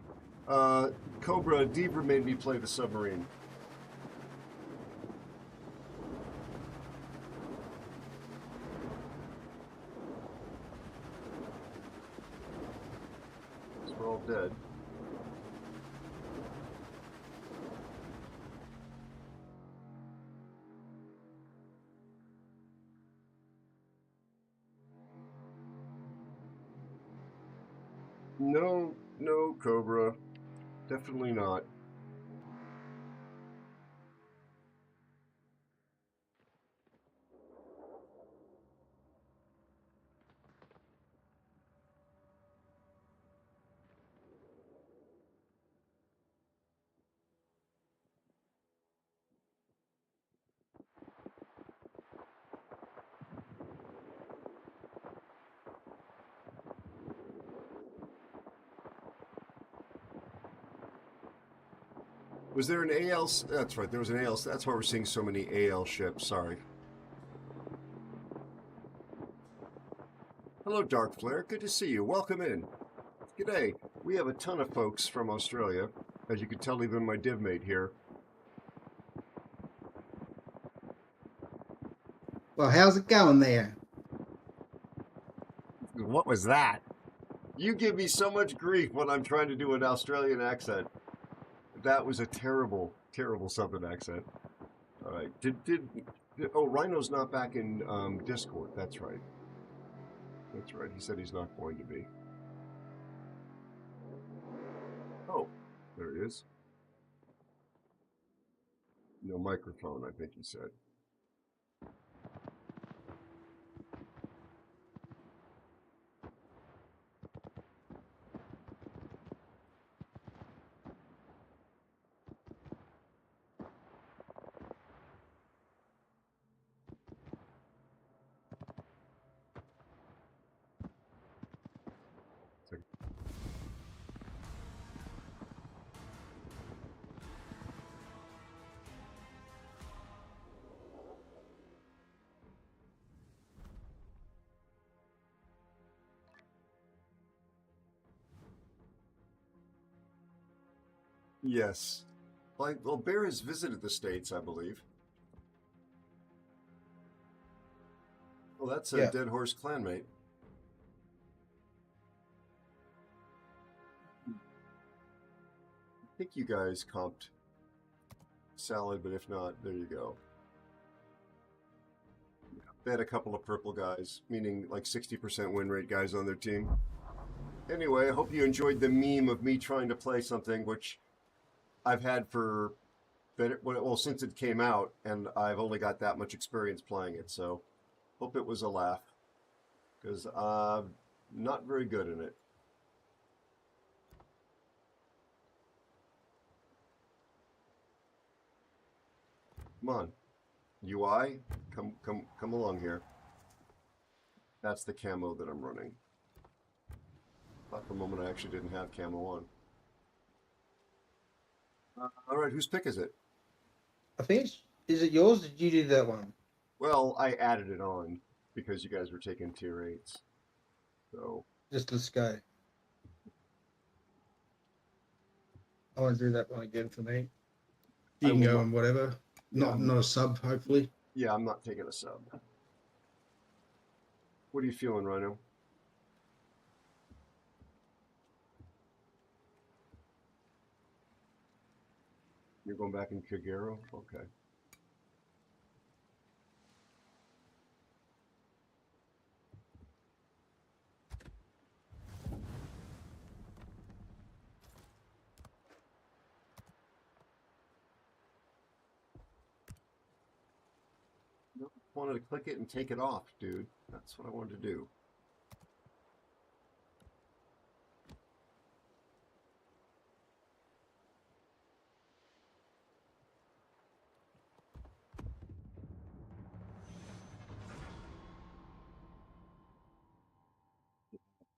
Cobra, Deaver made me play the submarine. We're all dead. No, no, Cobra. Definitely not. Was there an AL? That's right, there was an AL. That's why we're seeing so many AL ships. Sorry. Hello, Dark Flare. Good to see you. Welcome in. G'day. We have a ton of folks from Australia. As you can tell, even my div mate here. Well, how's it going there? What was that? You give me so much grief when I'm trying to do an Australian accent. That was a terrible, terrible Southern accent. All right. Oh, Rhino's not back in Discord. That's right. That's right. He said he's not going to be. Oh, there he is. No microphone, I think he said. Yes. Well, Bear has visited the States, I believe. Well, that's a Dead Horse clanmate. I think you guys comped Salad, but if not, there you go. They had a couple of purple guys, meaning like 60% win rate guys on their team. Anyway, I hope you enjoyed the meme of me trying to play something which I've had for, well, since it came out, and I've only got that much experience playing it, so hope it was a laugh, because I'm not very good in it. Come on, UI, come along here. That's the camo that I'm running. Thought for a moment I actually didn't have camo on. All right, whose pick is it? I think is it yours? Did you do that one? Well, I added it on because you guys were taking tier 8s. So Just let's go. I want to do that one again for me. You I can will go not- on whatever. Yeah, Not a sub, hopefully. Yeah, I'm not taking a sub. What are you feeling, Rhino? You're going back in Kagero? Okay. No, I wanted to click it and take it off, dude. That's what I wanted to do.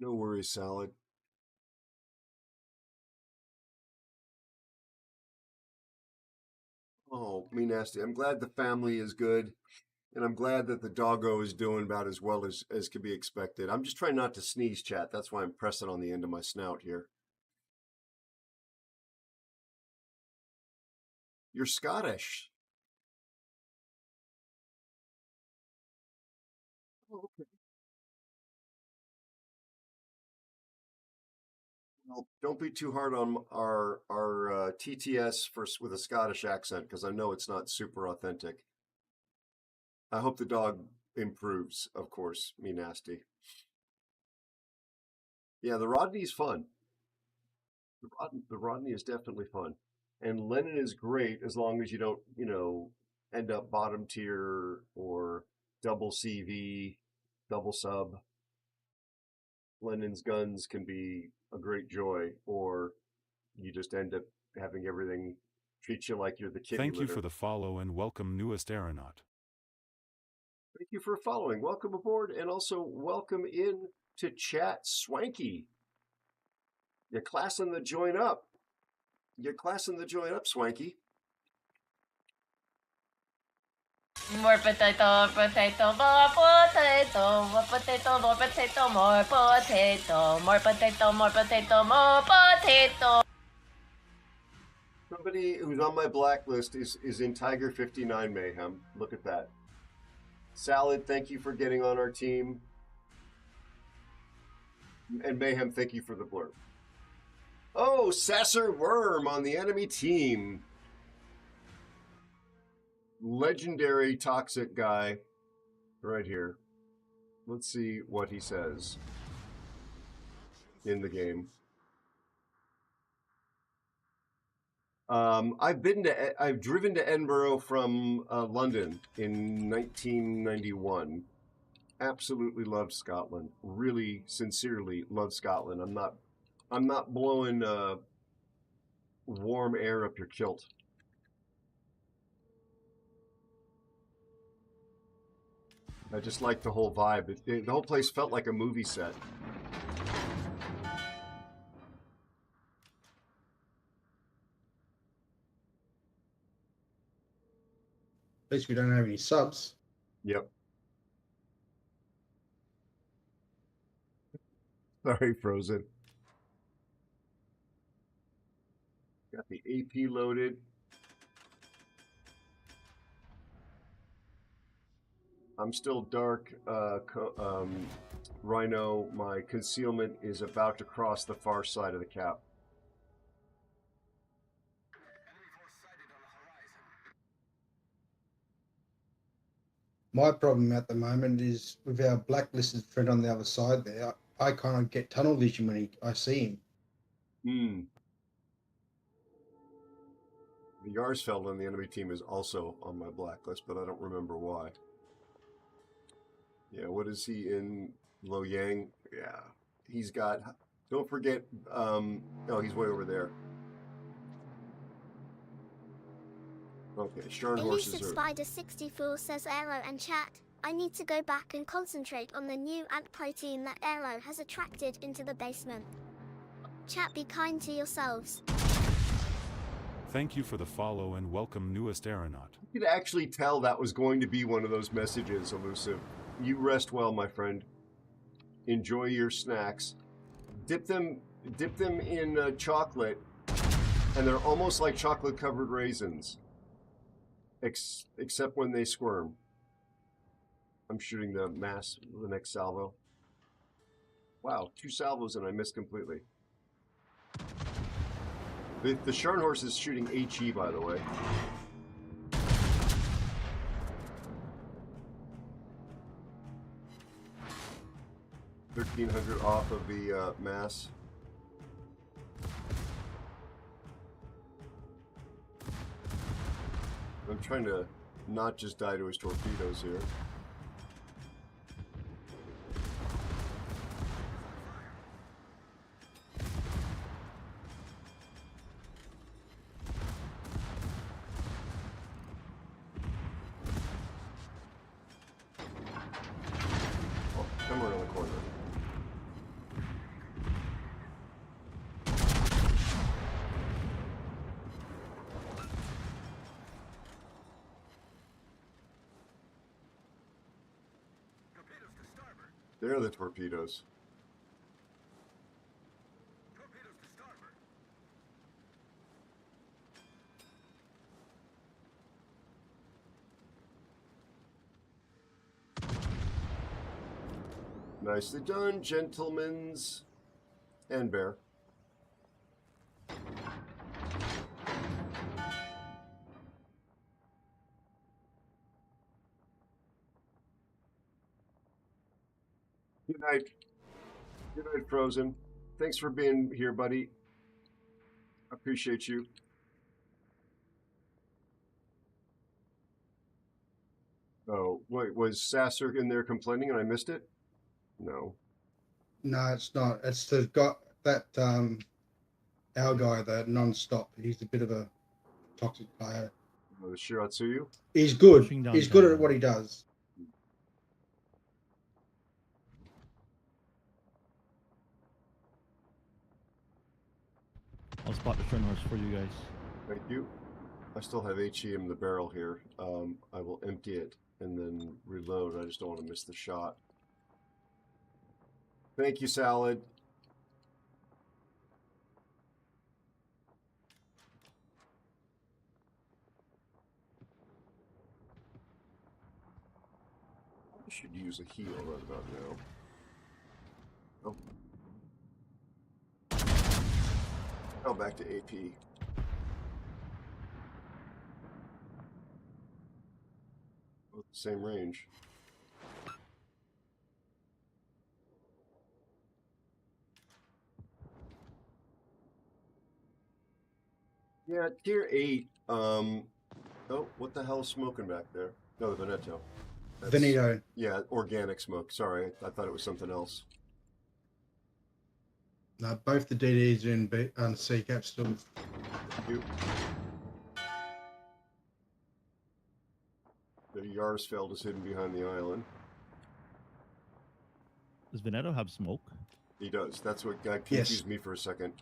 No worries, Salad. Oh, me nasty. I'm glad the family is good, and I'm glad that the doggo is doing about as well as could be expected. I'm just trying not to sneeze, chat. That's why I'm pressing on the end of my snout here. You're Scottish. Oh, okay. Well, don't be too hard on our TTS with a Scottish accent, because I know it's not super authentic. I hope the dog improves, of course, me nasty. Yeah, the Rodney's fun. The Rodney is definitely fun. And Lennon is great as long as you don't, end up bottom tier or double CV, double sub. Lennon's guns can be a great joy, or you just end up having everything treat you like you're the kitty Thank you litter. for the follow and welcome newest aeronaut. Thank you for following. Welcome aboard, and also welcome in to chat, Swanky. You're classing the joint up. You're classing the joint up, Swanky. More potato, potato, more potato, more potato, more potato, more potato, more potato, more potato, more potato. Somebody who's on my blacklist is in Tiger 59 Mayhem. Look at that. Salad, thank you for getting on our team. And Mayhem, thank you for the blurb. Oh, Sasser Worm on the enemy team. Legendary toxic guy right here. Let's see what he says in the game. I've driven to Edinburgh from London in 1991. Absolutely loved Scotland. Really, sincerely loved Scotland. I'm not blowing warm air up your kilt. I just liked the whole vibe. The whole place felt like a movie set. At least we don't have any subs. Yep. Sorry, Frozen. Got the AP loaded. I'm still dark, Rhino. My concealment is about to cross the far side of the cap. My problem at the moment is with our blacklisted friend on the other side there, I kind of get tunnel vision when I see him. Hmm. The Yarsfeld on the enemy team is also on my blacklist, but I don't remember why. Yeah, what is he in? Lo Yang? Yeah. He's got, don't forget, oh, he's way over there. Okay, Sharn horses Elusive are... Spider 64 says Aero and chat. I need to go back and concentrate on the new ant protein that Aero has attracted into the basement. Chat, be kind to yourselves. Thank you for the follow and welcome newest aeronaut. You could actually tell that was going to be one of those messages, Elusive. You rest well, my friend. Enjoy your snacks. Dip them in chocolate, and they're almost like chocolate-covered raisins. except when they squirm. I'm shooting the next salvo. Wow, 2 salvos and I missed completely. The Scharnhorst is shooting HE, by the way. $1,300 off of the mass. I'm trying to not just die to his torpedoes here. Oh, come around the corner. Torpedoes to starboard. There are the torpedoes. Torpedoes to starboard. Nicely done, gentlemen's and bear. Good night. Good night, Frozen. Thanks for being here, buddy. I appreciate you. Oh, wait, was Sasser in there complaining and I missed it? No. No, it's not. It's the guy that our guy, the non-stop. He's a bit of a toxic player. The Shiratsuyu? He's good. Pushing down He's good down. at what he does. I'll spot the Scharnhorst for you guys. Thank you. I still have HE in the barrel here. I will empty it and then reload. I just don't want to miss the shot. Thank you, Salad. I should use a heal right about now. Oh. Go back to AP. Both the same range. Yeah, tier 8. Oh, what the hell is smoking back there? No, the Veneto. Veneto. Yeah, organic smoke. Sorry, I thought it was something else. No, both the DDs are in C cap still. Thank you. The Yarsfeld is hidden behind the island. Does Veneto have smoke? He does. That's what confused me for a second.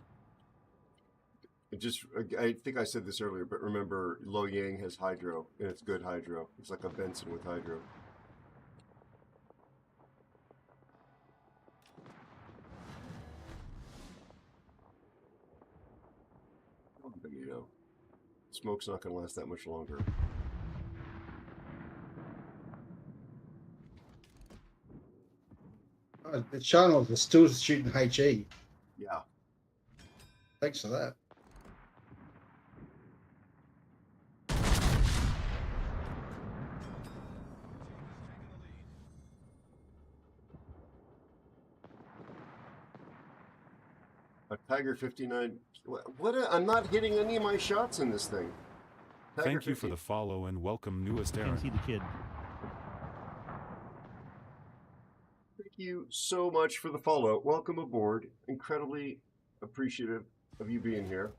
It just, I think I said this earlier, but remember, Lo Yang has hydro, and it's good hydro. It's like a Benson with hydro. Oh, Benito. Smoke's not going to last that much longer. Oh, the Charnels are still shooting HE. Yeah. Thanks for that. A Tiger 59. What? I'm not hitting any of my shots in this thing. Tiger Thank you 50. for the follow and welcome newest Can't Aaron. see the kid. Thank you so much for the follow. Welcome aboard. Incredibly appreciative of you being here.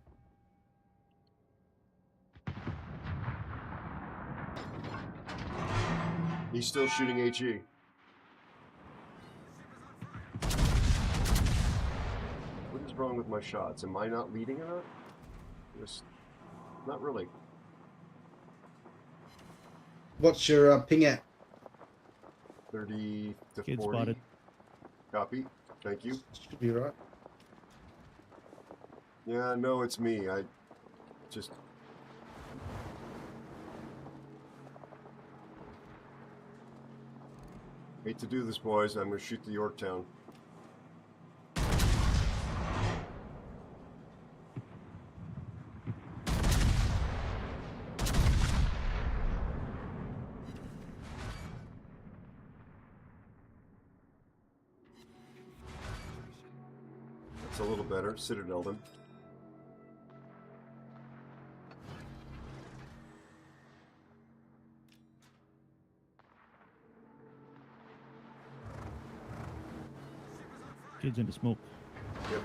He's still shooting HE. What is wrong with my shots? Am I not leading enough? Just not really. What's your ping at? 30 to Kid 40. spotted. Copy. Thank you. Should be right. Yeah, no, it's me. I just... Hate to do this, boys. I'm going to shoot the Yorktown. That's a little better. Citadel them. Kids in the smoke. Yep.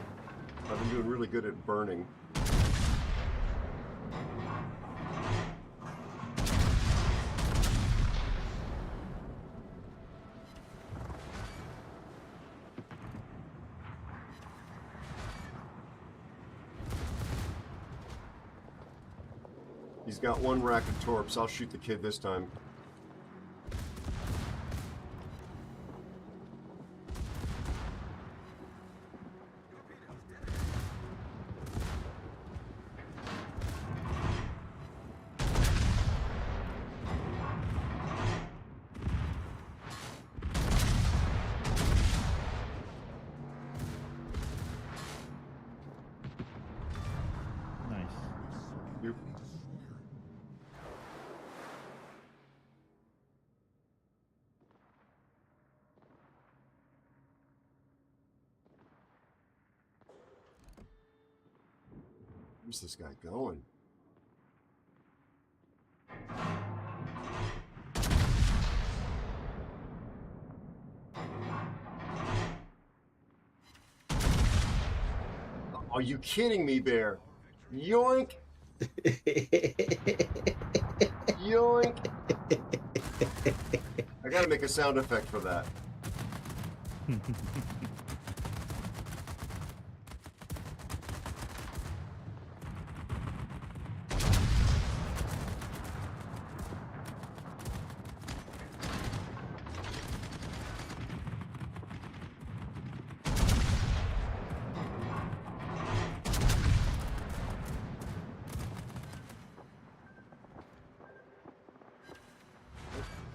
I've been doing really good at burning. He's got one rack of torps. I'll shoot the kid this time. Nice. Yep. Where's this guy going? Are you kidding me, Bear? Yoink! Yoink! I gotta make a sound effect for that.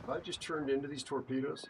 Have I just turned into these torpedoes?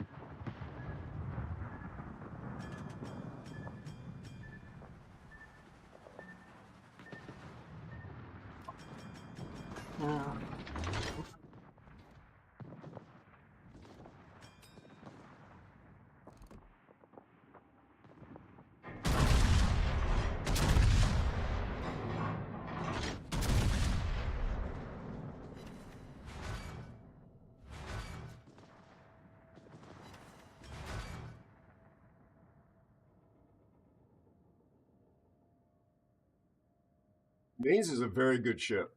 Maines is a very good ship.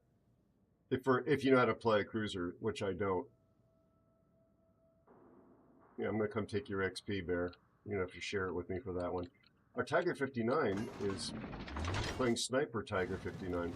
If you know how to play a cruiser, which I don't. Yeah, I'm gonna come take your XP, Bear. You're gonna have to share it with me for that one. Our Tiger 59 is playing Sniper Tiger 59.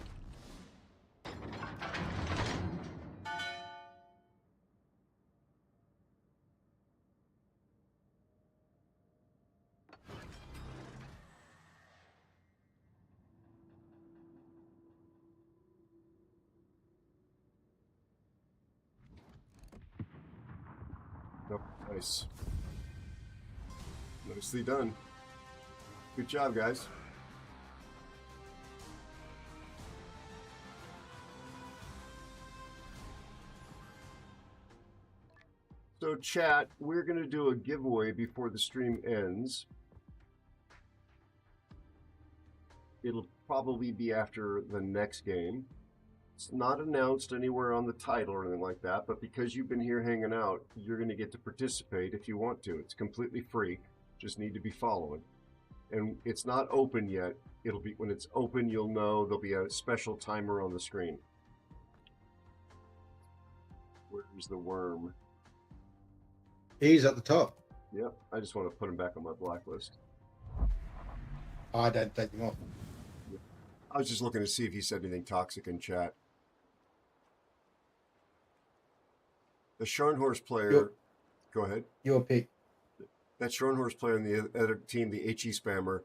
Nope, nice. Nicely done. Good job, guys. So chat, we're going to do a giveaway before the stream ends. It'll probably be after the next game. It's not announced anywhere on the title or anything like that, but because you've been here hanging out, you're going to get to participate if you want to. It's completely free. Just need to be following. And it's not open yet. It'll be when it's open, you'll know there'll be a special timer on the screen. Where's the worm? He's at the top. Yep, I just want to put him back on my blacklist. I don't take him off. I was just looking to see if he said anything toxic in chat. The Scharnhorst player, go ahead. Your pick. That Scharnhorst player in the other team, the HE spammer,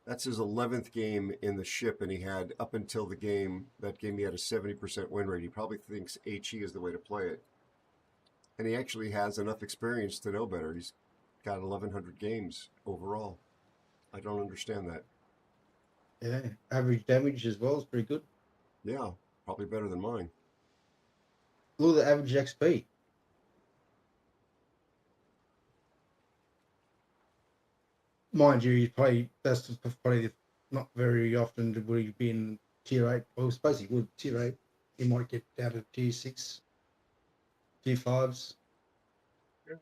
that's his 11th game in the ship, and he had, up until that game, he had a 70% win rate. He probably thinks HE is the way to play it. And he actually has enough experience to know better. got 1,100 games overall. I don't understand that. Yeah, average damage as well is pretty good. Yeah, probably better than mine. Look at the average XP. Mind you, that's probably not very often would he be in tier 8. Well, I suppose he would tier 8. He might get down to tier 6, tier 5s. Yeah.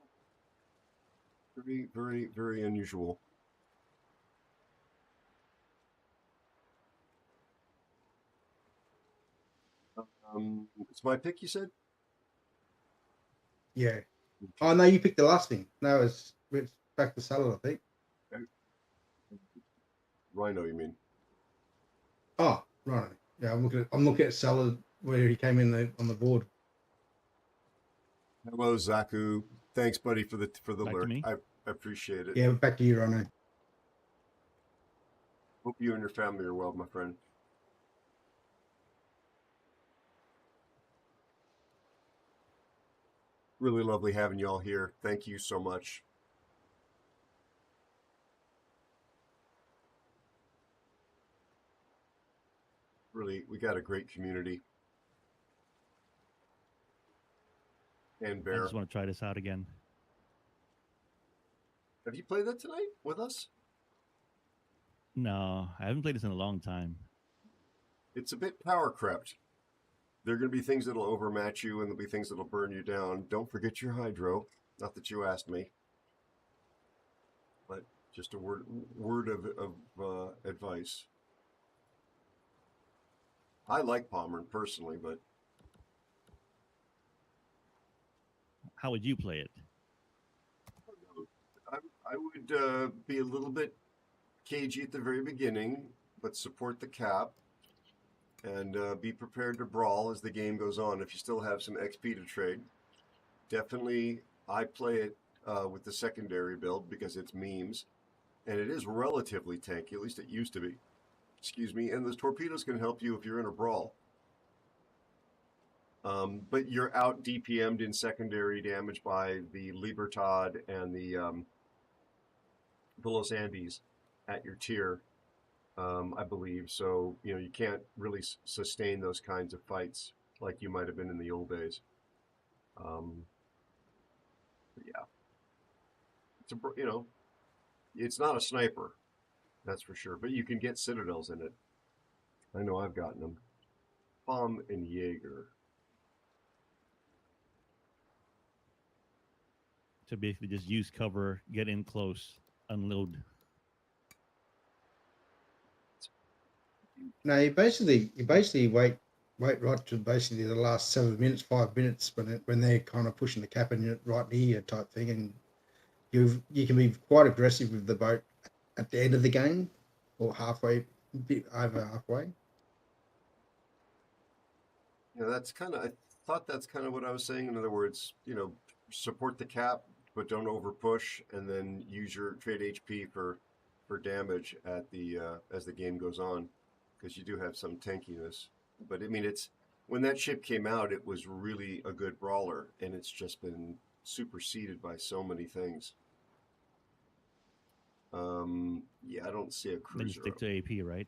Very, very, very unusual. It's my pick, you said? Yeah. Oh, no, you picked the last thing. No, it's back to Salad, I think. Rhino, you mean? Oh, right. Yeah, I'm looking at Salad where he came in on the board. Hello, Zaku. Thanks, buddy, for the Back to alert. me. I appreciate it. Yeah, back to you, Rhino. Hope you and your family are well, my friend. Really lovely having you all here. Thank you so much. Really, we got a great community. And I Bear, just want to try this out again. have you played that tonight with us? No, I haven't played this in a long time. It's a bit power crept. There are going to be things that'll overmatch you, and there'll be things that'll burn you down. Don't forget your hydro. Not that you asked me, but just a word of advice. I like Pommern personally, but How would you play it? I would be a little bit cagey at the very beginning, but support the cap and be prepared to brawl as the game goes on. If you still have some XP to trade, definitely I play it with the secondary build because it's memes, and it is relatively tanky. At least it used to be. Excuse me. And those torpedoes can help you if you're in a brawl. But you're out DPM'd in secondary damage by the Libertad and the Los Andes at your tier, I believe. So, you can't really sustain those kinds of fights like you might have been in the old days. But yeah. It's not a sniper, that's for sure. But you can get citadels in it. I know I've gotten them. Bomb and Jaeger. To basically just use cover, get in close, unload. No, you basically wait right to basically the last 7 minutes, 5 minutes when they're kind of pushing the cap in right near you type thing, and you can be quite aggressive with the boat at the end of the game or halfway, bit over halfway. Yeah, I thought that's kind of what I was saying. In other words, support the cap, but don't over push, and then use your trade HP for damage at the as the game goes on, because you do have some tankiness. But I mean, when that ship came out, it was really a good brawler, and it's just been superseded by so many things. Yeah, I don't see a cruiser. Then you stick to AP, right?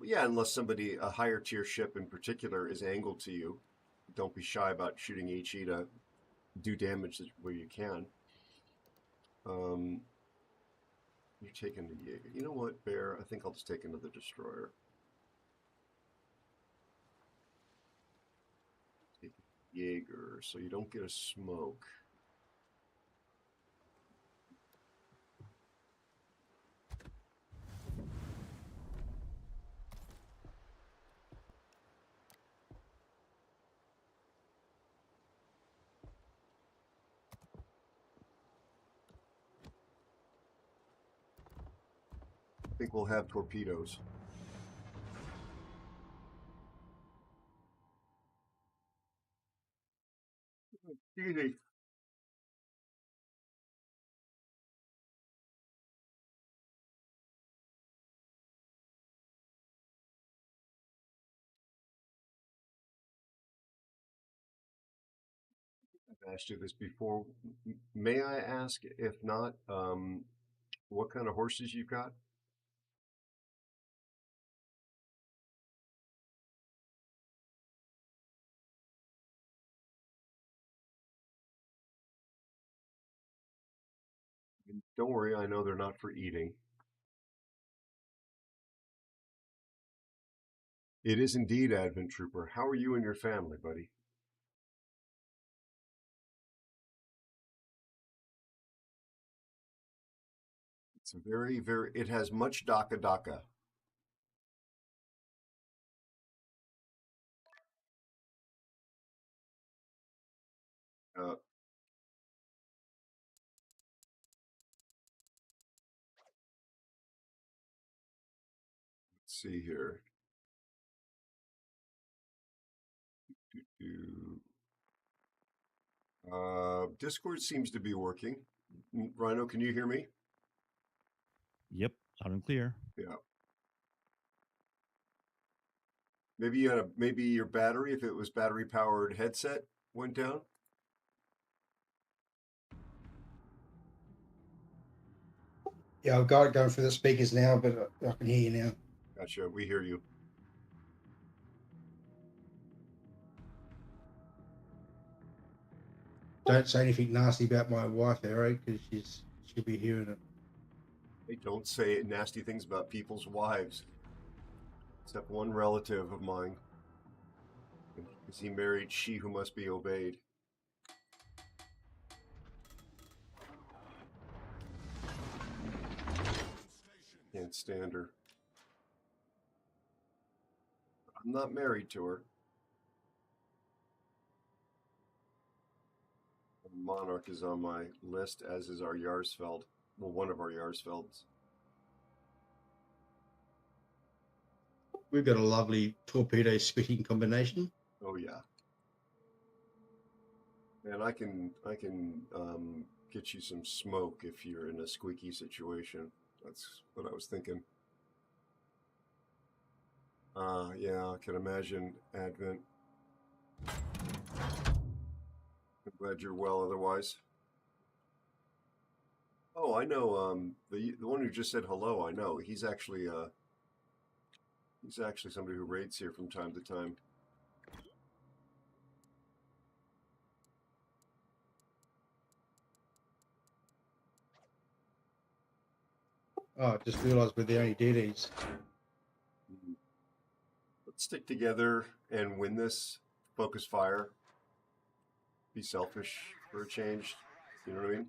Yeah, unless a higher tier ship in particular is angled to you. Don't be shy about shooting HE to do damage where you can. You're taking the Jaeger. You know what, Bear? I think I'll just take another destroyer. Take Jaeger, so you don't get a smoke. I think we'll have torpedoes. Easy. asked you this before. May I ask, if not, what kind of horses you've got? And don't worry, I know they're not for eating. It is indeed, Advent Trooper. How are you and your family, buddy? It's a it has much DACA DACA. Let's see here. Discord seems to be working. Rhino, can you hear me? Yep, loud and clear. Yeah. Maybe you had maybe your battery, if it was battery powered headset, went down. Yeah, I've got it going through the speakers now, but I can hear you now. Gotcha. We hear you. Don't say anything nasty about my wife, Aero, because she'll be hearing it. Hey, don't say nasty things about people's wives. Except one relative of mine. Is he married she who must be obeyed? Can't stand her. I'm not married to her. Monarch is on my list, as is our Yarsfeld. Well, one of our Yarsfelds. We've got a lovely torpedo spitting combination. Oh yeah. And I can get you some smoke if you're in a squeaky situation. That's what I was thinking. Yeah, I can imagine, Advent. I'm glad you're well otherwise. Oh, I know, the one who just said hello, I know. He's actually somebody who raids here from time to time. Oh, I just realised we're the only DDs. Let's stick together and win this. Focus fire. Be selfish for a change. You know what I mean?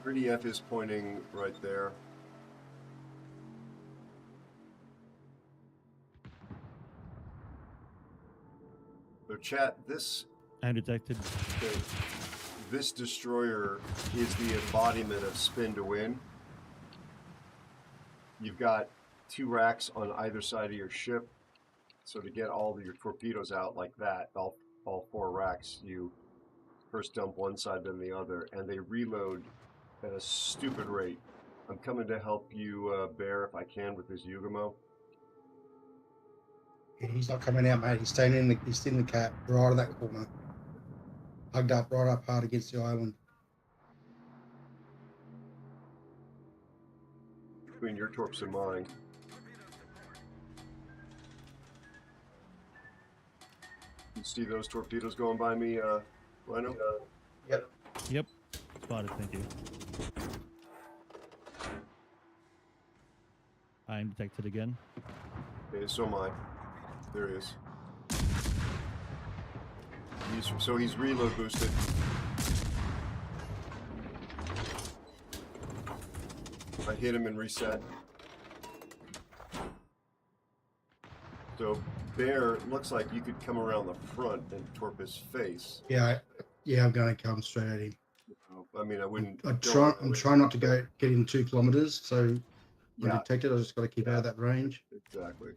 RDF is pointing right there. So chat, this I detected. okay, this destroyer is the embodiment of spin to win. You've got 2 racks on either side of your ship. So to get all of your torpedoes out like that, all 4 racks, you first dump one side then the other, and they reload at a stupid rate. I'm coming to help you, Bear, if I can, with this Yugamo. Yeah, he's not coming out, mate. He's staying in the cat, right in that corner. Hugged up, right up hard against the island. Between your torps and mine. You see those torpedoes going by me, Rhino? Yep. Yep. Spotted, thank you. I'm detected again. Okay, so am I. There he is. He's reload boosted. I hit him and reset. So Bear, looks like you could come around the front and torp his face. Yeah, I'm going to come straight at him. I mean, I wouldn't. I'm trying not to get in 2 kilometers, so when Yeah. detected, I just got to keep out of that range. Exactly.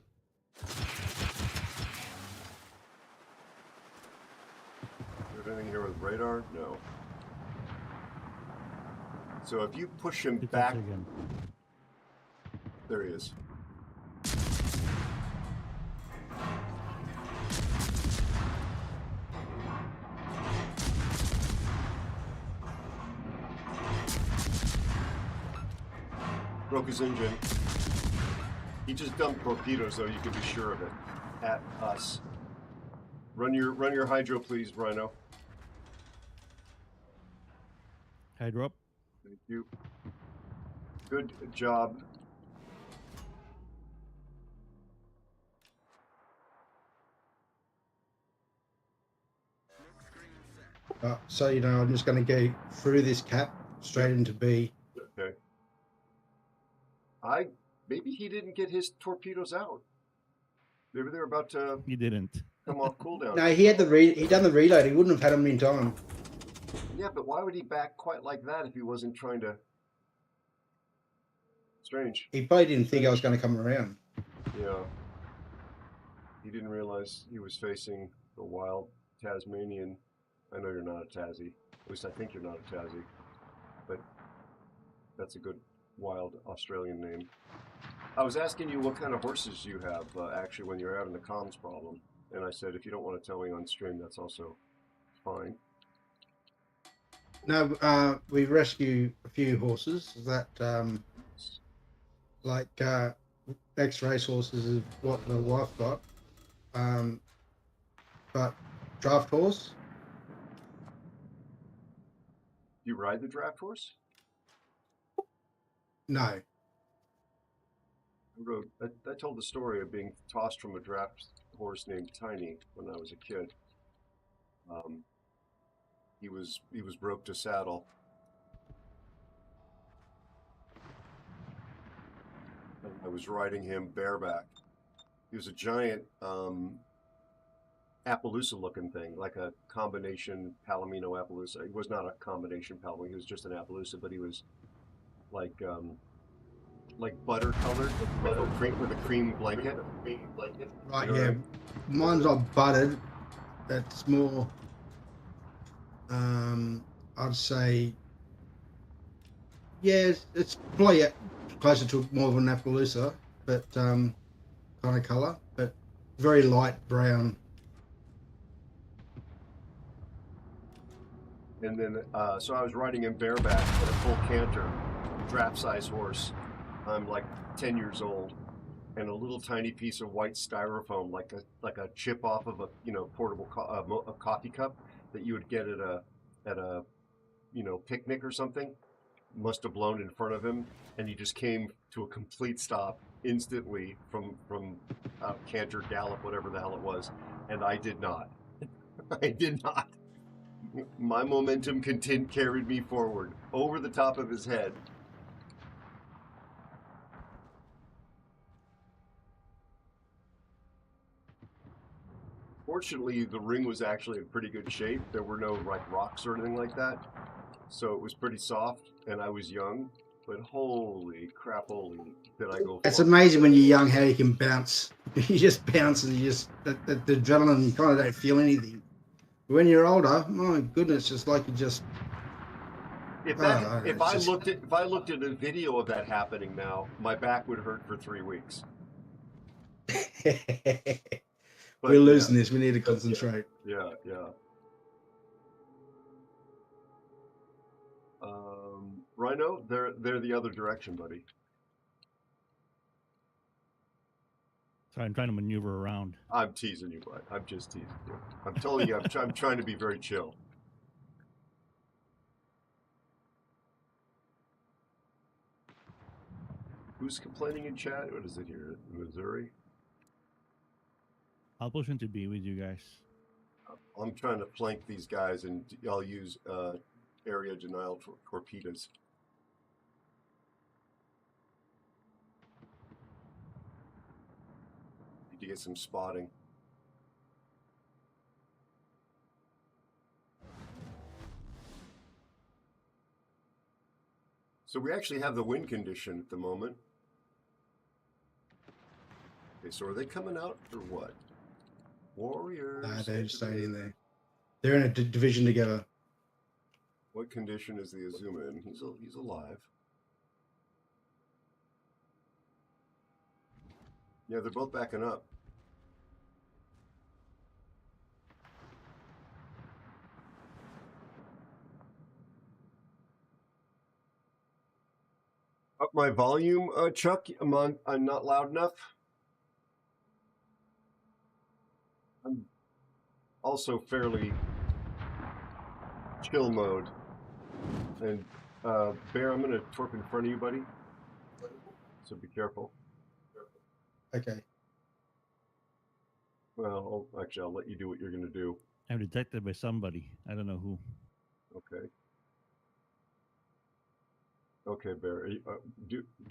Anything here with radar? No. So if you push him It's back, actually again. there he is. Broke his engine. He just dumped torpedoes, though. You can be sure of it. At us. Run your hydro, please, Rhino. Hydro up. Thank you. Good job. So, you know, I'm just going to go through this cap straight into B. Okay. Maybe he didn't get his torpedoes out. Maybe they're about to He didn't. come off cooldown. No, he had he done the reload. He wouldn't have had them in time. Yeah, but why would he back quite like that if he wasn't trying to? Strange. He probably didn't think I was going to come around. Yeah. He didn't realize he was facing the wild Tasmanian. I know you're not a Tassie. At least I think you're not a Tassie. But that's a good wild Australian name. I was asking you what kind of horses you have, actually, when you're having the comms problem. And I said, if you don't want to tell me on stream, that's also fine. No, we rescue a few horses that, like ex-race horses is what the wife got. But draft horse? You ride the draft horse? No. I told the story of being tossed from a draft horse named Tiny when I was a kid. He was broke to saddle. And I was riding him bareback. He was a giant Appaloosa-looking thing, like a combination Palomino Appaloosa. He was not a combination Palomino. He was just an Appaloosa, but he was like butter colored with a cream blanket. Right, You know yeah. what I mean? Mine's not buttered. That's more, I'd say, yeah, it's probably closer to more of an Appaloosa, but kind of colour, but very light brown. And then, so I was riding him bareback at a full canter, draft size horse. I'm like 10 years old, and a little tiny piece of white styrofoam, like a chip off of a portable a coffee cup that you would get at a picnic or something, must have blown in front of him, and he just came to a complete stop instantly from canter, gallop, whatever the hell it was, and I did not. I did not. My momentum carried me forward over the top of his head. Fortunately, the ring was actually in pretty good shape. There were no rocks or anything like that, so it was pretty soft. And I was young, but holy crap, did I go! It's amazing when you're young how you can bounce. You just bounce and you just the adrenaline. You kind of don't feel anything. When you're older, my goodness, it's like you just. If I looked at a video of that happening now, my back would hurt for 3 weeks. We're losing this. We need to concentrate. Yeah. Rhino, they're the other direction, buddy. Sorry, I'm trying to maneuver around. I'm teasing you, bud. I'm just teasing you. I'm telling you, I'm trying to be very chill. Who's complaining in chat? What is it here? Missouri? I'll push into B with you guys. I'm trying to flank these guys, and I'll use area denial torpedoes. Need to get some spotting. So we actually have the wind condition at the moment. Okay, so are they coming out or what? Warriors. Nah, they're staying in there. They're in a division together. What condition is the Azuma in? He's alive. Yeah, they're both backing up. Up my volume, Chuck. I'm not loud enough. I'm also fairly chill mode. And Bear, I'm gonna torp in front of you, buddy. So be careful. Okay. Well, actually, I'll let you do what you're gonna do. I'm detected by somebody. I don't know who. Okay. Okay, Bear.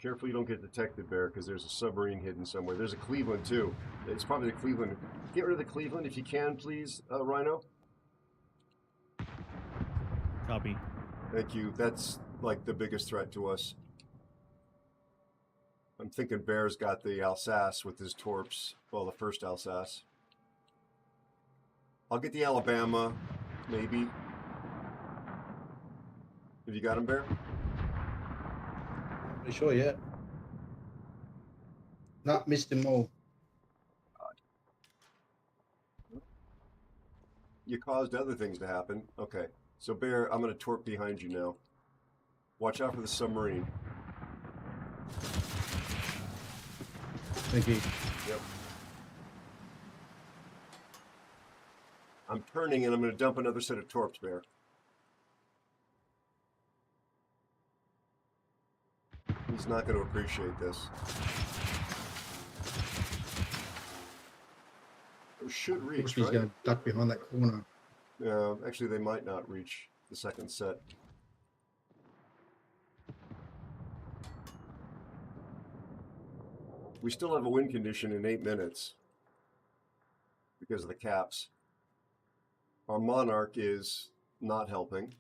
Careful you don't get detected, Bear, because there's a submarine hidden somewhere. There's a Cleveland, too. It's probably the Cleveland. Get rid of the Cleveland if you can, please, Rhino. Copy. Thank you. That's, like, the biggest threat to us. I'm thinking Bear's got the Alsace with his torps. Well, the first Alsace. I'll get the Alabama, maybe. Have you got him, Bear? Pretty sure yet. Not missed them all. You caused other things to happen. Okay. So, Bear, I'm going to torp behind you now. Watch out for the submarine. Thank you. Yep. I'm turning and I'm going to dump another set of torps, Bear. He's not going to appreciate this. It should reach, He's right? going to duck behind that corner. Yeah, actually, they might not reach the second set. We still have a win condition in 8 minutes because of the caps. Our Monarch is not helping.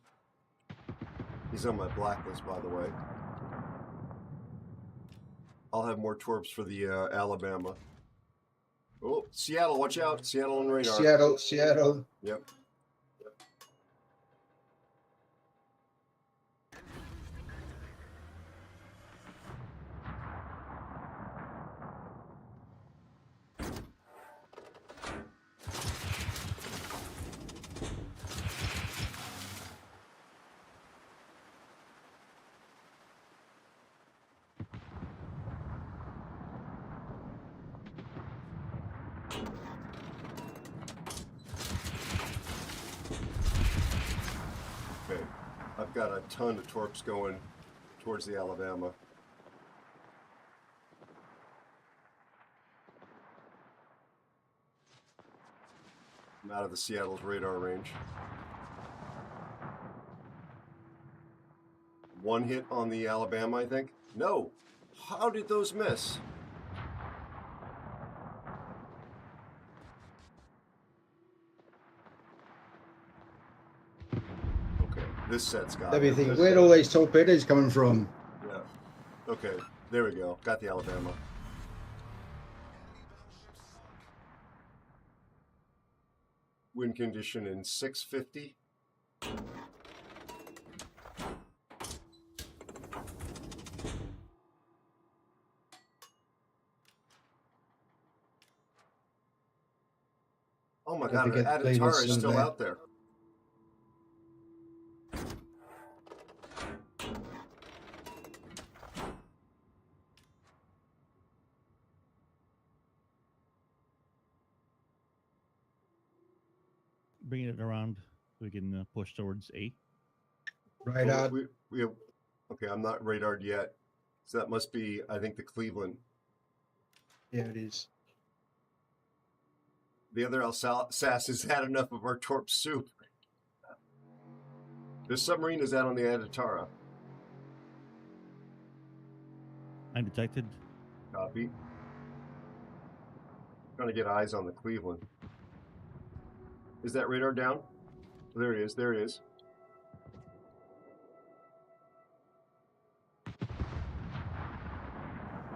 He's on my blacklist, by the way. I'll have more torps for the Alabama. Oh, Seattle, watch out. Seattle on radar. Seattle. Yep. Okay, I've got a ton of torps going towards the Alabama. I'm out of the Seattle's radar range. One hit on the Alabama, I think. No! How did those miss? Okay, this set's got Everything. Where'd all these torpedoes coming from? Yeah. Okay, there we go. Got the Alabama. Wind condition in 650. Oh my god, Adatara is still out there. Bring it around so we can push towards A. Radar. We have, okay, I'm not radared yet. So that must be, I think, the Cleveland. Yeah, it is. The other Alsace has had enough of our torp soup. The submarine is out on the Adatara. I'm detected. Copy. Trying to get eyes on the Cleveland. Is that radar down? There he is. There he is.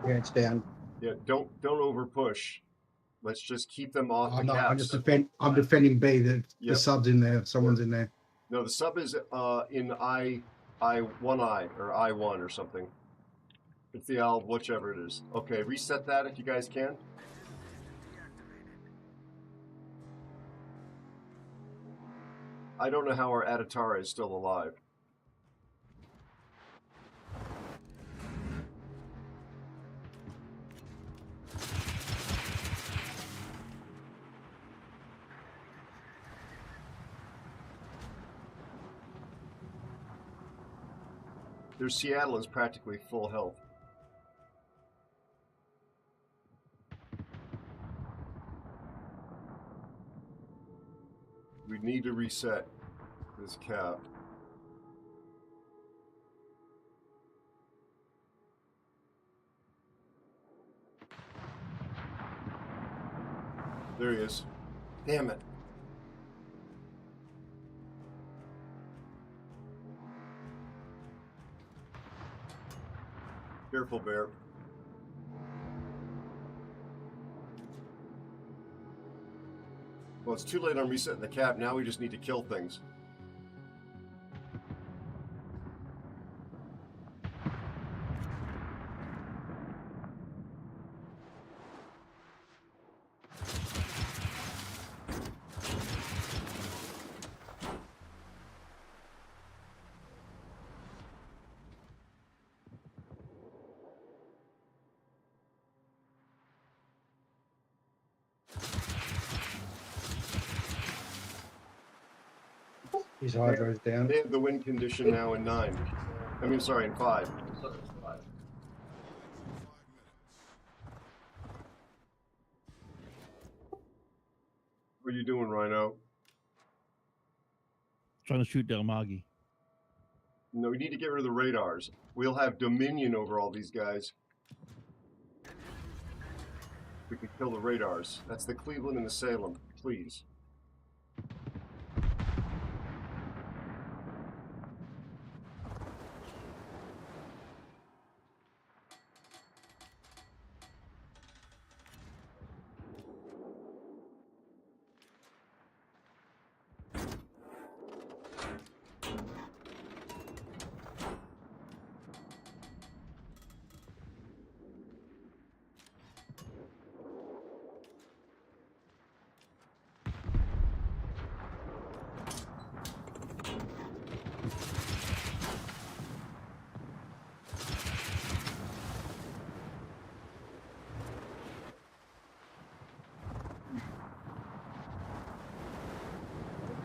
Yeah, it's down. Yeah, don't over push. Let's just keep them off I'm the not. caps. I'm defending B. The Yep. sub's in there. Someone's in there. No, the sub is in I1I or I1 or something. It's the L, whichever it is. Okay, reset that if you guys can. I don't know how our Adatara is still alive. Their Seattle is practically full health. We need to reset this cap. There he is. Damn it. Careful, Bear. Well, it's too late on resetting the cap. Now we just need to kill things. His hydro's down. They have the wind condition now in 9. I mean, sorry, in 5. What are you doing, Rhino? Trying to shoot Del Maggi. No, we need to get rid of the radars. We'll have dominion over all these guys. We can kill the radars. That's the Cleveland and the Salem. Please.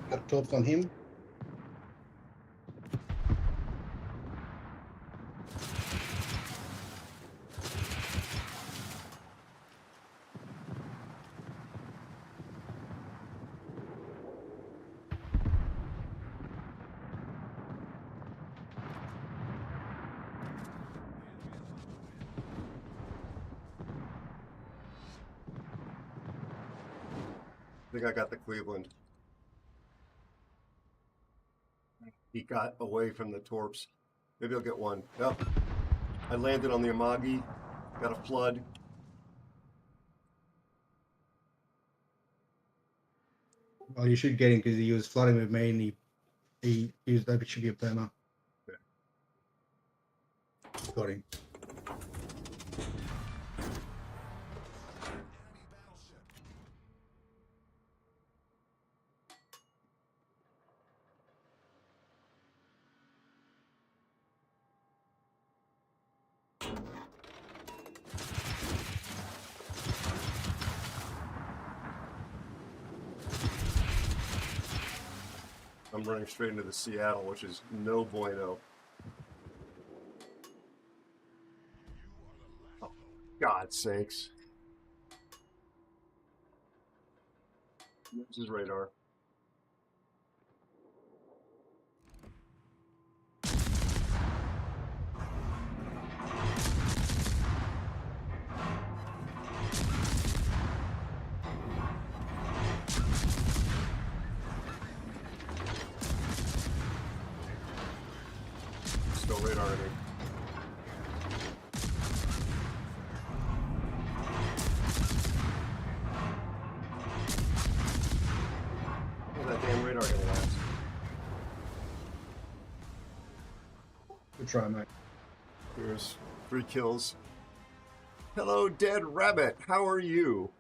Got torps on him. I think I got the Cleveland. He got away from the torps. Maybe I'll get one. Yep. I landed on the Amagi. Got a flood. Well, you should get him because he was flooding with me, and he used that. It should be a perma. Okay. Got him. I'm running straight into the Seattle, which is no bueno. Oh, God's sakes. This is radar. Still radar in me. Where's that damn radar gonna last? try, mate. Here's 3 kills. Hello, Dead Rabbit. How are you?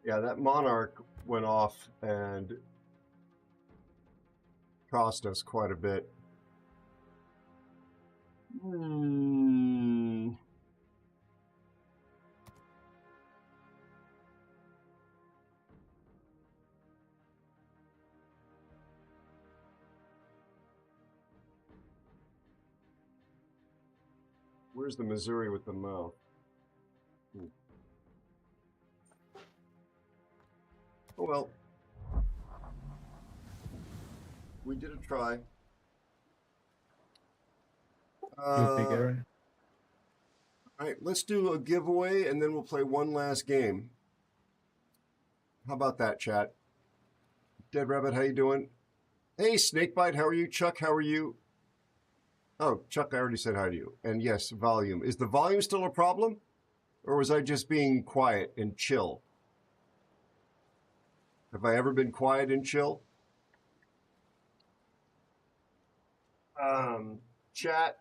Yeah, that Monarch went off and cost us quite a bit. Where's the Missouri with the mouth? Oh well. We did a try. All right, let's do a giveaway and then we'll play one last game. How about that, chat? Dead Rabbit, how you doing? Hey, Snakebite, how are you? Chuck, how are you? Oh, Chuck, I already said hi to you. And yes, volume. Is the volume still a problem? Or was I just being quiet and chill? Have I ever been quiet and chill? Chat,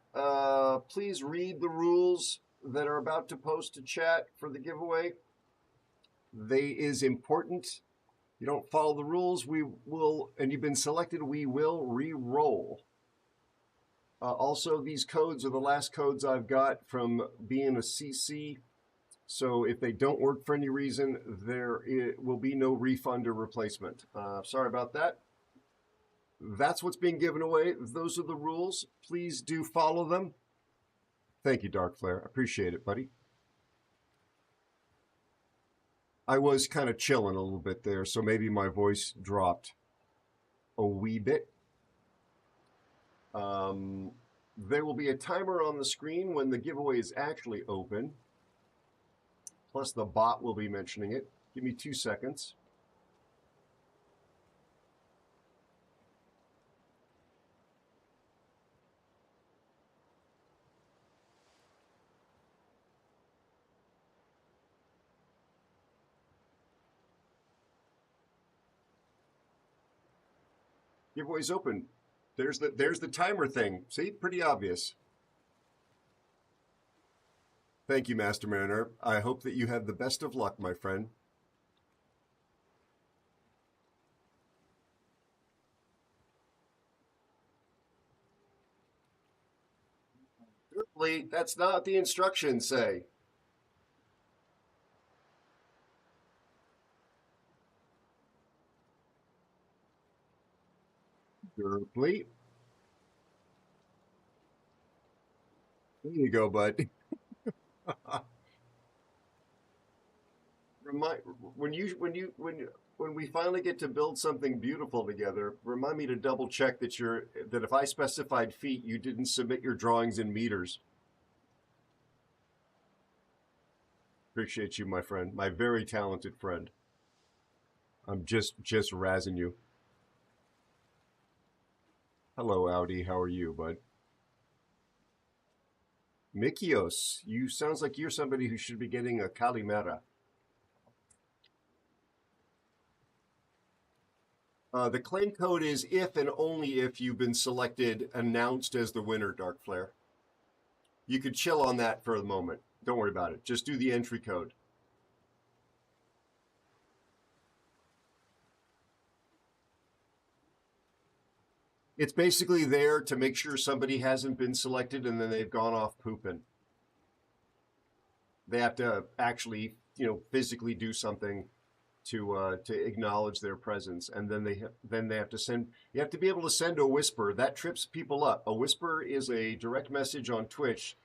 please read the rules that are about to post to chat for the giveaway. They is important. You don't follow the rules, we will, and you've been selected, we will re-roll. Also, these codes are the last codes I've got from being a CC. So if they don't work for any reason, there will be no refund or replacement. Sorry about that. That's what's being given away. Those are the rules. Please do follow them. Thank you, Dark Flare. Appreciate it, buddy. I was kind of chilling a little bit there, so maybe my voice dropped a wee bit. There will be a timer on the screen when the giveaway is actually open. Plus the bot will be mentioning it. Give me 2 seconds. Giveaway's open. There's the timer thing. See, pretty obvious. Thank you, Master Mariner. I hope that you have the best of luck, my friend. Certainly, that's not what the instructions say. Derply. There you go, bud. When we finally get to build something beautiful together, remind me to double check that if I specified feet, you didn't submit your drawings in meters. Appreciate you, my friend, my very talented friend. I'm just razzing you. Hello, Audi. How are you, bud? Mikios, you sounds like you're somebody who should be getting a Kalimera. The claim code is if and only if you've been selected, announced as the winner, Dark Flare. You could chill on that for the moment. Don't worry about it. Just do the entry code. It's basically there to make sure somebody hasn't been selected and then they've gone off pooping. They have to actually, physically do something to acknowledge their presence, and then they have to send. You have to be able to send a whisper. That trips people up. A whisper is a direct message on Twitch.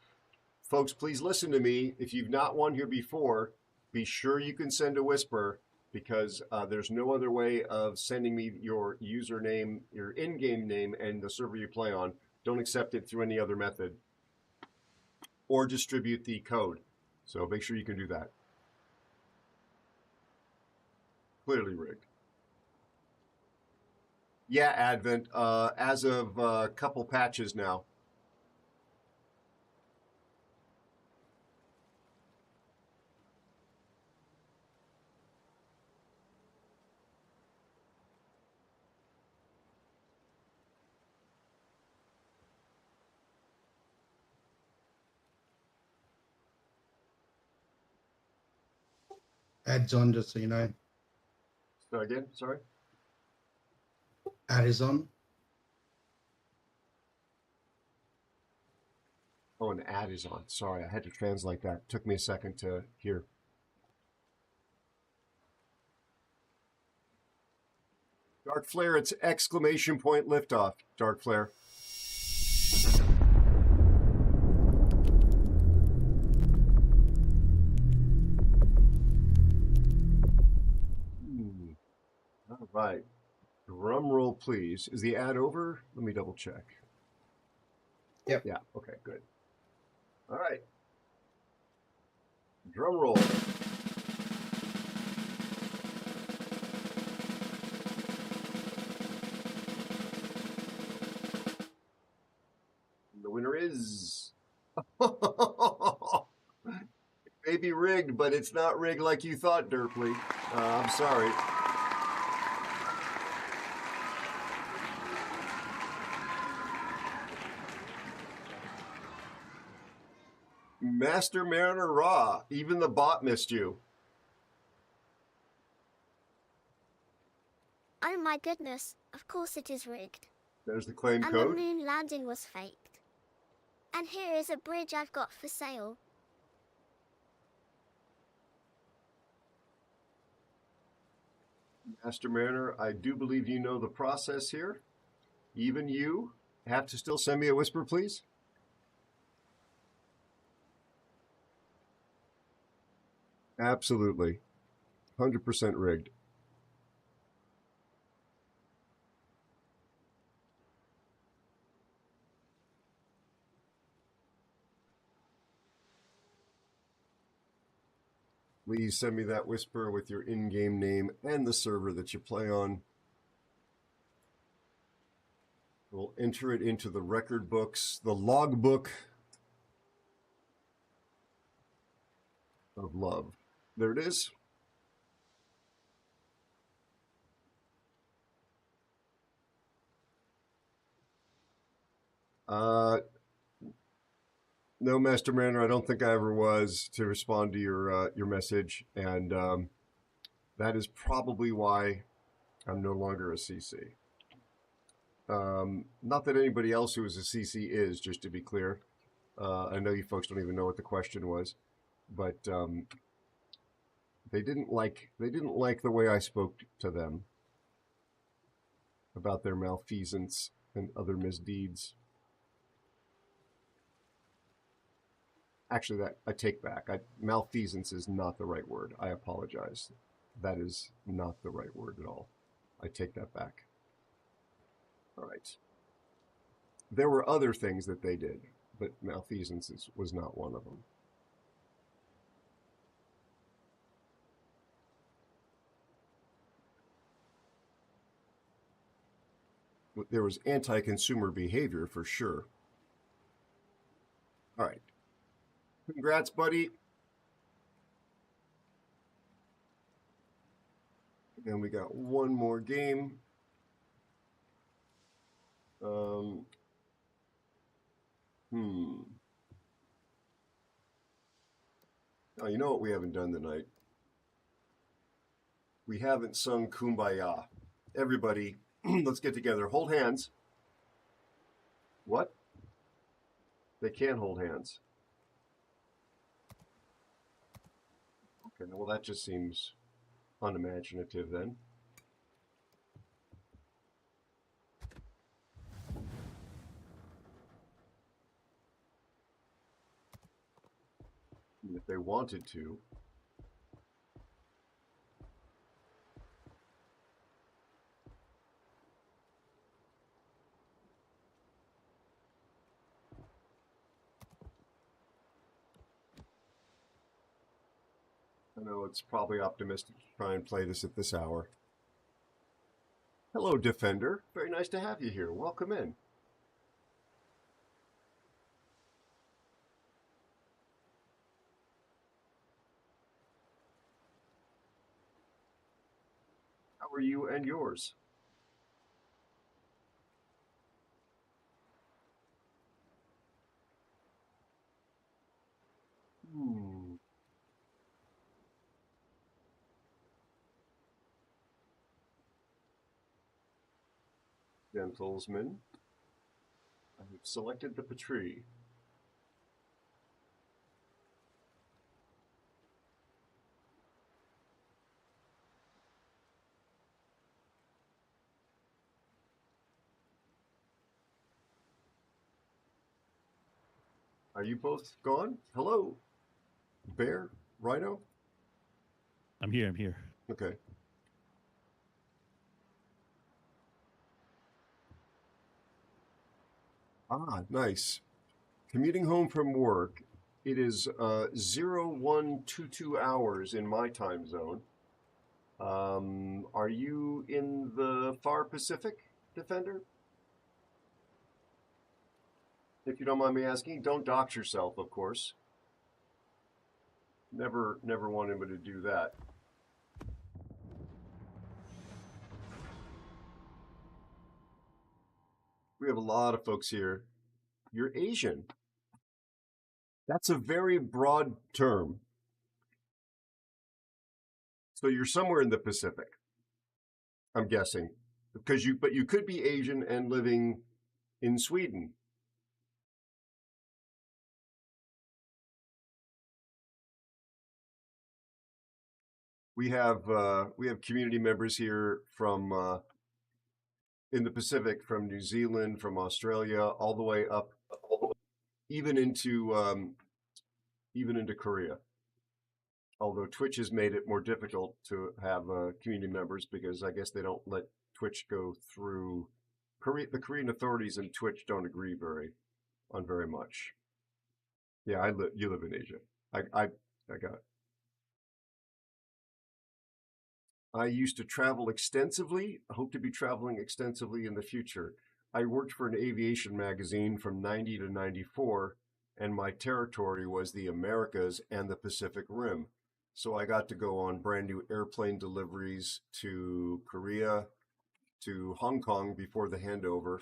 Folks, please listen to me. If you've not won here before, be sure you can send a whisper, because there's no other way of sending me your username, your in-game name, and the server you play on. Don't accept it through any other method, or distribute the code. So make sure you can do that. Clearly rigged. Yeah, Advent, as of a couple patches now. Adds on, just so you know. So again, sorry. Ad is on. Oh, an ad is on. Sorry, I had to translate that. Took me a second to hear. Dark Flare, it's exclamation point liftoff. Dark Flare. All right. Drum roll, please. Is the ad over? Let me double check. Yep. Yeah. Okay, good. All right. Drum roll. The winner is. It may be rigged, but it's not rigged like you thought, Derpley. I'm sorry. Master Mariner Raw. Even the bot missed you. Oh my goodness, of course it is rigged. There's the claim And code. the moon landing was faked. And here is a bridge I've got for sale. Master Mariner, I do believe you know the process here. Even you have to still send me a whisper, please. Absolutely. 100% rigged. Please send me that whisper with your in-game name and the server that you play on. We'll enter it into the record books, the logbook of love. There it is. No, Master Mariner, I don't think I ever was to respond to your message, and that is probably why I'm no longer a CC. Not that anybody else who is a CC is, just to be clear. I know you folks don't even know what the question was, but they didn't like the way I spoke to them about their malfeasance and other misdeeds. Actually, that I take back. Malfeasance is not the right word. I apologize. That is not the right word at all. I take that back. All right. There were other things that they did, but malfeasance was not one of them. There was anti-consumer behavior for sure. All right. Congrats, buddy. And we got one more game. Oh, you know what we haven't done tonight? We haven't sung Kumbaya. Everybody, let's get together. Hold hands. What? They can't hold hands. Okay, well, that just seems unimaginative then. And if they wanted to. I know it's probably optimistic to try and play this at this hour. Hello, Defender. Very nice to have you here. Welcome in. How are you and yours? gentlemen. I have selected the Patrie. Are you both gone? Hello, Bear, Rhino? I'm here. I'm here. Okay. Ah, nice. Commuting home from work. It is 0122 hours in my time zone. Are you in the far Pacific, Defender? If you don't mind me asking, don't dox yourself, of course. Never want anybody to do that. We have a lot of folks here. You're Asian. That's a very broad term. So you're somewhere in the Pacific, I'm guessing, but you could be Asian and living in Sweden. We have community members here from in the Pacific, from New Zealand, from Australia, all the way up, even into Korea. Although Twitch has made it more difficult to have community members because I guess they don't let Twitch go through Korea. The Korean authorities and Twitch don't agree on very much. Yeah, you live in Asia. I got it. I used to travel extensively. I hope to be traveling extensively in the future. I worked for an aviation magazine from 90 to 94, and my territory was the Americas and the Pacific Rim. So I got to go on brand new airplane deliveries to Korea, to Hong Kong before the handover.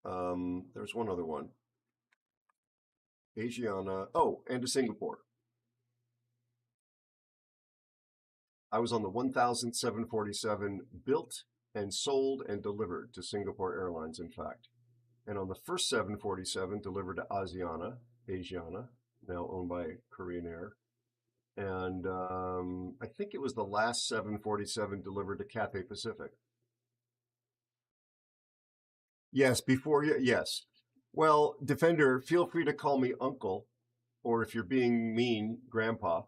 There's one other one. Asiana. Oh, and to Singapore. I was on the 1747 built and sold and delivered to Singapore Airlines, in fact. And on the first 747 delivered to Asiana, now owned by Korean Air. And I think it was the last 747 delivered to Cathay Pacific. Yes, yes. Well, Defender, feel free to call me Uncle, or if you're being mean, Grandpa.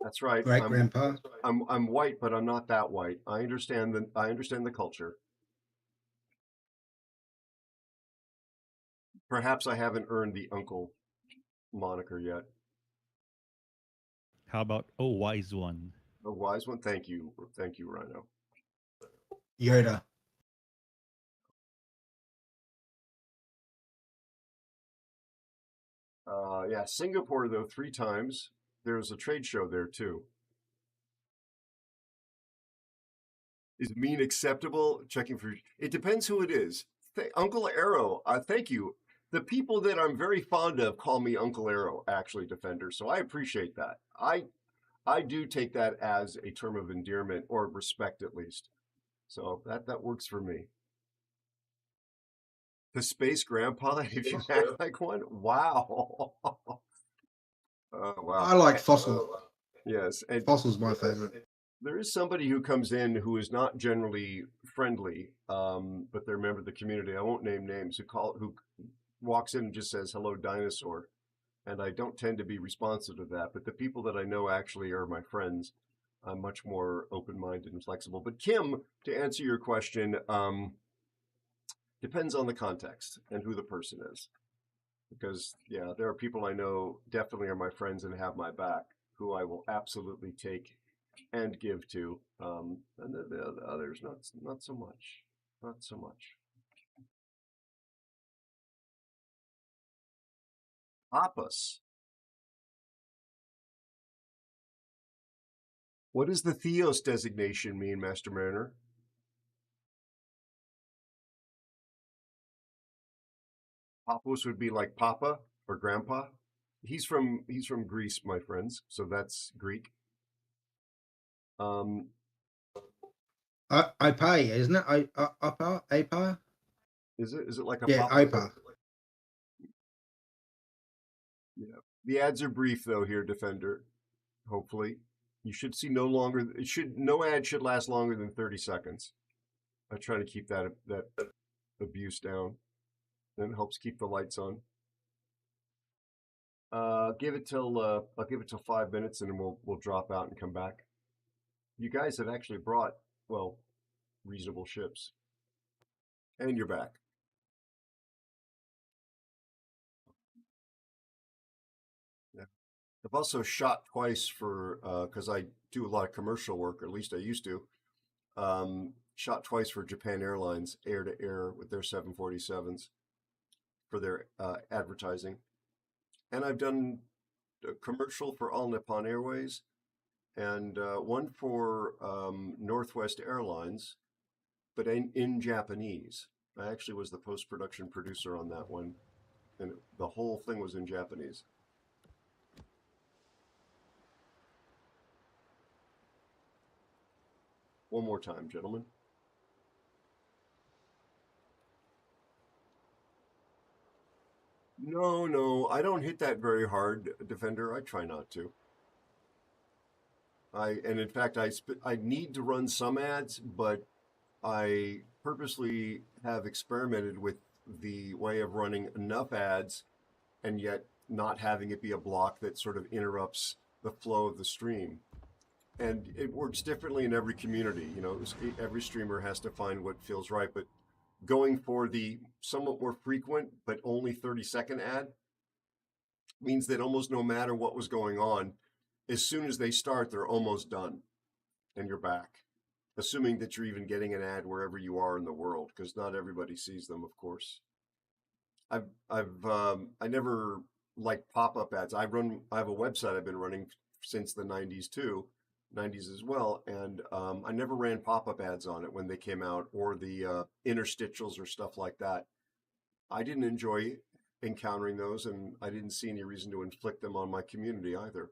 That's right. Great Grandpa. I'm white, but I'm not that white. I understand the culture. Perhaps I haven't earned the uncle moniker yet. How about wise one? A wise one. Thank you, Rhino. Yoda. Yeah, Singapore though 3 times. There was a trade show there too. Is mean acceptable? Checking for it depends who it is. Uncle Aero. Thank you. The people that I'm very fond of call me Uncle Aero, actually, Defender. So I appreciate that. I do take that as a term of endearment or respect, at least. So that works for me. The space grandpa, if you act like one. Wow. Wow. I like Fossil. Yes, and Fossil's my favorite. there is somebody who comes in who is not generally friendly, but they're a member of the community. I won't name names. Who walks in and just says hello, dinosaur, and I don't tend to be responsive to that. But the people that I know actually are my friends. I'm much more open-minded and flexible. But Kim, to answer your question, depends on the context and who the person is. Because yeah, there are people I know definitely are my friends and have my back, who I will absolutely take and give to, and the others not so much, not so much. Papas. What does the Theos designation mean, Master Mariner? Papos would be like Papa or Grandpa. He's from Greece, my friends, so that's Greek. IPA, isn't it? APA? Is it like a Yeah, pop-up? IPA. Yeah. The ads are brief though here, Defender. Hopefully, you should see no ad should last longer than 30 seconds. I try to keep that abuse down, and it helps keep the lights on. I'll give it till 5 minutes, and then we'll drop out and come back. You guys have actually brought reasonable ships, and you're back. Yeah. I've also shot twice for because I do a lot of commercial work, or at least I used to. Shot twice for Japan Airlines, air to air with their 747s for their advertising, and I've done a commercial for All Nippon Airways, and one for Northwest Airlines, but in Japanese. I actually was the post-production producer on that one, and the whole thing was in Japanese. One more time, gentlemen. No, I don't hit that very hard, Defender. I try not to. In fact, I need to run some ads, but I purposely have experimented with the way of running enough ads and yet not having it be a block that sort of interrupts the flow of the stream. And it works differently in every community. Every streamer has to find what feels right, but going for the somewhat more frequent but only 30-second ad means that almost no matter what was going on, as soon as they start, they're almost done and you're back. Assuming that you're even getting an ad wherever you are in the world, because not everybody sees them, of course. I never liked pop-up ads. I have a website I've been running since the 90s too, 90s as well, and I never ran pop-up ads on it when they came out, or the interstitials or stuff like that. I didn't enjoy encountering those, and I didn't see any reason to inflict them on my community either.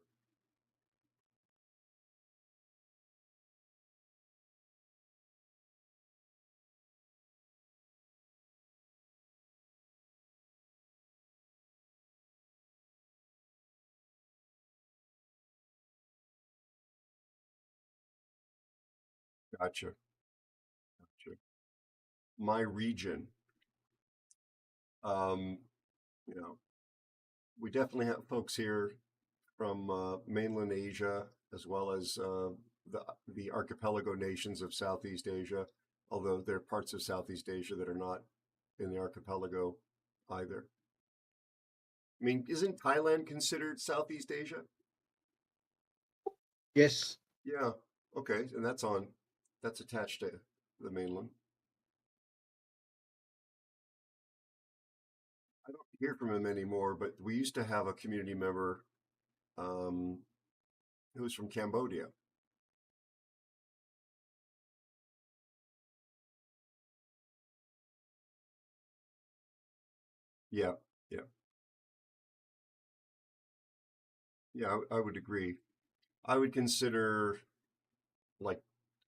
Gotcha. My region, um, you know, we definitely have folks here from mainland Asia, as well as the archipelago nations of Southeast Asia, although there are parts of Southeast Asia that are not in the archipelago either. I mean, isn't Thailand considered Southeast Asia? Yes. Yeah. Okay, and that's attached to the mainland. I don't hear from him anymore, but we used to have a community member who was from Cambodia. Yeah, yeah, yeah. I would agree. I would consider like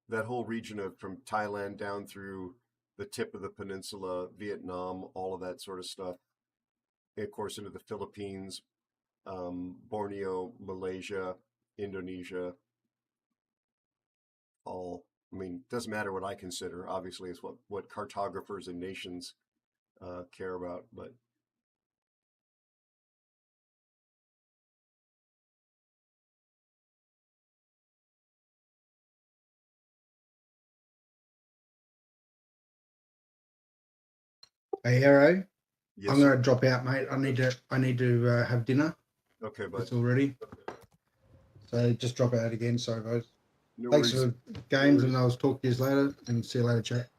that whole region from Thailand down through the tip of the peninsula, Vietnam, all of that sort of stuff. And of course, into the Philippines, Borneo, Malaysia, Indonesia. I mean, doesn't matter what I consider. Obviously, it's what cartographers and nations care about. But Hey, Aero. yes, I'm going to drop out, mate. I need to have dinner. Okay, bud. It's all ready. So just drop out again. Sorry, guys. No Thanks worries. for the games, and I'll talk to you later. And see you later, chat.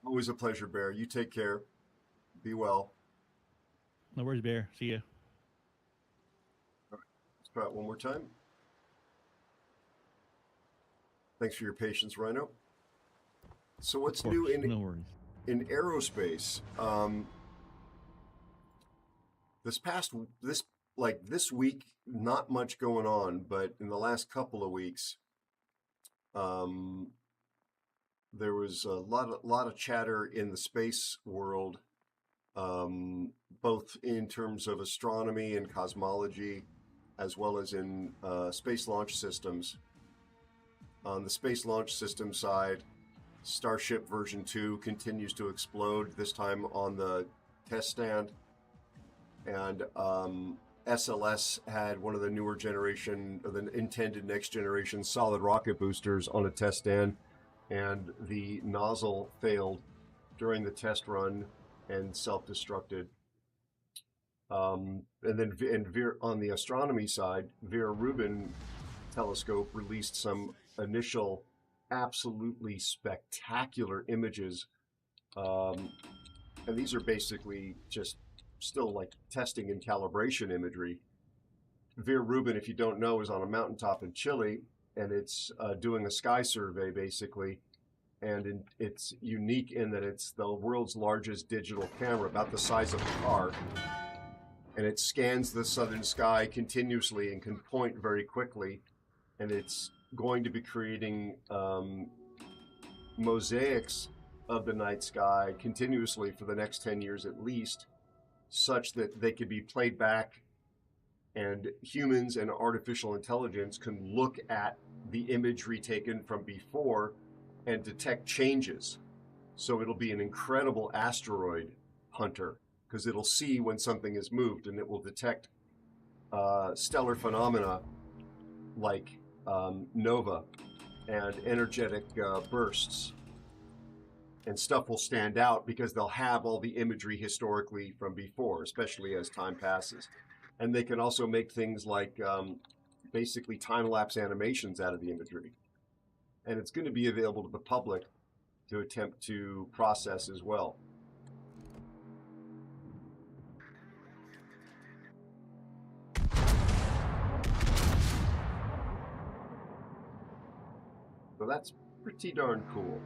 Always a pleasure, Bear. You take care. Be well. No worries, Bear. See ya. All right. Let's try it one more time. Thanks for your patience, Rhino. So what's new No worries. in aerospace? This week, not much going on, but in the last couple of weeks, there was a lot of chatter in the space world, both in terms of astronomy and cosmology, as well as in space launch systems. On the space launch system side, Starship version 2 continues to explode, this time on the test stand. And SLS had one of the newer generation, or the intended next generation solid rocket boosters on a test stand, and the nozzle failed during the test run and self-destructed. And then on the astronomy side, Vera Rubin telescope released some initial absolutely spectacular images, and these are basically just still like testing and calibration imagery. Vera Rubin, if you don't know, is on a mountaintop in Chile, and it's doing a sky survey basically, and it's unique in that it's the world's largest digital camera, about the size of a car, and it scans the southern sky continuously and can point very quickly, and it's going to be creating mosaics of the night sky continuously for the next 10 years at least, such that they could be played back and humans and artificial intelligence can look at the imagery taken from before and detect changes. So it'll be an incredible asteroid hunter, because it'll see when something has moved, and it will detect stellar phenomena like nova and energetic bursts, and stuff will stand out because they'll have all the imagery historically from before, especially as time passes. And they can also make things like basically time-lapse animations out of the imagery. And it's going to be available to the public to attempt to process as well. So that's pretty darn cool.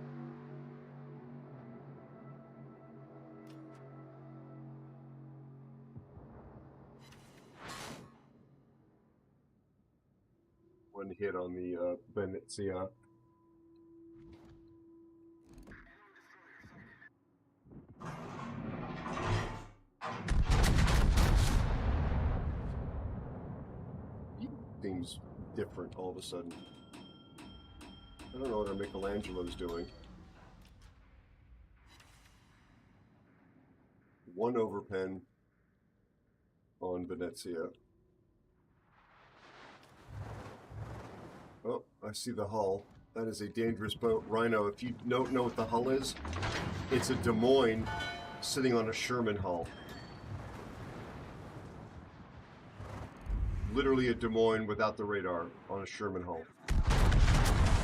One hit on the Venezia. He seems different all of a sudden. I don't know what our Michelangelo's doing. One overpen on Venezia. Oh, I see the hull. That is a dangerous boat. Rhino, if you don't know what the hull is, it's a Des Moines sitting on a Sherman hull. Literally a Des Moines without the radar on a Sherman hull.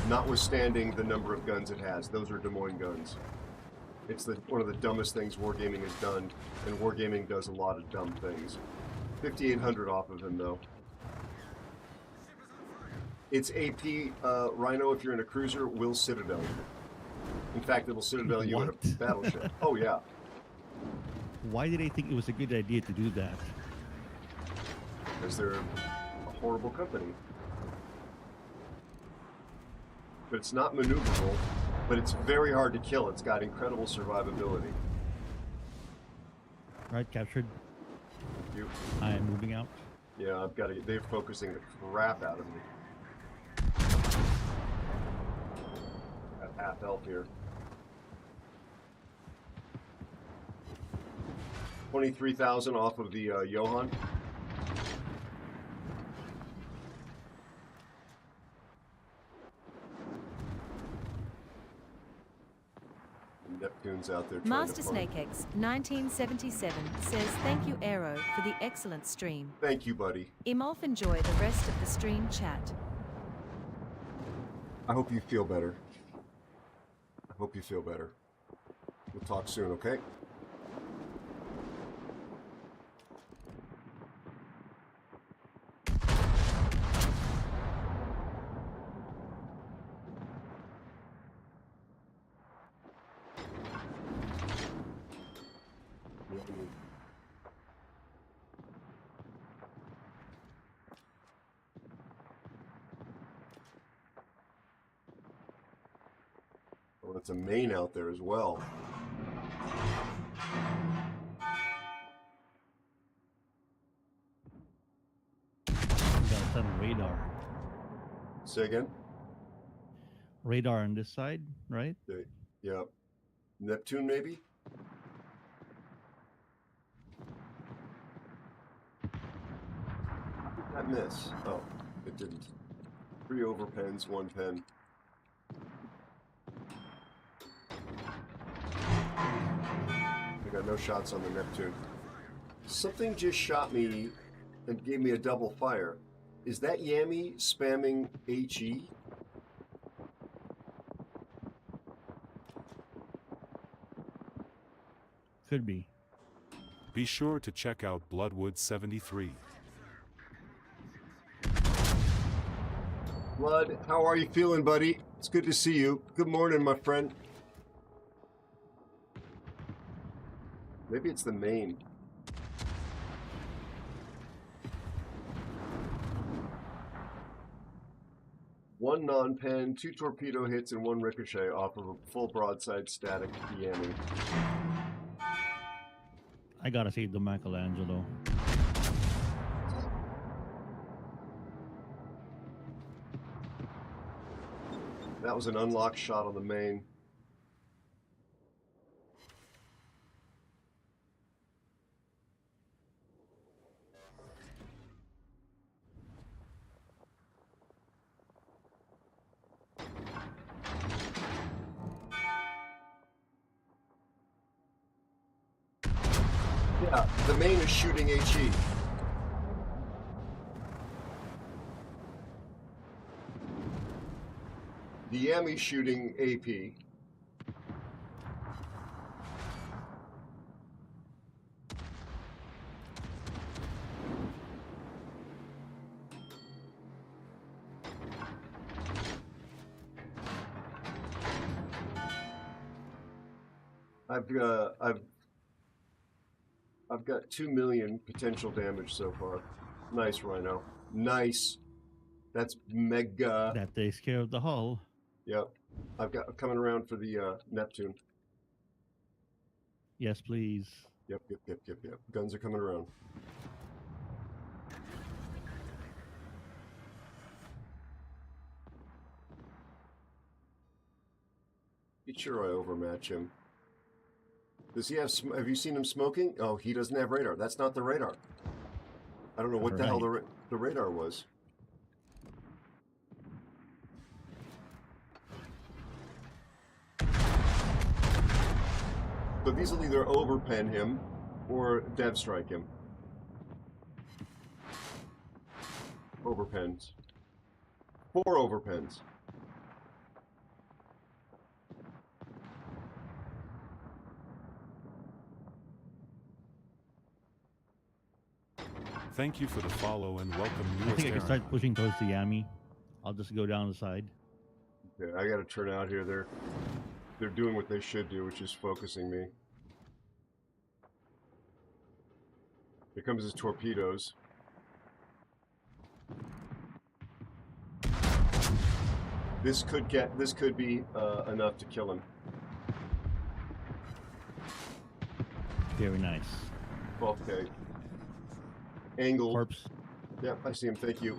Notwithstanding the number of guns it has, those are Des Moines guns. It's one of the dumbest things wargaming has done, and wargaming does a lot of dumb things. 5,800 off of him, though. It's AP Rhino, if you're in a cruiser, will Citadel. In fact, it'll Citadel you in a battleship. Oh, yeah. Why did they think it was a good idea to do that? Because they're a horrible company. But it's not maneuverable, but it's very hard to kill. It's got incredible survivability. Right, captured. Thank you. I am moving out. Yeah, I've got to. They're focusing the crap out of me. Got half health here. 23,000 off of the Johan. Neptune's out there trying Master to find. SnakeX 1977 says thank you Aero for the excellent stream. Thank you, buddy. Imolf, enjoy the rest of the stream chat. I hope you feel better. I hope you feel better. We'll talk soon, okay? Oh, it's a main out there as well. Got some radar. Say again? Radar on this side, right? Yeah. Neptune, maybe? How did that miss? Oh, it didn't. 3 overpens, 1 pen. I got no shots on the Neptune. Something just shot me and gave me a double fire. Is that Yami spamming HE? Could be. Be sure to check out Bloodwood 73. Blood, how are you feeling, buddy? It's good to see you. Good morning, my friend. Maybe it's the main. One non-pen, 2 torpedo hits, and 1 ricochet off of a full broadside static Yami. I gotta save the Michelangelo. That was an unlocked shot on the main. Yeah, the main is shooting HE. The Yami's shooting AP. I've got 2 million potential damage so far. Nice, Rhino. Nice. That's mega. That takes care of the hull. Yep. I'm coming around for the Neptune. Yes, please. Yep. Guns are coming around. Be sure I overmatch him. Does he have you seen him smoking? Oh, he doesn't have radar. That's not the radar. I don't know what the hell the radar was. So these will either overpen him or dev strike him. Overpens. 4 overpens. Thank you for the follow and welcome I newest think I can Aaron. start pushing towards the Yami. I'll just go down the side. Okay, I gotta turn out here. They're doing what they should do, which is focusing me. Here comes his torpedoes. This could be enough to kill him. Very nice. 12K. Angle. Corpse. Yep, I see him. Thank you.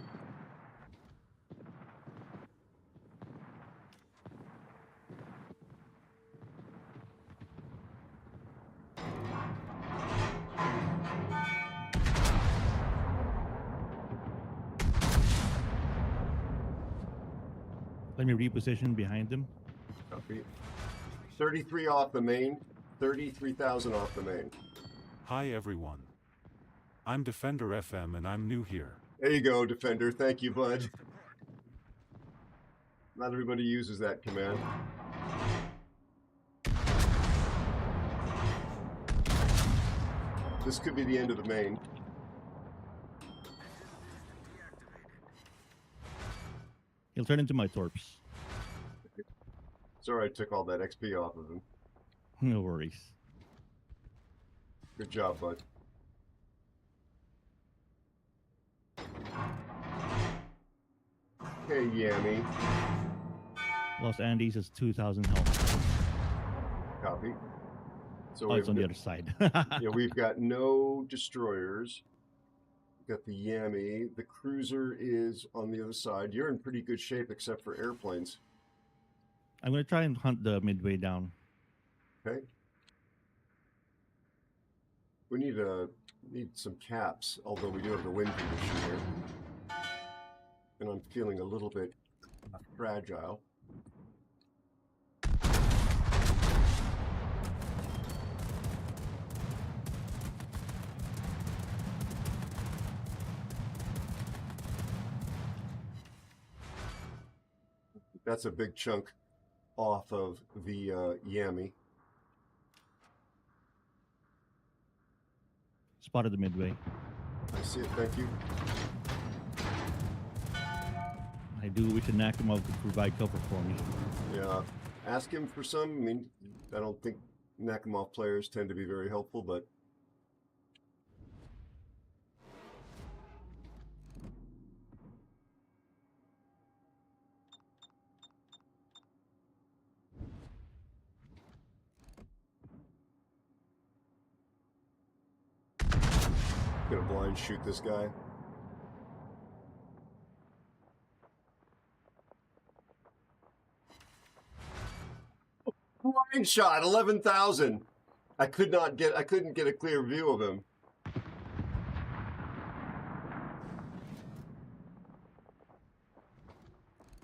Let me reposition behind them. Copy. 33 off the main. 33,000 off the main. Hi everyone. I'm Defender FM and I'm new here. There you go, Defender. Thank you, bud. Not everybody uses that command. This could be the end of the main. He'll turn into my torps. Sorry I took all that XP off of him. No worries. Good job, bud. Okay, Yami. Los Andes is 2,000 health. Copy. So Oh, it's on the no- other side. yeah, we've got no destroyers. We've got the Yami. The cruiser is on the other side. You're in pretty good shape except for airplanes. I'm gonna try and hunt the midway down. Okay. We need some caps, although we do have the wind condition here. And I'm feeling a little bit fragile. That's a big chunk off of the Yami. Spotted the midway. I see it, thank you. I do wish a Nakamov could provide cover for me. Yeah, ask him for some. I mean, I don't think Nakamov players tend to be very helpful, but gonna blind shoot this guy. Blind shot, 11,000. I couldn't get a clear view of him.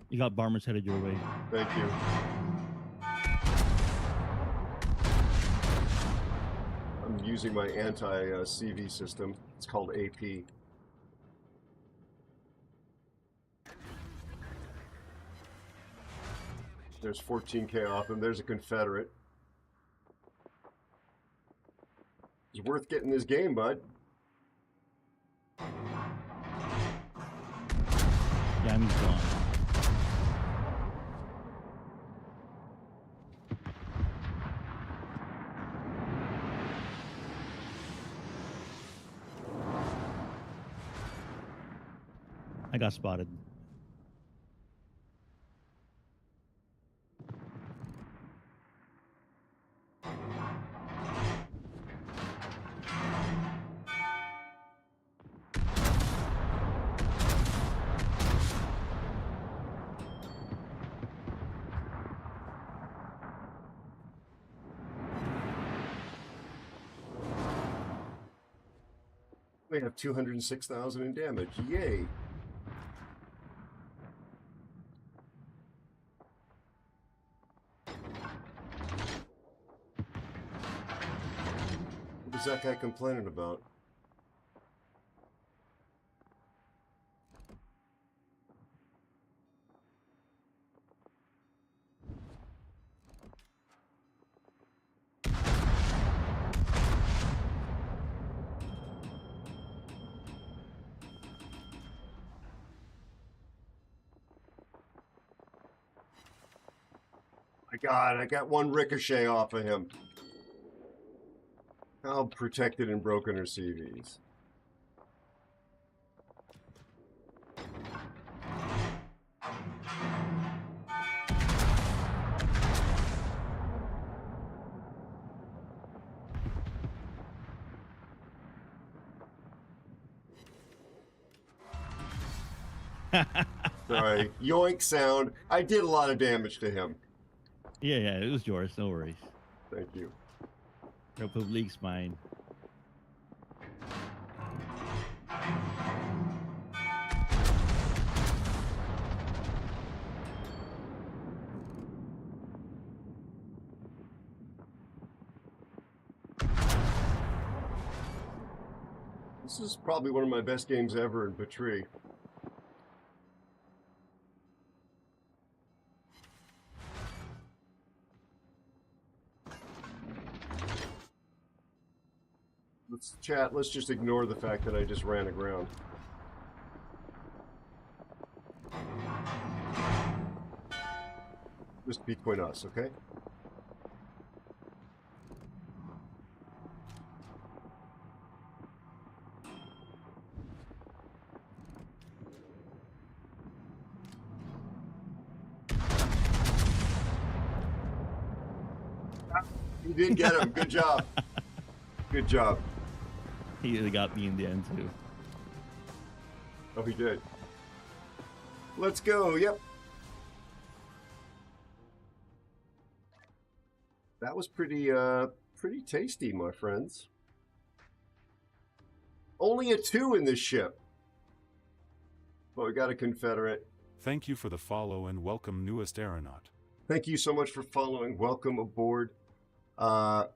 You got bombers headed your way. Thank you. I'm using my anti-CV system. It's called AP. There's 14K off him. There's a Confederate. It's worth getting this game, bud. Yeah, he's gone. I got spotted. They have 206,000 in damage. Yay! What was that guy complaining about? My God, I got one ricochet off of him. How protected and broken are CVs? Sorry, yoink sound. I did a lot of damage to him. Yeah, it was yours. No worries. Thank you. Republique's mine. This is probably one of my best games ever in Patrie. Let's just ignore the fact that I just ran aground. Just between us, okay? You did get him. Good job. Good job. He got me in the end too. Oh, he did. Let's go. Yep. That was pretty tasty, my friends. Only a 2 in this ship. But we got a Confederate. Thank you for the follow and welcome, newest aeronaut. Thank you so much for following. Welcome aboard. I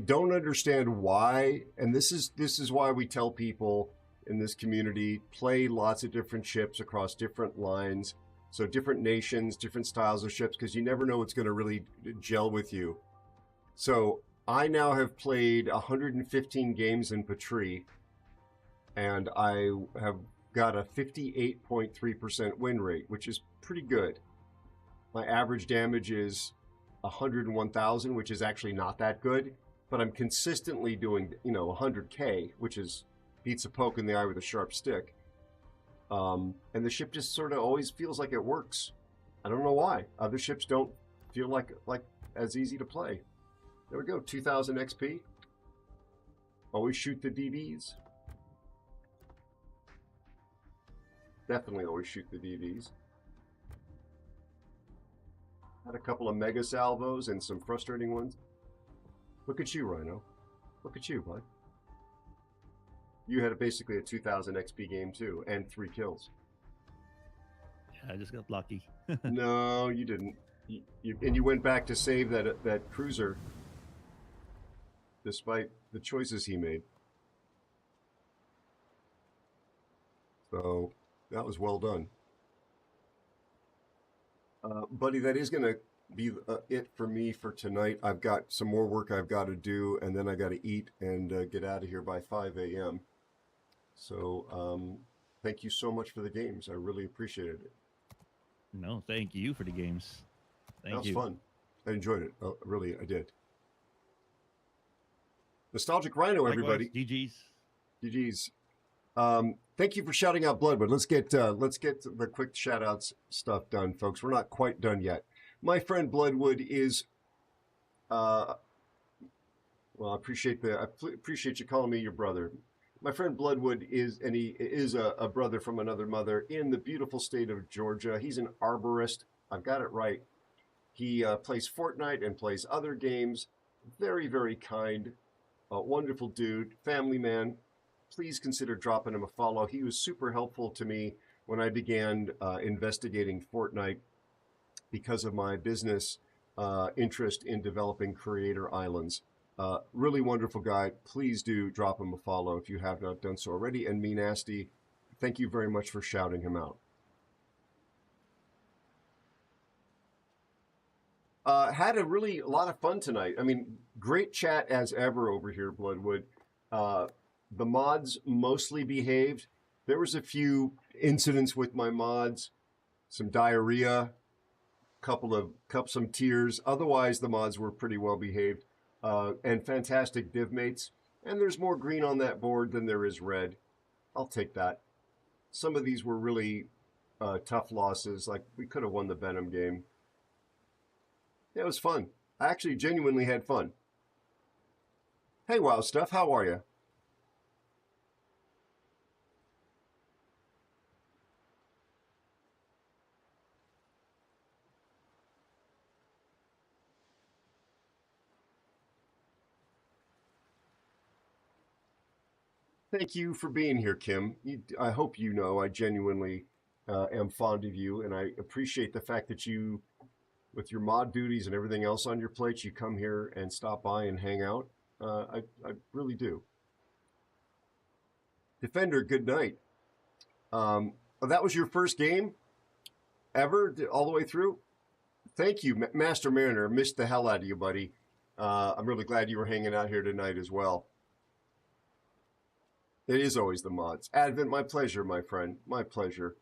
don't understand why, and this is why we tell people in this community, play lots of different ships across different lines, so different nations, different styles of ships, because you never know what's going to really gel with you. So I now have played 115 games in Patrie, and I have got a 58.3% win rate, which is pretty good. My average damage is 101,000, which is actually not that good, but I'm consistently doing, 100K, which is beats a poke in the eye with a sharp stick. And the ship just sort of always feels like it works. I don't know why. Other ships don't feel like as easy to play. There we go, 2,000 XP. Always shoot the DDs. Definitely always shoot the DDs. Had a couple of mega salvos and some frustrating ones. Look at you, Rhino. Look at you, bud. You had basically a 2,000 XP game too, and 3 kills. Yeah, I just got lucky. No, you didn't. And you went back to save that cruiser, despite the choices he made. So that was well done. Buddy, that is going to be it for me for tonight. I've got some more work I've got to do, and then I got to eat and get out of here by 5 a.m. So thank you so much for the games. I really appreciated it. No, thank you for the games. Thank you. That was fun. I enjoyed it. Really, I did. Nostalgic Rhino, everybody. GG's. GG's. Thank you for shouting out Bloodwood. Let's get the quick shout outs stuff done, folks. We're not quite done yet. My friend Bloodwood is well, I appreciate you calling me your brother. My friend Bloodwood is a brother from another mother in the beautiful state of Georgia. He's an arborist. I've got it right. He plays Fortnite and plays other games. Very, very kind, wonderful dude, family man. Please consider dropping him a follow. He was super helpful to me when I began investigating Fortnite because of my business interest in developing creator islands. Really wonderful guy. Please do drop him a follow if you have not done so already. And Me Nasty, thank you very much for shouting him out. Had a lot of fun tonight. I mean, great chat as ever over here, Bloodwood. The mods mostly behaved. There was a few incidents with my mods, some diarrhea, some tears. Otherwise, the mods were pretty well behaved, and fantastic div mates. And there's more green on that board than there is red. I'll take that. Some of these were really tough losses. Like, we could have won the Venom game. Yeah, it was fun. I actually genuinely had fun. Hey, Wow Stuff, how are you? Thank you for being here, Kim. I hope you know I genuinely am fond of you, and I appreciate the fact that you, with your mod duties and everything else on your plate, you come here and stop by and hang out. I really do. Defender, good night. That was your first game ever, all the way through? Thank you, Master Mariner. Missed the hell out of you, buddy. I'm really glad you were hanging out here tonight as well. It is always the mods. Advent, my pleasure, my friend. My pleasure.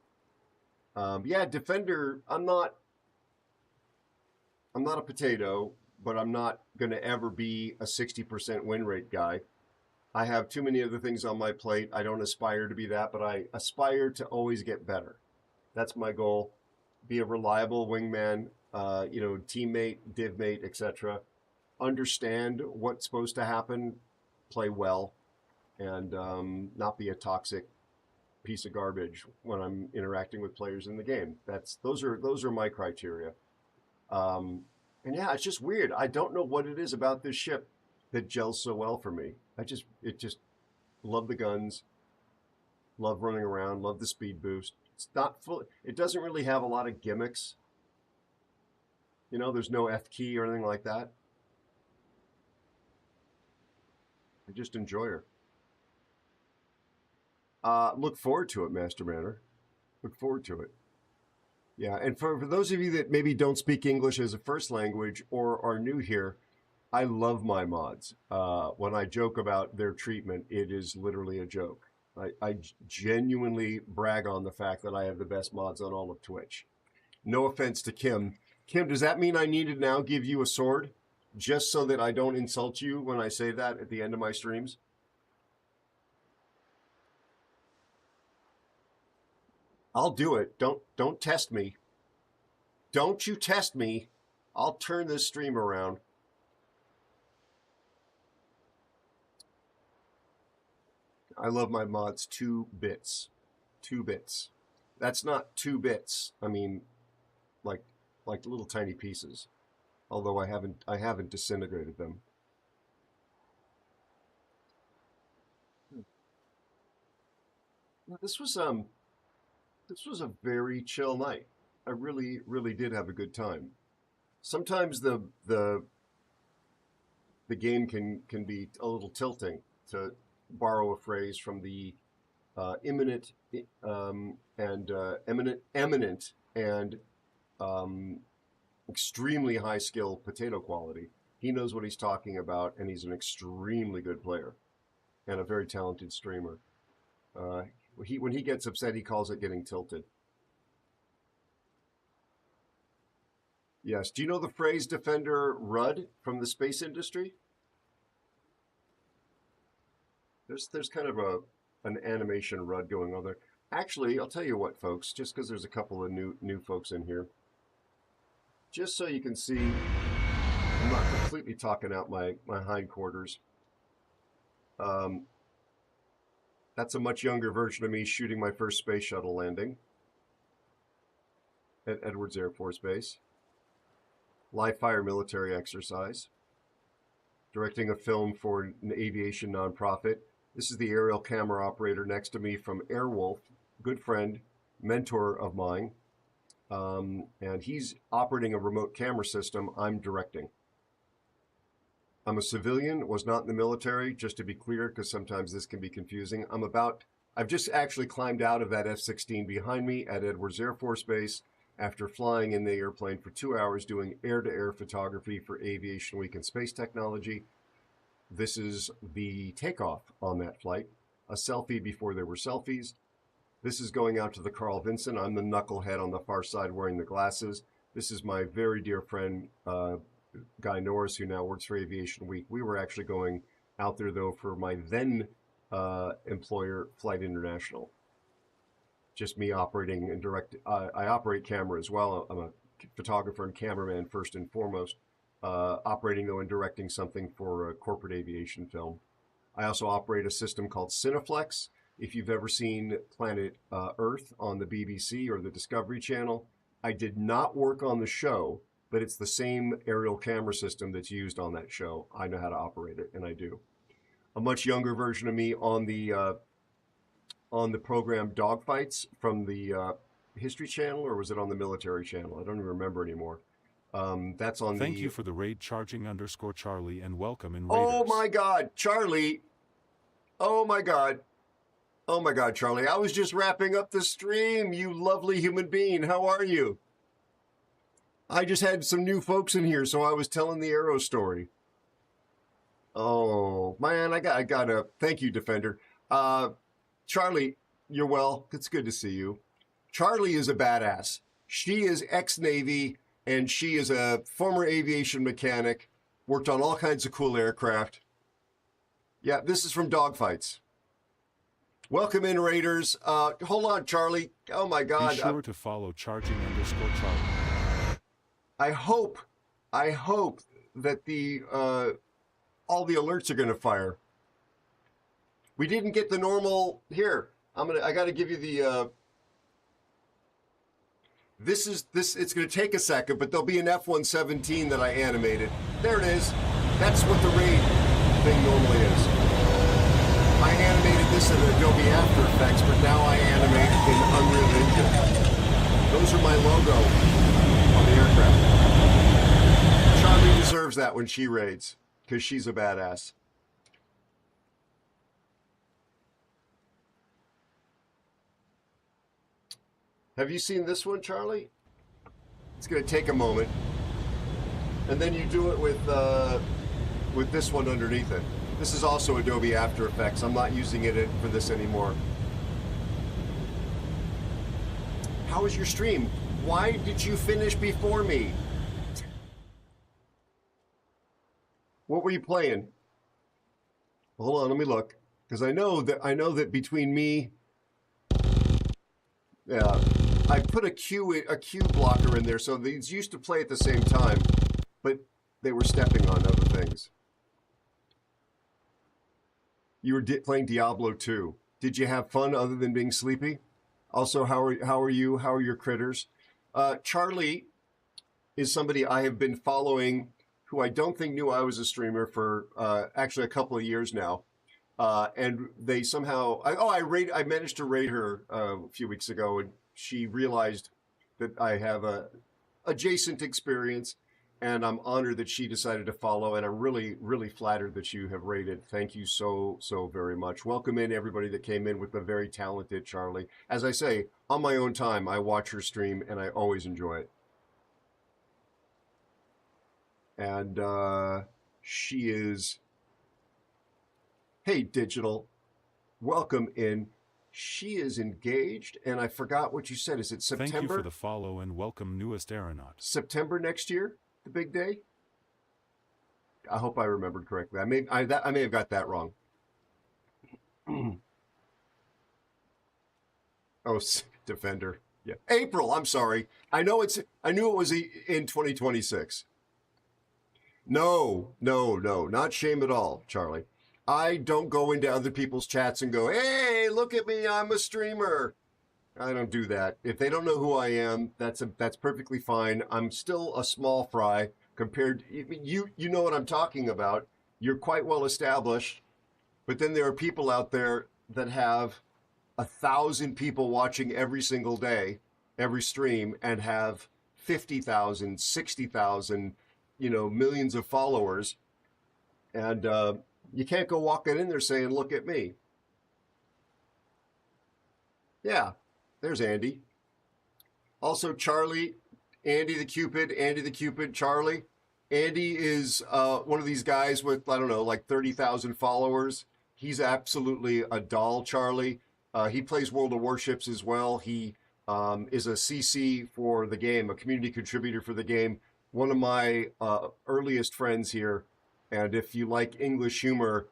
Yeah, Defender, I'm not a potato, but I'm not going to ever be a 60% win rate guy. I have too many other things on my plate. I don't aspire to be that, but I aspire to always get better. That's my goal. Be a reliable wingman, teammate, divmate, etc. understand what's supposed to happen, play well, and not be a toxic piece of garbage when I'm interacting with players in the game. Those are my criteria. And yeah, it's just weird. I don't know what it is about this ship that gels so well for me. It just love the guns, love running around, love the speed boost. It's not full. It doesn't really have a lot of gimmicks. You know, there's no F key or anything like that. I just enjoy her. Look forward to it, Master Manor. Look forward to it. Yeah, and for those of you that maybe don't speak English as a first language or are new here, I love my mods. When I joke about their treatment, it is literally a joke. I genuinely brag on the fact that I have the best mods on all of Twitch. No offense to Kim. Kim, does that mean I need to now give you a sword just so that I don't insult you when I say that at the end of my streams? I'll do it. Don't test me. Don't you test me. I'll turn this stream around. I love my mods 2 bits. 2 bits. That's not 2 bits. I mean, like little tiny pieces. Although I haven't disintegrated them. This was a very chill night. I really did have a good time. Sometimes the game can be a little tilting, to borrow a phrase from the eminent and extremely high skill Potato Quality. He knows what he's talking about, and he's an extremely good player and a very talented streamer. When he gets upset, he calls it getting tilted. Yes. Do you know the phrase Defender Rudd from the space industry? There's kind of an animation Rudd going on there. Actually, I'll tell you what, folks, just because there's a couple of new folks in here, just so you can see, I'm not completely talking out my hindquarters. That's a much younger version of me shooting my first space shuttle landing at Edwards Air Force Base. Live fire military exercise. Directing a film for an aviation nonprofit. This is the aerial camera operator next to me from Airwolf, good friend, mentor of mine. And he's operating a remote camera system I'm directing. I'm a civilian, was not in the military, just to be clear, because sometimes this can be confusing. I've just actually climbed out of that F-16 behind me at Edwards Air Force Base after flying in the airplane for 2 hours doing air-to-air photography for Aviation Week and Space Technology. This is the takeoff on that flight, a selfie before there were selfies. This is going out to the Carl Vinson. I'm the knucklehead on the far side wearing the glasses. This is my very dear friend, Guy Norris, who now works for Aviation Week. We were actually going out there, though, for my then employer, Flight International. Just me operating and direct. I operate camera as well. I'm a photographer and cameraman first and foremost, operating, though, and directing something for a corporate aviation film. I also operate a system called Cineflex. If you've ever seen Planet Earth on the BBC or the Discovery Channel, I did not work on the show, but it's the same aerial camera system that's used on that show. I know how to operate it, and I do. A much younger version of me on the program Dogfights from the History Channel, or was it on the Military Channel? I don't even remember anymore. That's on Thank you for the raid charging_Charlie and welcome in Raiders. Oh my God, Charlie. Oh my God. Oh my God, Charlie. I was just wrapping up the stream, you lovely human being. How are you? I just had some new folks in here, so I was telling the Aero story. Oh, man, I gotta, thank you, Defender. Charlie, you're well. It's good to see you. Charlie is a badass. She is ex-Navy, and she is a former aviation mechanic, worked on all kinds of cool aircraft. Yeah, this is from Dogfights. Welcome in, Raiders. Hold on, Charlie. Oh, my God. Be sure to follow charging_Charlie. I hope that the all the alerts are going to fire. We didn't get the normal. Here, I got to give you the. This. It's going to take a second, but there'll be an F-117 that I animated. There it is. That's what the raid thing normally is. I animated this in Adobe After Effects, but now I animate in Unreal Engine. Those are my logo on the aircraft. Charlie deserves that when she raids, because she's a badass. Have you seen this one, Charlie? It's going to take a moment. And then you do it with this one underneath it. This is also Adobe After Effects. I'm not using it for this anymore. How was your stream? Why did you finish before me? What were you playing? Hold on, let me look. Because I know that between me, yeah, I put a queue blocker in there, so these used to play at the same time, but they were stepping on other things. You were playing Diablo 2. Did you have fun other than being sleepy? Also, how are you? How are your critters? Charlie is somebody I have been following, who I don't think knew I was a streamer for actually a couple of years now. And they somehow, I managed to raid her a few weeks ago, and she realized that I have a adjacent experience, and I'm honored that she decided to follow, and I'm really, really flattered that you have raided. Thank you so very much. Welcome in everybody that came in with the very talented Charlie. As I say, on my own time, I watch her stream, and I always enjoy it. And she is... Hey, Digital, welcome in. She is engaged, and I forgot what you said. Is it September? Thank you for the follow and welcome newest aeronaut. September next year, the big day? I hope I remembered correctly. I may have got that wrong. Oh, Defender. Yeah, April. I'm sorry. I knew it was in 2026. No, not shame at all, Charlie. I don't go into other people's chats and go, hey, look at me, I'm a streamer. I don't do that. If they don't know who I am, that's perfectly fine. I'm still a small fry compared to, you know what I'm talking about. You're quite well established, but then there are people out there that have 1,000 people watching every single day, every stream, and have 50,000, 60,000, millions of followers. And, you can't go walking in there saying, look at me. Yeah, there's Andy. Also, Charlie, Andy the Cupid, Charlie. Andy is one of these guys with, I don't know, like 30,000 followers. He's absolutely a doll, Charlie. He plays World of Warships as well. He is a CC for the game, a community contributor for the game. One of my earliest friends here. And if you like English humor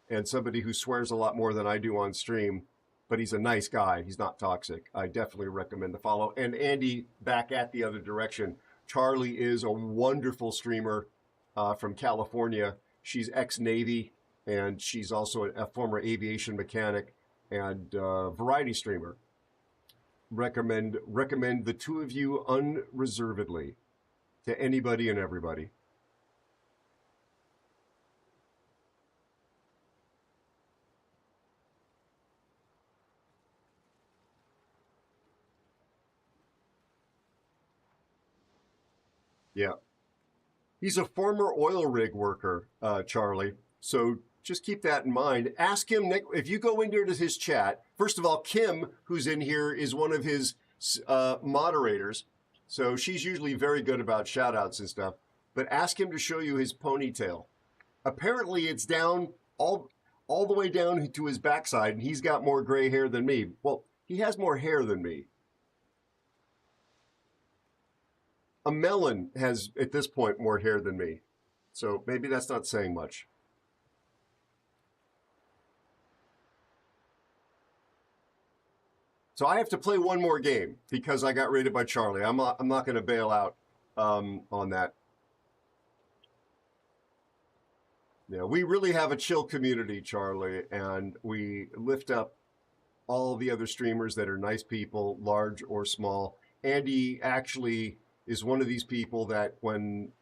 and somebody who swears a lot more than I do on stream, but he's a nice guy, he's not toxic, I definitely recommend the follow. And Andy, back at the other direction, Charlie is a wonderful streamer from California. She's ex-Navy, and she's also a former aviation mechanic and variety streamer. Recommend the two of you unreservedly to anybody and everybody. Yeah. He's a former oil rig worker, Charlie. So just keep that in mind. Ask him, if you go into his chat, first of all, Kim, who's in here, is one of his moderators. So she's usually very good about shout outs and stuff. But ask him to show you his ponytail. Apparently it's down all the way down to his backside, and he's got more gray hair than me. Well, he has more hair than me. A melon has, at this point, more hair than me. So maybe that's not saying much. So I have to play one more game because I got raided by Charlie. I'm not going to bail out on that. Yeah, we really have a chill community, Charlie, and we lift up all the other streamers that are nice people, large or small. Andy actually is one of these people that when,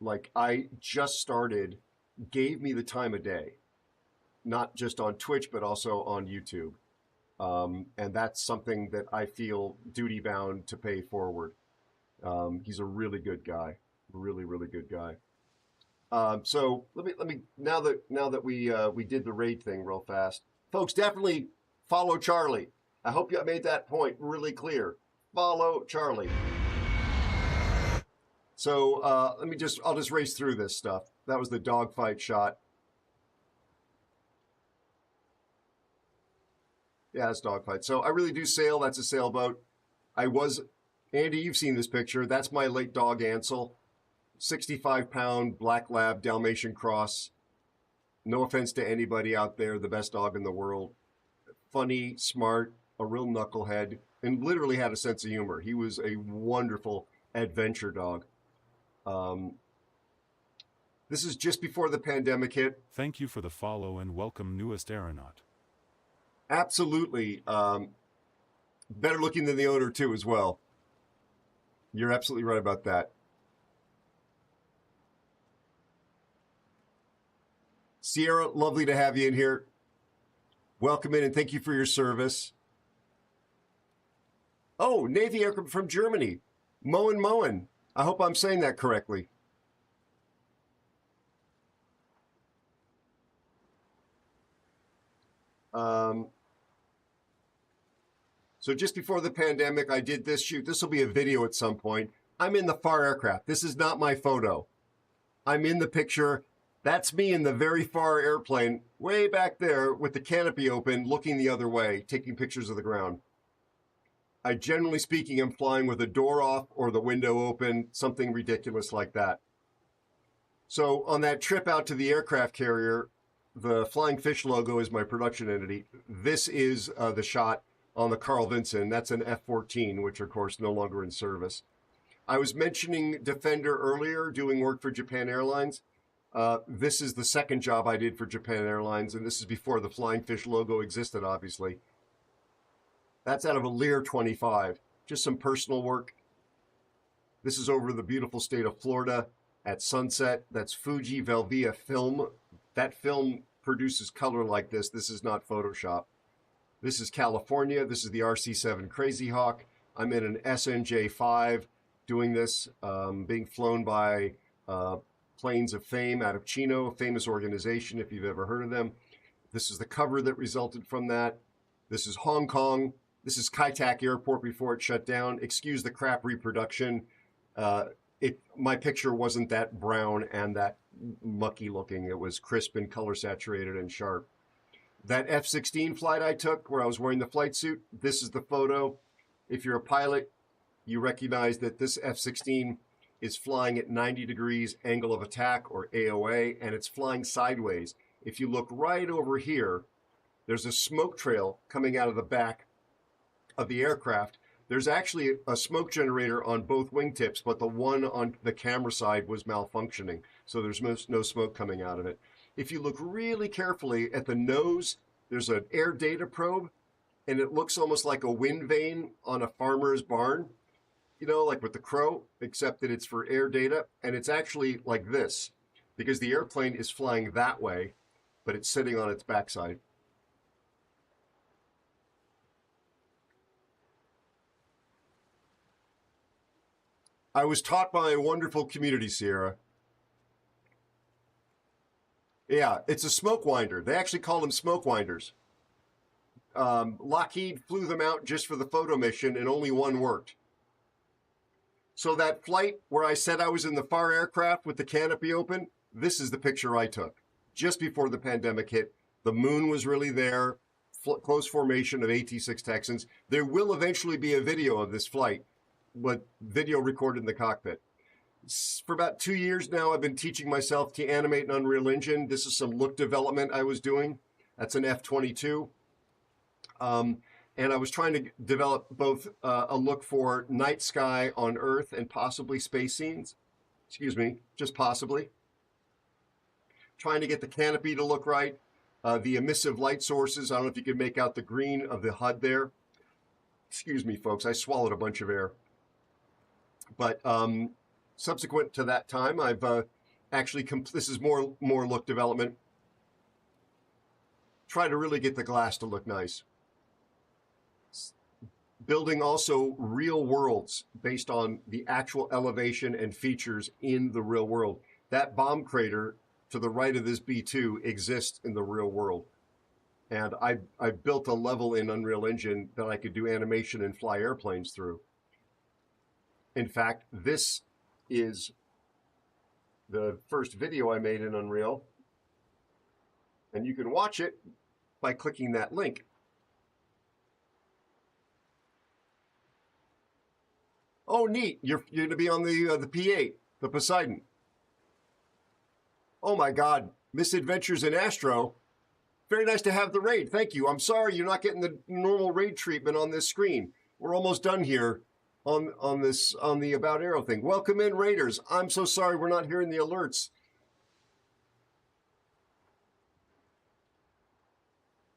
like, I just started, gave me the time of day, not just on Twitch, but also on YouTube. And that's something that I feel duty bound to pay forward. He's a really good guy, really, really good guy. So let me now that we did the raid thing real fast, folks, definitely follow Charlie. I hope you made that point really clear. Follow Charlie. So I'll just race through this stuff. That was the dogfight shot. Yeah, it's dogfight. So I really do sail. That's a sailboat. Andy, you've seen this picture. That's my late dog Ansel. 65-pound black lab Dalmatian cross. No offense to anybody out there, the best dog in the world. Funny, smart, a real knucklehead, and literally had a sense of humor. He was a wonderful adventure dog. This is just before the pandemic hit. Thank you for the follow and welcome newest aeronaut. Absolutely. Better looking than the owner too as well. You're absolutely right about that. Sierra, lovely to have you in here. Welcome in and thank you for your service. Oh, Navy aircraft from Germany. Moen. I hope I'm saying that correctly. So just before the pandemic, I did this shoot. This will be a video at some point. I'm in the far aircraft. This is not my photo. I'm in the picture. That's me in the very far airplane, way back there with the canopy open, looking the other way, taking pictures of the ground. I generally speaking am flying with the door off or the window open, something ridiculous like that. So on that trip out to the aircraft carrier, the Flying Fish logo is my production entity. This is the shot on the Carl Vinson. That's an F-14, which of course no longer in service. I was mentioning Defender earlier, doing work for Japan Airlines. This is the second job I did for Japan Airlines, and this is before the Flying Fish logo existed, obviously. That's out of a Lear 25. Just some personal work. This is over the beautiful state of Florida at sunset. That's Fuji Velvia film. That film produces color like this. This is not Photoshop. This is California. This is the RC-7 Crazy Hawk. I'm in an SNJ-5 doing this, being flown by Planes of Fame out of Chino, a famous organization if you've ever heard of them. This is the cover that resulted from that. This is Hong Kong. This is Kai Tak Airport before it shut down. Excuse the crap reproduction. My picture wasn't that brown and that mucky looking. It was crisp and color saturated and sharp. That F-16 flight I took where I was wearing the flight suit, this is the photo. If you're a pilot, you recognize that this F-16 is flying at 90 degrees angle of attack, or AOA, and it's flying sideways. If you look right over here, there's a smoke trail coming out of the back of the aircraft. There's actually a smoke generator on both wingtips, but the one on the camera side was malfunctioning, so there's no smoke coming out of it. If you look really carefully at the nose, there's an air data probe, and it looks almost like a wind vane on a farmer's barn, you know, like with the crow, except that it's for air data, and it's actually like this, because the airplane is flying that way, but it's sitting on its backside. I was taught by a wonderful community, Sierra. Yeah, it's a smoke winder. They actually call them smoke winders. Lockheed flew them out just for the photo mission, and only one worked. So that flight where I said I was in the far aircraft with the canopy open, this is the picture I took just before the pandemic hit. The moon was really there, close formation of AT-6 Texans. There will eventually be a video of this flight, but video recorded in the cockpit. For about 2 years now, I've been teaching myself to animate in Unreal Engine. This is some look development I was doing. That's an F-22. And I was trying to develop both a look for night sky on Earth and possibly space scenes. Excuse me, just possibly. trying to get the canopy to look right. The emissive light sources, I don't know if you can make out the green of the HUD there. Excuse me, folks, I swallowed a bunch of air. But subsequent to that time, I've actually, this is more look development. Try to really get the glass to look nice. Building also real worlds based on the actual elevation and features in the real world. That bomb crater to the right of this B2 exists in the real world. And I built a level in Unreal Engine that I could do animation and fly airplanes through. In fact, this is the first video I made in Unreal. And you can watch it by clicking that link. Oh, neat. You're going to be on the P8, the Poseidon. Oh, my God. Misadventures in Astro. Very nice to have the raid. Thank you. I'm sorry you're not getting the normal raid treatment on this screen. We're almost done here on the About Aero thing. Welcome in, Raiders. I'm so sorry we're not hearing the alerts.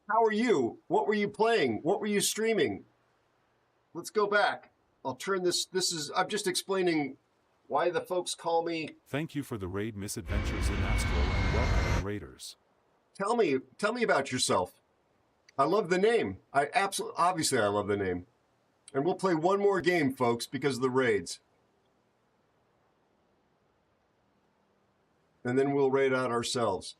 How are you? What were you playing? What were you streaming? Let's go back. I'll turn this. I'm just explaining why the folks call me. Thank you for the raid, Misadventures in Astro, and welcome, Raiders. Tell me about yourself. I love the name. Obviously I love the name. And we'll play one more game, folks, because of the raids. And then we'll raid out ourselves.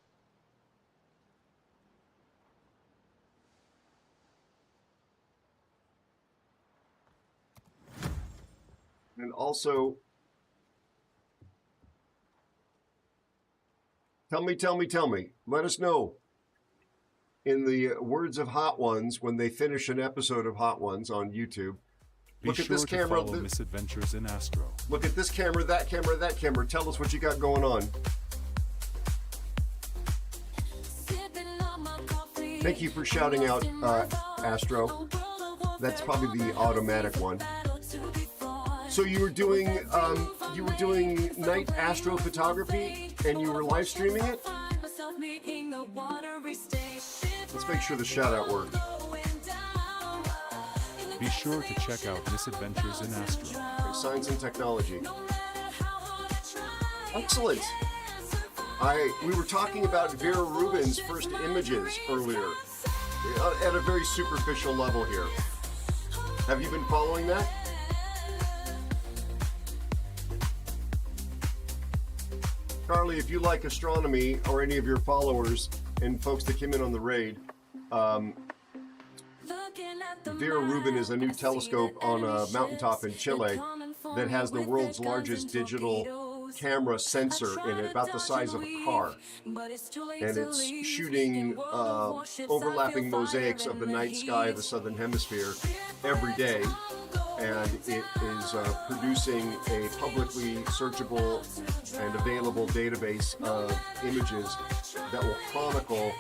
And also, tell me. Let us know in the words of Hot Ones when they finish an episode of Hot Ones on YouTube. Look at this camera. Follow Misadventures in Astro. Look at this camera, that camera, that camera. Tell us what you got going on. Thank you for shouting out Astro. That's probably the automatic one. So you were doing night astrophotography and you were live streaming it? Let's make sure the shout out works. Be sure to check out Misadventures in Astro. Okay, science and technology. Excellent. We were talking about Vera Rubin's first images earlier at a very superficial level here. Have you been following that? Carly, if you like astronomy or any of your followers and folks that came in on the raid, Vera Rubin is a new telescope on a mountaintop in Chile that has the world's largest digital camera sensor in it, about the size of a car. And it's shooting overlapping mosaics of the night sky of the southern hemisphere every day. And it is producing a publicly searchable and available database of images that will chronicle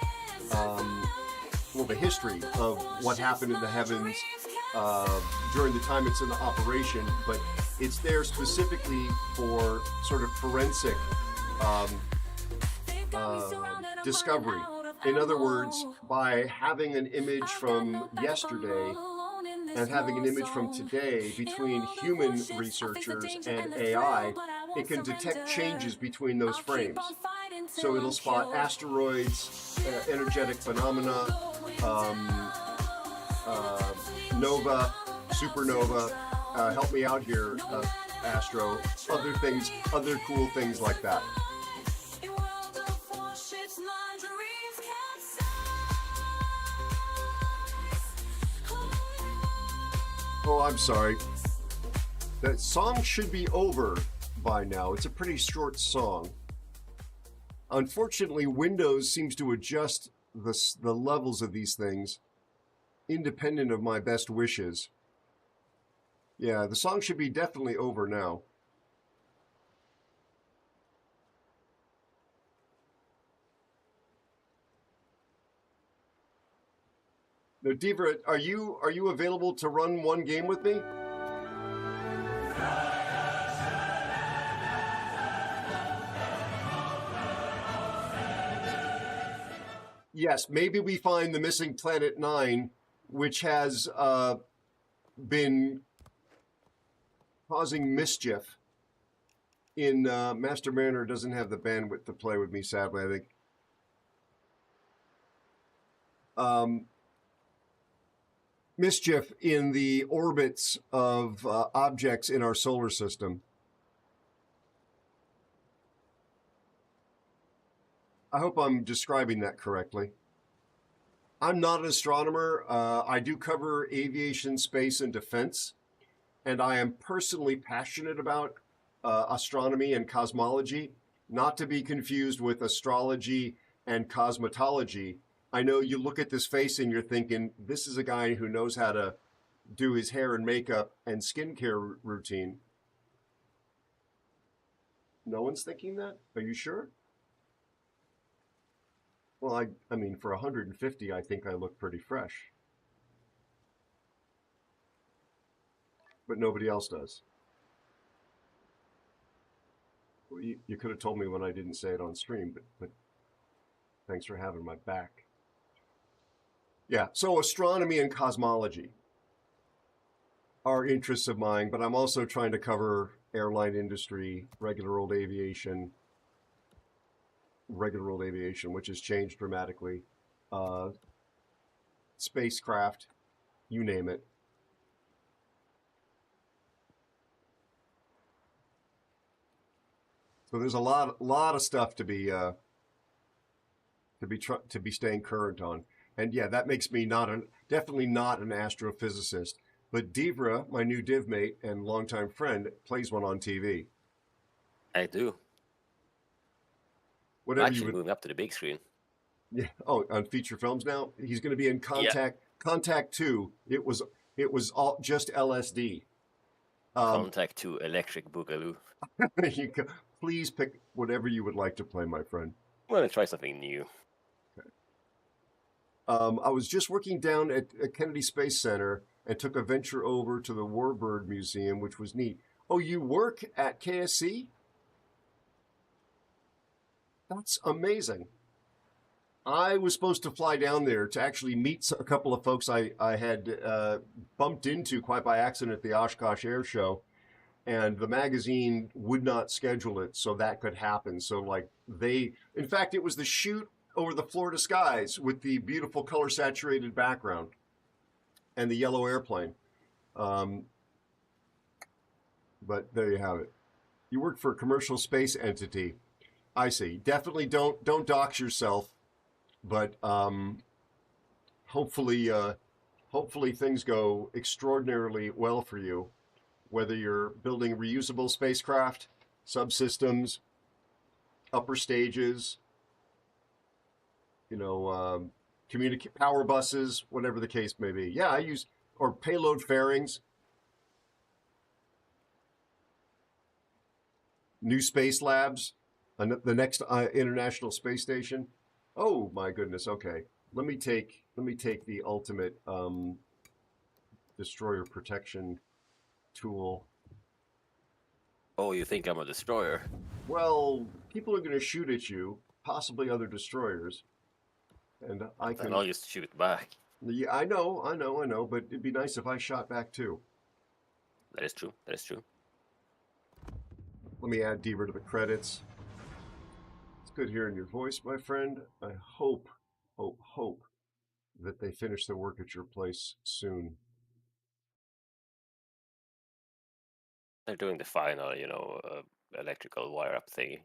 the history of what happened in the heavens during the time it's in operation, but it's there specifically for sort of forensic discovery. In other words, by having an image from yesterday and having an image from today between human researchers and AI, it can detect changes between those frames. So it'll spot asteroids, energetic phenomena, nova, supernova. Help me out here, Astro. Other cool things like that. Oh, I'm sorry. That song should be over by now. It's a pretty short song. Unfortunately, Windows seems to adjust the levels of these things independent of my best wishes. Yeah, the song should be definitely over now. Now, Diva, are you available to run one game with me? yes, maybe we find the missing Planet 9, which has been causing mischief in Master Mariner doesn't have the bandwidth to play with me, sadly, I think. Mischief in the orbits of objects in our solar system. I hope I'm describing that correctly. I'm not an astronomer. I do cover aviation, space, and defense, and I am personally passionate about astronomy and cosmology, not to be confused with astrology and cosmetology. I know you look at this face and you're thinking, this is a guy who knows how to do his hair and makeup and skincare routine. No one's thinking that? Are you sure? Well, I mean, for 150, I think I look pretty fresh. But nobody else does. Well, you could have told me when I didn't say it on stream, but thanks for having my back. Yeah, so astronomy and cosmology are interests of mine, but I'm also trying to cover airline industry, regular old aviation, which has changed dramatically, spacecraft, you name it. So there's a lot of stuff to be staying current on. And yeah, that makes me definitely not an astrophysicist. But Devra, my new div mate and longtime friend, plays one on TV. I do. Whatever I'm actually moving up to the big screen. Yeah. Oh, on feature films now. He's going to be in Contact. Yeah. Contact 2. It was all just LSD. Contact 2, Electric Boogaloo. Please pick whatever you would like to play, my friend. I'm going to try something new. I was just working down at Kennedy Space Center and took a venture over to the Warbird Museum, which was neat. Oh, you work at KSC? That's amazing. I was supposed to fly down there to actually meet a couple of folks I had bumped into quite by accident at the Oshkosh Air Show, and the magazine would not schedule it so that could happen. So in fact, it was the shoot over the Florida skies with the beautiful color saturated background and the yellow airplane. But there you have it. You work for a commercial space entity. I see. Definitely don't dox yourself, but hopefully things go extraordinarily well for you, whether you're building reusable spacecraft, subsystems, upper stages, power buses, whatever the case may be. Yeah, or payload fairings, new space labs, the next International Space Station. Oh my goodness. Okay, let me take the ultimate destroyer protection tool. Oh, you think I'm a destroyer? Well, people are going to shoot at you, possibly other destroyers. And I'll just shoot back. Yeah, I know, but it'd be nice if I shot back too. That is true. Let me add Deaver to the credits. It's good hearing your voice, my friend. I hope that they finish the work at your place soon. They're doing the final, electrical wire up thingy.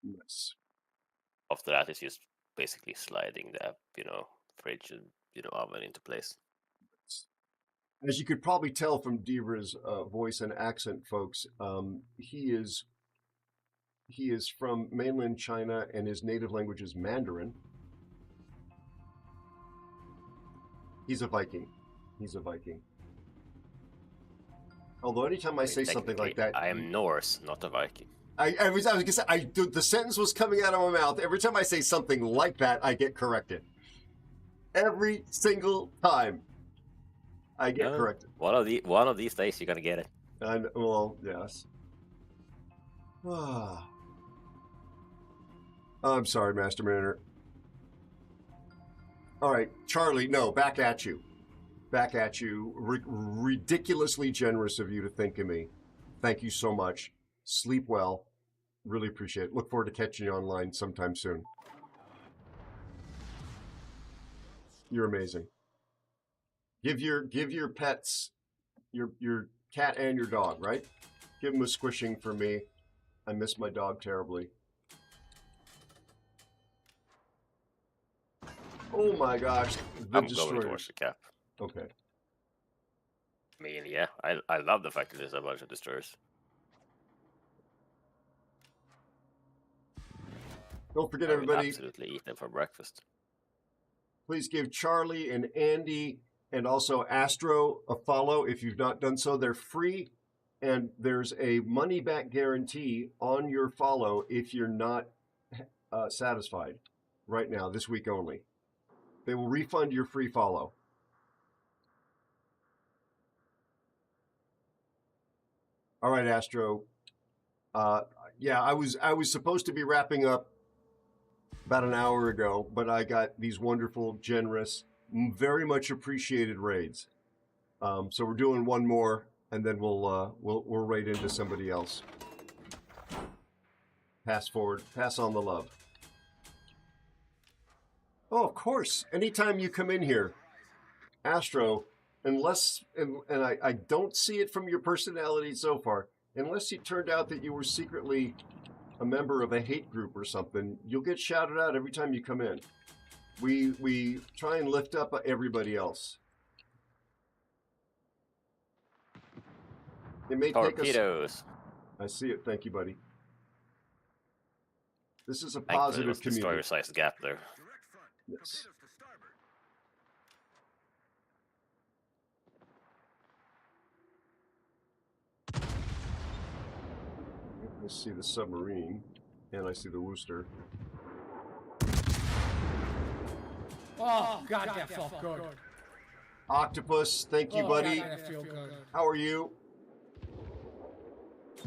Yes. After that, it's just basically sliding the, fridge and, oven into place. As you could probably tell from Deaver's voice and accent, folks, he is from mainland China and his native language is Mandarin. He's a Viking. Although anytime I say something like that, I am Norse, not a Viking. I was gonna say the sentence was coming out of my mouth. Every time I say something like that, I get corrected. Every single time, I get corrected. One of these days, you're gonna get it. And well, yes. I'm sorry, Master Mariner. All right, Charlie, no, back at you. Back at you. Ridiculously generous of you to think of me. Thank you so much. Sleep well. Really appreciate it. Look forward to catching you online sometime soon. You're amazing. Give your pets, your cat and your dog, right? Give them a squishing for me. I miss my dog terribly. Oh my gosh. I'm going towards the cap. Okay. I mean, yeah, I love the fact that there's a bunch of destroyers. Don't forget, I would everybody, absolutely eat them for breakfast. please give Charlie and Andy and also Astro a follow if you've not done so. They're free, and there's a money-back guarantee on your follow if you're not satisfied right now, this week only. They will refund your free follow. All right, Astro. Yeah, I was supposed to be wrapping up about an hour ago, but I got these wonderful, generous, very much appreciated raids. So we're doing one more, and then we'll raid into somebody else. Pass forward, pass on the love. Oh, of course. Anytime you come in here, Astro, unless and I don't see it from your personality so far, unless it turned out that you were secretly a member of a hate group or something, you'll get shouted out every time you come in. We try and lift up everybody else. It may Torpedoes. take us. I see it. Thank you, buddy. This is a Thankfully, positive there's a community. destroyer-sized gap there. Yes. I see the submarine, and I see the Wooster. Oh, God, that felt good. Octopus, thank you, Oh, buddy. God, that feel good. How are you?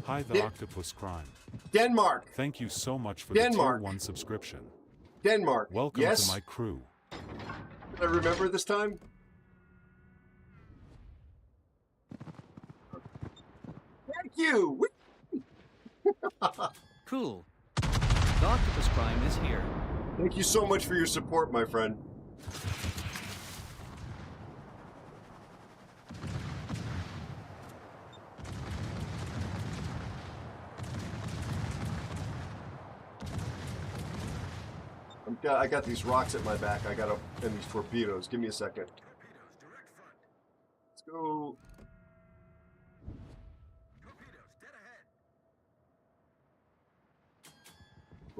Hi, the Octopus Crime. Denmark. Thank you so much for Denmark. the Tier 1 subscription. Denmark. Welcome Yes. to my crew. Did I remember this time? Thank you. Cool. The Octopus Prime is here. Thank you so much for your support, my friend. I got these rocks at my back. And these torpedoes. Give me a second. Let's go.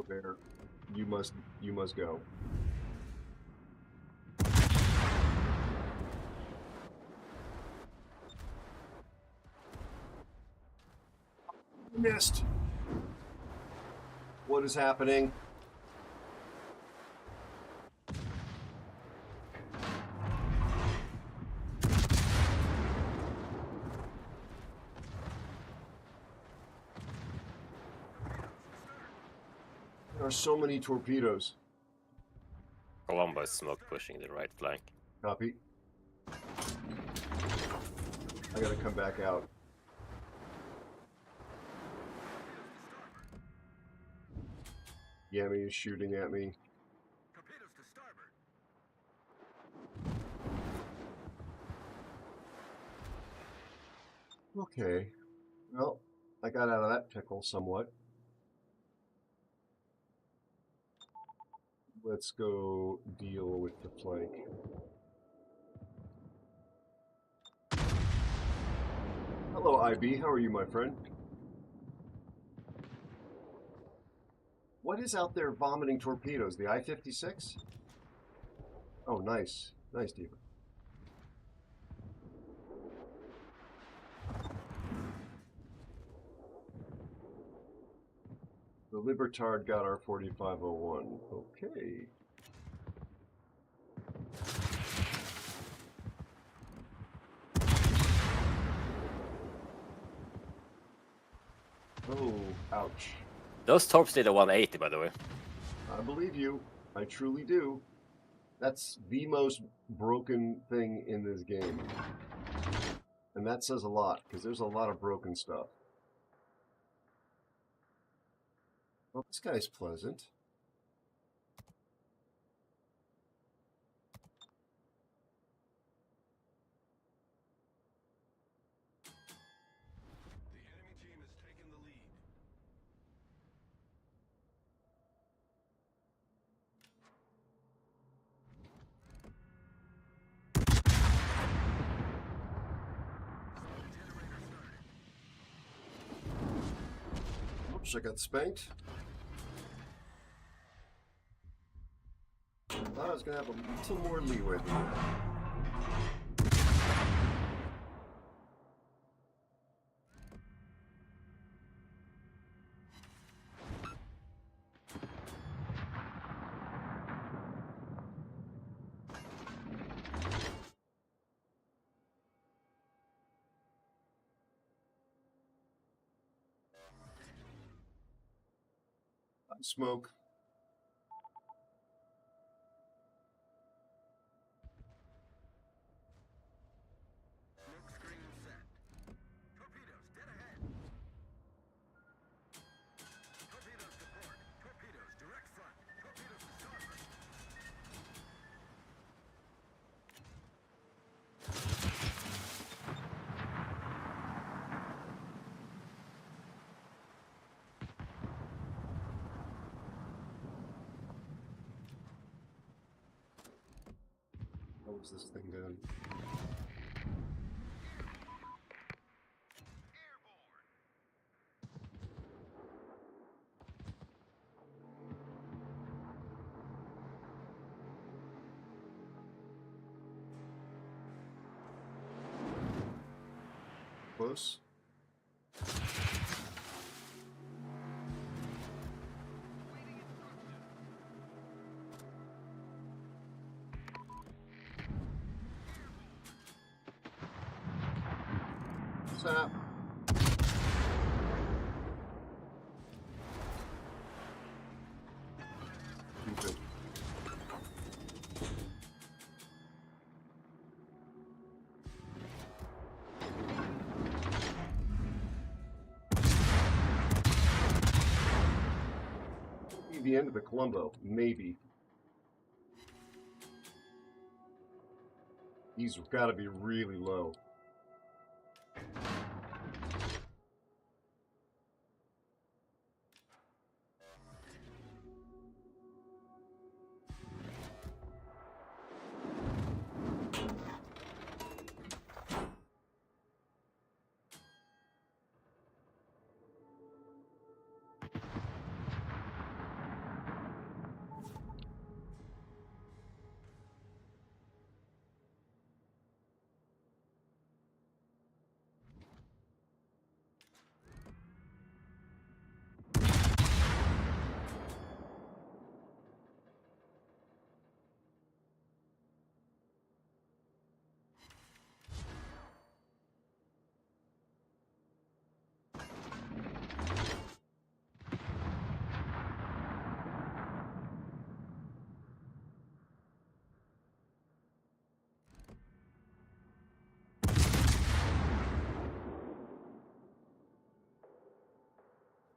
Bear, you must go. Missed. What is happening? There are so many torpedoes. Colombo is smoke pushing the right flank. Copy. I gotta come back out. Yami is shooting at me. Okay. Well, I got out of that pickle somewhat. Let's go deal with the flank. Hello, IB. How are you, my friend? What is out there vomiting torpedoes? The I-56? Oh, nice. Nice, Diva. The Libertard got our 4501. Okay. Oh, ouch. Those torps did a 180, by the way. I believe you. I truly do. That's the most broken thing in this game. And that says a lot, because there's a lot of broken stuff. Well, this guy's pleasant. The enemy team has taken the lead. Oops, I got spanked. I was going to have a little more leeway than that. Smoke. Smoke screen set. Torpedoes dead ahead. Torpedoes to port. Torpedoes direct front. Torpedoes to starboard. How was this thing done? Close. Stop. Stupid. Be the end of the Columbo, maybe. These have got to be really low.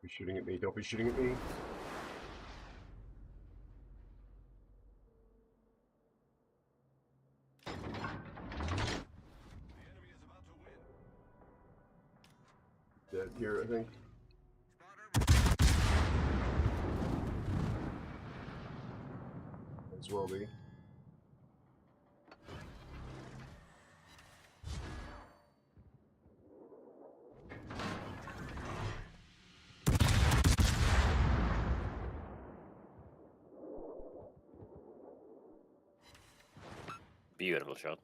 Be shooting at me. Don't be shooting at me. Dead here, I think. As well be. Beautiful shot.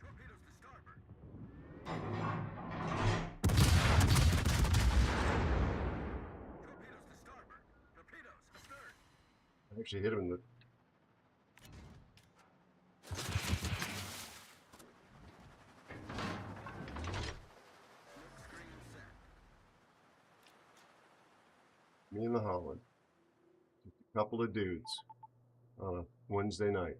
Torpedoes to starboard. Torpedoes to starboard. Torpedoes astern. I actually hit him in the... Couple of dudes on a Wednesday night.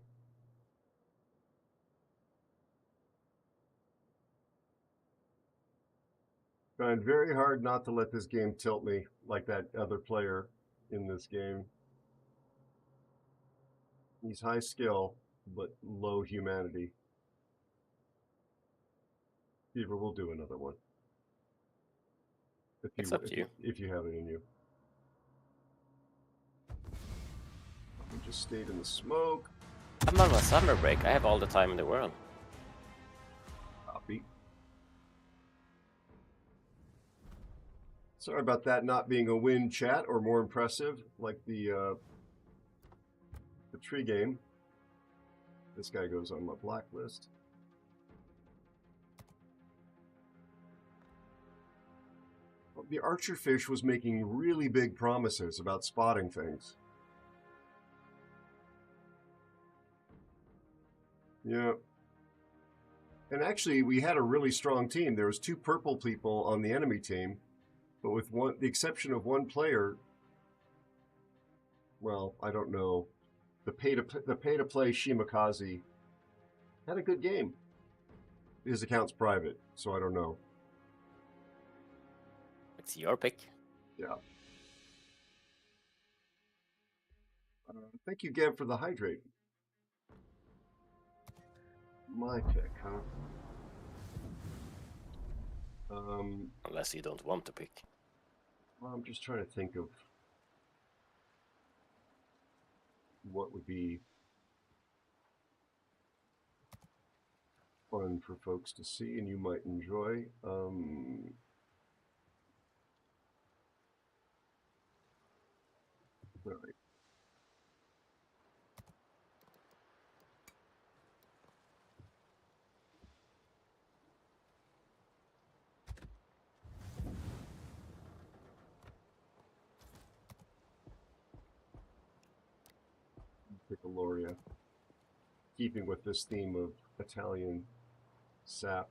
Trying very hard not to let this game tilt me like that other player in this game. He's high skill, but low humanity. Beaver, we'll do another one. It's up to you. If you have it in you. We just stayed in the smoke. I'm on my summer break. I have all the time in the world. Copy. Sorry about that not being a win, chat, or more impressive, like the tree game. This guy goes on my blacklist. The archer fish was making really big promises about spotting things. Yeah. And actually, we had a really strong team. There was 2 purple people on the enemy team, but with the exception of one player, well, I don't know. The pay to play Shimakaze had a good game. His account's private, so I don't know. It's your pick. Yeah. Thank you, Gab, for the hydrate. My pick, huh? Unless you don't want to pick. Well, I'm just trying to think of what would be fun for folks to see and you might enjoy. All right. Pick a Loria. Keeping with this theme of Italian sap.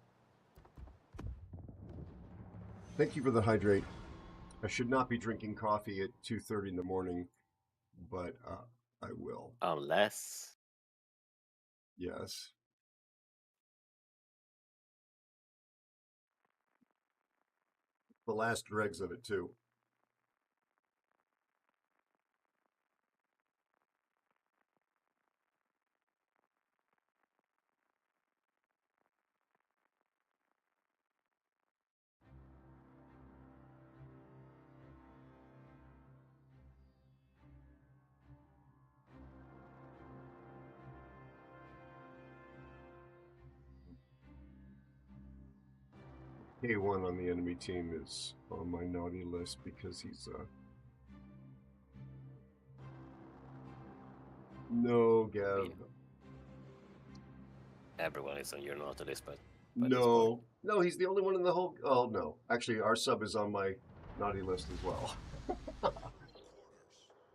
Thank you for the hydrate. I should not be drinking coffee at 2:30 in the morning, but I will. Unless. Yes. The last dregs of it, too. K1 on the enemy team is on my naughty list because he's no, Gav. Everyone is on your naughty list, but no, he's the only one in the whole. Oh no, actually, our sub is on my naughty list as well.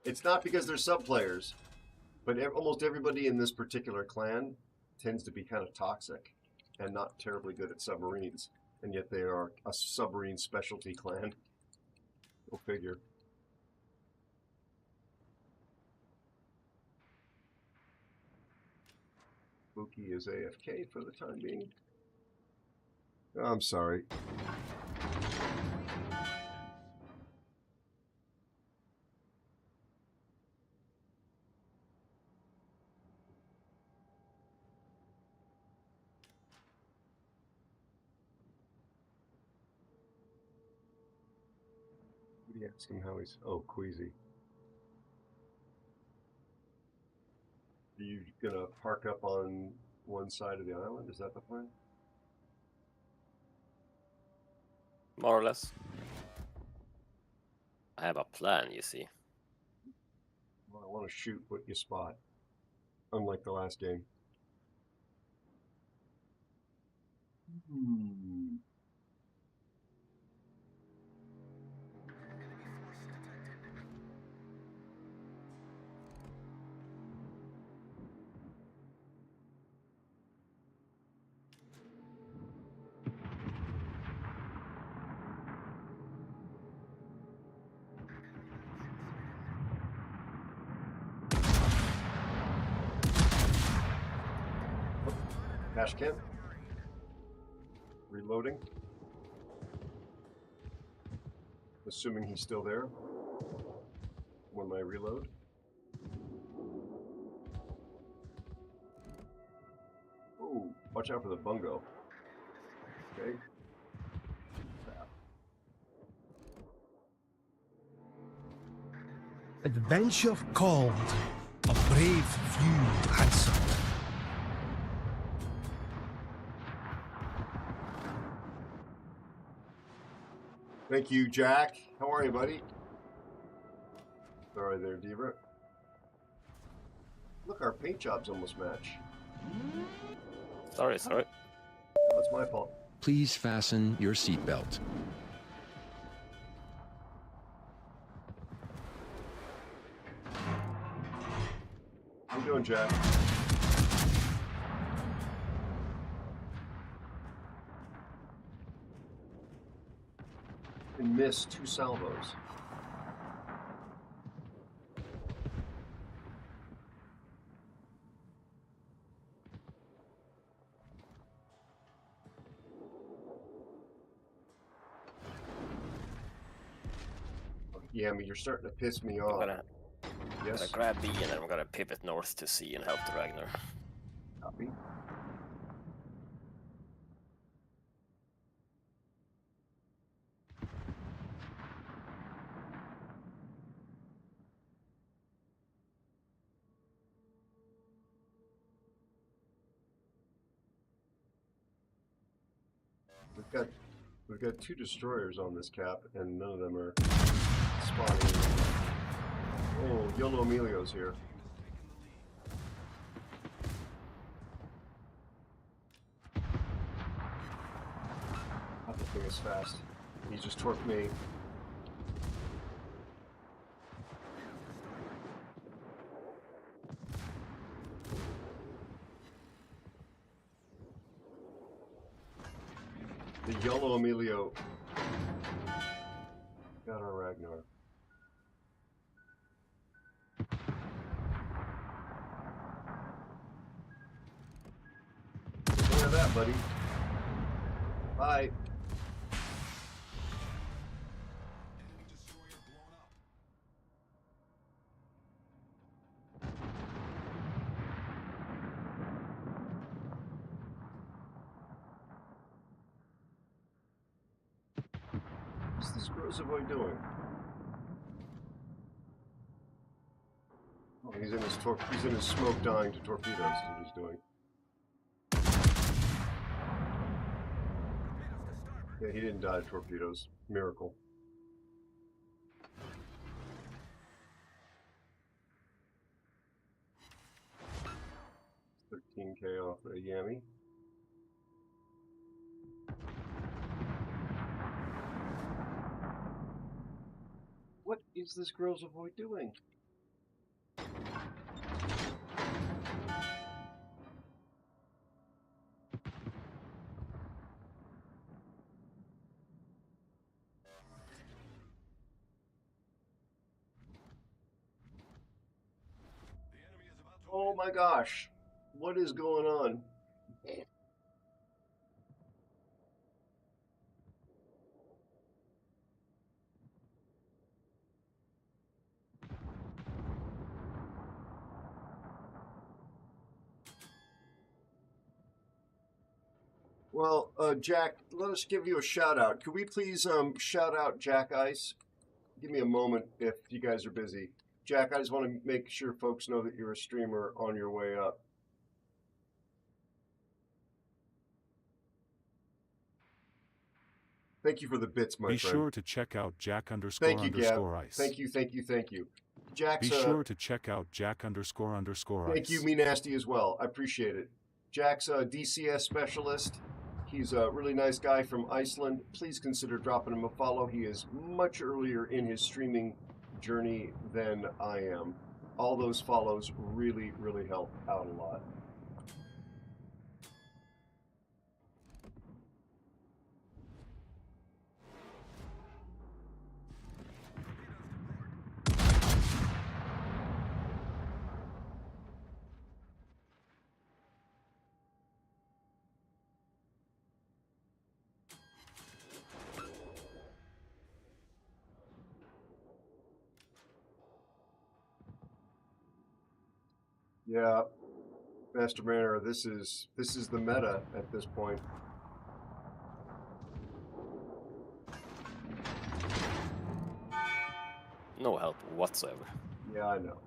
It's not because they're sub players, but almost everybody in this particular clan tends to be kind of toxic and not terribly good at submarines, and yet they are a submarine specialty clan. Go figure. Spooky is AFK for the time being. I'm sorry. What do you ask him how he's... Oh, queasy. Are you gonna park up on one side of the island? Is that the plan? more or less. I have a plan, you see. Well, I want to shoot what you spot, unlike the last game. Hash cam. Reloading. Assuming he's still there when I reload. Oh, watch out for the bungo. Okay. Adventure called, a brave few answered. Thank you, Jack. How are you, buddy? Sorry there, Diva. Look, our paint jobs almost match. Sorry. That's my fault. Please fasten your seatbelt. How you doing, Jack? And missed 2 salvos. Yeah, I mean, you're starting to piss me off. I'm Yes. gonna grab B and then I'm gonna pivot north to C and help the Ragnar. Copy. We've got 2 destroyers on this cap, and none of them are spawning. Oh, Yolo Emilio's here. That thing is fast. He just torqued me. The Yolo Emilio got our Ragnar. Look at that, buddy. Bye. What's this Grozovoy doing? Oh, he's in his smoke dying to torpedoes is what he's doing. Yeah, he didn't die to torpedoes. Miracle. $13K off a Yami. What is this Grozovoy doing? Oh my gosh, what is going on? Well, Jack, let us give you a shout out. Could we please shout out Jack Ice? Give me a moment if you guys are busy. Jack, I just want to make sure folks know that you're a streamer on your way up. Thank you for the bits, my Be friend. sure to check out Jack __Ice. Thank you. Jack's, Be sure to check out Jack __Ice. Thank you, Me Nasty, as well. I appreciate it. Jack's a DCS specialist. He's a really nice guy from Iceland. Please consider dropping him a follow. He is much earlier in his streaming journey than I am. All those follows really, really help out a lot. Yeah, Master Mariner, this is the meta at this point. No help whatsoever. Yeah, I know.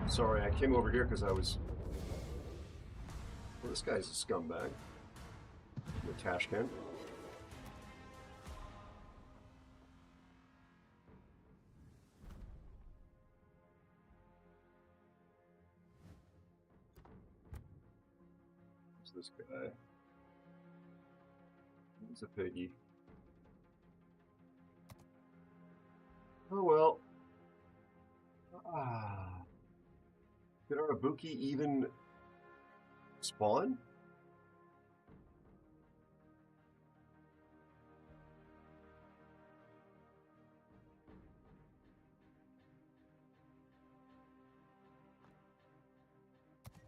Sorry, I came over here because I was... Well, this guy's a scumbag. The Tashkent. Who's this guy? He's a piggy. Oh well. Did our Ibuki even spawn?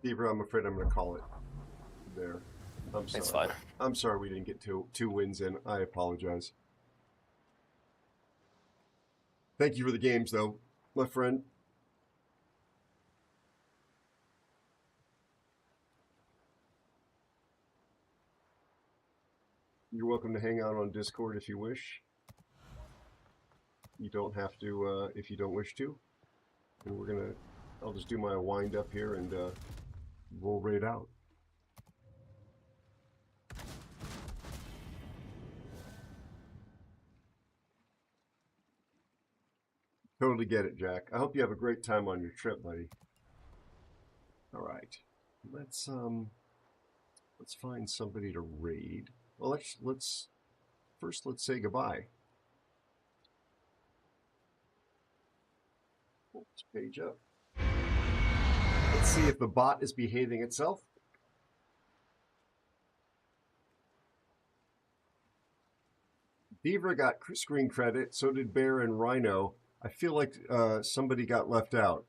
Deeper, I'm afraid I'm going to call it there. I'm sorry. It's fine. I'm sorry we didn't get two wins in. I apologize. Thank you for the games, though, my friend. You're welcome to hang out on Discord if you wish. You don't have to if you don't wish to. And I'll just do my wind up here and roll right out. Totally get it, Jack. I hope you have a great time on your trip, buddy. All right, let's find somebody to raid. Well, let's say goodbye. Pull this page up. Let's see if the bot is behaving itself. Beaver got screen credit, so did Bear and Rhino. I feel like somebody got left out.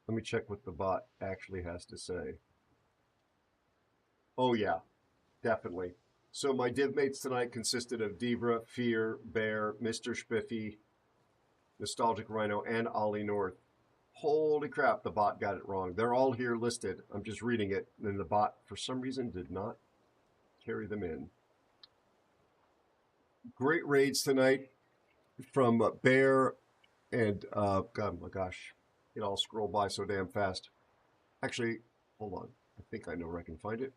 Let me check what the bot actually has to say. Oh yeah, definitely. So my div mates tonight consisted of Debra, Fear, Bear, Mr. Spiffy, Nostalgic Rhino, and Ollie North. Holy crap, the bot got it wrong. They're all here listed. I'm just reading it, and the bot, for some reason, did not carry them in. Great raids tonight from Bear and, God, my gosh, it all scrolled by so damn fast. Actually, hold on. I think I know where I can find it.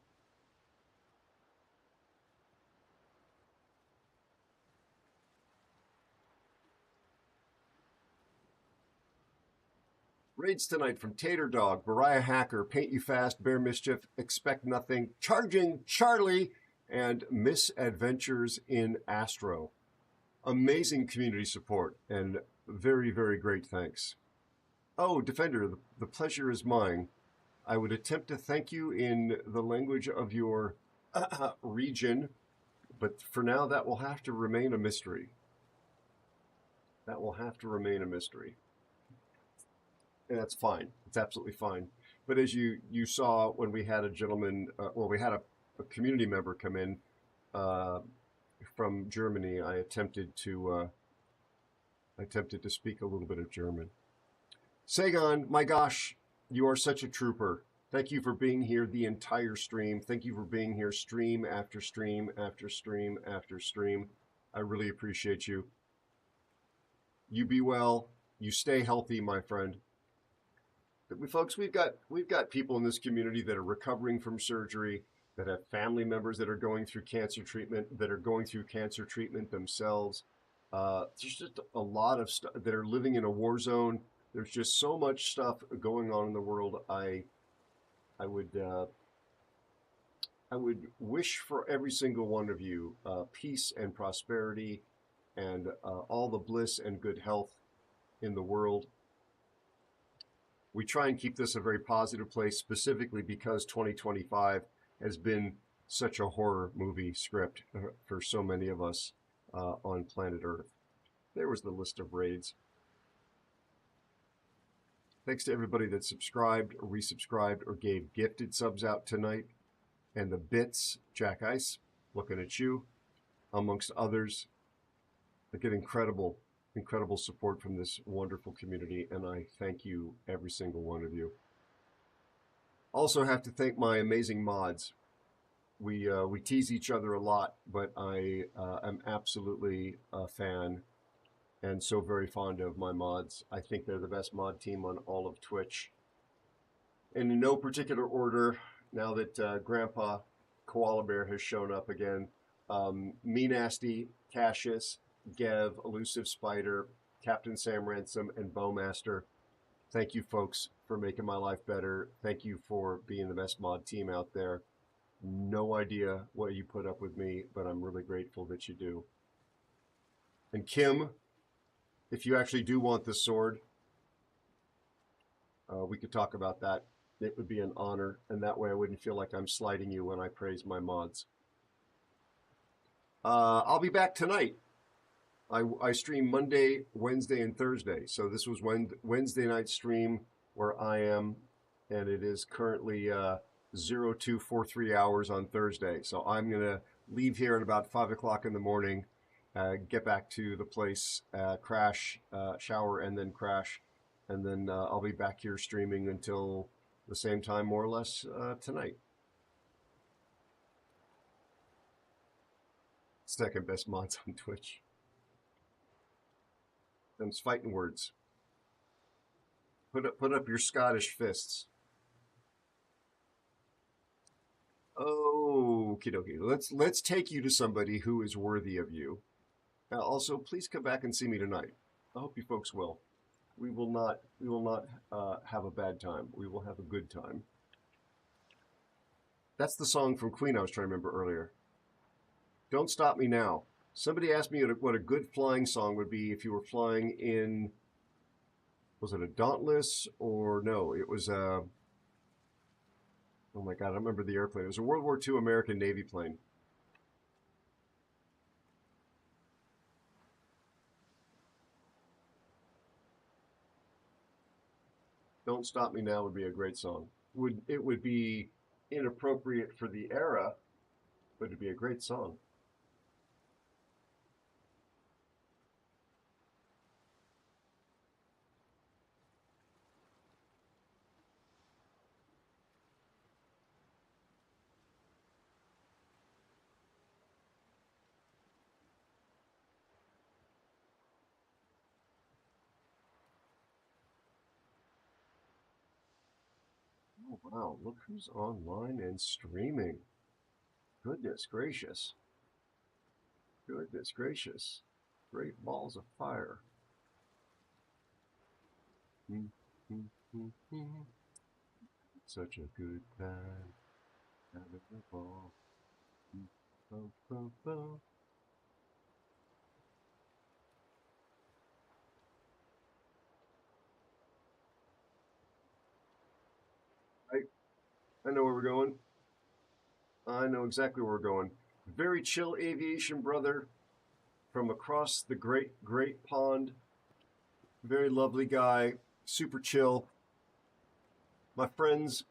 Raids tonight from Tater Dog, Mariah Hacker, Paint You Fast, Bear Mischief, Expect Nothing, Charging Charlie, and Misadventures in Astro. Amazing community support and very, very great thanks. Oh, Defender, the pleasure is mine. I would attempt to thank you in the language of your region, but for now that will have to remain a mystery. That will have to remain a mystery. And that's fine. It's absolutely fine. But as you saw when we had a gentleman, we had a community member come in from Germany, I attempted to speak a little bit of German. Sagan, my gosh, you are such a trooper. Thank you for being here the entire stream. Thank you for being here stream after stream after stream after stream. I really appreciate you. You be well. You stay healthy, my friend. Folks, we've got people in this community that are recovering from surgery, that have family members that are going through cancer treatment, that are going through cancer treatment themselves. There's just a lot of stuff that are living in a war zone. There's just so much stuff going on in the world. I would wish for every single one of you peace and prosperity and all the bliss and good health in the world. We try and keep this a very positive place, specifically because 2025 has been such a horror movie script for so many of us on planet Earth. There was the list of raids. Thanks to everybody that subscribed or resubscribed or gave gifted subs out tonight. And the bits, Jack Ice, looking at you, amongst others. Look at incredible incredible support from this wonderful community, and I thank you, every single one of you. Also have to thank my amazing mods. We tease each other a lot, but I am absolutely a fan and so very fond of my mods. I think they're the best mod team on all of Twitch. And in no particular order, now that Grandpa Koala Bear has shown up again, Me Nasty, Cassius, Gev, Elusive Spider, Captain Sam Ransom, and Bowmaster. Thank you, folks, for making my life better. Thank you for being the best mod team out there. No idea what you put up with me, but I'm really grateful that you do. And Kim, if you actually do want the sword, we could talk about that. It would be an honor, and that way I wouldn't feel like I'm slighting you when I praise my mods. I'll be back tonight. I stream Monday, Wednesday, and Thursday. So this was Wednesday night stream where I am, and it is currently 0243 hours on Thursday. So I'm going to leave here at about 5 o'clock in the morning, get back to the place, crash, shower, and then crash. And then I'll be back here streaming until the same time, more or less, tonight. Second best mods on Twitch. Them's fighting words. Put up your Scottish fists. Okie dokie. Let's take you to somebody who is worthy of you. Also, please come back and see me tonight. I hope you folks will. We will not have a bad time. We will have a good time. That's the song from Queen I was trying to remember earlier. Don't Stop Me Now. Somebody asked me what a good flying song would be if you were flying in, was it a Dauntless or no? It was a, oh my God, I don't remember the airplane. It was a World War II American Navy plane. Don't Stop Me Now would be a great song. It would be inappropriate for the era, but it'd be a great song. Oh, wow, look who's online and streaming. Goodness gracious. Goodness gracious. Great balls of fire. Such a good time. Having a ball. Bo, bo, bo. I know where we're going. I know exactly where we're going. Very chill aviation brother from across the great pond. Very lovely guy, super chill. My friends,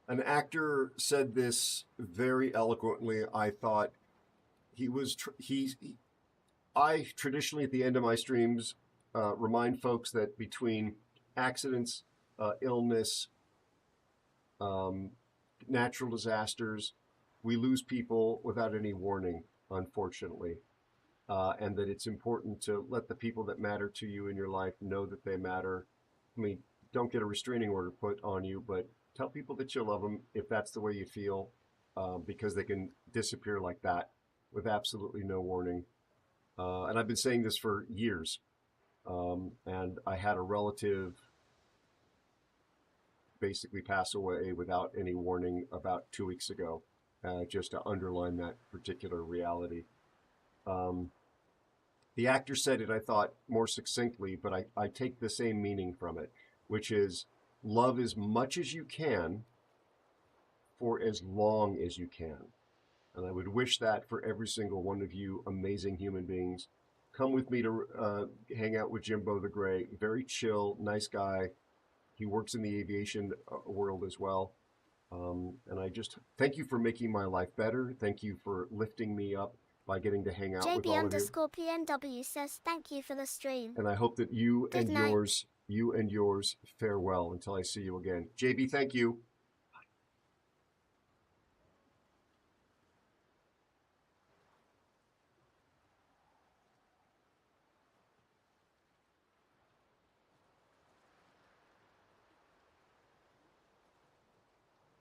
an actor said this very eloquently. I thought I traditionally at the end of my streams remind folks that between accidents, illness, natural disasters, we lose people without any warning, unfortunately. And that it's important to let the people that matter to you in your life know that they matter. I mean, don't get a restraining order put on you, but tell people that you love them if that's the way you feel, because they can disappear like that with absolutely no warning. And I've been saying this for years. And I had a relative basically pass away without any warning about 2 weeks ago, just to underline that particular reality. The actor said it, I thought, more succinctly, but I take the same meaning from it, which is love as much as you can for as long as you can. And I would wish that for every single one of you amazing human beings. Come with me to hang out with Jimbo the Gray. Very chill, nice guy. He works in the aviation world as well. And I just thank you for making my life better. Thank you for lifting me up by getting to hang out with JB all of you. _PNW says thank you for the stream. And I hope that you Good and night. yours fare well until I see you again. JB, thank you.